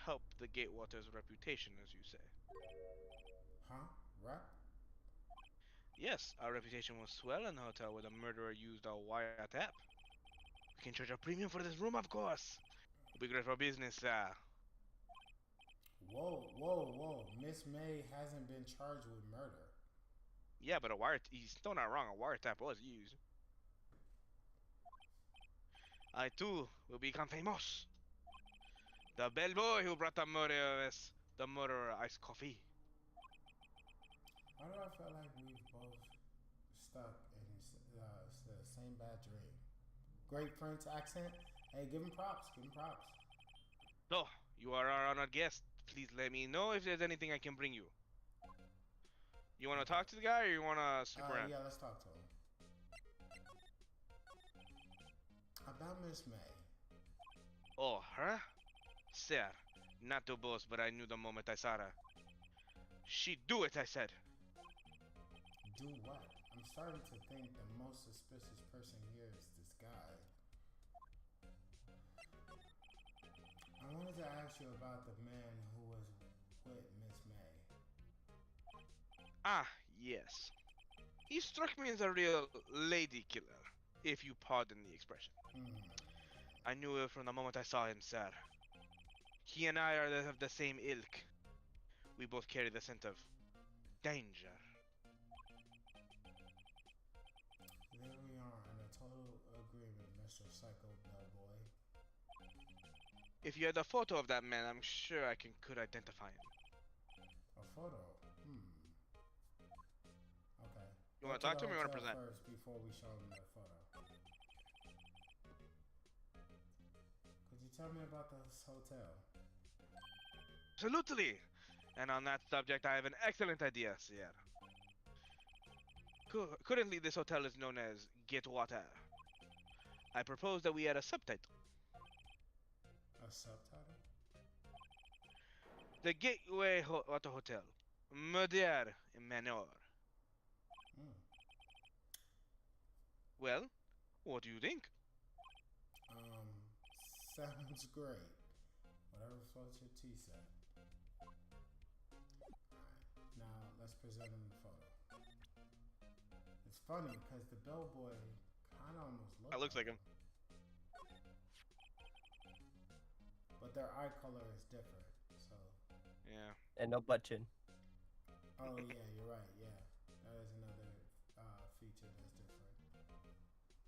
help the Gatewaters' reputation, as you say. Huh? Right? Yes, our reputation will swell in the hotel where the murderer used our wiretap. We can charge a premium for this room, of course. It'll be great for business, sir. Whoa. Miss May hasn't been charged with murder. Yeah, but he's still not wrong. A wiretap was used. I too will become famous. The bellboy who brought the murderer iced coffee. Why do I feel like we've both stuck in the same bad dream? Great French accent. Hey, give him props. So, you are our honored guest. Please let me know if there's anything I can bring you. You want to talk to the guy or you want to snoop around? Yeah, let's talk to him. About Miss May. Oh, her? Sir, not to boast, but I knew the moment I saw her. She do it, I said. Do what? I'm starting to think the most suspicious person here is this guy. I wanted to ask you about the man who was with Miss May. Ah, yes. He struck me as a real lady killer, if you pardon the expression. I knew it from the moment I saw him, sir. He and I are of the same ilk. We both carry the scent of danger. There we are, in a total agreement, Mr. Psycho Bellboy. If you had a photo of that man, I'm sure I could identify him. A photo? Okay. You want to talk to him or you want to present? First, before we show him the photo. Could you tell me about this hotel? Absolutely! And on that subject, I have an excellent idea, Sierra. Currently, this hotel is known as Get Water. I propose that we add a subtitle. A subtitle? The Gateway Water Hotel. Murder Manor. Well, what do you think? Sounds great. Whatever floats your tea said. Alright, now let's present him the photo. It's funny because the bellboy kind of almost looks like him. But their eye color is different, so. Yeah. And no butt chin. Oh yeah, you're right. Yeah, that is another feature that's different.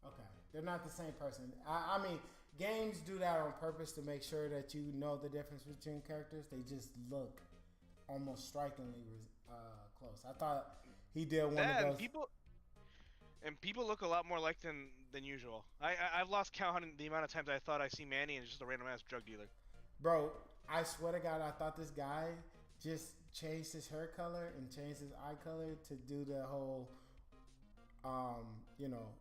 Okay, they're not the same person. I mean, games do that on purpose to make sure that you know the difference between characters. They just look almost strikingly close. I thought he did one of those. People look a lot more like than usual. I've lost count on the amount of times I thought I see Manny and it's just a random ass drug dealer. Bro, I swear to God, I thought this guy just changed his hair color and changed his eye color to do the whole, you know,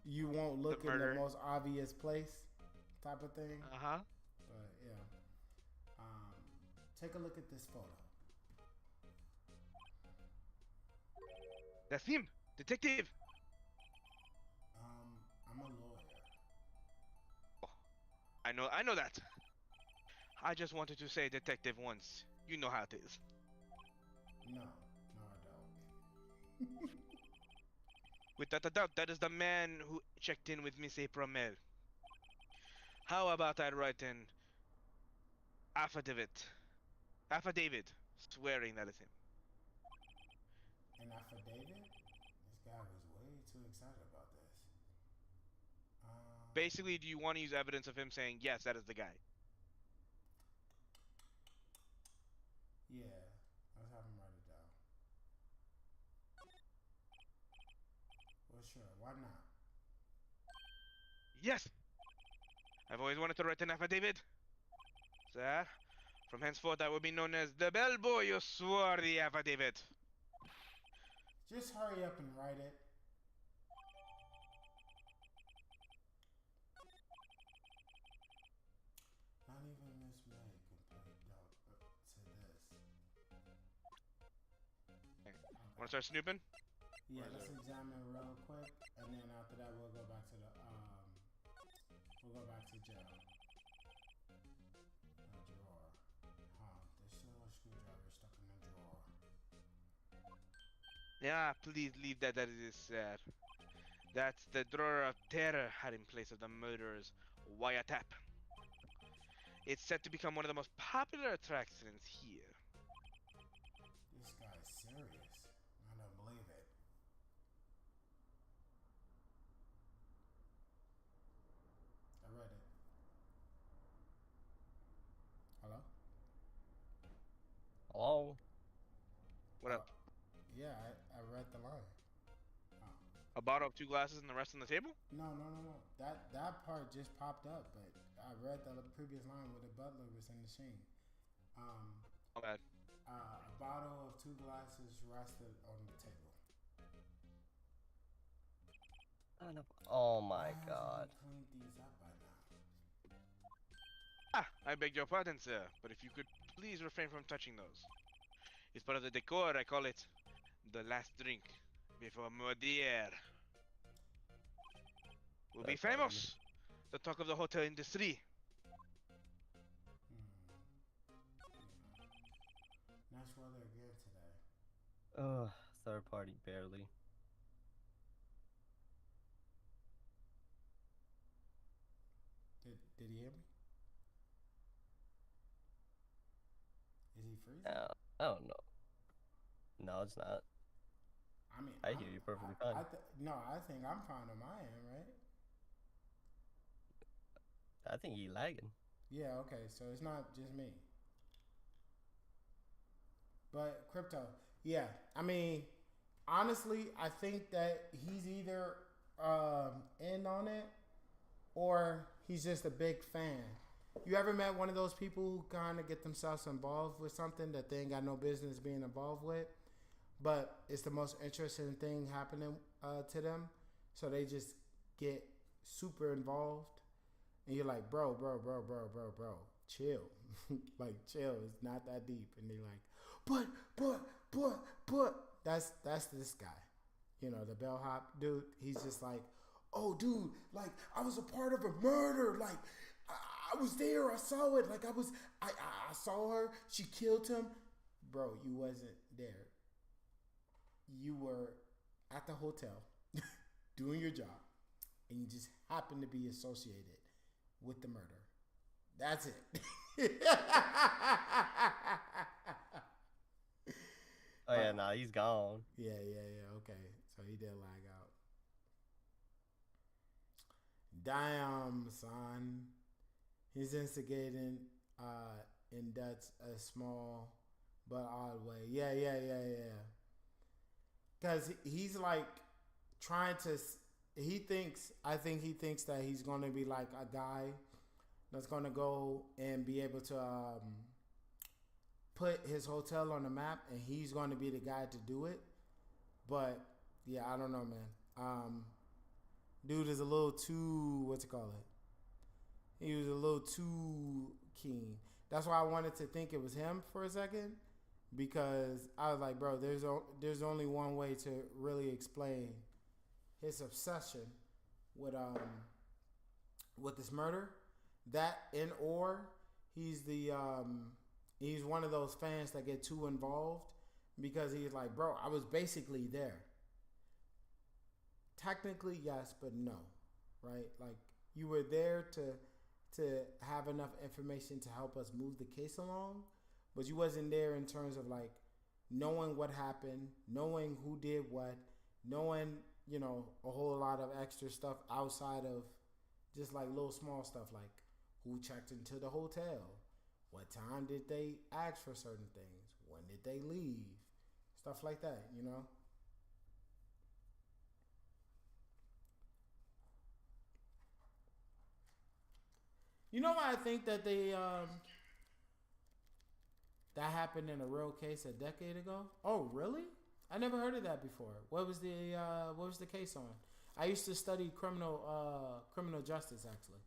you won't look in the most obvious place type of thing. Uh-huh. But yeah. Take a look at this photo. That's him, detective. I'm a lawyer. Oh, I know that. I just wanted to say detective once. You know how it is. No, I don't. Without a doubt, that is the man who checked in with Miss April Mel. How about I write an affidavit swearing that is him. An affidavit? This guy was way too excited about this. Basically, do you want to use evidence of him saying, yes, that is the guy? Yeah, let's have him write it down. Well, sure, why not? Yes! I've always wanted to write an affidavit. Sir, from henceforth I will be known as the bellboy who swore the affidavit. Just hurry up and write it. Not even Miss May can play dumb to this. Okay. Wanna start snooping? Yeah, let's examine real quick, and then after that we'll go back to jail. A drawer. There's still a screwdriver stuck in the drawer. Yeah, please leave that as it is, sir. That's the drawer of terror hiding place of the murderer's wiretap. It's set to become one of the most popular attractions here. This guy's serious. I don't believe it. I read it. Hello? Hello? What up? Yeah, I read the line. A bottle of 2 glasses and the rest on the table? No. That part just popped up, but I read the previous line where the butler was in the scene. Oh, bad. A bottle of 2 glasses rested on the table. Oh my God. Cleaned these up by now. Ah, I beg your pardon, sir, but if you could please refrain from touching those. It's part of the decor. I call it the last drink before Modier. We'll be That's all you. famous. The talk of the hotel industry. Nice weather again today. Third party barely. Did he hear me? Is he freezing? I don't know. No, it's not. I mean, I hear you perfectly fine. No, I think I'm fine on my end, right? I think he lagging. Yeah, okay, so it's not just me. But crypto, yeah. I mean, honestly, I think that he's either in on it or he's just a big fan. You ever met one of those people who kind of get themselves involved with something that they ain't got no business being involved with, but it's the most interesting thing happening to them, so they just get super involved, and you're like, bro, chill, like chill. It's not that deep, and they're like, but that's this guy, you know, the bellhop dude. He's just like, oh, dude, like I was a part of a murder, like. I was there. I saw it. Like I saw her. She killed him. Bro, you wasn't there. You were at the hotel doing your job, and you just happened to be associated with the murder. That's it. Oh yeah, nah, he's gone. Yeah. Okay, so he did lag out. Damn, son. He's instigating in Dutch a small but odd way. Yeah. Because he's like trying to. I think he thinks that he's going to be like a guy that's going to go and be able to put his hotel on the map, and he's going to be the guy to do it. But yeah, I don't know, man. Dude is a little too, what's it called? He was a little too keen. That's why I wanted to think it was him for a second, because I was like, bro, there's only one way to really explain his obsession with this murder. That or he's one of those fans that get too involved, because he's like, bro, I was basically there. Technically, yes, but no, right? Like you were there to have enough information to help us move the case along, but you wasn't there in terms of like knowing what happened, knowing who did what, knowing, you know, a whole lot of extra stuff outside of just like little small stuff like who checked into the hotel, what time did they ask for certain things, when did they leave, stuff like that, you know. You know why I think that that happened in a real case a decade ago? Oh, really? I never heard of that before. What was the case on? I used to study criminal justice, actually.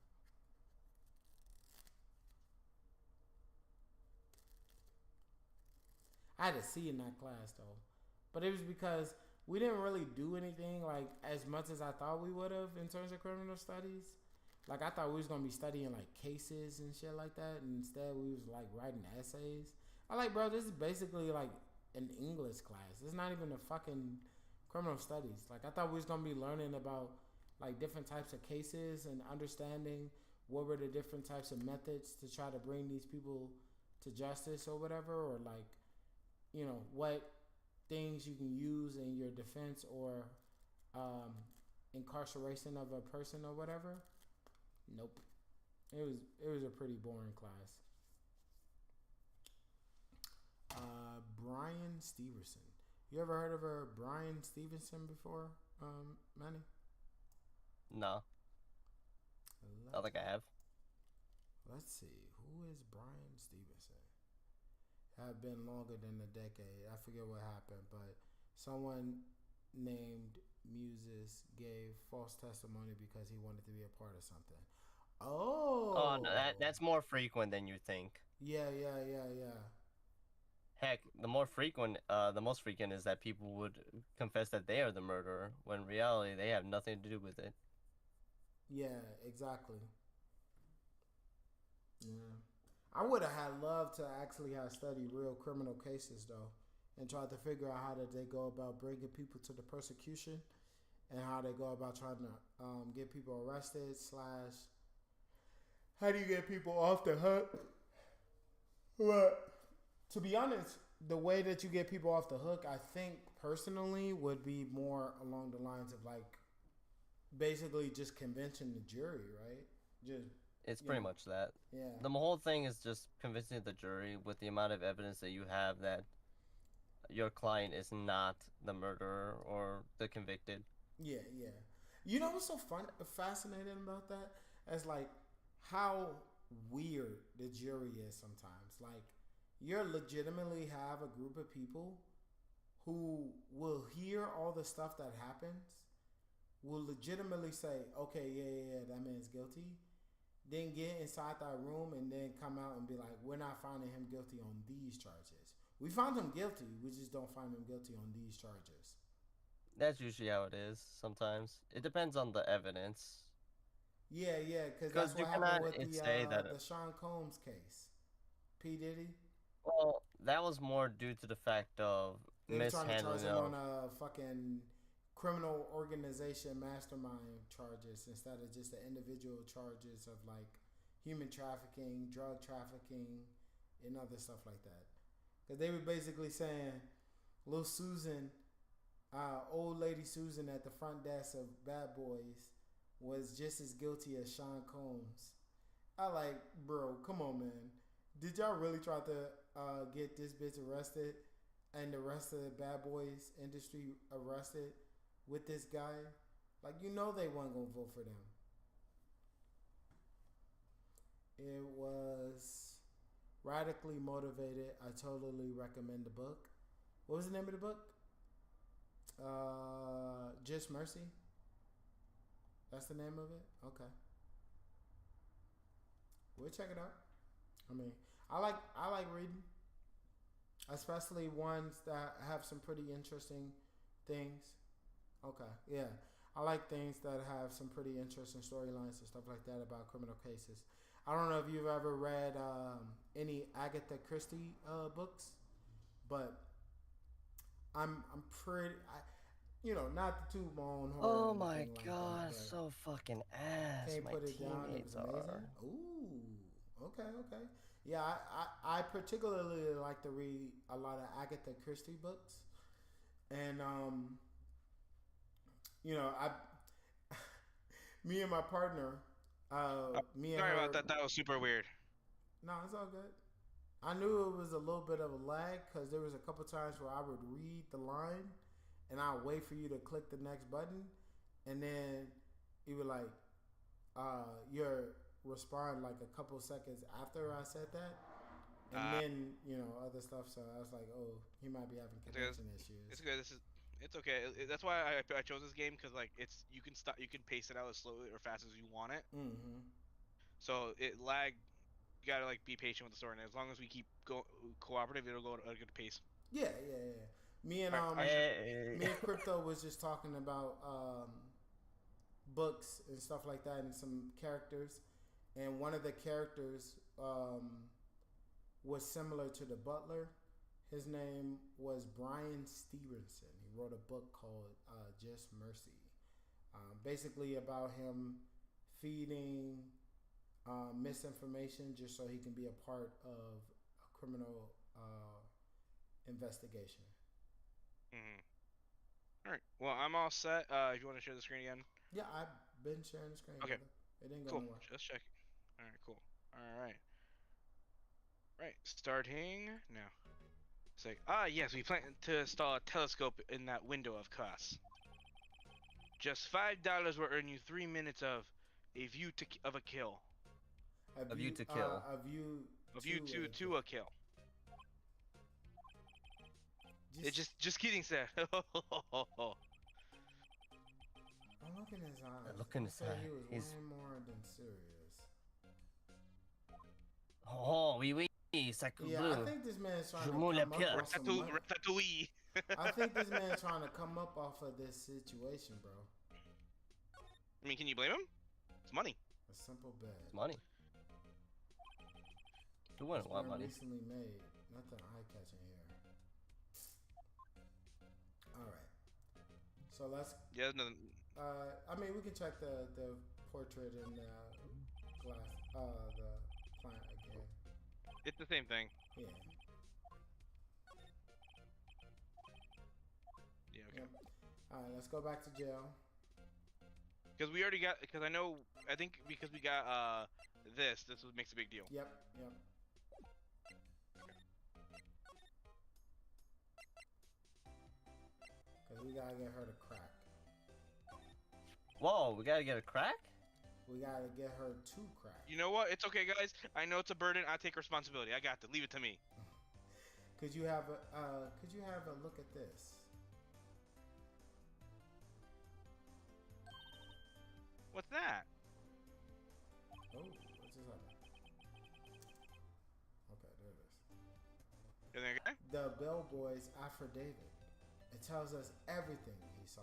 I had a C in that class though, but it was because we didn't really do anything like as much as I thought we would have in terms of criminal studies. Like I thought we was gonna be studying like cases and shit like that, and instead we was like writing essays. I like, bro, this is basically like an English class. It's not even a fucking criminal studies. Like I thought we was gonna be learning about like different types of cases and understanding what were the different types of methods to try to bring these people to justice or whatever, or like, you know, what things you can use in your defense or incarceration of a person or whatever. Nope. It was a pretty boring class. Brian Stevenson. You ever heard of a Brian Stevenson before, Manny? No. I think I have. Let's see. Who is Brian Stevenson? Have been longer than a decade. I forget what happened, but someone named Muses gave false testimony because he wanted to be a part of something. Oh, no, Oh. that's more frequent than you think. Yeah. Heck, the most frequent is that people would confess that they are the murderer, when in reality they have nothing to do with it. Yeah, exactly. Yeah. I would have had loved to actually have studied real criminal cases though, and tried to figure out how did they go about bringing people to the persecution, and how they go about trying to get people arrested. Slash, how do you get people off the hook? But to be honest, the way that you get people off the hook, I think personally would be more along the lines of like basically just convincing the jury, right? Just It's pretty much that. yeah. The whole thing is just convincing the jury with the amount of evidence that you have that your client is not the murderer or the convicted. Yeah. You know what's so fascinating about that? As like how weird the jury is sometimes. Like you legitimately have a group of people who will hear all the stuff that happens, will legitimately say, okay, yeah, that man's guilty. Then get inside that room and then come out and be like, we're not finding him guilty on these charges. We found him guilty. We just don't find him guilty on these charges. That's usually how it is sometimes. It depends on the evidence. Yeah, because that's you what happened cannot with say that the Sean Combs case. P. Diddy? Well, that was more due to the fact of They were trying to charge mishandling him of. on a fucking criminal organization mastermind charges instead of just the individual charges of like human trafficking, drug trafficking, and other stuff like that. Because they were basically saying, little Susan, old lady Susan at the front desk of Bad Boys was just as guilty as Sean Combs. I like, bro, come on, man. Did y'all really try to get this bitch arrested and the rest of the Bad Boys industry arrested with this guy? Like, you know they weren't going to vote for them. It was Radically Motivated. I totally recommend the book. What was the name of the book? Just Mercy? That's the name of it? Okay. We'll check it out. I mean, I like reading, especially ones that have some pretty interesting things. Okay, yeah, I like things that have some pretty interesting storylines and stuff like that about criminal cases. I don't know if you've ever read any Agatha Christie books, but I'm pretty. Not to toot my own horn. Oh my like god, that, so fucking ass. can't My put it down. It teammates was amazing. are. Ooh, okay. Yeah, I particularly like to read a lot of Agatha Christie books, and I, me and my partner, me and Sorry her, about that. That was super weird. No, it's all good. I knew it was a little bit of a lag because there was a couple times where I would read the line, and I'd wait for you to click the next button, and then you would like, your respond like a couple seconds after I said that, and then other stuff. So I was like, oh, he might be having connection issues. It's good. It's okay. That's why I chose this game, because like you can pace it out as slowly or fast as you want it. Mm-hmm. So it lag. You gotta like be patient with the story, and as long as we keep cooperative, it'll go at a good pace. Yeah. Me and Crypto was just talking about books and stuff like that, and some characters, and one of the characters was similar to the butler. His name was Brian Stevenson. He wrote a book called Just Mercy, basically about him feeding misinformation just so he can be a part of a criminal investigation. All right. Well, I'm all set. If you want to share the screen again. Yeah, I've been sharing the screen. Okay. It didn't go Cool. anywhere. Just check. All right. Cool. All right. Right. Starting now. It's like, yes, we plan to install a telescope in that window, of course. Just $5 will earn you 3 minutes of a view of a kill. A view to kill. A view to a kill. Just kidding, sir. I look in his eyes. Look in his He said eye. he was way more than serious. Oh, oui, oui. Sacre Yeah, bleu. I think this man's trying to Je m'en come appelle. up off some money. Ratatouille. I think this man's trying to come up off of this situation, bro. I mean, can you blame him? It's money. A simple bet. It's money. Who wouldn't want money? Recently made. Nothing eye-catching here. All right. So let's. Yeah, no, I mean, we can check the portrait and the glass. The plant again. it's the same thing. Yeah. Yeah, okay. Yep. All right. Let's go back to jail. Because we already got. Because I think because we got this makes a big deal. Yep. Yep. Because we gotta get her to crack. Whoa, we gotta get a crack? We gotta get her to crack. You know what? It's okay, guys. I know it's a burden. I take responsibility. I got to leave it to me. Could you have a look at this? What's that? Oh, what's this other? Okay, there it is. Everything okay? The bellboy's affidavit. It tells us everything he saw.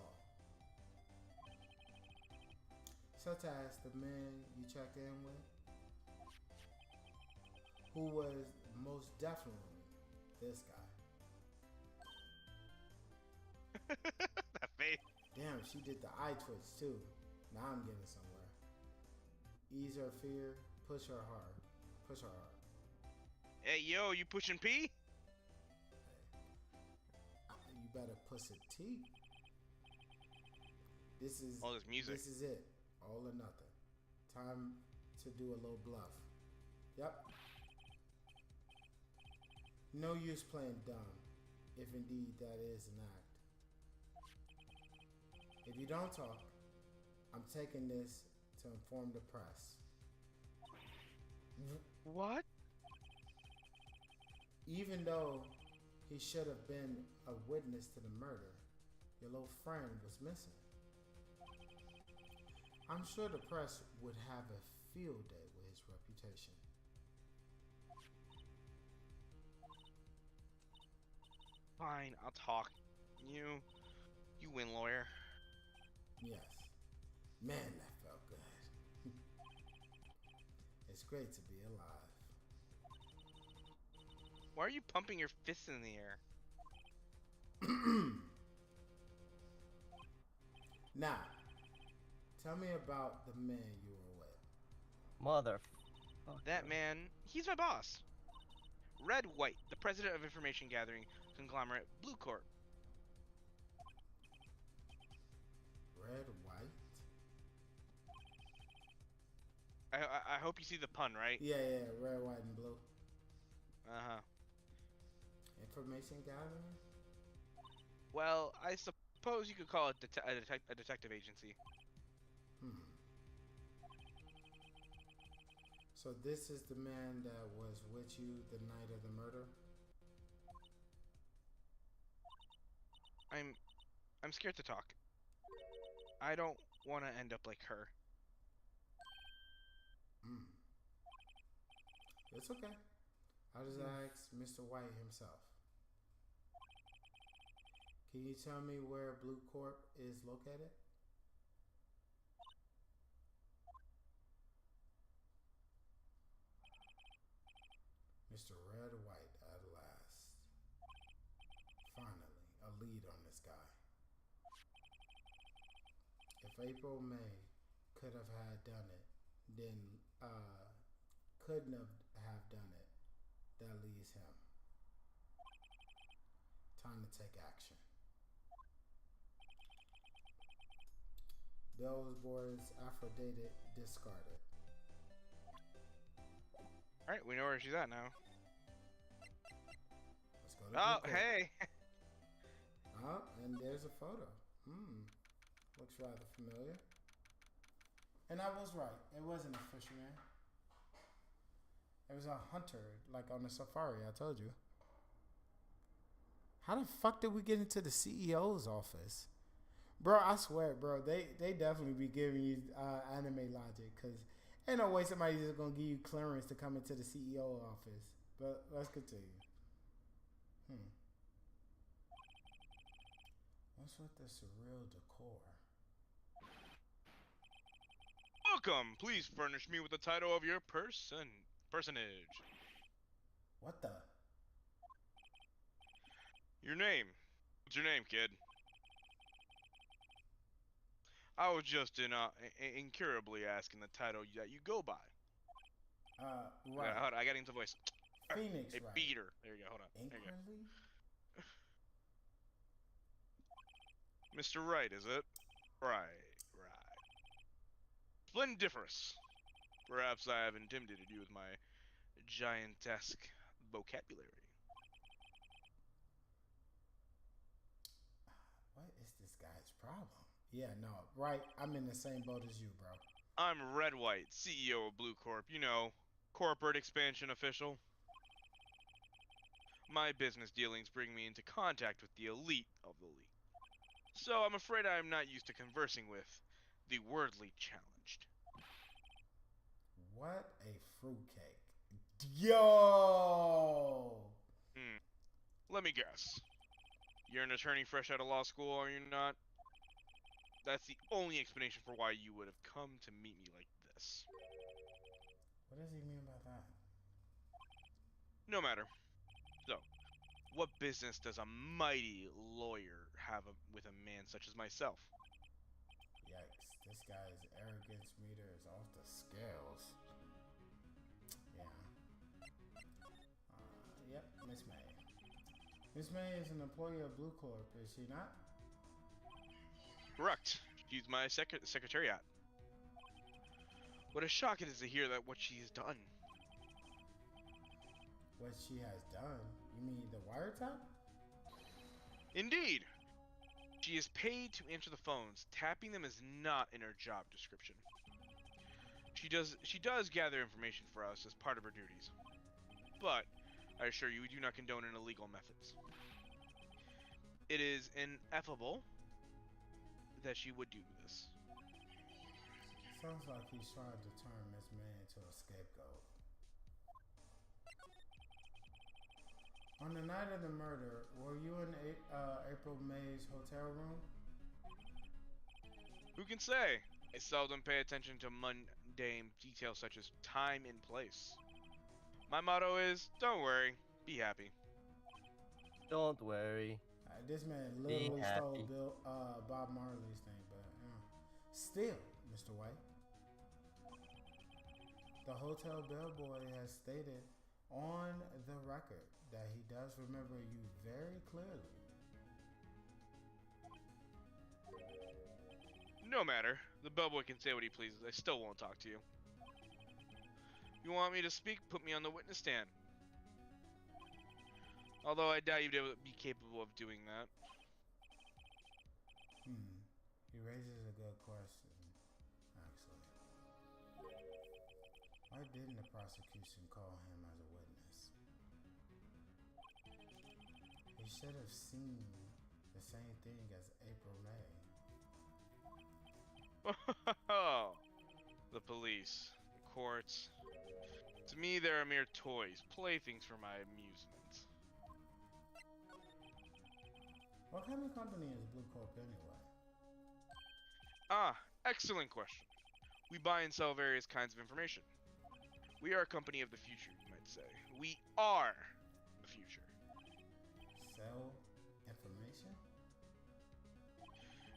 Such as the man you checked in with, who was most definitely this guy. That face. Damn, she did the eye twitch too. Now I'm getting somewhere. Ease her fear, push her hard. Push her hard. Hey, yo, you pushing P? You better push it T. This is All this music. This is it. All or nothing. Time to do a little bluff. Yep. No use playing dumb, if indeed that is an act. If you don't talk, I'm taking this to inform the press. What? Even though he should have been a witness to the murder, your little friend was missing. I'm sure the press would have a field day with his reputation. Fine, I'll talk. You win, lawyer. Yes. Man, that felt good. It's great to be alive. Why are you pumping your fists in the air? Now, tell me about the man you were with. Mother. That man, he's my boss. Red White, the president of information gathering conglomerate Blue Corp. Red, white? I hope you see the pun, right? Yeah, red, white, and blue. Uh-huh. Information gathering? Well, I suppose you could call it a detective agency. So this is the man that was with you the night of the murder? I'm scared to talk. I don't want to end up like her. It's okay. I'll just ask Mr. White himself. Can you tell me where Blue Corp is located? Mr. Red White at last. Finally, a lead on this guy. If April May could have done it, then couldn't have done it. That leaves him. Time to take action. Bellboy's affidavit discarded. Alright, we know where she's at now. Let's go to Oh, Blue Corp. hey! Oh, and there's a photo. Looks rather familiar. And I was right. It wasn't a fisherman. It was a hunter, like on a safari, I told you. How the fuck did we get into the CEO's office? Bro, I swear, bro, they definitely be giving you anime logic. Because Ain't no way somebody's just gonna give you clearance to come into the CEO office. But let's continue. What's with the surreal decor? Welcome. Please furnish me with the title of your personage. What the? Your name. What's your name, kid? I was just incurably asking the title that you go by. Right. Hold on, I got into voice. Phoenix, A right. beater. There you go. Hold on. There you go. Inquiry? Mr. Wright, is it? Right. Splendiferous. Perhaps I have intimidated you with my giantesque vocabulary. What is this guy's problem? Yeah, no, right. I'm in the same boat as you, bro. I'm Red White, CEO of Blue Corp. You know, corporate expansion official. My business dealings bring me into contact with the elite of the league. So I'm afraid I am not used to conversing with the worldly challenged. What a fruitcake. Yo! Let me guess. You're an attorney fresh out of law school, are you not? That's the only explanation for why you would have come to meet me like this. What does he mean by that? No matter. So, what business does a mighty lawyer have with a man such as myself? Yikes. This guy's arrogance meter is off the scales. Yeah. Yep, Miss May. Miss May is an employee of Blue Corp, is she not? Correct. She's my secretariat. What a shock it is to hear that what she has done. What she has done? You mean the wiretap? Indeed. She is paid to answer the phones. Tapping them is not in her job description. She does gather information for us as part of her duties. But I assure you, we do not condone illegal methods. It is ineffable that she would do this. Sounds like he's trying to turn Miss May into a scapegoat. On the night of the murder, were you in April May's hotel room? Who can say? I seldom pay attention to mundane details such as time and place. My motto is, don't worry, be happy. Don't worry. This man Be literally happy. stole Bob Marley's thing, but still, Mr. White. The hotel bellboy has stated on the record that he does remember you very clearly. No matter. The bellboy can say what he pleases. I still won't talk to you. You want me to speak? Put me on the witness stand. Although I doubt you'd be capable of doing that. He raises a good question, actually. Why didn't the prosecution call him as a witness? He should have seen the same thing as April May. The police, the courts. To me, they're mere toys, playthings for my amusement. What kind of company is Blue Corp anyway? Ah, excellent question. We buy and sell various kinds of information. We are a company of the future, you might say. We are the future. Sell information?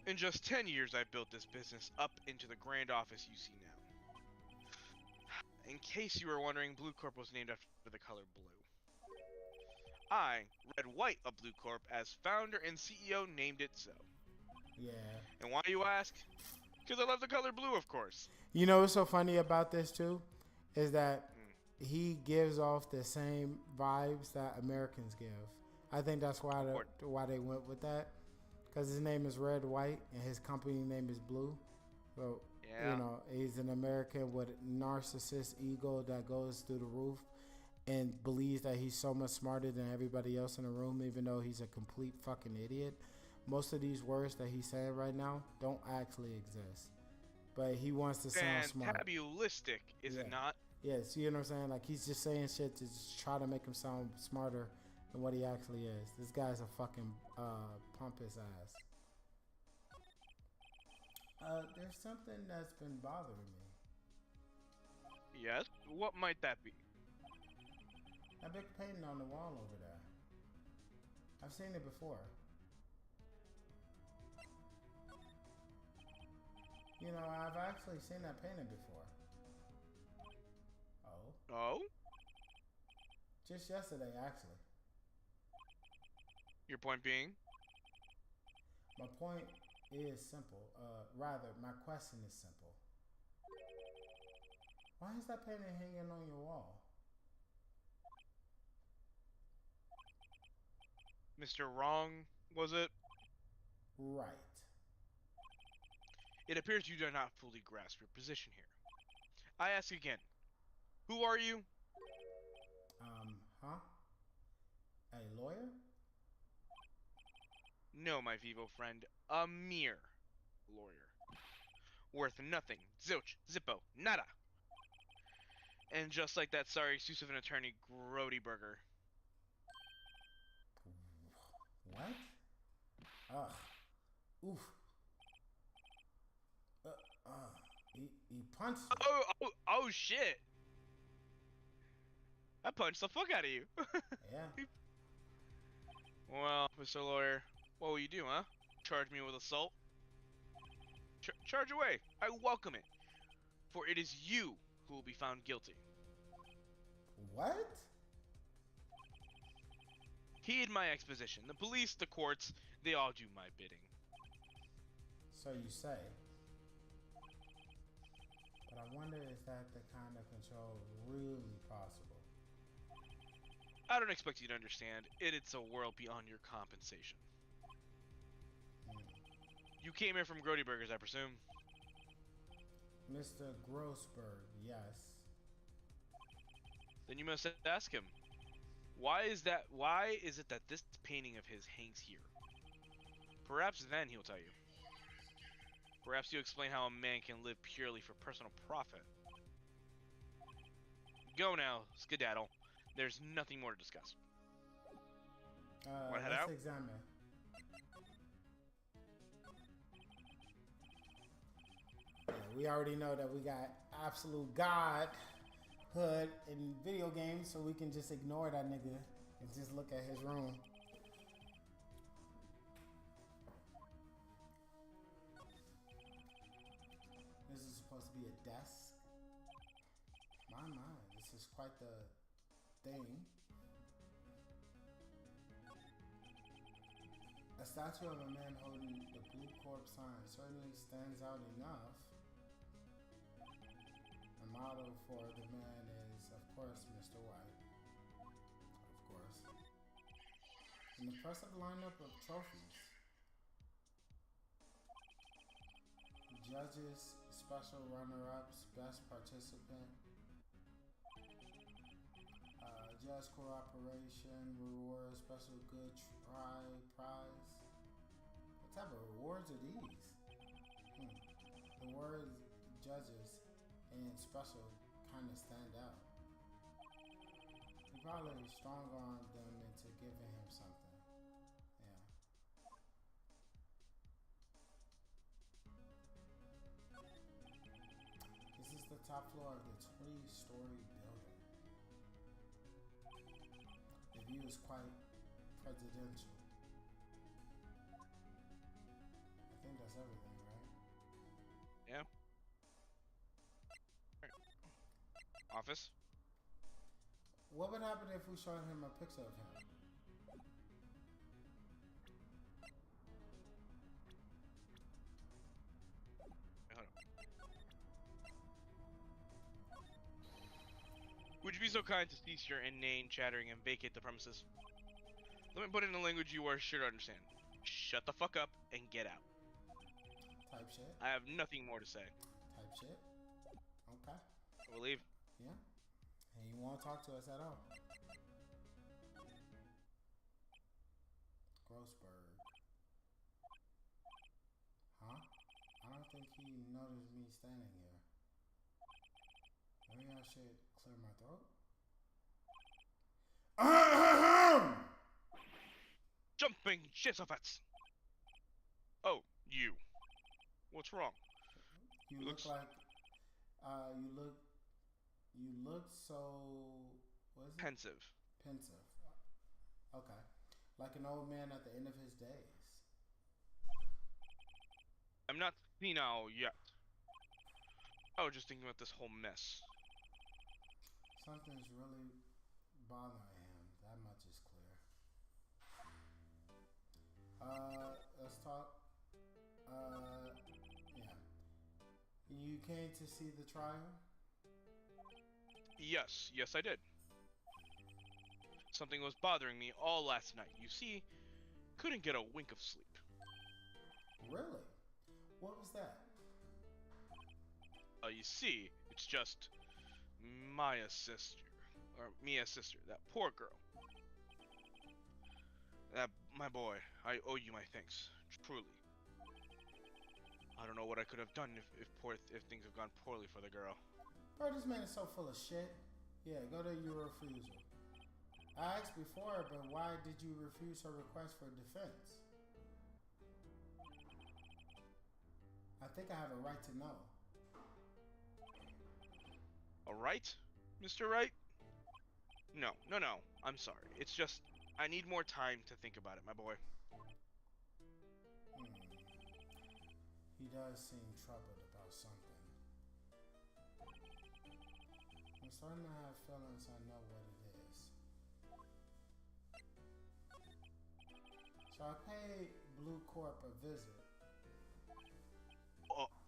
In just 10 years, I built this business up into the grand office you see now. In case you were wondering, Blue Corp was named after the color blue. I, Red White of Blue Corp, as founder and CEO, named it so. Yeah. And why, you ask? Because I love the color blue, of course. You know what's so funny about this too? Is that he gives off the same vibes that Americans give. I think that's why they went with that. Because his name is Red White and his company name is Blue. So, Yeah. you know, he's an American with narcissist ego that goes through the roof and believes that he's so much smarter than everybody else in the room, even though he's a complete fucking idiot. Most of these words that he's saying right now don't actually exist. but he wants to sound smart. Fantabulistic, is it not? Yes, you know what I'm saying? Like, he's just saying shit to just try to make him sound smarter than what he actually is. This guy's a fucking pompous ass. There's something that's been bothering me. Yes? What might that be? That big painting on the wall over there. I've seen it before. You know, I've actually seen that painting before. Oh? Oh? Just yesterday, actually. Your point being? My point is simple. Rather, my question is simple. Why is that painting hanging on your wall? Mr. Wrong, was it? Right. It appears you do not fully grasp your position here. I ask again, who are you? Huh? A lawyer? No, my Vivo friend, a mere lawyer. Worth nothing, zilch, zippo, nada. And just like that sorry excuse of an attorney, Grody Burger. What? Ugh. Oof. He punched me. Oh shit! I punched the fuck out of you. Yeah. Well, Mr. Lawyer, what will you do, huh? Charge me with assault? Charge away. I welcome it. For it is you who will be found guilty. What? Heed my exposition. The police, the courts, they all do my bidding. So you say. But I wonder, is that the kind of control really possible? I don't expect you to understand. It's a world beyond your compensation. You came here from Grody Burgers, I presume? Mr. Grossberg, yes. Then you must ask him. Why is it that this painting of his hangs here? Perhaps then he'll tell you. Perhaps you explain how a man can live purely for personal profit. Go now, skedaddle. There's nothing more to discuss. Wanna head out? Let's examine. Yeah, we already know that we got absolute godhood in video games, so we can just ignore that nigga and just look at his room. This is supposed to be a desk. My, this is quite the thing. A statue of a man holding the blue corpse sign certainly stands out enough. The motto for the man is, of course, Mr. White. Of course. An impressive lineup of trophies. Judges, special runner-ups, best participant, judge cooperation, reward, special good prize. What type of rewards are these? The words judges and special kind of stand out. He probably strong-armed them into giving him something. Yeah. This is the top floor of the 20-story building. The view is quite presidential. I think that's everything, right? Yeah. Office? What would happen if we showed him a picture of him? Hold on. Would you be so kind to cease your inane chattering and vacate the premises? Let me put it in a language you are sure to understand. Shut the fuck up and get out. Type shit. I have nothing more to say. Type shit. Okay. I will leave. Yeah. And you won't talk to us at all. Grossberg. Huh? I don't think think he noticed me standing here. Maybe I should clear my throat. Jumping Jezebels! Oh, you. What's wrong? You look like you look so what is it? Pensive. Pensive. Okay. Like an old man at the end of his days. I'm not senile yet. I was just thinking about this whole mess. Something's really bothering him. That much is clear. Let's talk. Yeah. You came to see the trial? Yes, I did. Something was bothering me all last night. You see, couldn't get a wink of sleep. Really? What was that? You see, it's just Mia's sister, that poor girl. My boy, I owe you my thanks, truly. I don't know what I could have done if things have gone poorly for the girl. Bro, this man is so full of shit. Yeah, go to your refusal. I asked before, but why did you refuse her request for defense? I think I have a right to know. All right, Mr. Wright? No. I'm sorry. It's just I need more time to think about it, my boy. He does seem troubled about something. I'm starting to have feelings I know what it is. So I paid Blue Corp a visit.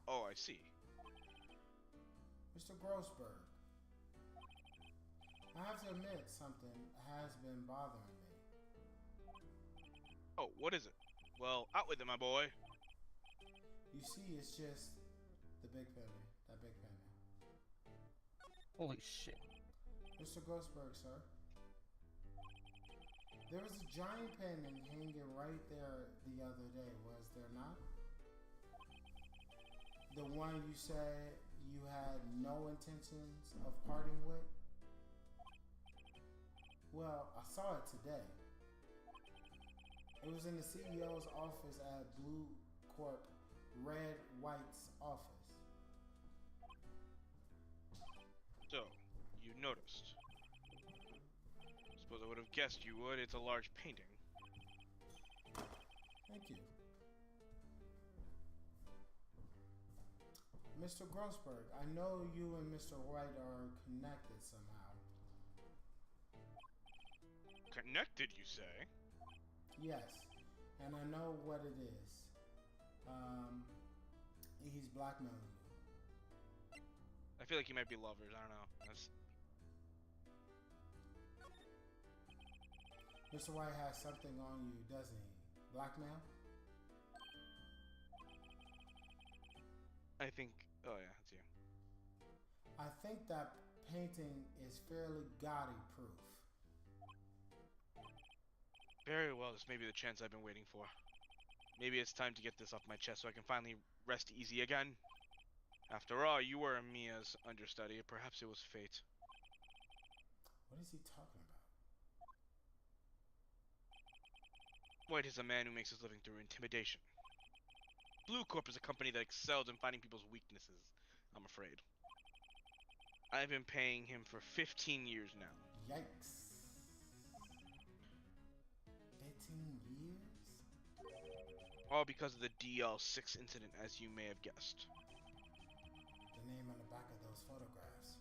Oh, I see. Mr. Grossberg, I have to admit something has been bothering me. Oh, what is it? Well, out with it, my boy. You see, it's just the big penny. That big penny. Holy shit. Mr. Grossberg, sir. There was a giant penny hanging right there the other day, was there not? The one you said you had no intentions of parting with? Well, I saw it today. It was in the CEO's office at Blue Corp Red White's office. So, you noticed. Suppose I would have guessed you would. It's a large painting. Thank you. Mr. Grossberg, I know you and Mr. White are connected somehow. Connected, you say? Yes, and I know what it is. He's blackmailing you. I feel like you might be lovers. I don't know. Mr. White has something on you, doesn't he? Blackmail? I think. Oh yeah, it's you. I think that painting is fairly gaudy proof. Very well. This may be the chance I've been waiting for. Maybe it's time to get this off my chest so I can finally rest easy again. After all, you were Mia's understudy. Perhaps it was fate. What is he talking about? White is a man who makes his living through intimidation. Blue Corp is a company that excels in finding people's weaknesses, I'm afraid. I've been paying him for 15 years now. Yikes. 15 years? All because of the DL6 incident, as you may have guessed. The name on the back of those photographs.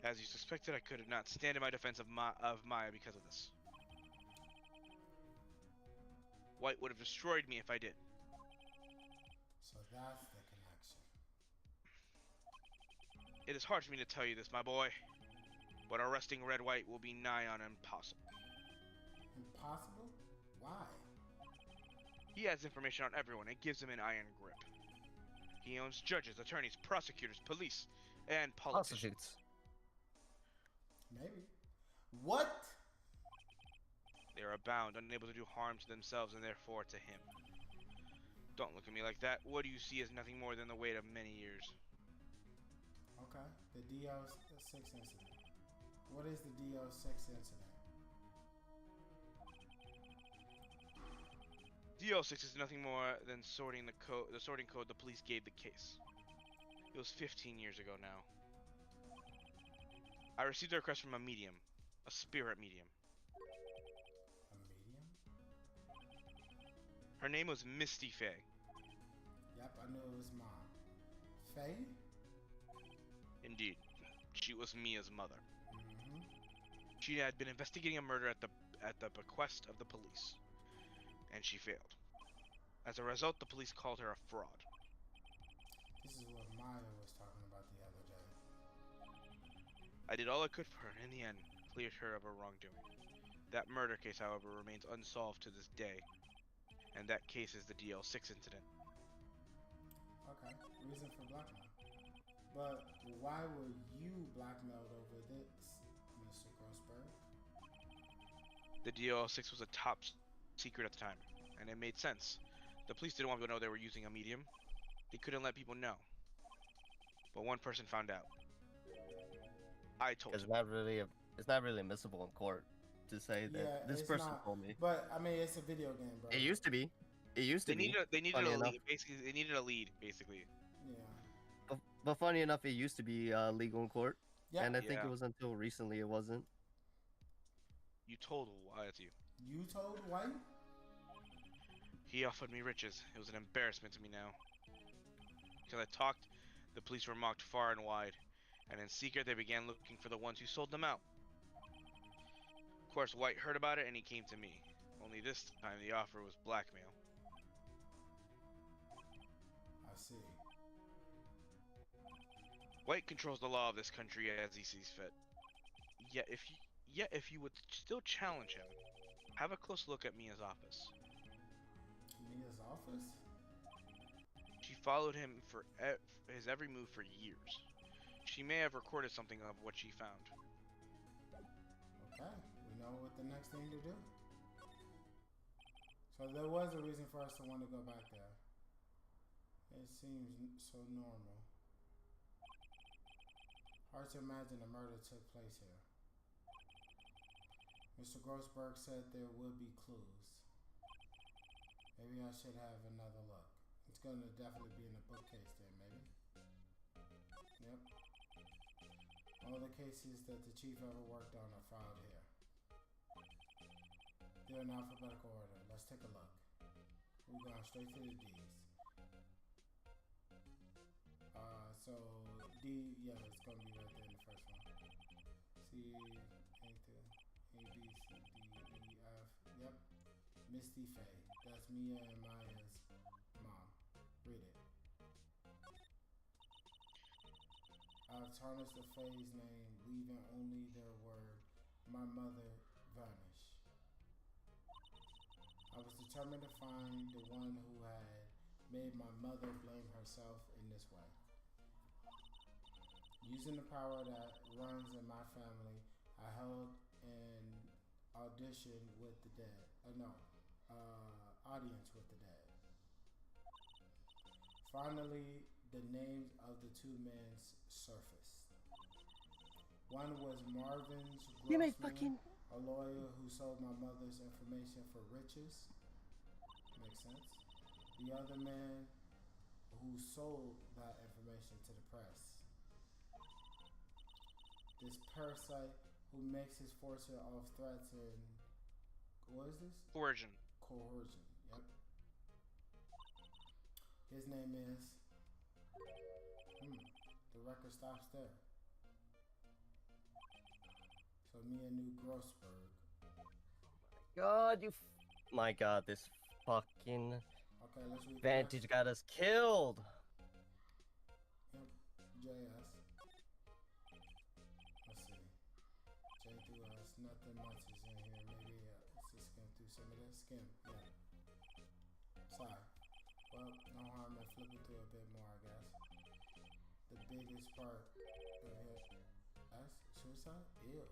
As you suspected, I could not stand in my defense of Maya because of this. White would have destroyed me if I did. So that's the connection. It is hard for me to tell you this, my boy, but arresting Red White will be nigh on impossible. Impossible? Why? He has information on everyone and gives them an iron grip. He owns judges, attorneys, prosecutors, police, and politicians. Prostitutes. Maybe. What? They are bound, unable to do harm to themselves and therefore to him. Don't look at me like that. What do you see as nothing more than the weight of many years? Okay. The DO6 incident. What is the DO6 incident? DO6 is nothing more than the sorting code the police gave the case. It was 15 years ago now. I received a request from a medium, a spirit medium. A medium? Her name was Misty Faye. Yep, I knew it was mom. Faye? Indeed, she was Mia's mother. Mm-hmm. She had been investigating a murder at the bequest of the police, and she failed. As a result, the police called her a fraud. This is what Maya was talking about the other day. I did all I could for her, and in the end, cleared her of her wrongdoing. That murder case, however, remains unsolved to this day, and that case is the DL6 incident. Okay, reason for blackmail. But why were you blackmailed over this, Mr. Grossberg? The DL6 was a top secret at the time, and it made sense. The police didn't want people to know they were using a medium. They couldn't let people know. But one person found out. I told him. It's not really admissible in court to say that this person told me. But I mean, it's a video game, bro. It used to be. It used to be. They needed funny a enough. lead. Basically, they needed a lead. Basically. Yeah. But funny enough, it used to be legal in court, Yeah. and I think Yeah. it was until recently it wasn't. You told Wyatt you. You told White? He offered me riches. It was an embarrassment to me now. Because I talked, the police were mocked far and wide, and in secret they began looking for the ones who sold them out. Of course, White heard about it and he came to me. Only this time the offer was blackmail. I see. White controls the law of this country as he sees fit. Yet if you would still challenge him, have a close look at Mia's office. Mia's office? She followed him for his every move for years. She may have recorded something of what she found. Okay, we know what the next thing to do. So there was a reason for us to want to go back there. It seems so normal. Hard to imagine a murder took place here. Mr. Grossberg said there would be clues. Maybe I should have another look. It's going to definitely be in the bookcase there, maybe. Yep. All the cases that the chief ever worked on are filed here. They're in alphabetical order. Let's take a look. We're going straight to the D's. So D, yeah, it's going to be right there in the first one. C, A, B, C, D, E, F. Yep. Misty Faye. That's Mia and Maya's mom. Read it. I've tarnished the Faye's name, leaving only their word. My mother vanished. I was determined to find the one who had made my mother blame herself in this way. Using the power that runs in my family, I held an audition with the dead. Audience with the dead. Finally, the names of the two men surfaced. One was Marvin's Grossman, a lawyer who sold my mother's information for riches. Makes sense. The other man who sold that information to the press. This parasite who makes his fortune off threats and what is this? Coercion. Coercion. Yep. His name is. The record stops there. So Mia knew Grossberg. God, my God, this fucking Okay, let's read. Vantage got us killed. Yep. JS. Let's see. J through us. Nothing much is in here. Maybe let's just skim through some of this. Skim. Yeah. Sorry. Well, no harm in flipping through a bit more, I guess. The biggest part of it. That's suicide? Ew.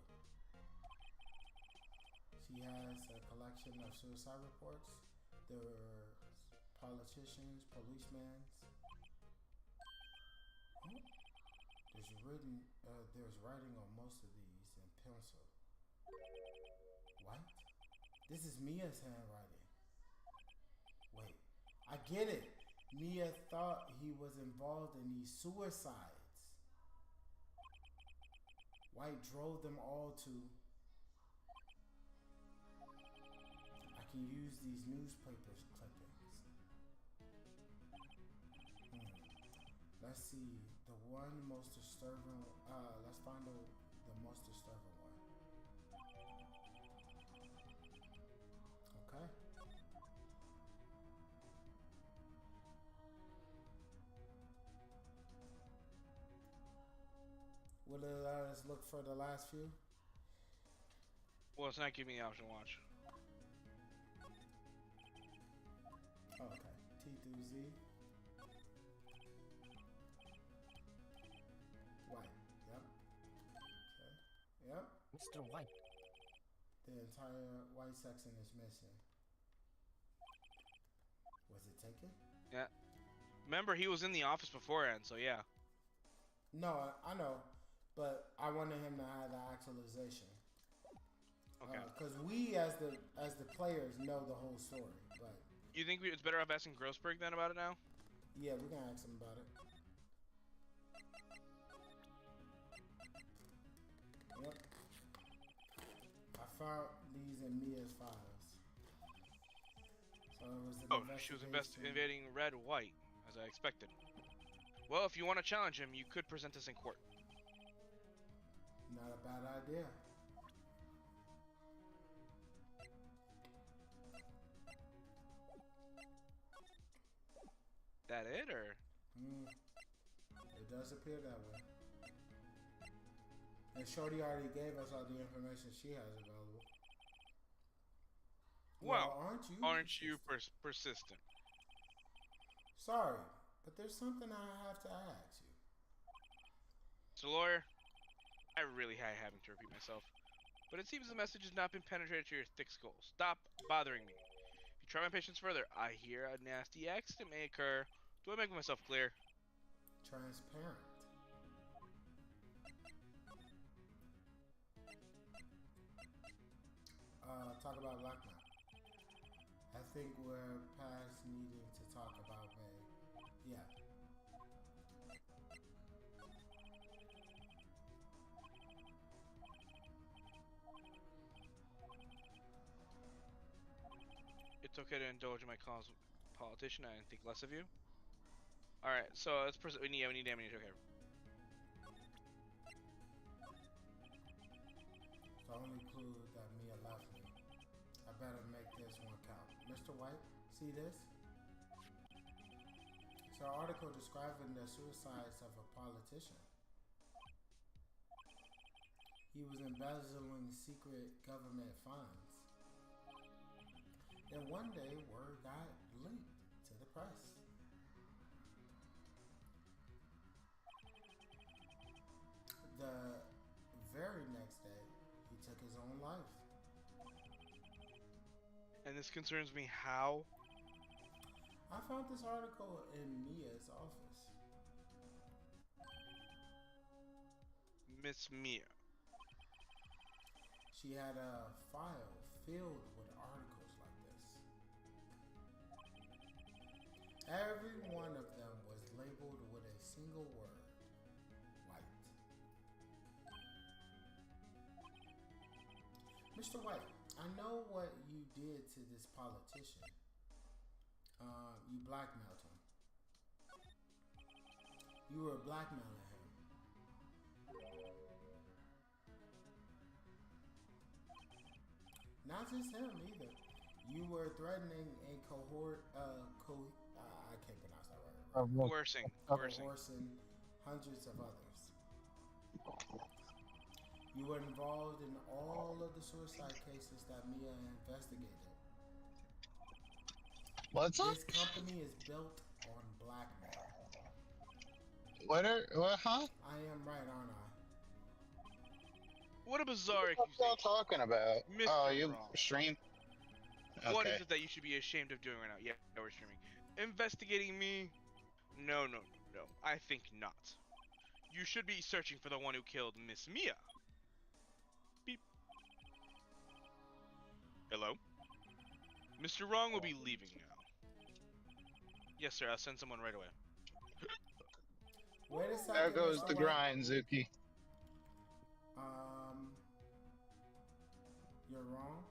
She has a collection of suicide reports. There were politicians, policemen. There's writing on most of these in pencil. What? This is Mia's handwriting. Wait, I get it. Mia thought he was involved in these suicides. White drove them all to. I can use these newspapers clippings. Let's see. The one most disturbing. Let's find the most disturbing one. Okay. Will it let us look for the last few? Well, it's not giving me the option to watch. Oh, okay. T through Z. White. Yep. Okay. Yep. Mr. White. The entire white section is missing. Was it taken? Yeah. Remember, he was in the office beforehand, so yeah. No, I know, but I wanted him to have the actualization. Okay. Because we, as the players, know the whole story. But You think it's better off asking Grossberg then about it now? yeah, we're gonna ask him about it. Yep. I found these in Mia's files. So it was an Oh, she was investigating Red White, as I expected. Well, if you want to challenge him, you could present this in court. Not a bad idea. That it, or? It does appear that way. And Shorty already gave us all the information she has available. Well, aren't you persistent? Sorry, but there's something I have to ask you. So, lawyer, I really hate having to repeat myself, but it seems the message has not been penetrated to your thick skull. Stop bothering me. If you try my patience further, I hear a nasty accident may occur. Do I make myself clear? Transparent. Talk about blackmail. I think we're past needing to talk about May. Yeah. It's okay to indulge in my cause, politician. I think less of you. All right, so let's we need ammunition. Okay. The only clue that Mia left me. I better make this one count. Mr. White, see this? It's an article describing the suicides of a politician. He was embezzling secret government funds. Then one day, word got leaked to the press. The very next day, he took his own life. And this concerns me how? I found this article in Mia's office. Miss Mia. She had a file filled with articles like this. Every one of them was labeled with a single word, white. Mr. White, I know what you did to this politician. You blackmailed him. You were blackmailing him. Not just him either. You were threatening a cohort, I can't pronounce that word. Coercing. Coercing hundreds of others. You were involved in all of the suicide cases that Mia investigated. What's up? This company is built on blackmail. What, huh? I am right, aren't I? What a bizarre What are y'all talking about? Mr. Oh, you Wrong. stream? What Okay. is it that you should be ashamed of doing right now? Yeah, we're streaming. Investigating me? No, no, no. I think not. You should be searching for the one who killed Miss Mia. Beep. Hello? Mr. Wrong will be leaving now. Yes, sir. I'll send someone right away. Wait a second. There goes Mr. the White. grind, Zuki. You're wrong.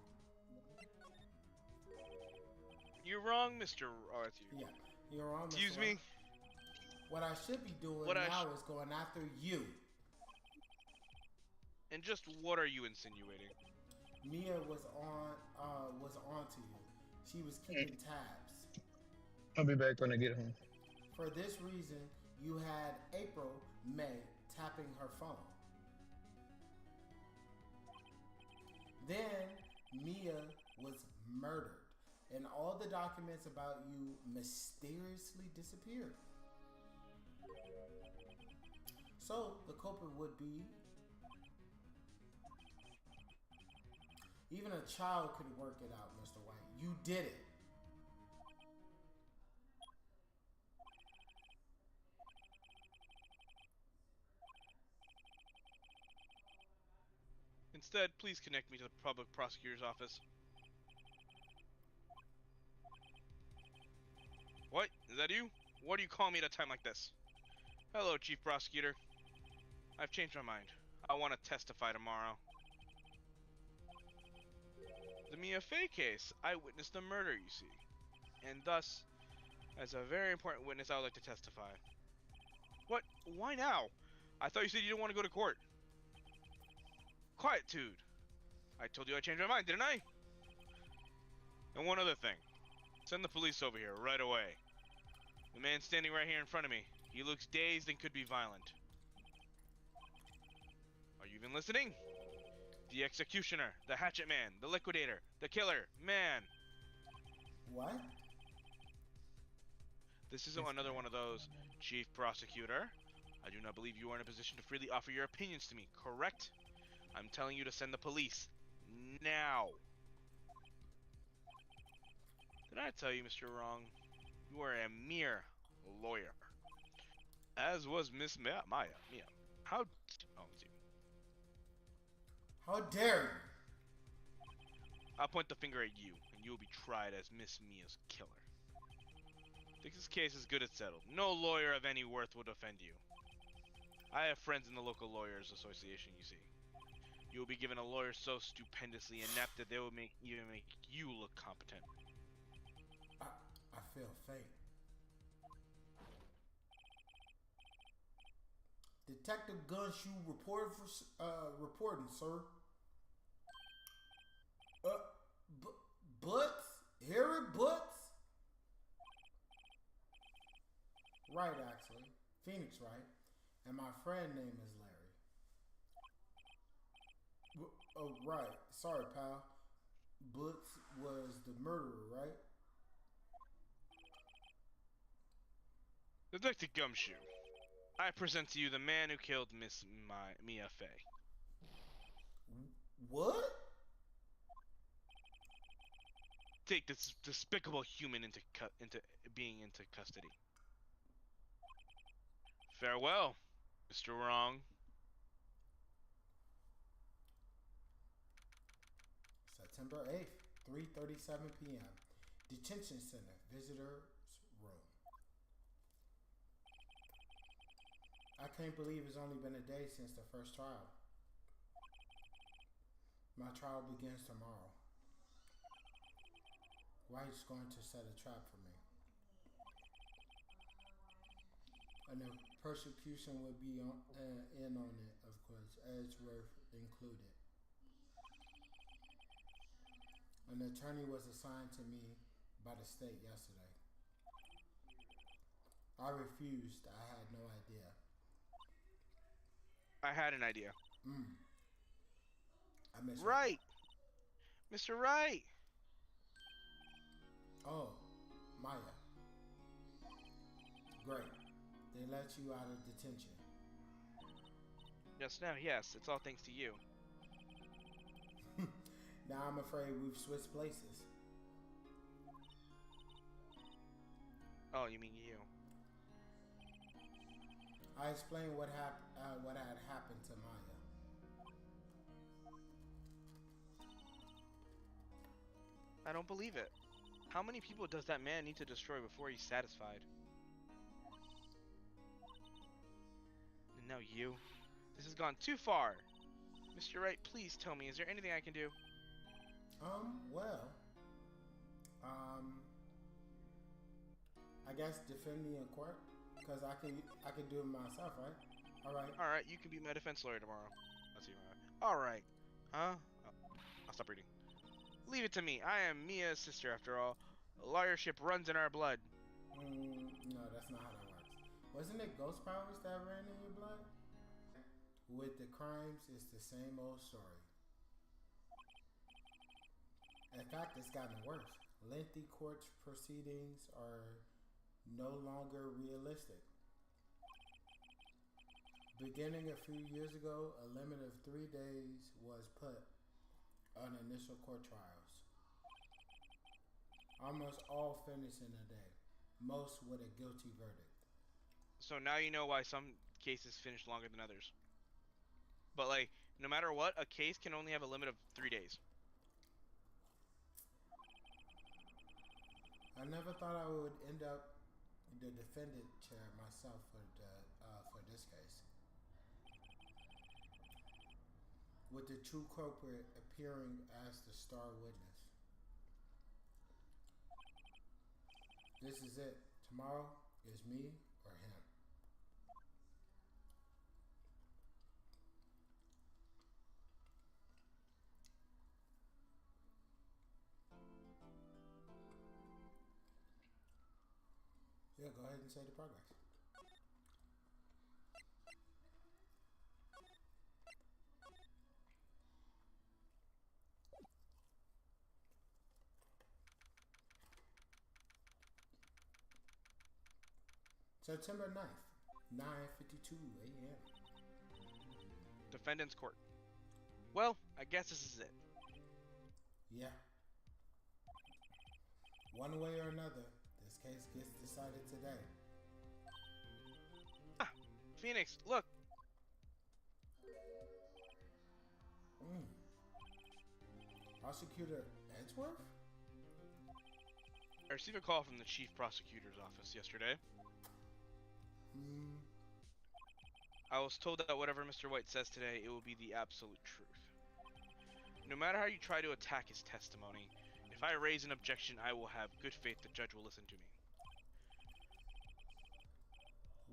You're wrong, Mr. Oh, that's you. Yeah, you're wrong. Mr. Excuse White. me? What I should be doing What I now is going after you. And just what are you insinuating? Mia was on to you. She was keeping tabs. I'll be back when I get home. For this reason, you had April May tapping her phone. Then Mia was murdered, and all the documents about you mysteriously disappeared. So the culprit would be, even a child could work it out, Mr. White. You did it. Instead, please connect me to the public prosecutor's office. What? Is that you? What do you call me at a time like this? Hello, Chief Prosecutor. I've changed my mind. I want to testify tomorrow. The Mia Fey case. I witnessed the murder, you see. And thus, as a very important witness, I would like to testify. What? Why now? I thought you said you didn't want to go to court. Quietude. I told you I changed my mind, didn't I? And one other thing. Send the police over here, right away. The man standing right here in front of me. He looks dazed and could be violent. Are you even listening? The executioner, the hatchet man, the liquidator, the killer, man. What? This isn't another one of those, Chief Prosecutor. I do not believe you are in a position to freely offer your opinions to me, correct? I'm telling you to send the police. Now. Did I tell you, Mr. Wrong? You are a mere lawyer. As was Miss Mia. How... Oh, it's you. How dare you? I'll point the finger at you, and you will be tried as Miss Mia's killer. Think this case is good as settled. No lawyer of any worth will defend you. I have friends in the local lawyers association, you see. You will be given a lawyer so stupendously inept that they will even make you look competent. I feel faint. Detective Gunshoe reporting, sir. Butts? Harry Butts? Right, actually. Phoenix, right? And my friend name is Larry. Oh, right. Sorry, pal. Butts was the murderer, right? Detective Gumshoe, I present to you the man who killed Miss Mia Fey. What? Take this despicable human into custody. Farewell, Mr. Wrong. September 8th, 3:37 p.m. Detention Center, visitors room. I can't believe it's only been a day since the first trial. My trial begins tomorrow. Wright's going to set a trap for me. And the persecution will be in on it, of course, Edgeworth included. An attorney was assigned to me by the state yesterday. I refused. I had no idea. I had an idea. I miss her. Right! Mr. Wright! Oh, Maya. Great. They let you out of detention. Just now, yes. It's all thanks to you. Now I'm afraid we've switched places. Oh, you mean you? I explained what had happened to Maya. I don't believe it. How many people does that man need to destroy before he's satisfied? And now you. This has gone too far. Mr. Wright, please tell me, is there anything I can do? Well, I guess defend me in court, because I can do it myself, right? All right, you can be my defense lawyer tomorrow. Let's see. All right. Huh? Oh, I'll stop reading. Leave it to me. I am Mia's sister, after all. Lawyership runs in our blood. No, that's not how that works. Wasn't it ghost powers that ran in your blood? With the crimes, it's the same old story. In fact, it's gotten worse. Lengthy court proceedings are no longer realistic. Beginning a few years ago, a limit of 3 days was put on initial court trials. Almost all finished in a day, most with a guilty verdict. So now you know why some cases finish longer than others. But like, no matter what, a case can only have a limit of 3 days. I never thought I would end up in the defendant chair myself for this case. With the true culprit appearing as the star witness. This is it. Tomorrow is me or him. Yeah, go ahead and say the progress. September 9th, 9:52 a.m. Defendant's court. Well, I guess this is it. Yeah. One way or another, this case gets decided today. Ah, Phoenix, look. Prosecutor Edgeworth? I received a call from the chief prosecutor's office yesterday. I was told that whatever Mr. White says today, it will be the absolute truth. No matter how you try to attack his testimony, if I raise an objection, I will have good faith the judge will listen to me.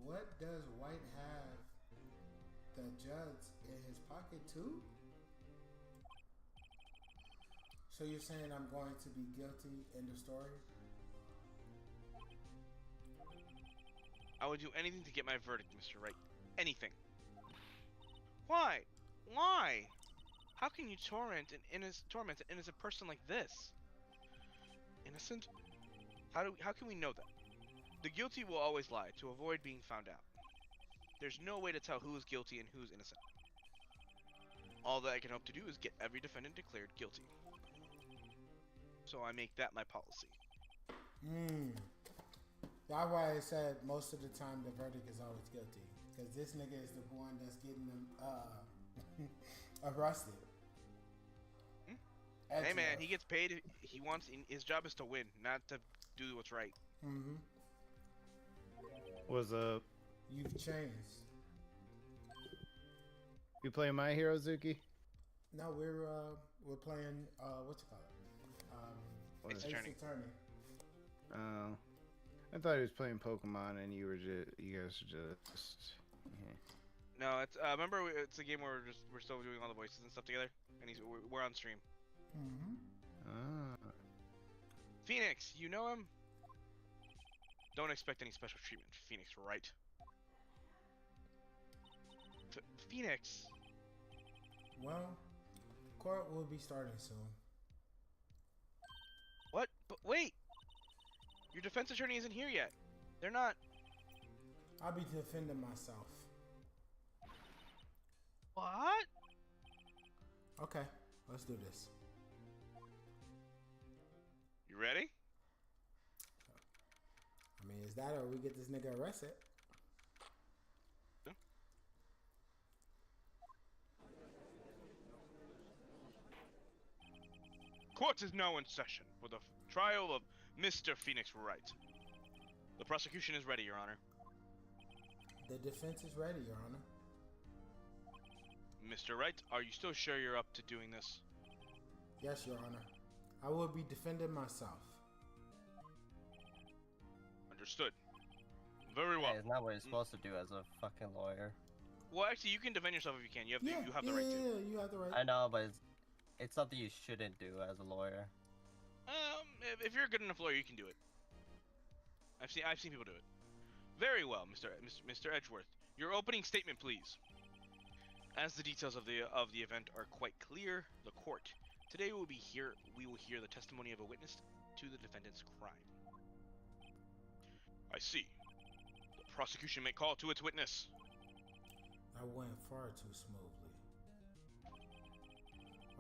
What does White have the judge in his pocket too? So you're saying I'm going to be guilty in the story? I would do anything to get my verdict, Mr. Wright. Anything. Why? Why? How can you torment an innocent person like this? Innocent? How can we know that? The guilty will always lie to avoid being found out. There's no way to tell who is guilty and who's innocent. All that I can hope to do is get every defendant declared guilty. So I make that my policy. That's why I said most of the time the verdict is always guilty. Because this nigga is the one that's getting them arrested. Hey man, he gets paid. He wants. His job is to win, not to do what's right. What's up? You've changed. You playing My Hero, Zuki? No, we're playing what's it called? Ace Ace Attorney. Oh, I thought he was playing Pokemon, and you guys were just. Yeah. No, it's remember it's a game where we're still doing all the voices and stuff together, and we're on stream. Ah. Phoenix, you know him? Don't expect any special treatment, Phoenix, right? Phoenix. Well, court will be starting soon. What? But wait! Your defense attorney isn't here yet. They're not. I'll be defending myself. What? Okay, let's do this. You ready? I mean, Is that or we get this nigga arrested? Court is now in session for the trial of Mr. Phoenix Wright. The prosecution is ready, Your Honor. The defense is ready, Your Honor. Mr. Wright, are you still sure you're up to doing this? Yes, Your Honor. I will be defending myself. Understood. Very well. Hey, it's not what you're supposed to do as a fucking lawyer. Well, actually, you can defend yourself if you can. You have the right to. Yeah, you have the right. I know, but it's something you shouldn't do as a lawyer. If you're a good enough lawyer, you can do it. I've seen people do it. Very well, Mr. Edgeworth. Your opening statement, please. As the details of the event are quite clear, the court today we will hear the testimony of a witness to the defendant's crime. I see. The prosecution may call to its witness. That went far too smoothly.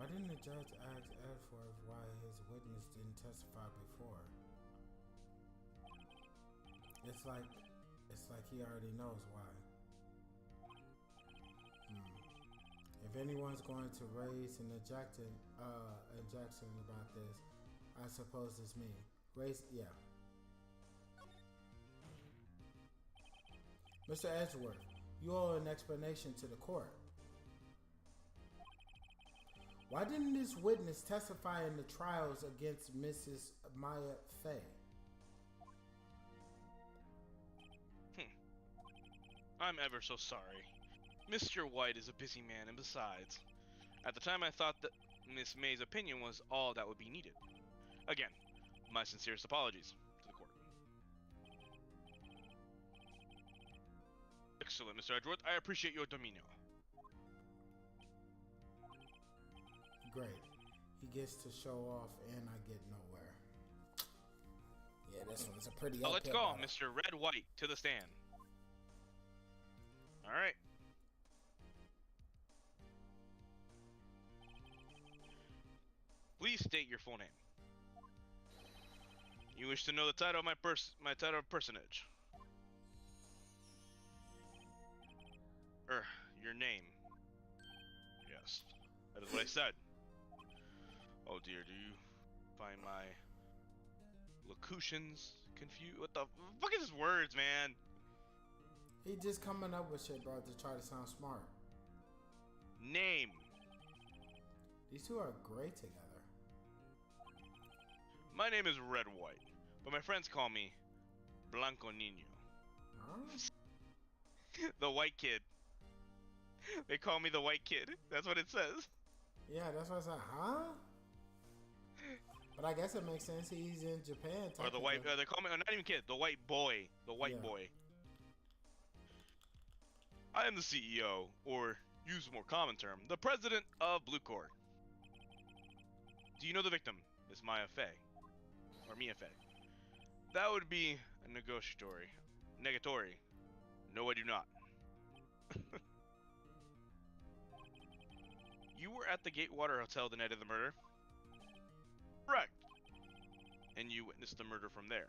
Why didn't the judge ask Edgeworth why his witness didn't testify before? It's like he already knows why. If anyone's going to raise an objection about this, I suppose it's me. Yeah. Mr. Edgeworth, you owe an explanation to the court. Why didn't this witness testify in the trials against Mrs. Maya Fay? I'm ever so sorry. Mr. White is a busy man, and besides, at the time I thought that Miss May's opinion was all that would be needed. Again, my sincerest apologies to the court. Excellent, Mr. Edgeworth. I appreciate your demeanor. Great. He gets to show off, and I get nowhere. Yeah, this one's a pretty. Let's go, Mr. Red White, to the stand. All right. Please state your full name. You wish to know the title of my title of personage. Your name. Yes, that is what I said. Oh dear, do you find my locutions confused? What the fuck is his words, man? He just coming up with shit, bro, to try to sound smart. Name. These two are great together. My name is Red White, but my friends call me Blanco Niño. Huh? The white kid. They call me the white kid. That's what it says. Yeah, that's what I said. Huh? But I guess it makes sense. He's in Japan. Or the white. They call me. Not even kid. The white boy. The white boy. I am the CEO, or use a more common term, the president of Blue Court. Do you know the victim, Miss Maya Fay? Or Mia Fay? That would be a negatory. No, I do not. You were at the Gatewater Hotel the night of the murder? Correct. And you witnessed the murder from there.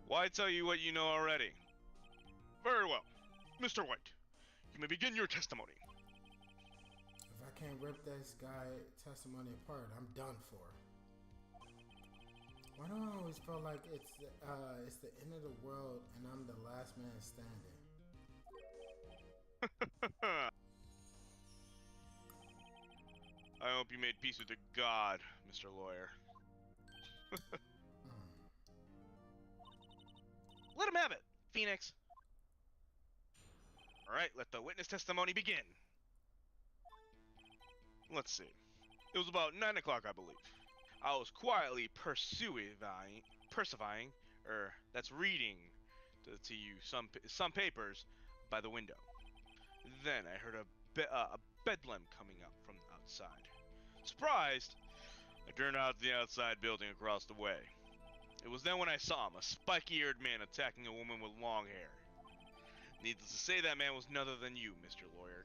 Why tell you what you know already? Very well. Mr. White, you may begin your testimony. If I can't rip this guy testimony apart, I'm done for. Why do I always feel like it's the end of the world and I'm the last man standing? I hope you made peace with your God, Mr. Lawyer. Let him have it, Phoenix. Alright, let the witness testimony begin. Let's see. It was about 9 o'clock, I believe. I was quietly reading to you some papers by the window. Then I heard a bedlam coming up from outside. Surprised, I turned out to the outside building across the way. It was then when I saw him, a spiky-eared man attacking a woman with long hair. Needless to say, that man was none other than you, Mr. Lawyer.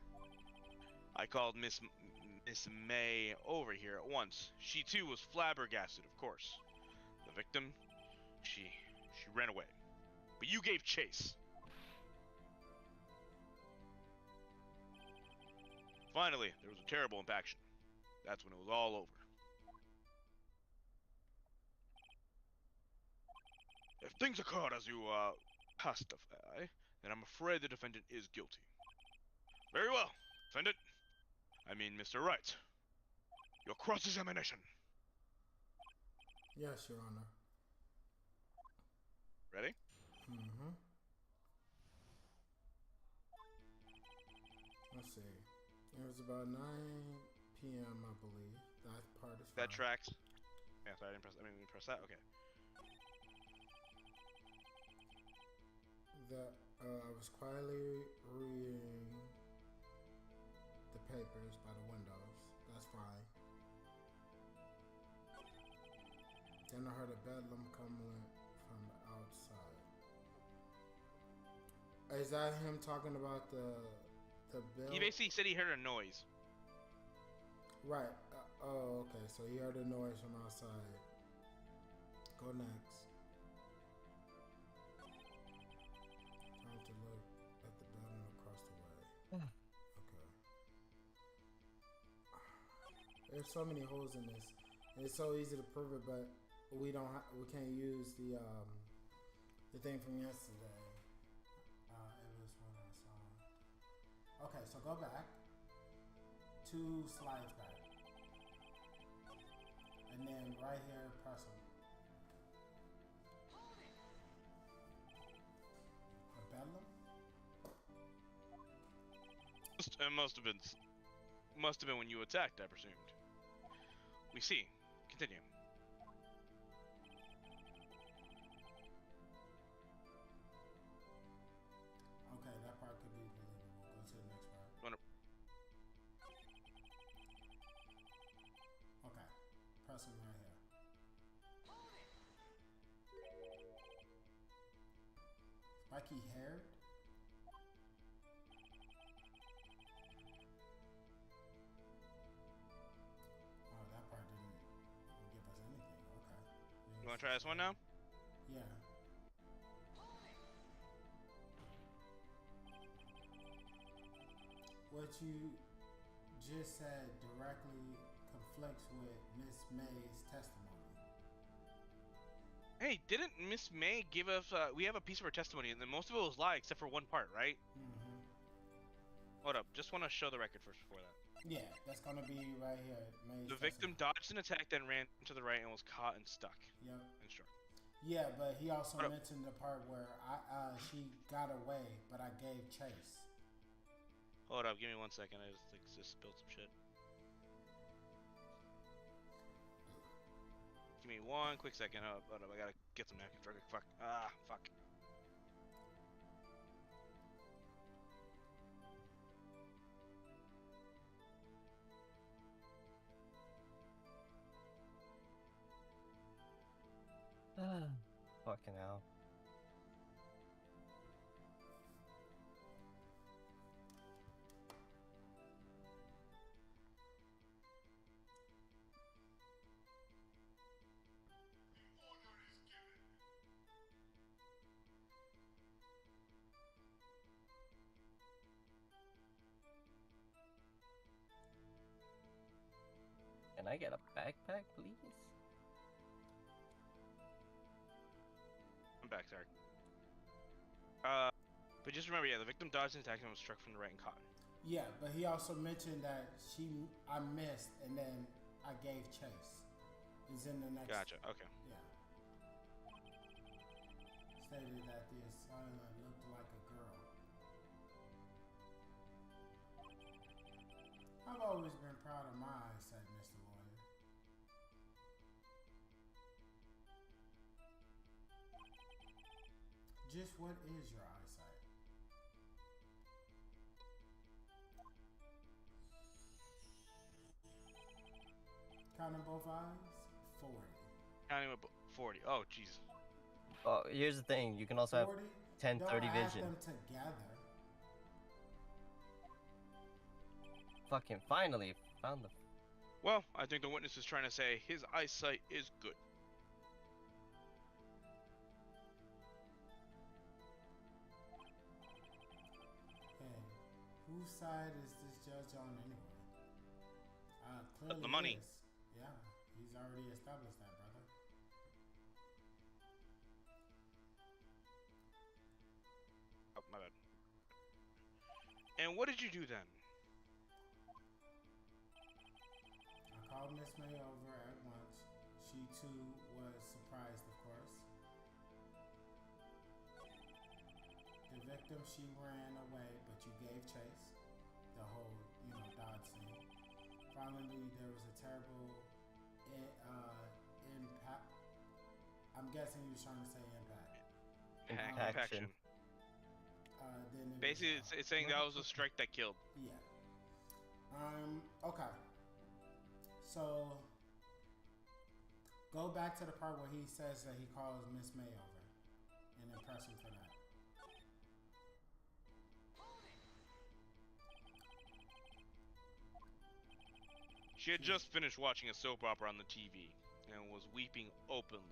I called Miss May over here at once. She too was flabbergasted, of course. The victim, She ran away, but you gave chase. Finally, there was a terrible impaction. That's when it was all over. If things occurred as you testify, then I'm afraid the defendant is guilty. Very well, defendant. I mean, Mr. Wright. Your cross-examination. Yes, Your Honor. Ready? Mm-hmm. Let's see. It was about 9 p.m., I believe. That part is That fine. tracks. Yeah, sorry, I didn't press that. Okay. That I was quietly reading the papers by the windows. That's fine. Then I heard a bedlam coming from the outside. Is that him talking about the bill? He basically said he heard a noise. Right. Oh, okay. So he heard a noise from outside. Go next. Time to look at the building across the way. Okay. There's so many holes in this. It's so easy to prove it, but we can't use the thing from yesterday. It was when I saw. Okay, so go back. 2 slides back. And then right here, press them. A bedlam? It must have been when you attacked, I presumed. We see. Continue. Okay, that part could be believable. Go to the next part. Okay, press them right here. Spiky hair? Oh, that part didn't give us anything. Okay. You want to try this one now? Yeah. What you just said directly conflicts with Miss May's testimony. Hey, didn't Miss May give us? We have a piece of her testimony, and then most of it was lie except for one part, right? Mm-hmm. Hold up, just want to show the record first before that. Yeah, that's gonna be right here. May's The victim testimony. dodged an attack, then ran to the right and was caught and stuck. Yep. And struck. Yeah, but he also Hold up. mentioned the part where she got away, but I gave chase. Hold up, give me 1 second. I just spilled some shit. Give me 1 quick second. Hold up, I gotta get some napkins. Fuck. Fuck. Fucking hell. Can I get a backpack, please? I'm back, sorry. But just remember, yeah, the victim dodged an attack and was struck from the right and caught. Yeah, but he also mentioned that I missed and then I gave chase. Is in the next. Gotcha. Okay. Yeah. Stated that the assailant looked like a girl. I've always been proud of my eyesight, Mr. Lawyer. Just what is your eyesight? Counting both eyes? 40. Counting with 40. Oh, jeez. Oh, here's the thing. You can also have 40? 10, Don't 30 add vision. them together. Fucking finally found the. Well, I think the witness is trying to say his eyesight is good. whose side is this judge on anyway? Clearly The money. his. Yeah, he's already established that, brother. Oh, my bad. And what did you do then? I called Miss May over at once. She too was surprised, of course. The victim, she ran away, but you gave chase. The whole, dodge scene. Finally, there was a terrible impact. I'm guessing he was trying to say impact. Impaction. Then it Basically, was, it's saying that was a strike that killed. Yeah. Okay. So, go back to the part where he says that he calls Miss May over and impress her for that. She had just finished watching a soap opera on the TV and was weeping openly.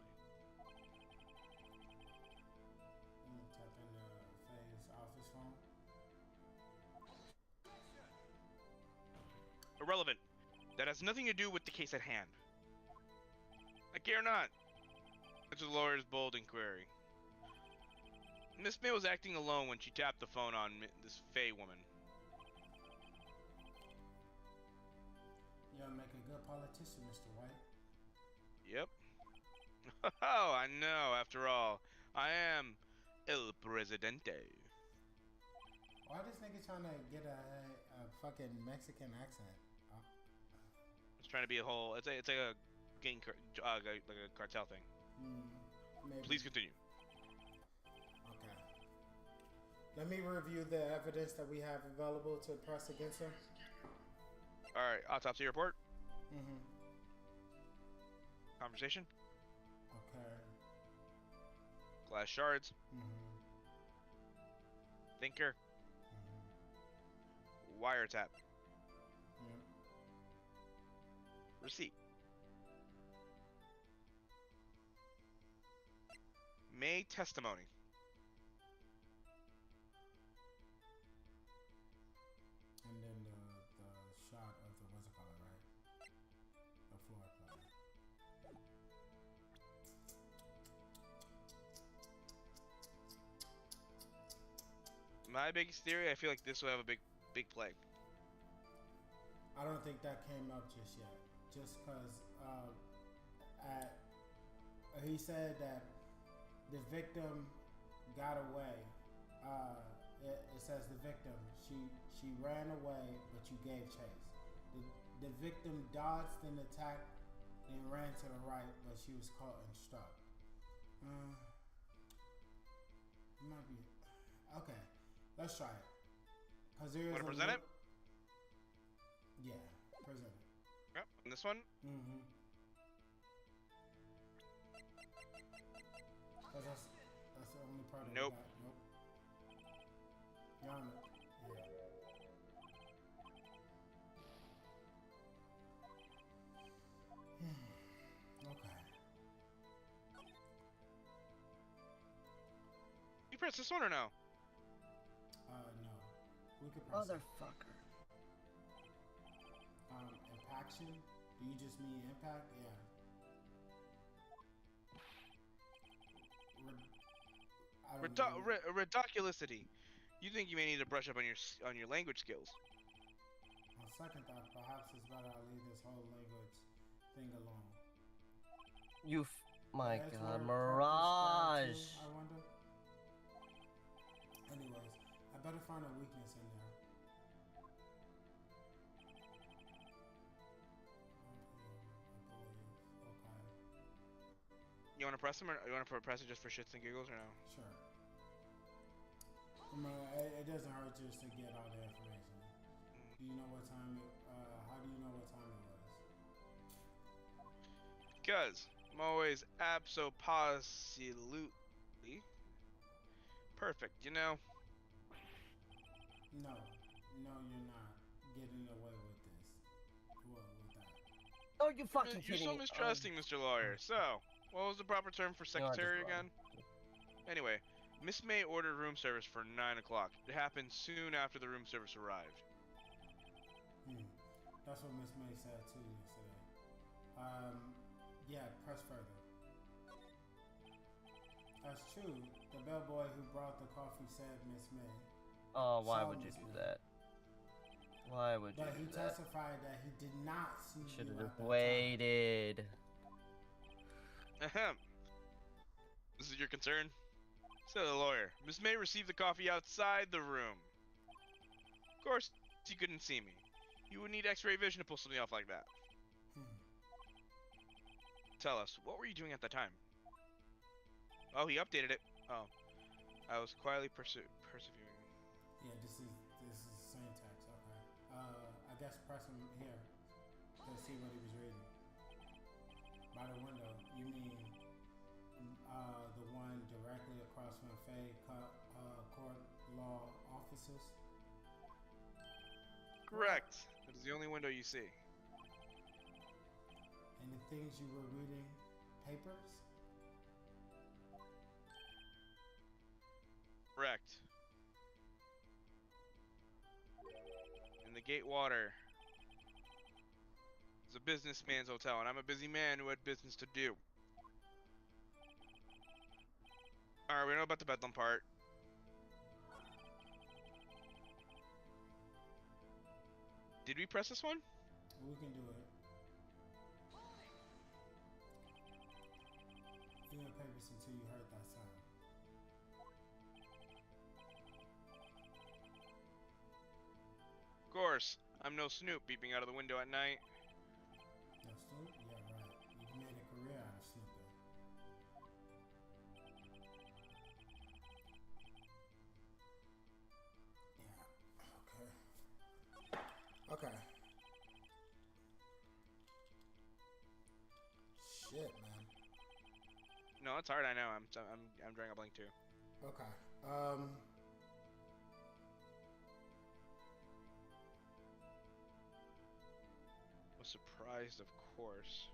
Tap in Faye's office phone. Irrelevant. That has nothing to do with the case at hand. I care not. It's the lawyer's bold inquiry. Miss May was acting alone when she tapped the phone on this Faye woman. You'll make a good politician, Mr. White. Yep. Oh, I know. After all, I am El Presidente. Why this nigga trying to get a fucking Mexican accent? It's trying to be a whole. It's like a gang, like a cartel thing. Maybe. Please continue. Okay. Let me review the evidence that we have available to press against him. All right, autopsy report. Mm-hmm. Conversation. Okay. Glass shards. Mm-hmm. Thinker. Mm-hmm. Wiretap. Yep. Receipt. May testimony. And then the shot of the what's it called, right? The floor plan. My biggest theory, I feel like this will have a big play. I don't think that came up just yet. Just because he said that the victim got away. It says the victim, she ran away, but you gave chase. The victim dodged an attack and ran to the right, but she was caught and struck. It might be okay. Let's try it. Cause there is. Want to present it? Yeah, present it. Yep. And this one. Mm-hmm. Cause that's the only part. Nope. Nope. Y'all know. Yeah. Okay. You press this one or no? No. We could press it. Motherfucker. Impaction? Do you just mean impact? Yeah. Ridiculousity. You think you may need to brush up on your language skills. On second thought, perhaps it's better I leave this whole language thing alone. My That's god, where Mirage! purpose lies too, I wonder. Anyways, I better find a weakness in there. Okay. You want to press them, or you want to press it just for shits and giggles, or no? Sure. It doesn't hurt just to get all the information. Do you know what time how do you know what time it was? Because I'm always absolutely perfect, you know? No, you're not getting away with this. Well, with that. Oh, you fucking You're kidding so me. mistrusting, Mr. Lawyer. So, what was the proper term for No, I just secretary lied. again? Anyway, Miss May ordered room service for 9 o'clock. It happened soon after the room service arrived. That's what Miss May said too yesterday. Yeah, press further. That's true. The bellboy who brought the coffee said Miss May. Oh, why saw would you Miss do May. that? Why would you But he do that? testified that he did not see Should you have at just that waited. Ahem. This is your concern? Said the lawyer. Miss May received the coffee outside the room. Of course, you couldn't see me. You would need X-ray vision to pull something off like that. Tell us, what were you doing at the time? Oh, he updated it. Oh, I was quietly persevering. Yeah, this is syntax. Okay. I guess press him here to see what he was reading. By the window, you mean the one directly across from Fay Court Law Offices? Correct. That is the only window you see. And the things you were reading, papers? Correct. In the Gatewater is a businessman's hotel, and I'm a busy man who had business to do. Alright, we know about the Bedlam part. Did we press this one? We can do it. You didn't papers until you heard that sound. Of course. I'm no Snoop peeping out of the window at night. No, Snoop? Yeah, right. You made a career out of snooping. Yeah. Okay. Shit, man. No, it's hard. I know. I'm drawing a blank too. Okay. Was surprised, of course.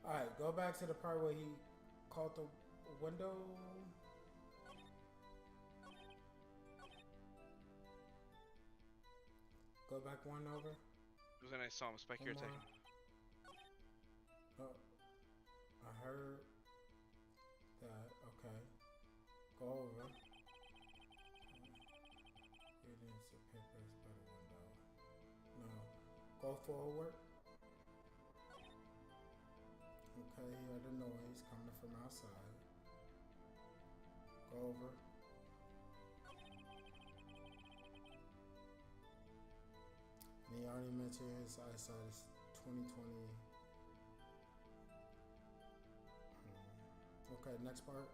All right, go back to the part where he called the window. Go back one over. It was when I saw him. Spike here Come taking. on. Oh, I heard that. Okay. Go over. Reading some papers by the window. No. Go forward. Okay, he heard the noise coming from outside. Go over. And he already mentioned his eyesight is 20/20. Okay, next part.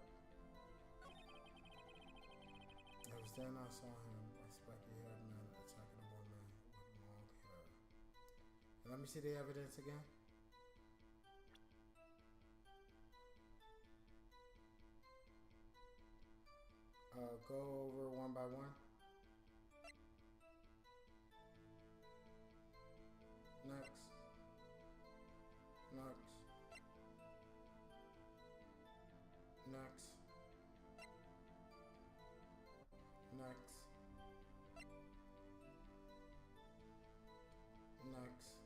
I was then I saw him, a spiky haired man attacking a woman with long hair. And let me see the evidence again. Go over one by one. Next. Next. Next. Next. Next.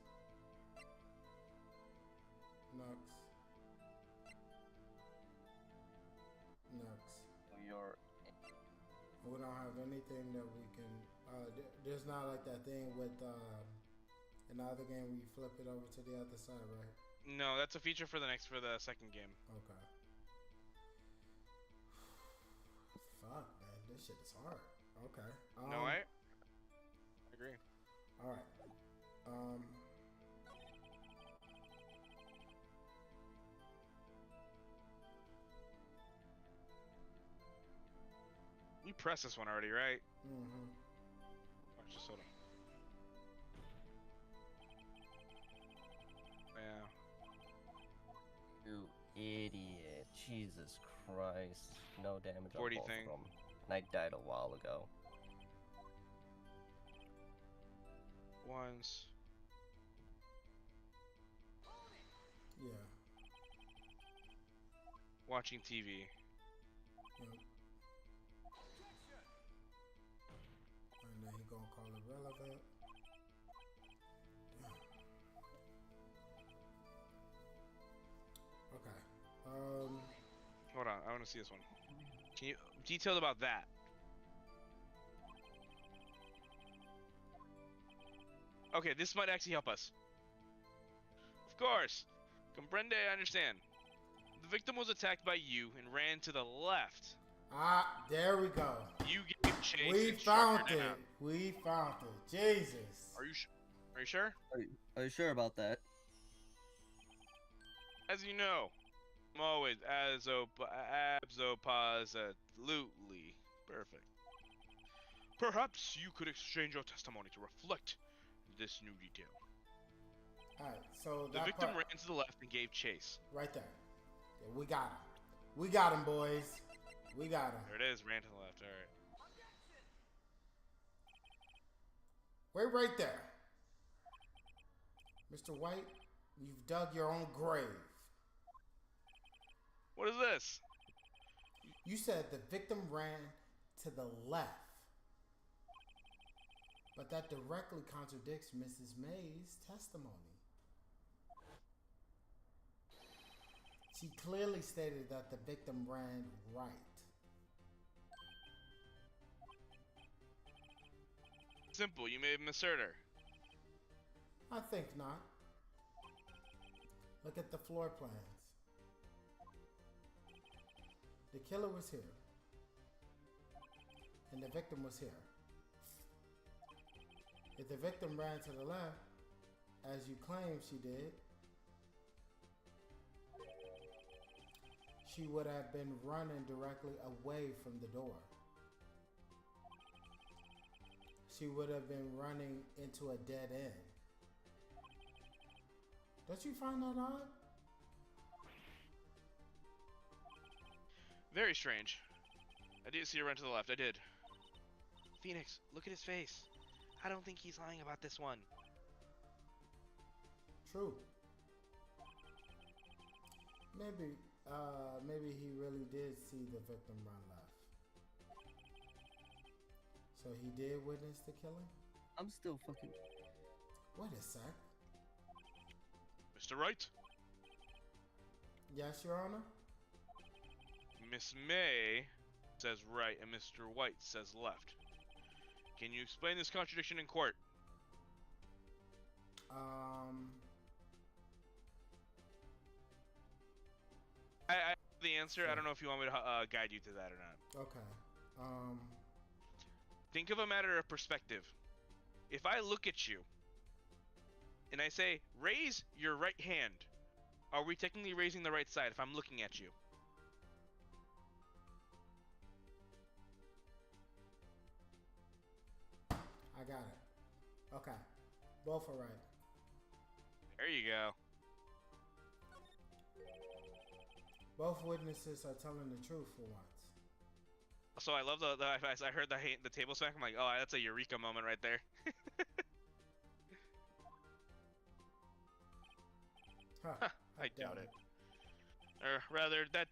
Next. Next. Your We don't have anything that we can. There's not like that thing with in the other game where you flip it over to the other side, right? No, that's a feature for the second game. Okay. Fuck, man, this shit is hard. Okay. No, I agree. All right. You pressed this one already, right? Mm-hmm. Oh, just hold on. Yeah. You idiot. Jesus Christ. No damage on 40 both thing. of them. And I died a while ago. once. Yeah. Watching TV. Yep. And then he gonna call it relevant. Okay. Hold on, I want to see this one. Can you detailed about that? Okay, this might actually help us. Of course. Comprende, I understand. The victim was attacked by you and ran to the left. Ah, there we go. You gave chase. We and found struck her it. down. We found it. Jesus. Are you Are you sure? Are you sure about that? As you know, I'm always absolutely perfect. Perhaps you could exchange your testimony to reflect this new detail. Alright, so The that victim part, ran to the left and gave chase. right there. Yeah, we got him. We got him, boys. We got him. There it is, ran to the left. All right. Wait right there. Mr. White, you've dug your own grave. What is this? You said the victim ran to the left. But that directly contradicts Mrs. May's testimony. She clearly stated that the victim ran right. Simple, you may have misheard her. I think not. Look at the floor plans. The killer was here. And the victim was here. If the victim ran to the left, as you claim she did, she would have been running directly away from the door. She would have been running into a dead end. Don't you find that odd? Very strange. I did see her run to the left, I did. Phoenix, look at his face. I don't think he's lying about this one. True. Maybe he really did see the victim run left. So he did witness the killing? I'm still fucking. Wait a sec. Mr. Wright? Yes, Your Honor? Miss May says right and Mr. White says left. Can you explain this contradiction in court? I know the answer. I don't know if you want me to guide you to that or not. Okay. Think of a matter of perspective. If I look at you and I say, raise your right hand, are we technically raising the right side if I'm looking at you? I got it. Okay. Both are right. There you go. Both witnesses are telling the truth for once. So I love I heard the table smack. I'm like, oh, that's a eureka moment right there. Huh. I doubt it. Or rather, that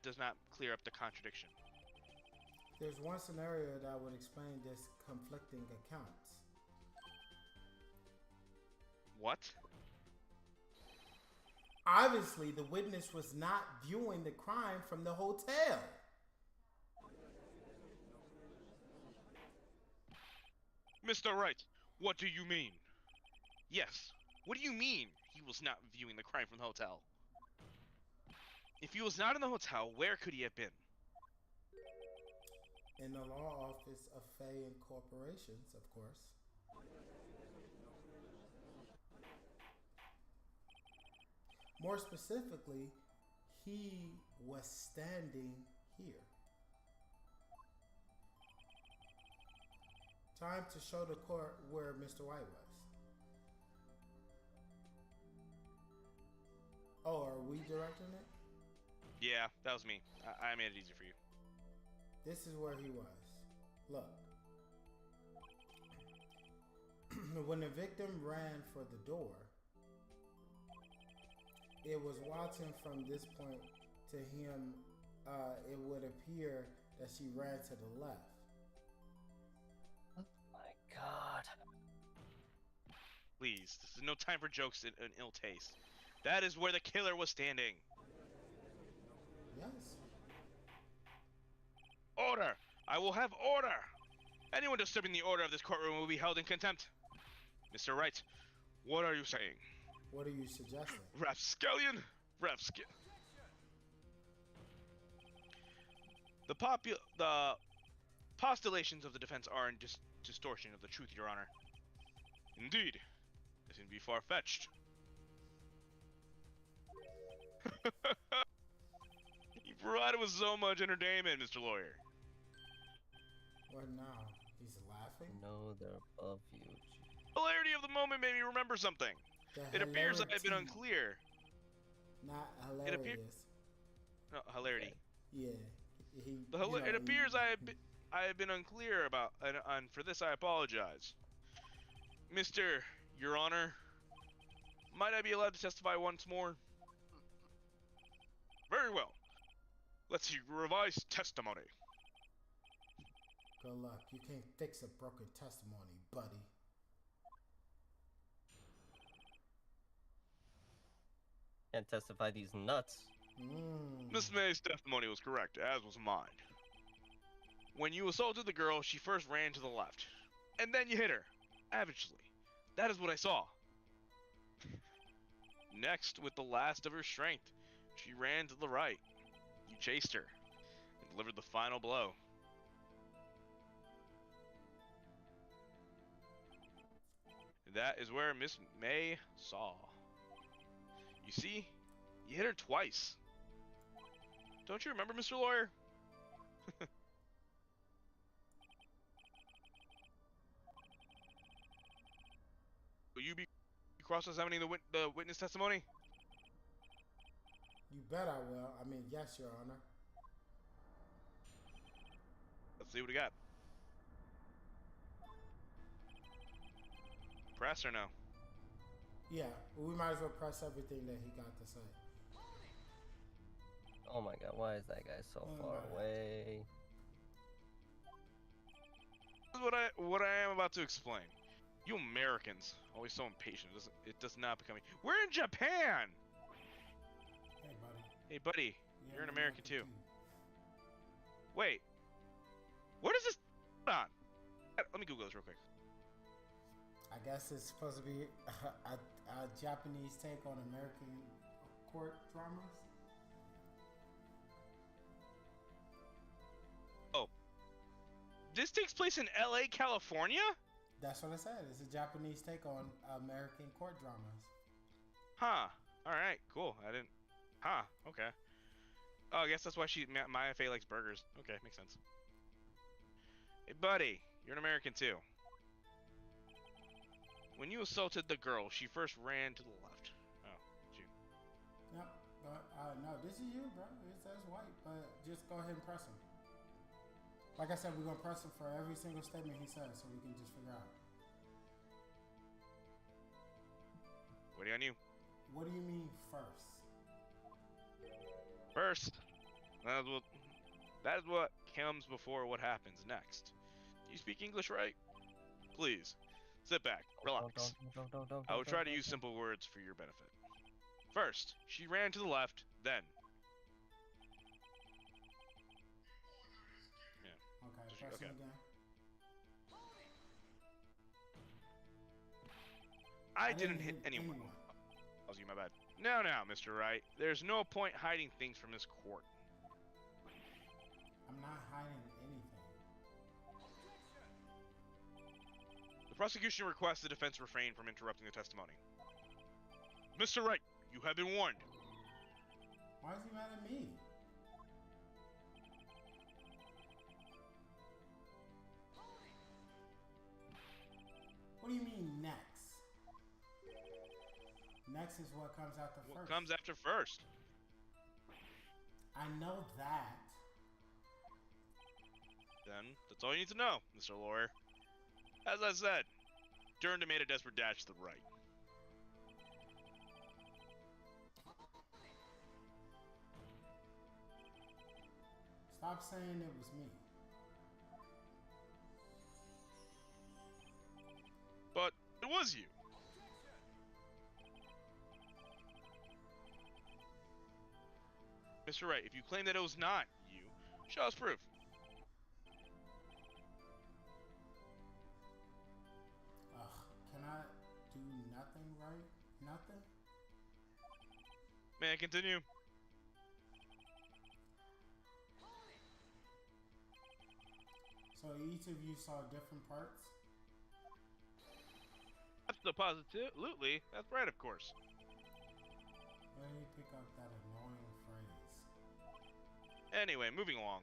does not clear up the contradiction. There's one scenario that would explain this conflicting accounts. What? Obviously, the witness was not viewing the crime from the hotel. Mr. Wright, what do you mean? Yes, what do you mean he was not viewing the crime from the hotel? If he was not in the hotel, where could he have been? In the law office of Fay and Corporations, of course. More specifically, he was standing here. Time to show the court where Mr. White was. Oh, are we directing it? Yeah, that was me. I made it easy for you. This is where he was. Look. when the victim ran for the door, it was watching from this point to him. It would appear that she ran to the left. Oh my god. Please, this is no time for jokes and ill taste. That is where the killer was standing. Yes. Order! I will have order! Anyone disturbing the order of this courtroom will be held in contempt. Mr. Wright, what are you saying? What are you suggesting? Rapscallion? The postulations of the defense are in distortion of the truth, Your Honor. Indeed. This can be far-fetched. You provided with so much entertainment, Mr. Lawyer. What now? He's laughing? No, they're above you. Hilarity of the moment made me remember something. It appears I have been unclear. Not hilarious. No, hilarity. Yeah. It appears I have been unclear about, and for this I apologize. Mr. Your Honor, might I be allowed to testify once more? Very well. Let's see revised testimony. Good luck. You can't fix a broken testimony, buddy. Can't testify these nuts. Miss May's testimony was correct, as was mine. When you assaulted the girl, she first ran to the left, and then you hit her, avagely. That is what I saw. Next, with the last of her strength, she ran to the right. You chased her, and delivered the final blow. That is where Miss May saw. You see, you hit her twice. Don't you remember, Mr. Lawyer? Will you be cross-examining the witness testimony? You bet I will. I mean, yes, Your Honor. Let's see what we got. Press or no? Yeah, we might as well press everything that he got to say. Oh my god, why is that guy so far away? This is what I am about to explain. You Americans, always so impatient. It does not become me. We're in Japan. Hey, buddy. Hey, buddy. You're an American too. Wait. What is this on? Let me Google this real quick. I guess it's supposed to be a Japanese take on American court dramas. Oh. This takes place in LA, California? That's what I said. It's a Japanese take on American court dramas. Huh. Alright, cool. I didn't... Huh, okay. Oh, I guess that's why Maya Fey likes burgers. Okay, makes sense. Hey, buddy. You're an American too. When you assaulted the girl, she first ran to the left. Oh, shoot. Yep. No, this is you, bro. It says white, but just go ahead and press him. Like I said, we're going to press him for every single statement he says so we can just figure out. Waiting on you. What do you mean first? First. That is what comes before what happens next. Do you speak English right? Please. Sit back. Relax. I will try to use simple words for your benefit. First, she ran to the left, then. Yeah. Okay, press him again. I didn't hit anyone. Oh, my bad. Now, Mr. Wright. There's no point hiding things from this court. I'm not hiding anything. The prosecution requests the defense refrain from interrupting the testimony. Mr. Wright, you have been warned. Why is he mad at me? What do you mean next? Next is what comes after first. What comes after first? I know that. Then, that's all you need to know, Mr. Lawyer. As I said, turned and made a desperate dash to the right. Stop saying it was me. But it was you. Mr. Wright, if you claim that it was not you, show us proof. Ugh, can I do nothing right? Nothing? May I continue? So each of you saw different parts? Absolutely. That's right, of course. Where did you pick up that annoying phrase? Anyway, moving along.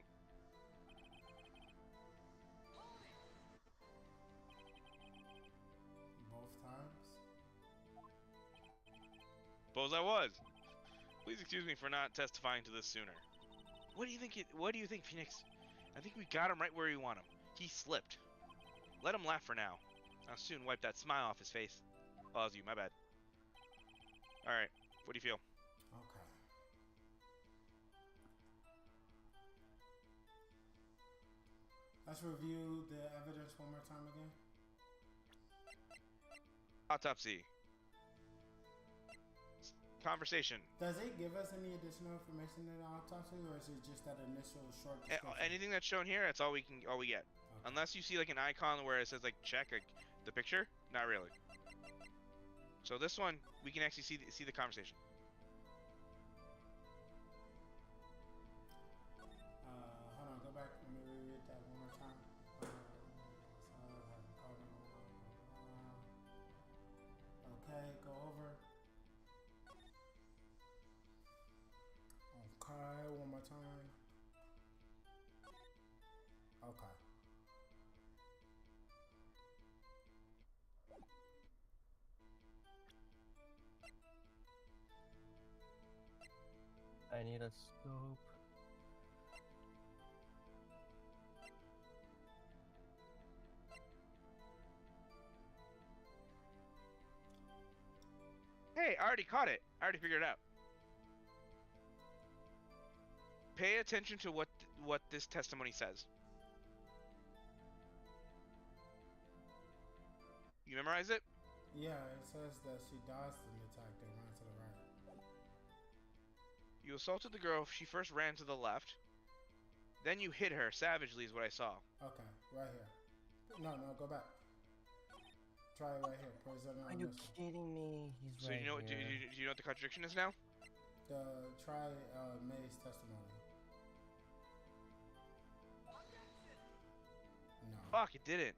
Both times? Suppose I was. Please excuse me for not testifying to this sooner. What do you think, Phoenix? I think we got him right where we want him. He slipped. Let him laugh for now. I'll soon wipe that smile off his face. Oh, that was you, my bad. Alright, what do you feel? Okay. Let's review the evidence one more time again. Autopsy. Conversation. Does it give us any additional information in the autopsy, or is it just that initial short description? Anything that's shown here, that's all we get. Okay. Unless you see like an icon where it says like check the picture, not really. So this one, we can actually see the conversation. Hold on, go back. Let me reread that one more time. Okay, go over. Okay, one more time. Okay. I need a scope. Hey, I already caught it. I already figured it out. Pay attention to what this testimony says. You memorize it? Yeah, it says that she dodged an attack and ran to the right. You assaulted the girl. She first ran to the left. Then you hit her savagely is what I saw. Okay, right here. No, go back. Try it right here. Present Are you kidding me? He's So right you know, here. do you know what the contradiction is now? Try May's testimony. No. Fuck, it didn't.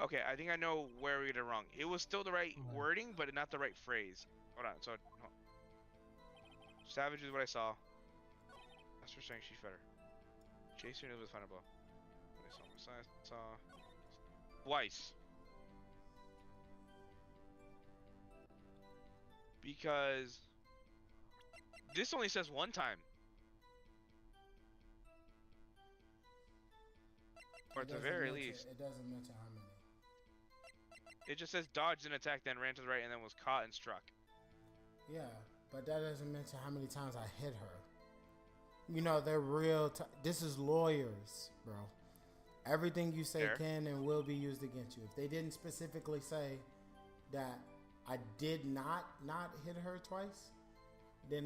Okay, I think I know where we did it wrong. It was still the right wording, but not the right phrase. Hold on, so... Savage is what I saw. That's for saying she's better. Chasing it with final blow. I saw... Twice. Because... This only says one time. Or at the very least. It doesn't mention how many. It just says dodged an attack, then ran to the right, and then was caught and struck. Yeah, but that doesn't mention how many times I hit her. You know, they're real. This is lawyers, bro. Everything you say can and will be used against you. If they didn't specifically say that I did not hit her twice, then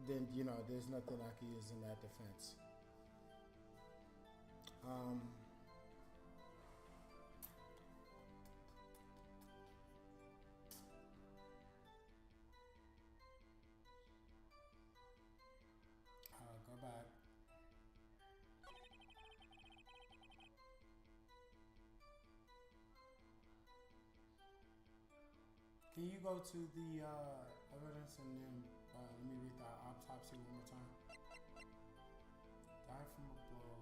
then you know there's nothing I can use in that defense. Go back. Can you go to the evidence and then let me read the autopsy one more time? Died from a blow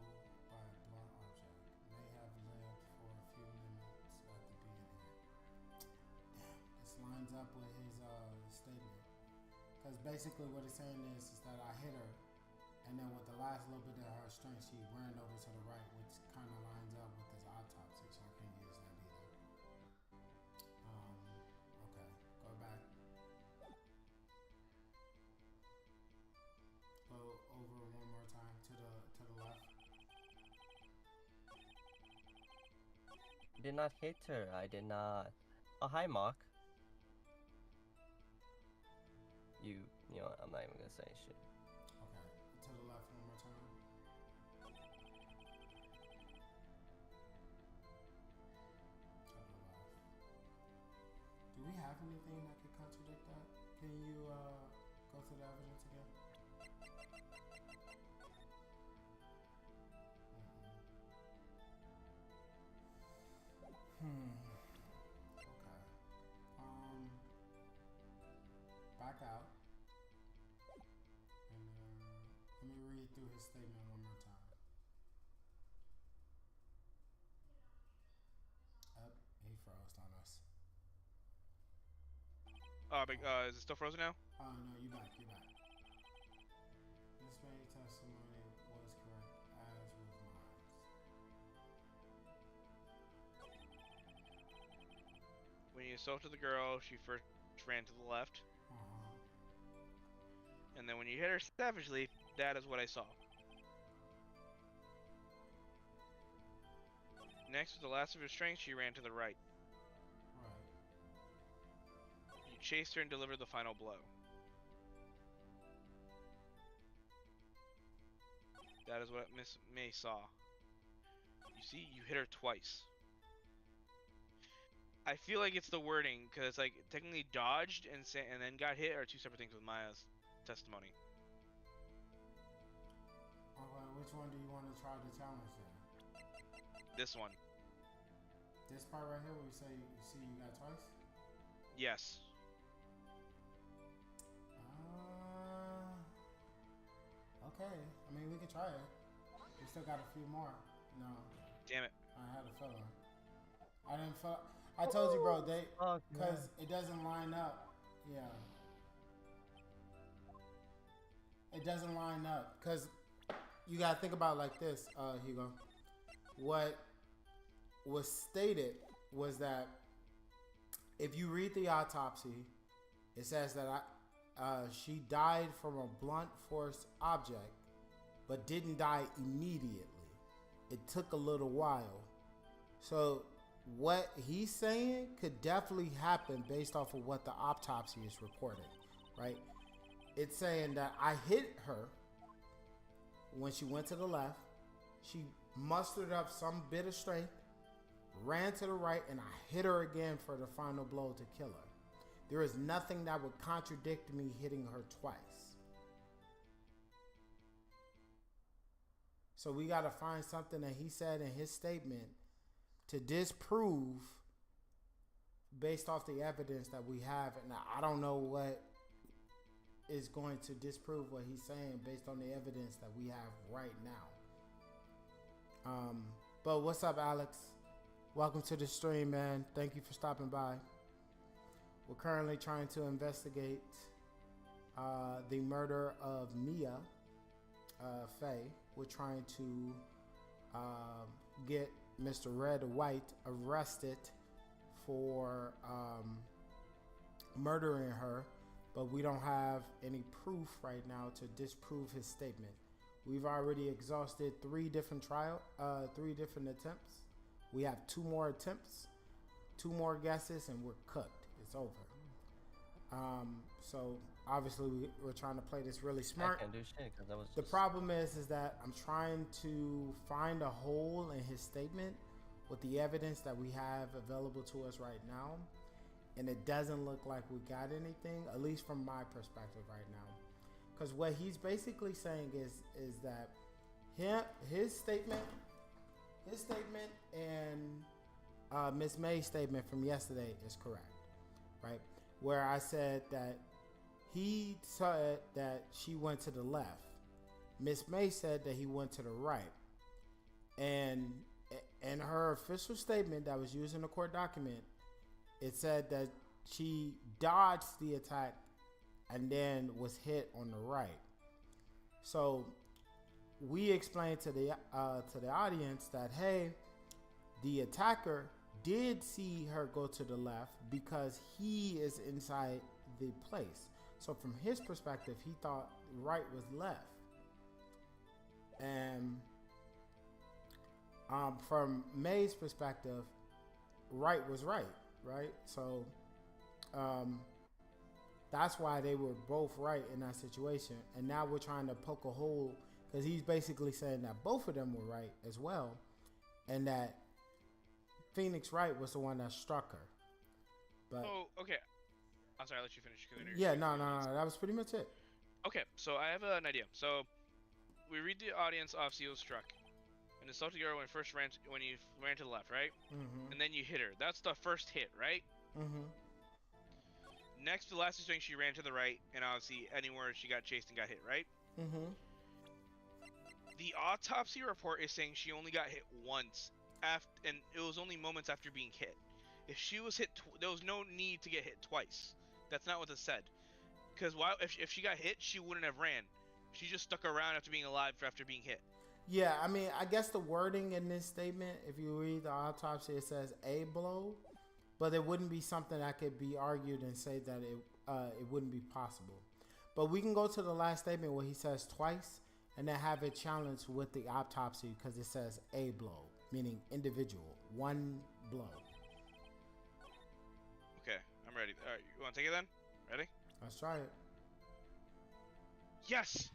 by a blunt object. May have lived for a few minutes after being hit. Damn, this lines up with his statement. Because basically what it's saying is that I hit her, and then with the last little bit of her strength, she ran over to the right, which kind of lines up with his autopsy. did not hit her. I did not. Oh, hi, Mark. You know what? I'm not even gonna say shit. Okay. To the left one more time. To the left. Do we have anything that could contradict that? Can you go to the evidence again? Okay. Back out. And let me read through his statement one more time. Up, he froze on us. Is it still frozen now? Oh no, you back. This very testimony was correct, as was mine. When you assaulted the girl, she first ran to the left, and then when you hit her savagely, that is what I saw. Next, with the last of her strength, she ran to the right. Right. You chased her and delivered the final blow. That is what Miss May saw. You see, you hit her twice. I feel like it's the wording, because it's like technically dodged and then got hit are two separate things with Maya's testimony. Okay, which one do you want to try to challenge then? This one. This part right here where you say you see you got twice? Yes. Okay. I mean, we can try it. We still got a few more. No. Damn it. I had a feeling. I didn't feel. I told you, bro. Because it doesn't line up. Yeah. It doesn't line up because you gotta think about it like this, Hugo. What was stated was that if you read the autopsy, it says that she died from a blunt force object, but didn't die immediately. It took a little while. So what he's saying could definitely happen based off of what the autopsy is reporting, right? It's saying that I hit her when she went to the left. She mustered up some bit of strength, ran to the right, and I hit her again for the final blow to kill her. There is nothing that would contradict me hitting her twice. So we got to find something that he said in his statement to disprove based off the evidence that we have. And I don't know what is going to disprove what he's saying based on the evidence that we have right now. But what's up, Alex? Welcome to the stream, man. Thank you for stopping by. We're currently trying to investigate the murder of Mia Faye. We're trying to get Mr. Red White arrested for murdering her, but we don't have any proof right now to disprove his statement. We've already exhausted three different attempts. We have 2 more attempts, 2 more guesses, and we're cooked. It's over. So obviously we're trying to play this really smart. I can't do shit because I was. The problem is that I'm trying to find a hole in his statement with the evidence that we have available to us right now, and it doesn't look like we got anything, at least from my perspective right now. Because what he's basically saying is that his statement and Miss May's statement from yesterday is correct, right? Where I said that he said that she went to the left. Miss May said that he went to the right. And in her official statement that was used in the court document, it said that she dodged the attack and then was hit on the right. So we explained to the audience that, hey, the attacker did see her go to the left because he is inside the place. So from his perspective, he thought right was left. And from May's perspective, Wright was right, right? So that's why they were both right in that situation. And now we're trying to poke a hole because he's basically saying that both of them were right as well, and that Phoenix Wright was the one that struck her. But Oh, okay. I'm sorry, I'll let you finish. yeah, no, that was pretty much it. Okay, so I have an idea. So we read the audience off Seal struck. And assaulted girl when you ran to the left, right? Mm-hmm. And then you hit her. That's the first hit, right? Mm-hmm. Next, the last swing, she ran to the right, and obviously anywhere she got chased and got hit, right? Mm-hmm. The autopsy report is saying she only got hit once, and it was only moments after being hit. If she was hit, there was no need to get hit twice. That's not what it said. Because if she got hit, she wouldn't have ran. She just stuck around after being alive after being hit. Yeah, I mean, I guess the wording in this statement, if you read the autopsy, it says a blow, but it wouldn't be something that could be argued and say that it wouldn't be possible. But we can go to the last statement where he says twice, and then have it challenged with the autopsy because it says a blow, meaning individual, one blow. Okay, I'm ready. All right, you want to take it then? Ready? Let's try it. Yes.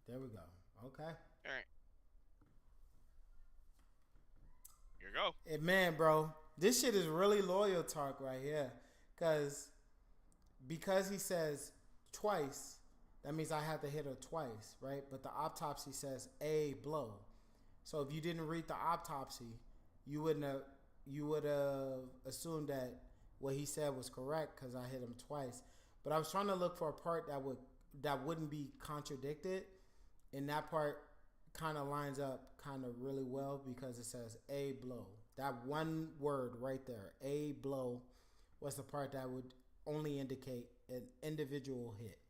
There we go. Okay. All right. Here you go. Hey, man, bro, this shit is really loyal talk right here. Because he says twice, that means I have to hit her twice, right? But the autopsy says a blow. So if you didn't read the autopsy, you would have assumed that what he said was correct because I hit him twice. But I was trying to look for a part that wouldn't be contradicted. And that part kind of lines up kind of really well because it says a blow. That one word right there, a blow, was the part that would only indicate an individual hit.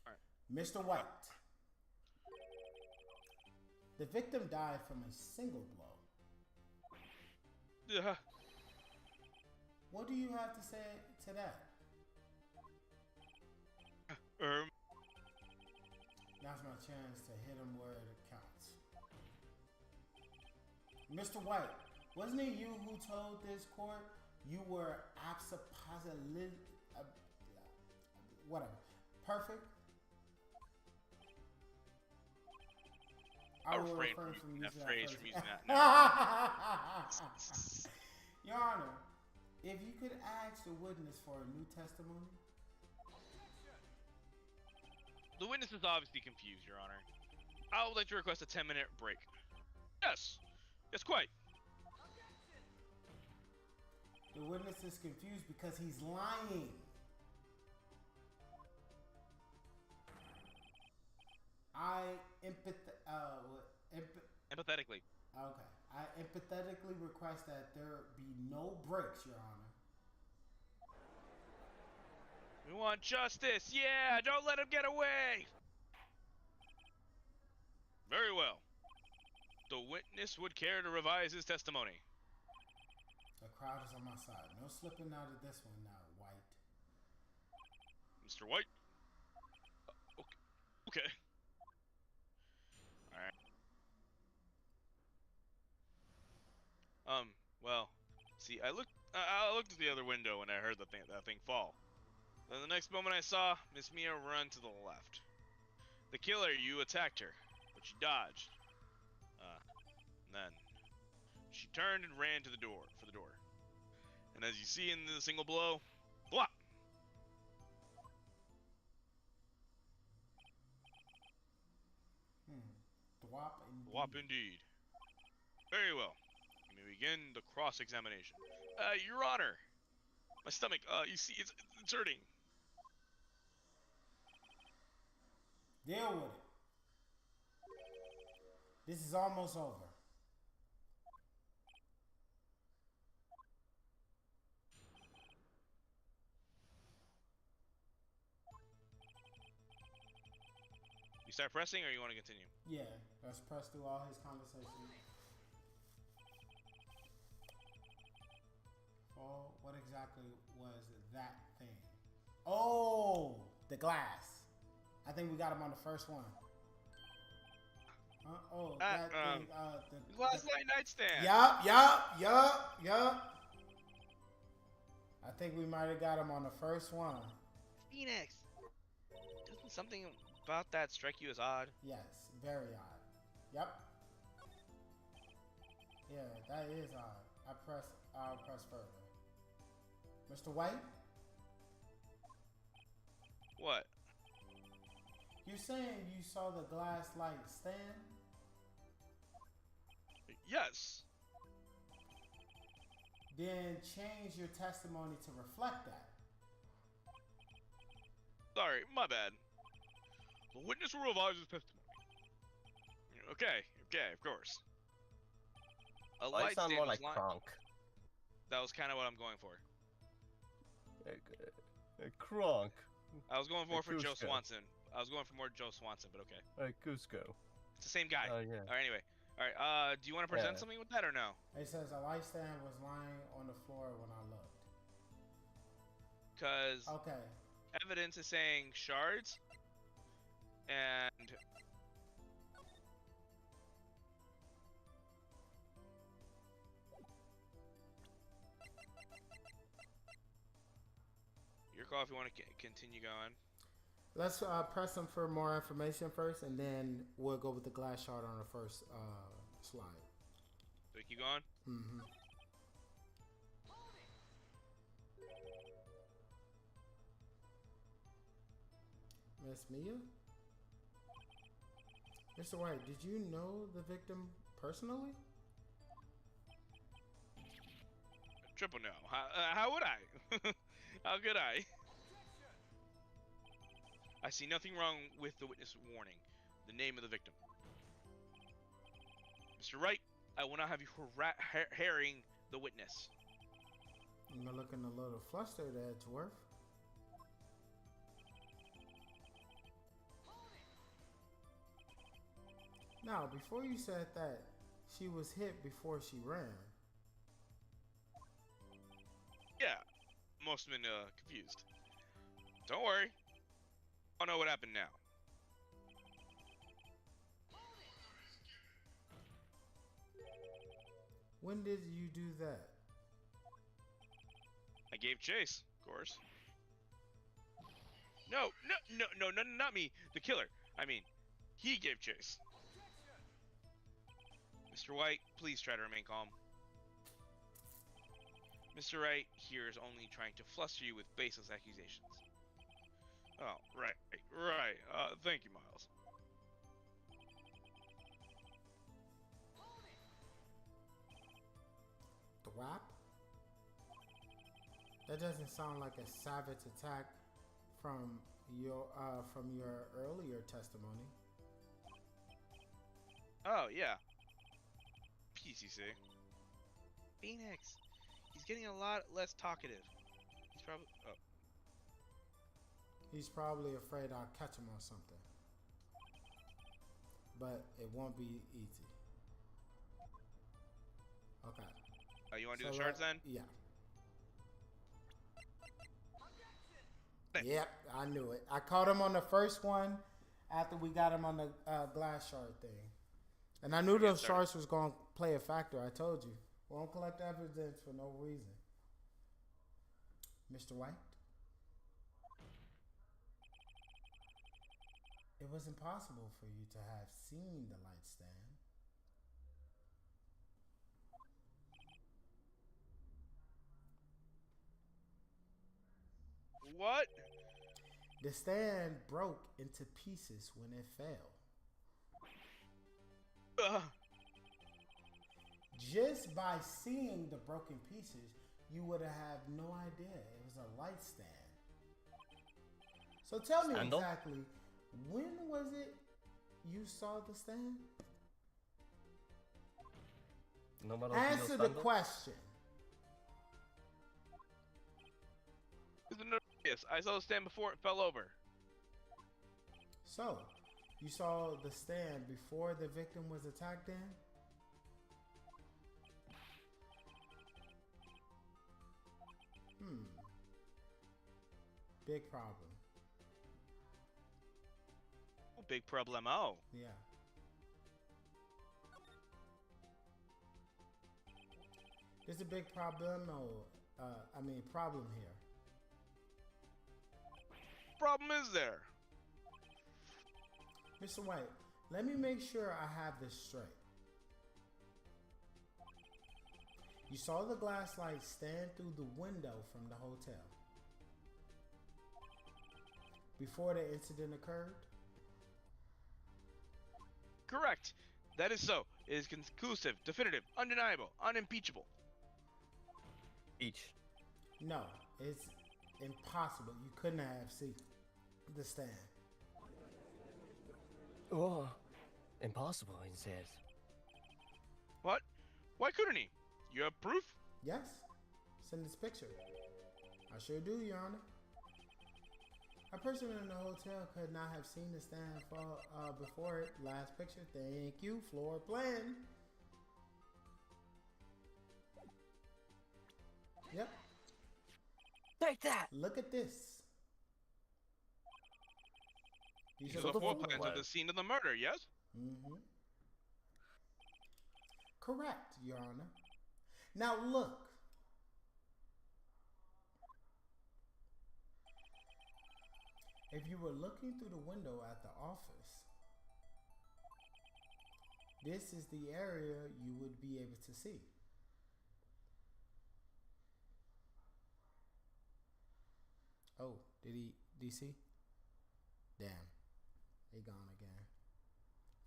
All right. Mr. White. The victim died from a single blow. Yeah. What do you have to say to that? Now's my chance to hit him where it counts. Mr. White, wasn't it you who told this court you were whatever, perfect? I will refrain from using that phrase from using that. Your Honor, if you could ask the witness for a new testimony. The witness is obviously confused, Your Honor. I would like to request a 10-minute break. Yes. Yes, quite. The witness is confused because he's lying. Empathetically. Okay. I empathetically request that there be no breaks, Your Honor. We want justice. Yeah, don't let him get away. Very well. The witness would care to revise his testimony. The crowd is on my side. No slipping out of this one now, White. Mr. White? Okay. Alright. Well, see, I looked at the other window when I heard that thing fall. Then the next moment I saw Miss Mia run to the left. The killer, you attacked her, but she dodged. And then she turned and ran to the door, And as you see in the single blow, blah! Dwop indeed. Very well. You may begin the cross-examination. Your Honor, my stomach, you see, it's hurting. Deal with it. This is almost over. You start pressing, or you want to continue? Yeah, let's press through all his conversations. Oh, what exactly was that thing? Oh, the glass. I think we got him on the first one. That thing. Last night nightstand. Yup. I think we might have got him on the first one. Phoenix. Doesn't something about that strike you as odd? Yes, very odd. Yep. Yeah, that is odd. I'll press further. Mr. White? What? You're saying you saw the glass light stand? Yes. Then change your testimony to reflect that. Sorry, my bad. The witness will revise his testimony. Okay, of course. A I light sound stand more was like Kronk. That was kind of what I'm going for. Kronk. I was going more for Joe Cusco. Swanson. I was going for more Joe Swanson, but okay. Cusco. It's the same guy. Oh, yeah. All right, anyway. All right, do you want to present Yeah. something with that or no? It says a light stand was lying on the floor when I looked. Because Okay. evidence is saying shards, and your call if you want to continue going. Let's press them for more information first, and then we'll go with the glass shard on the first slide. So we keep going. Mm-hmm. Miss Mia? Mr. White, did you know the victim personally? Triple no. How would I? How could I? I see nothing wrong with the witness warning. The name of the victim. Mr. Wright, I will not have you harrying the witness. You're looking a little flustered, Edgeworth. Now, before you said that she was hit before she ran. Yeah, most have been confused. Don't worry. I know what happened now. When did you do that? I gave chase, of course. No, not me. The killer. I mean, he gave chase. Mr. White, please try to remain calm. Mr. Wright here is only trying to fluster you with baseless accusations. Oh, right. Thank you, Miles. Thwap? That doesn't sound like a savage attack from your earlier testimony. Oh, yeah. PCC. Phoenix. He's getting a lot less talkative. He's probably... Oh. He's probably afraid I'll catch him on something. But it won't be easy. Okay. Oh, you want to do the shards then? Yeah. Yep, I knew it. I caught him on the first one after we got him on the glass shard thing. And I knew those shards was going to play a factor. I told you. Won't collect evidence for no reason. Mr. White? It was impossible for you to have seen the light stand. What? The stand broke into pieces when it fell. Just by seeing the broken pieces, you would have no idea it was a light stand. So tell me exactly, when was it you saw the stand? Answer the question. Yes, I saw the stand before it fell over. So, you saw the stand before the victim was attacked in? Big problem. Big problemo. Yeah. There's a big problem here. Problem is there? Mr. White, let me make sure I have this straight. You saw the glass light stand through the window from the hotel before the incident occurred? Correct. That is so. It is conclusive, definitive, undeniable, unimpeachable. Each. No, it's impossible. You couldn't have seen the stand. Oh, impossible, he says. What? Why couldn't he? You have proof? Yes, send this picture. I sure do, Your Honor. A person in the hotel could not have seen the stand before it. Last picture. Thank you. Floor plan. Yep. Take that! Look at this. These are the floor plans of the scene of the murder, yes? Mm-hmm. Correct, Your Honor. Now look. If you were looking through the window at the office, this is the area you would be able to see. Oh, did he see? Damn. He gone again.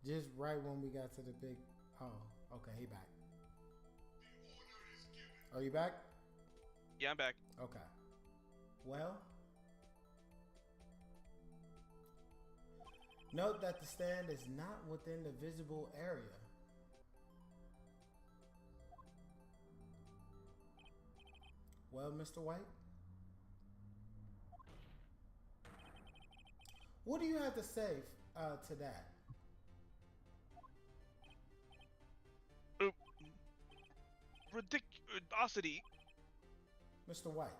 Just right when we got to the big... Oh, okay, he back. Are you back? Yeah, I'm back. Okay. Well, note that the stand is not within the visible area. Well, Mr. White? What do you have to say to that? Ridiculosity. Mr. White,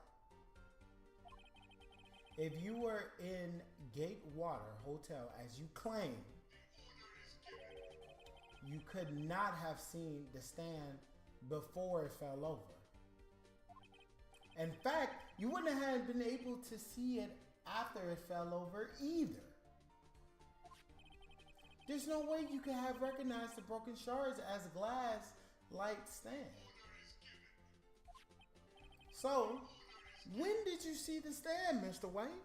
if you were in Gatewater Hotel as you claim, you could not have seen the stand before it fell over. In fact, you wouldn't have been able to see it after it fell over either. There's no way you could have recognized the broken shards as glass light stand. So, when did you see the stand, Mr. White?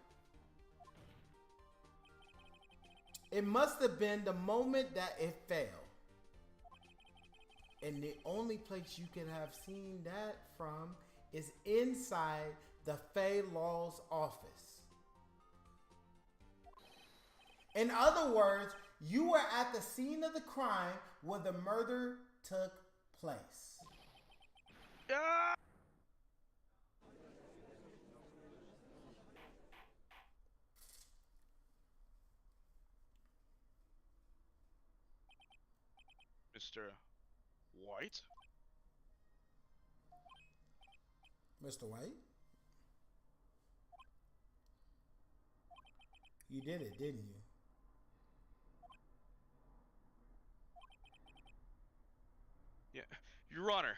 It must have been the moment that it fell. And the only place you can have seen that from is inside the Fay Law's office. In other words, you were at the scene of the crime where the murder took place. Ah! Mr. White? Mr. White? You did it, didn't you? Yeah, Your Honor.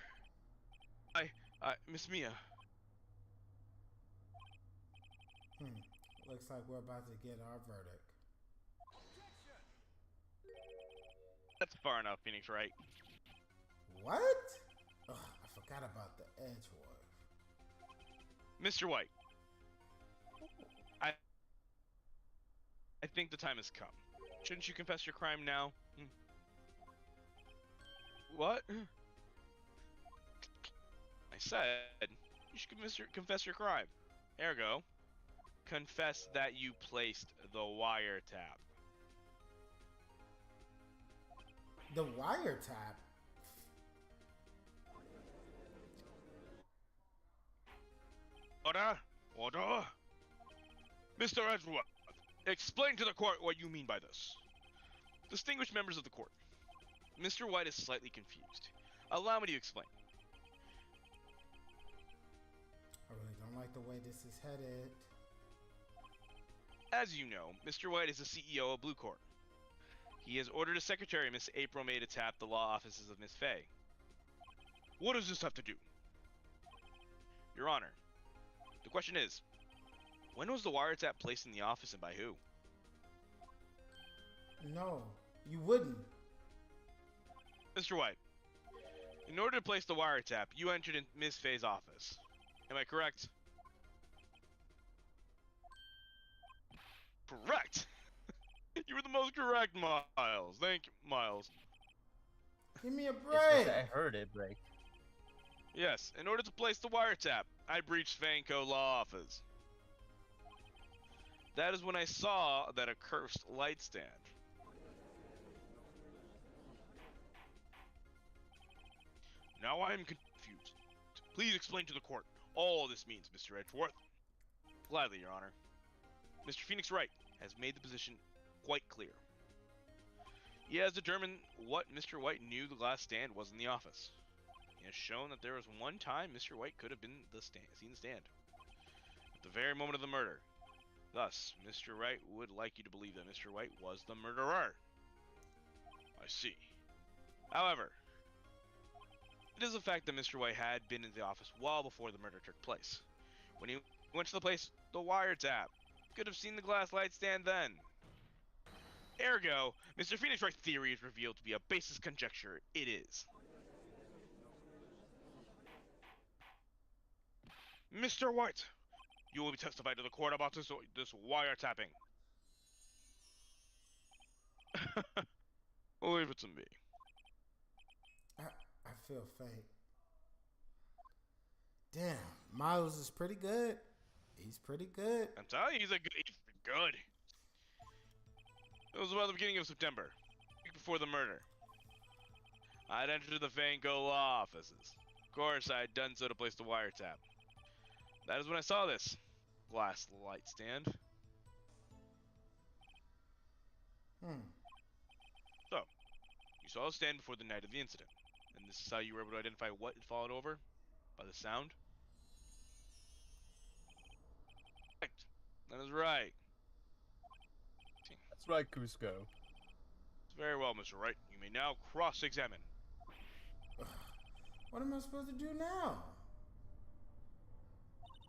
Miss Mia. Looks like we're about to get our verdict. That's far enough, Phoenix Wright. What? Ugh, I forgot about the Edgewood. Mr. White. I think the time has come. Shouldn't you confess your crime now? What? I said you should confess your crime. Ergo, confess that you placed the wiretap. The wiretap? Order! Mr. Edgeworth, explain to the court what you mean by this. Distinguished members of the court, Mr. White is slightly confused. Allow me to explain. I really don't like the way this is headed. As you know, Mr. White is the CEO of Blue Court. He has ordered his secretary, Miss April May, to tap the law offices of Miss Fay. What does this have to do Your Honor, the question is, when was the wiretap placed in the office and by who? No, you wouldn't. Mr. White, in order to place the wiretap, you entered in Miss Faye's office. Am I correct? Correct! You were the most correct, Miles. Thank you, Miles. Give me a It's break. just I heard it break. Yes, in order to place the wiretap, I breached Vanco Law Office. That is when I saw that accursed light stand. Now I am confused. Please explain to the court all this means, Mr. Edgeworth. Gladly, Your Honor. Mr. Phoenix Wright has made the position quite clear. He has determined what Mr. White knew the glass stand was in the office. He has shown that there was one time Mr. White could have been seen the stand. At the very moment of the murder. Thus, Mr. Wright would like you to believe that Mr. White was the murderer. I see. However, it is a fact that Mr. White had been in the office well before the murder took place. When he went to the place, the wiretap, could have seen the glass light stand then. Ergo, Mr. Phoenix Wright's theory is revealed to be a baseless conjecture. It is. Mr. White, you will be testified to the court about this wiretapping. Leave it to me. I feel faint. Damn, Miles is pretty good. He's pretty good. I'm telling you, he's good. It was about the beginning of September, week before the murder. I'd entered the Vanco law offices. Of course, I had done so to place the wiretap. That is when I saw this glass light stand. So, you saw the stand before the night of the incident, and this is how you were able to identify what had fallen over? By the sound? Correct. That is right. That's right, Cusco. Very well, Mr. Wright. You may now cross-examine. What am I supposed to do now?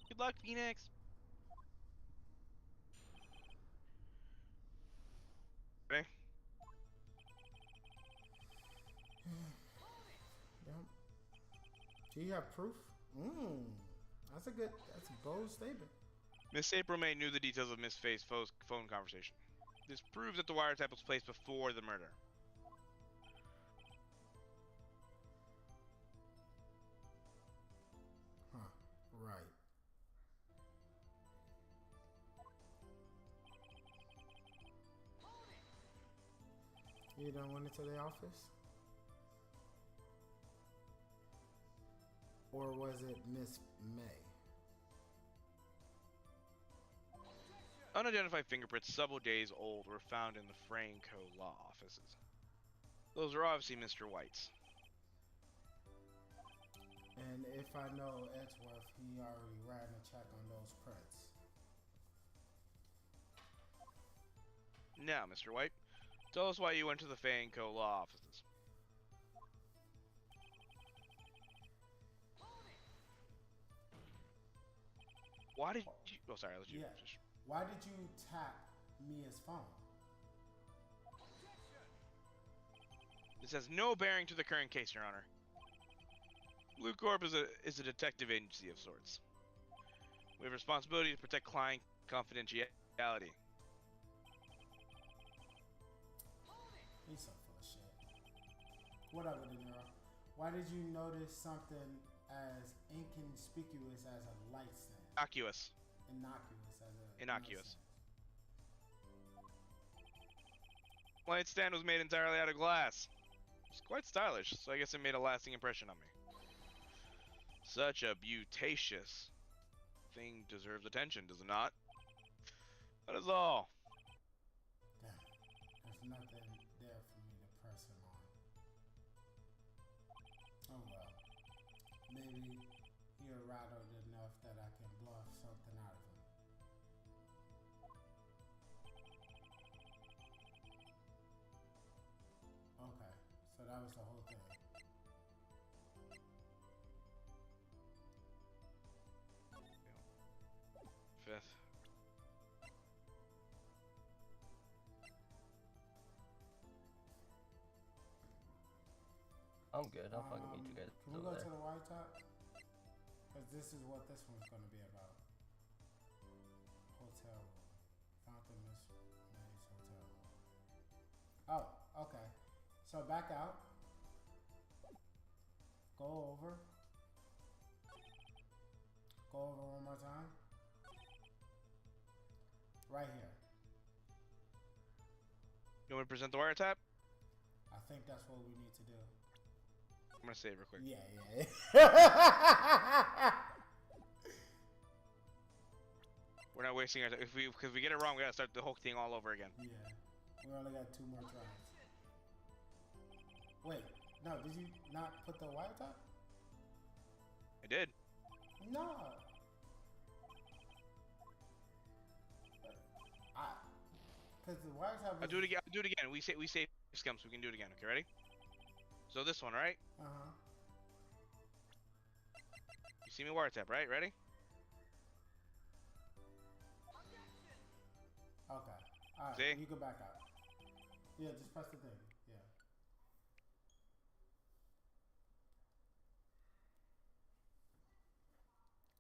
Good luck, Phoenix. Okay. Yep. Do you have proof? That's a bold statement. Miss April May knew the details of Miss Faye's phone conversation. This proves that the wiretap was placed before the murder. Huh. Right. You done went into the office? Or was it Miss May? Unidentified fingerprints several days old were found in the Franco law offices. Those are obviously Mr. White's. And if I know Edgeworth, he already ran a check on those prints. Now, Mr. White, tell us why you went to the Franco law offices. Why did you... Oh, sorry, I'll let you... Yeah. Why did you tap Mia's phone? This has no bearing to the current case, Your Honor. Blue Corp is a detective agency of sorts. We have a responsibility to protect client confidentiality. He's so full of shit. Whatever, De Niro. Why did you notice something as inconspicuous as a light stand? Innocuous. Innocuous as a... Innocuous. Light stand was made entirely out of glass. It's quite stylish, so I guess it made a lasting impression on me. Such a beautacious thing deserves attention, does it not? That is all. Damn. There's nothing there for me to press him on. Oh well. Maybe you're rattled enough that I can bluff something out of him. Okay, so that was the whole thing. I'm good. I'll fucking meet you guys Can we over go there. to the white top? Because this is what this one's going to be about. Hotel. Fountain Miss May's Hotel. Oh, okay. So back out. Go over. Go over one more time. Right here. You want me to present the wiretap? I think that's what we need to do. I'm gonna save real quick. Yeah, yeah. We're not wasting our time. If we get it wrong, we gotta start the whole thing all over again. Yeah. We only got 2 more tries. Wait, no, did you not put the wire top? I did. No. Because the wire top was... I'll do it again. I'll do it again. We say scums. We can do it again. Okay, ready? So this one, right? Uh-huh. You see me wiretap, right? Ready? Okay. Alright, See? you go back out. Yeah, just press the thing. Yeah.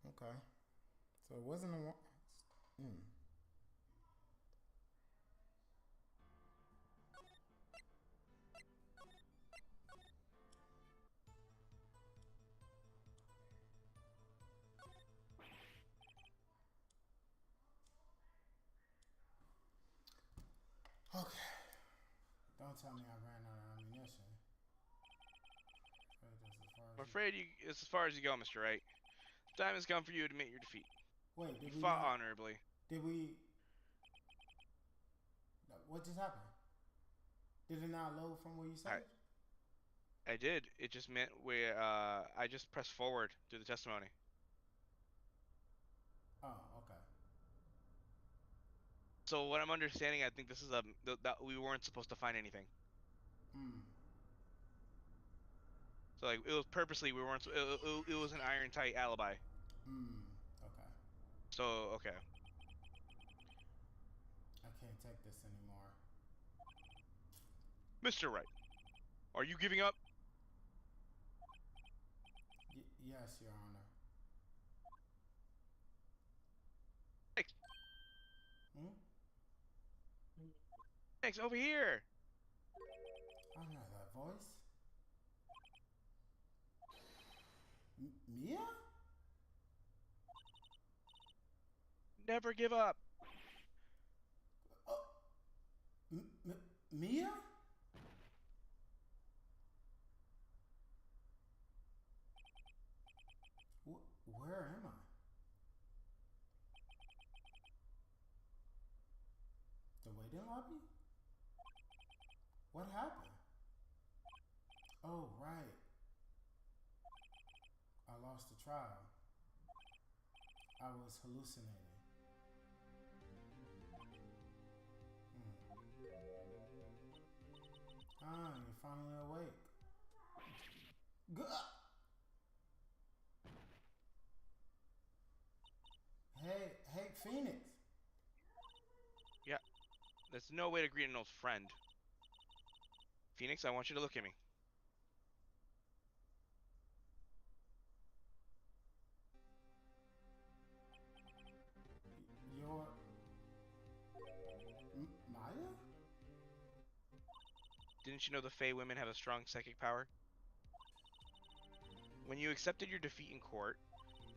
Okay. So it wasn't a one. Okay. Don't tell me I ran out of ammunition. I'm afraid it's as far as you go, Mr. Wright. The time has come for you to admit your defeat. Wait, You did we fought not, honorably. Did we... What just happened? Did it not load from where you saved? I did. It just meant I just pressed forward to the testimony. Oh, okay. So what I'm understanding, I think this is that we weren't supposed to find anything. So like it was purposely we weren't. It was an iron tight alibi. Okay. So okay. I can't take this anymore. Mr. Wright, are you giving up? Yes, Your Honor. Thanks. Hmm? Thanks, over here. I know that voice. Mia? Never give up. Mia? Where am I? The waiting lobby? What happened? Oh, right. I lost the trial. I was hallucinating. Ah, you're finally awake. Hey, Phoenix. Yeah, there's no way to greet an old friend. Phoenix, I want you to look at me. You're... Maya? Didn't you know the Fey women have a strong psychic power? When you accepted your defeat in court,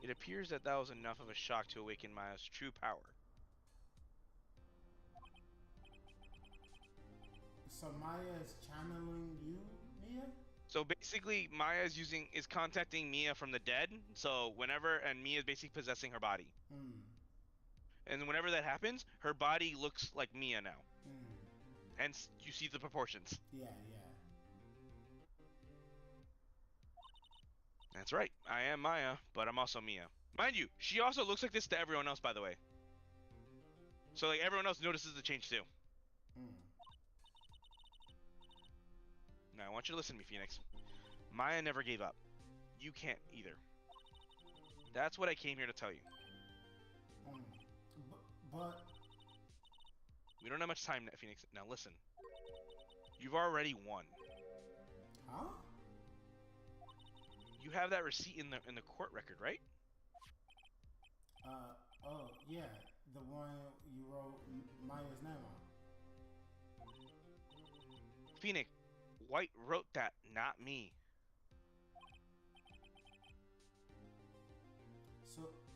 it appears that was enough of a shock to awaken Maya's true power. So Maya is channeling you, Mia? So basically, Maya is contacting Mia from the dead. So Mia is basically possessing her body. And whenever that happens, her body looks like Mia now. Hence, you see the proportions. Yeah. That's right. I am Maya, but I'm also Mia. Mind you, she also looks like this to everyone else, by the way. So like everyone else notices the change too. Now I want you to listen to me, Phoenix. Maya never gave up. You can't either. That's what I came here to tell you. But... We don't have much time, Phoenix. Now listen. You've already won. Huh? You have that receipt in the court record, right? Oh yeah, the one you wrote Maya's name on. Phoenix, White wrote that, not me.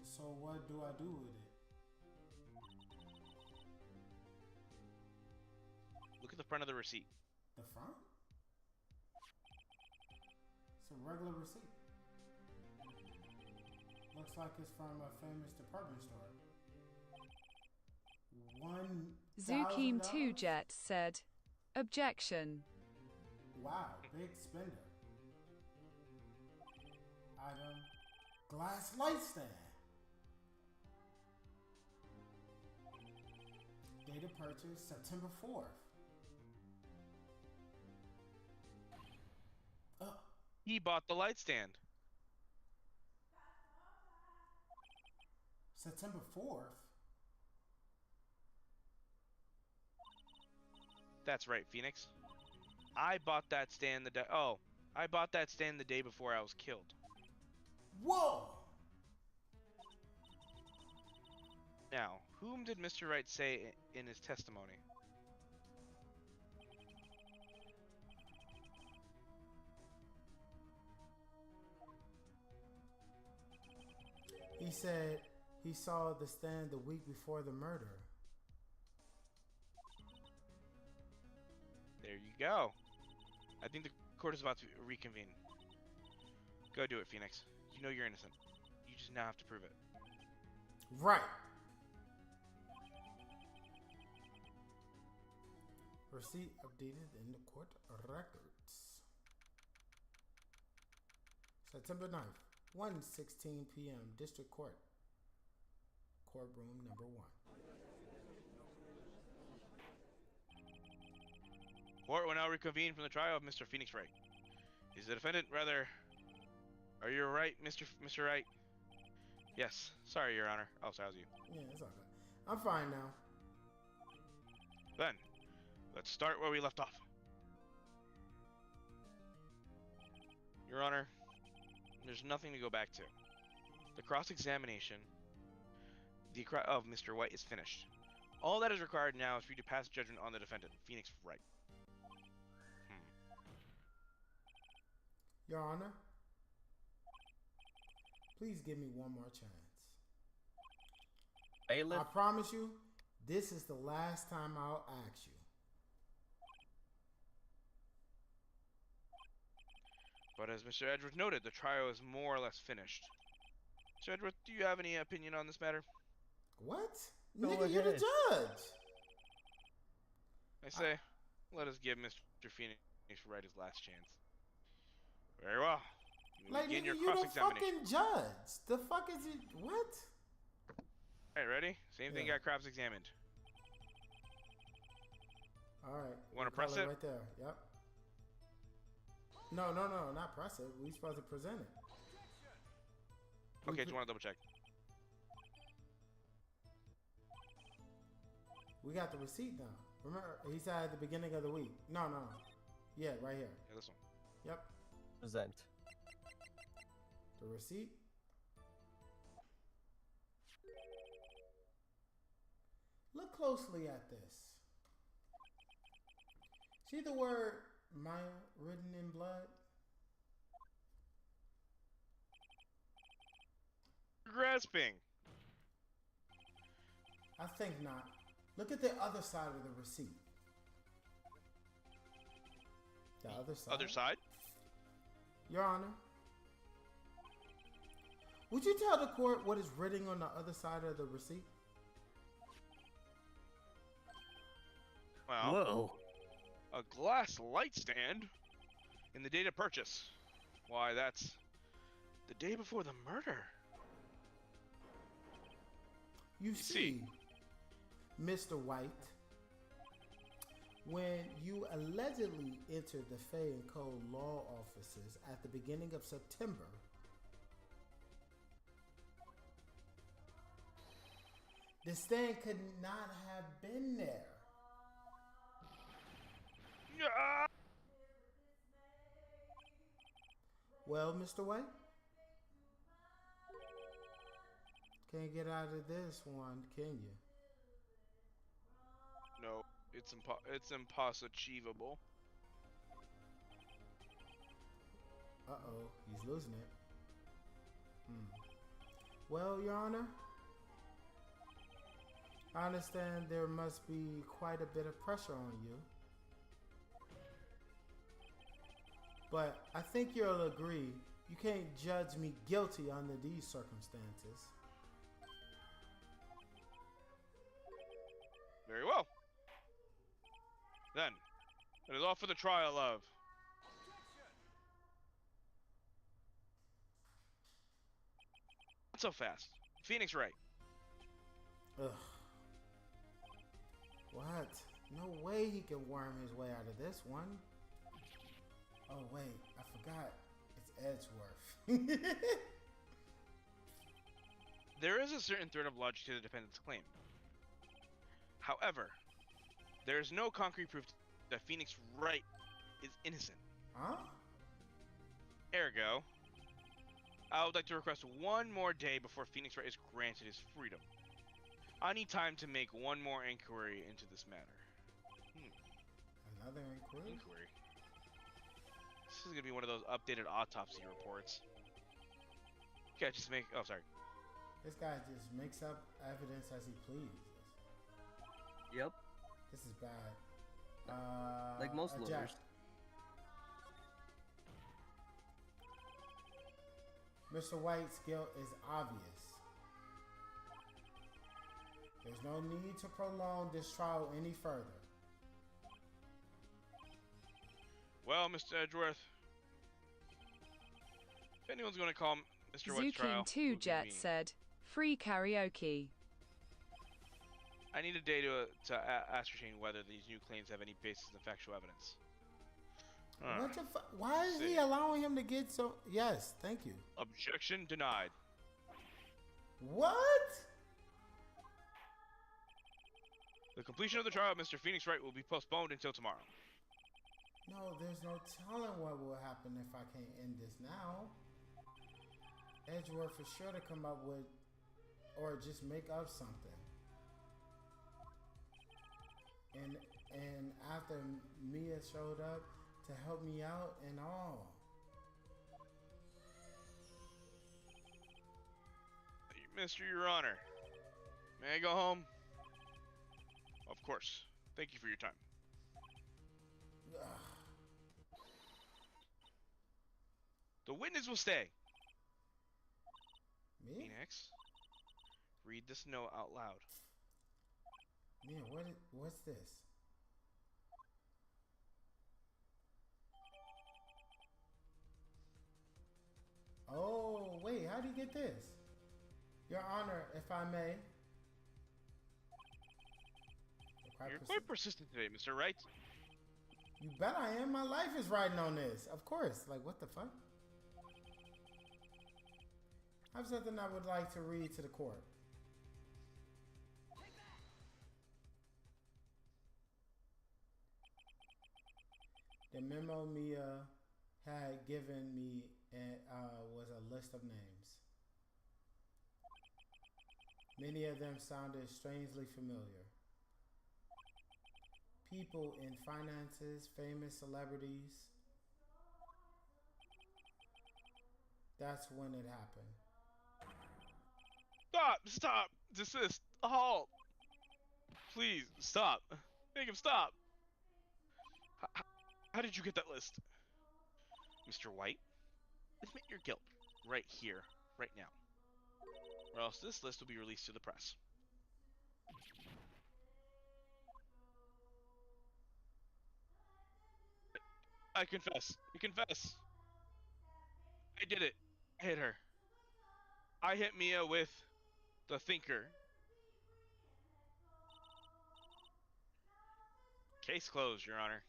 So what do I do with it? Look at the front of the receipt. The front? It's a regular receipt. Looks like it's from a famous department store. Zukim $1,000? 2 Jet said, objection. Wow, big spender. Item, glass light stand. Date of purchase, September 4th. He bought the light stand. September 4th? That's right, Phoenix. I bought that stand the day. Oh, I bought that stand the day before I was killed. Whoa! Now, whom did Mr. Wright say in his testimony? He said he saw the stand the week before the murder. There you go. I think the court is about to reconvene. Go do it, Phoenix. You know you're innocent. You just now have to prove it. Right. Receipt updated in the court records. September 9th, 1:16 p.m. District Court. Courtroom number 1. Court will now reconvene from the trial of Mr. Phoenix Wright. Is the defendant rather... Are you right, Mr. Wright? Yes. Sorry, Your Honor. Oh, so how's you? Yeah, it's all good. I'm fine now. Then, let's start where we left off. Your Honor, there's nothing to go back to. The cross-examination of Mr. White is finished. All that is required now is for you to pass judgment on the defendant, Phoenix Wright. Your Honor, please give me one more chance. Bailiff? I promise you, this is the last time I'll ask you. But as Mr. Edwards noted, the trial is more or less finished. Mr. Edwards, do you have any opinion on this matter? What? Go Nigga, you're the ahead. judge. I say, let us give Mr. Phoenix Wright his last chance. Very well. You Like, begin nigga, your you the cross-examination. fucking judge. The fuck is it? What? Alright, ready? Same thing Yeah. got cross-examined. All right. Wanna we call press it? right there? Yep. No, not press it. We supposed to present it. Okay, just want to double check. We got the receipt now. Remember, he said at the beginning of the week. No. Yeah, right here. Yeah, this one. Yep. Present. The receipt. Look closely at this. See the word Maya written in blood? Grasping. I think not. Look at the other side of the receipt. The other side. Other side? Your Honor, would you tell the court what is written on the other side of the receipt? Well, Whoa. a glass light stand in the date of purchase. Why, that's the day before the murder. You see, Mr. White, when you allegedly entered the Fay and Co. law offices at the beginning of September, the stand could not have been there. Well, Mr. White? Can't get out of this one, can you? No, it's impossible. Uh-oh, he's losing it. Well, Your Honor, I understand there must be quite a bit of pressure on you. But I think you'll agree, you can't judge me guilty under these circumstances. Very well. Then, it is all for the trial of... Not so fast. Phoenix Wright. Ugh. What? No way he can worm his way out of this one. Oh wait, I forgot. It's Edgeworth. There is a certain thread of logic to the defendant's claim. However, there is no concrete proof that Phoenix Wright is innocent. Huh? Ergo, I would like to request one more day before Phoenix Wright is granted his freedom. I need time to make one more inquiry into this matter. Another inquiry? This is gonna be one of those updated autopsy reports. Okay, just make. Oh, sorry. This guy just makes up evidence as he pleases. Yep. This is bad. Like most lawyers. Mr. White's guilt is obvious. There's no need to prolong this trial any further. Well, Mr. Edgeworth, if anyone's going to call Mr. White's trial, Zukin2 Jet said, free karaoke. I need a day to ascertain whether these new claims have any basis in factual evidence. What the why is he allowing him to get so... Yes, thank you. Objection denied. What? The completion of the trial of Mr. Phoenix Wright will be postponed until tomorrow. No, there's no telling what will happen if I can't end this now. Edgeworth for sure to come up with, or just make up something. And after Mia showed up to help me out and all. Mr. Your Honor, may I go home? Of course. Thank you for your time. The witness will stay. Me? Phoenix, read this note out loud. Yeah, what's this? Oh, wait, how do you get this? Your Honor, if I may. You're quite persistent today, Mr. Wright. You bet I am. My life is riding on this. Of course. Like, what the fuck? I have something I would like to read to the court. The memo Mia had given me was a list of names. Many of them sounded strangely familiar. People in finances, famous celebrities. That's when it happened. Stop! Desist! Halt! Please, stop! Make him stop! How did you get that list? Mr. White, admit your guilt right here, right now. Or else this list will be released to the press. I confess. I confess. I did it. I hit her. I hit Mia with the thinker. Case closed, Your Honor.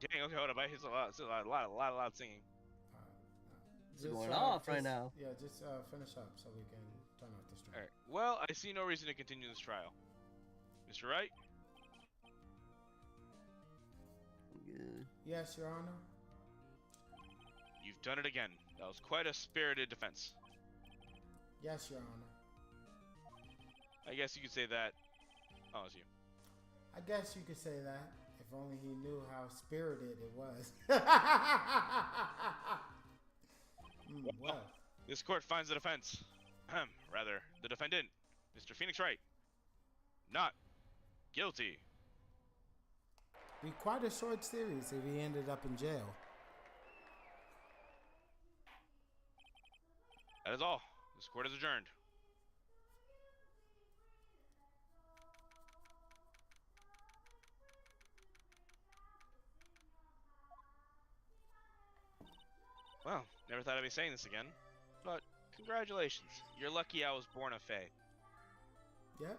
Dang, okay, hold up. It's a lot of loud singing. It's going off right now. Yeah, just finish up so we can turn off the stream. All right. Well, I see no reason to continue this trial. Mr. Wright? Good. Yes, Your Honor. You've done it again. That was quite a spirited defense. Yes, Your Honor. I guess you could say that. Oh, it's you. I guess you could say that. If only he knew how spirited it was. Well. This court finds the defense. Rather, the defendant, Mr. Phoenix Wright, not guilty. Be quite a short series if he ended up in jail. That is all. This court is adjourned. Well, never thought I'd be saying this again, but congratulations. You're lucky I was born a Fae. Yep.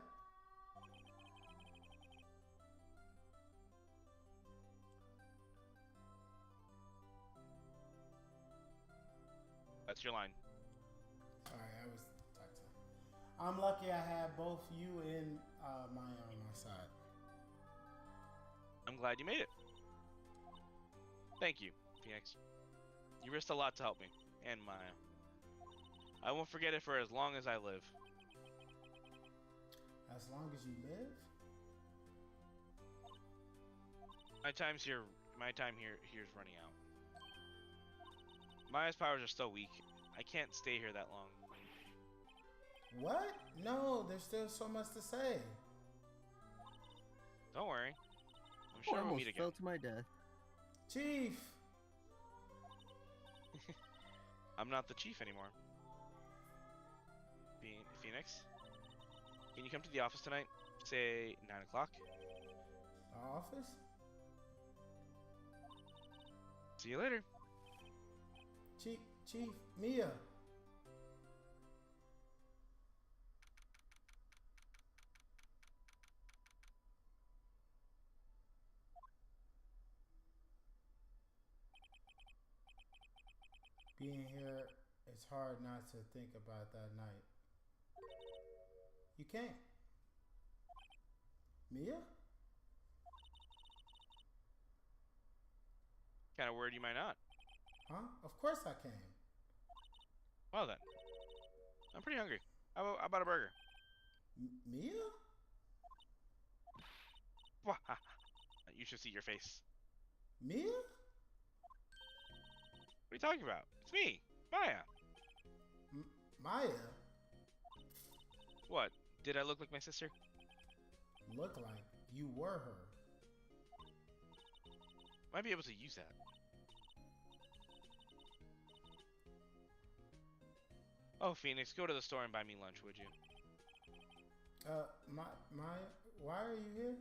That's your line. Sorry, I was texting. I'm lucky I had both you and Maya on my side. I'm glad you made it. Thank you, Phoenix. You risked a lot to help me, and Maya. I won't forget it for as long as I live. As long as you live? My time here's running out. Maya's powers are still weak. I can't stay here that long. What? No, there's still so much to say. Don't worry. I'm sure we'll meet again. Fell to my death. Chief! I'm not the chief anymore. Phoenix, can you come to the office tonight? Say 9 o'clock. Office? See you later. Chief, Mia. Being here, it's hard not to think about that night. You can't. Mia? Kind of worried you might not. Huh? Of course I can. Well then. I'm pretty hungry. How about a burger? Mia? You should see your face. Mia? What are you talking about? It's me, Maya. Maya? What? Did I look like my sister? Look like you were her. Might be able to use that. Oh, Phoenix, go to the store and buy me lunch, would you? Maya, why are you here?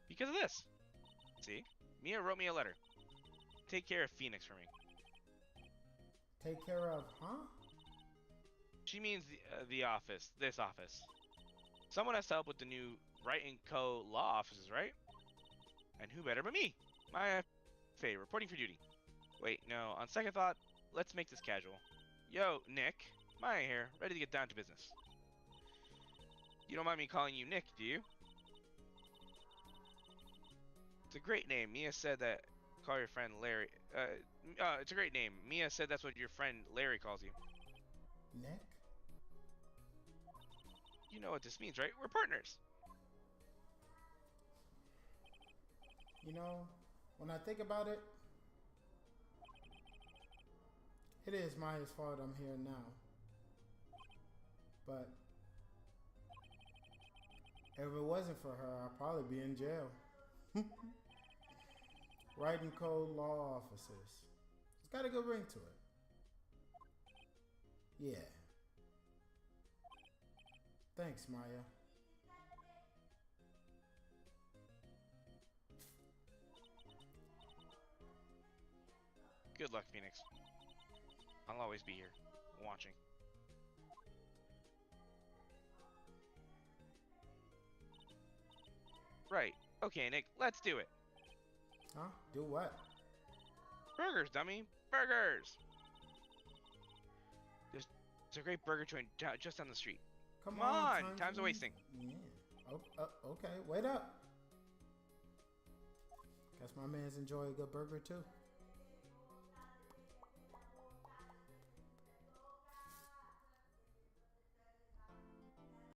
Because of this. See? Mia wrote me a letter. Take care of Phoenix for me. Take care of, huh? She means the office. This office. Someone has to help with the new Wright & Co. law offices, right? And who better but me? Maya Faye, reporting for duty. Wait, no. On second thought, let's make this casual. Yo, Nick. Maya here, ready to get down to business. You don't mind me calling you Nick, do you? It's a great name. Mia said that. Call your friend Larry. It's a great name. Mia said that's what your friend Larry calls you. Nick? You know what this means, right? We're partners. You know, when I think about it, it is Maya's fault I'm here now. But if it wasn't for her, I'd probably be in jail. Wright & Co. law officers. It's got a good ring to it. Yeah. Thanks, Maya. Good luck, Phoenix. I'll always be here, watching. Right. Okay, Nick, let's do it. Huh? Do what? Burgers, dummy. Burgers! There's a great burger joint just down the street. Come on, Time's time's wasting. Yeah. Okay, wait up. Guess my man's enjoy a good burger too.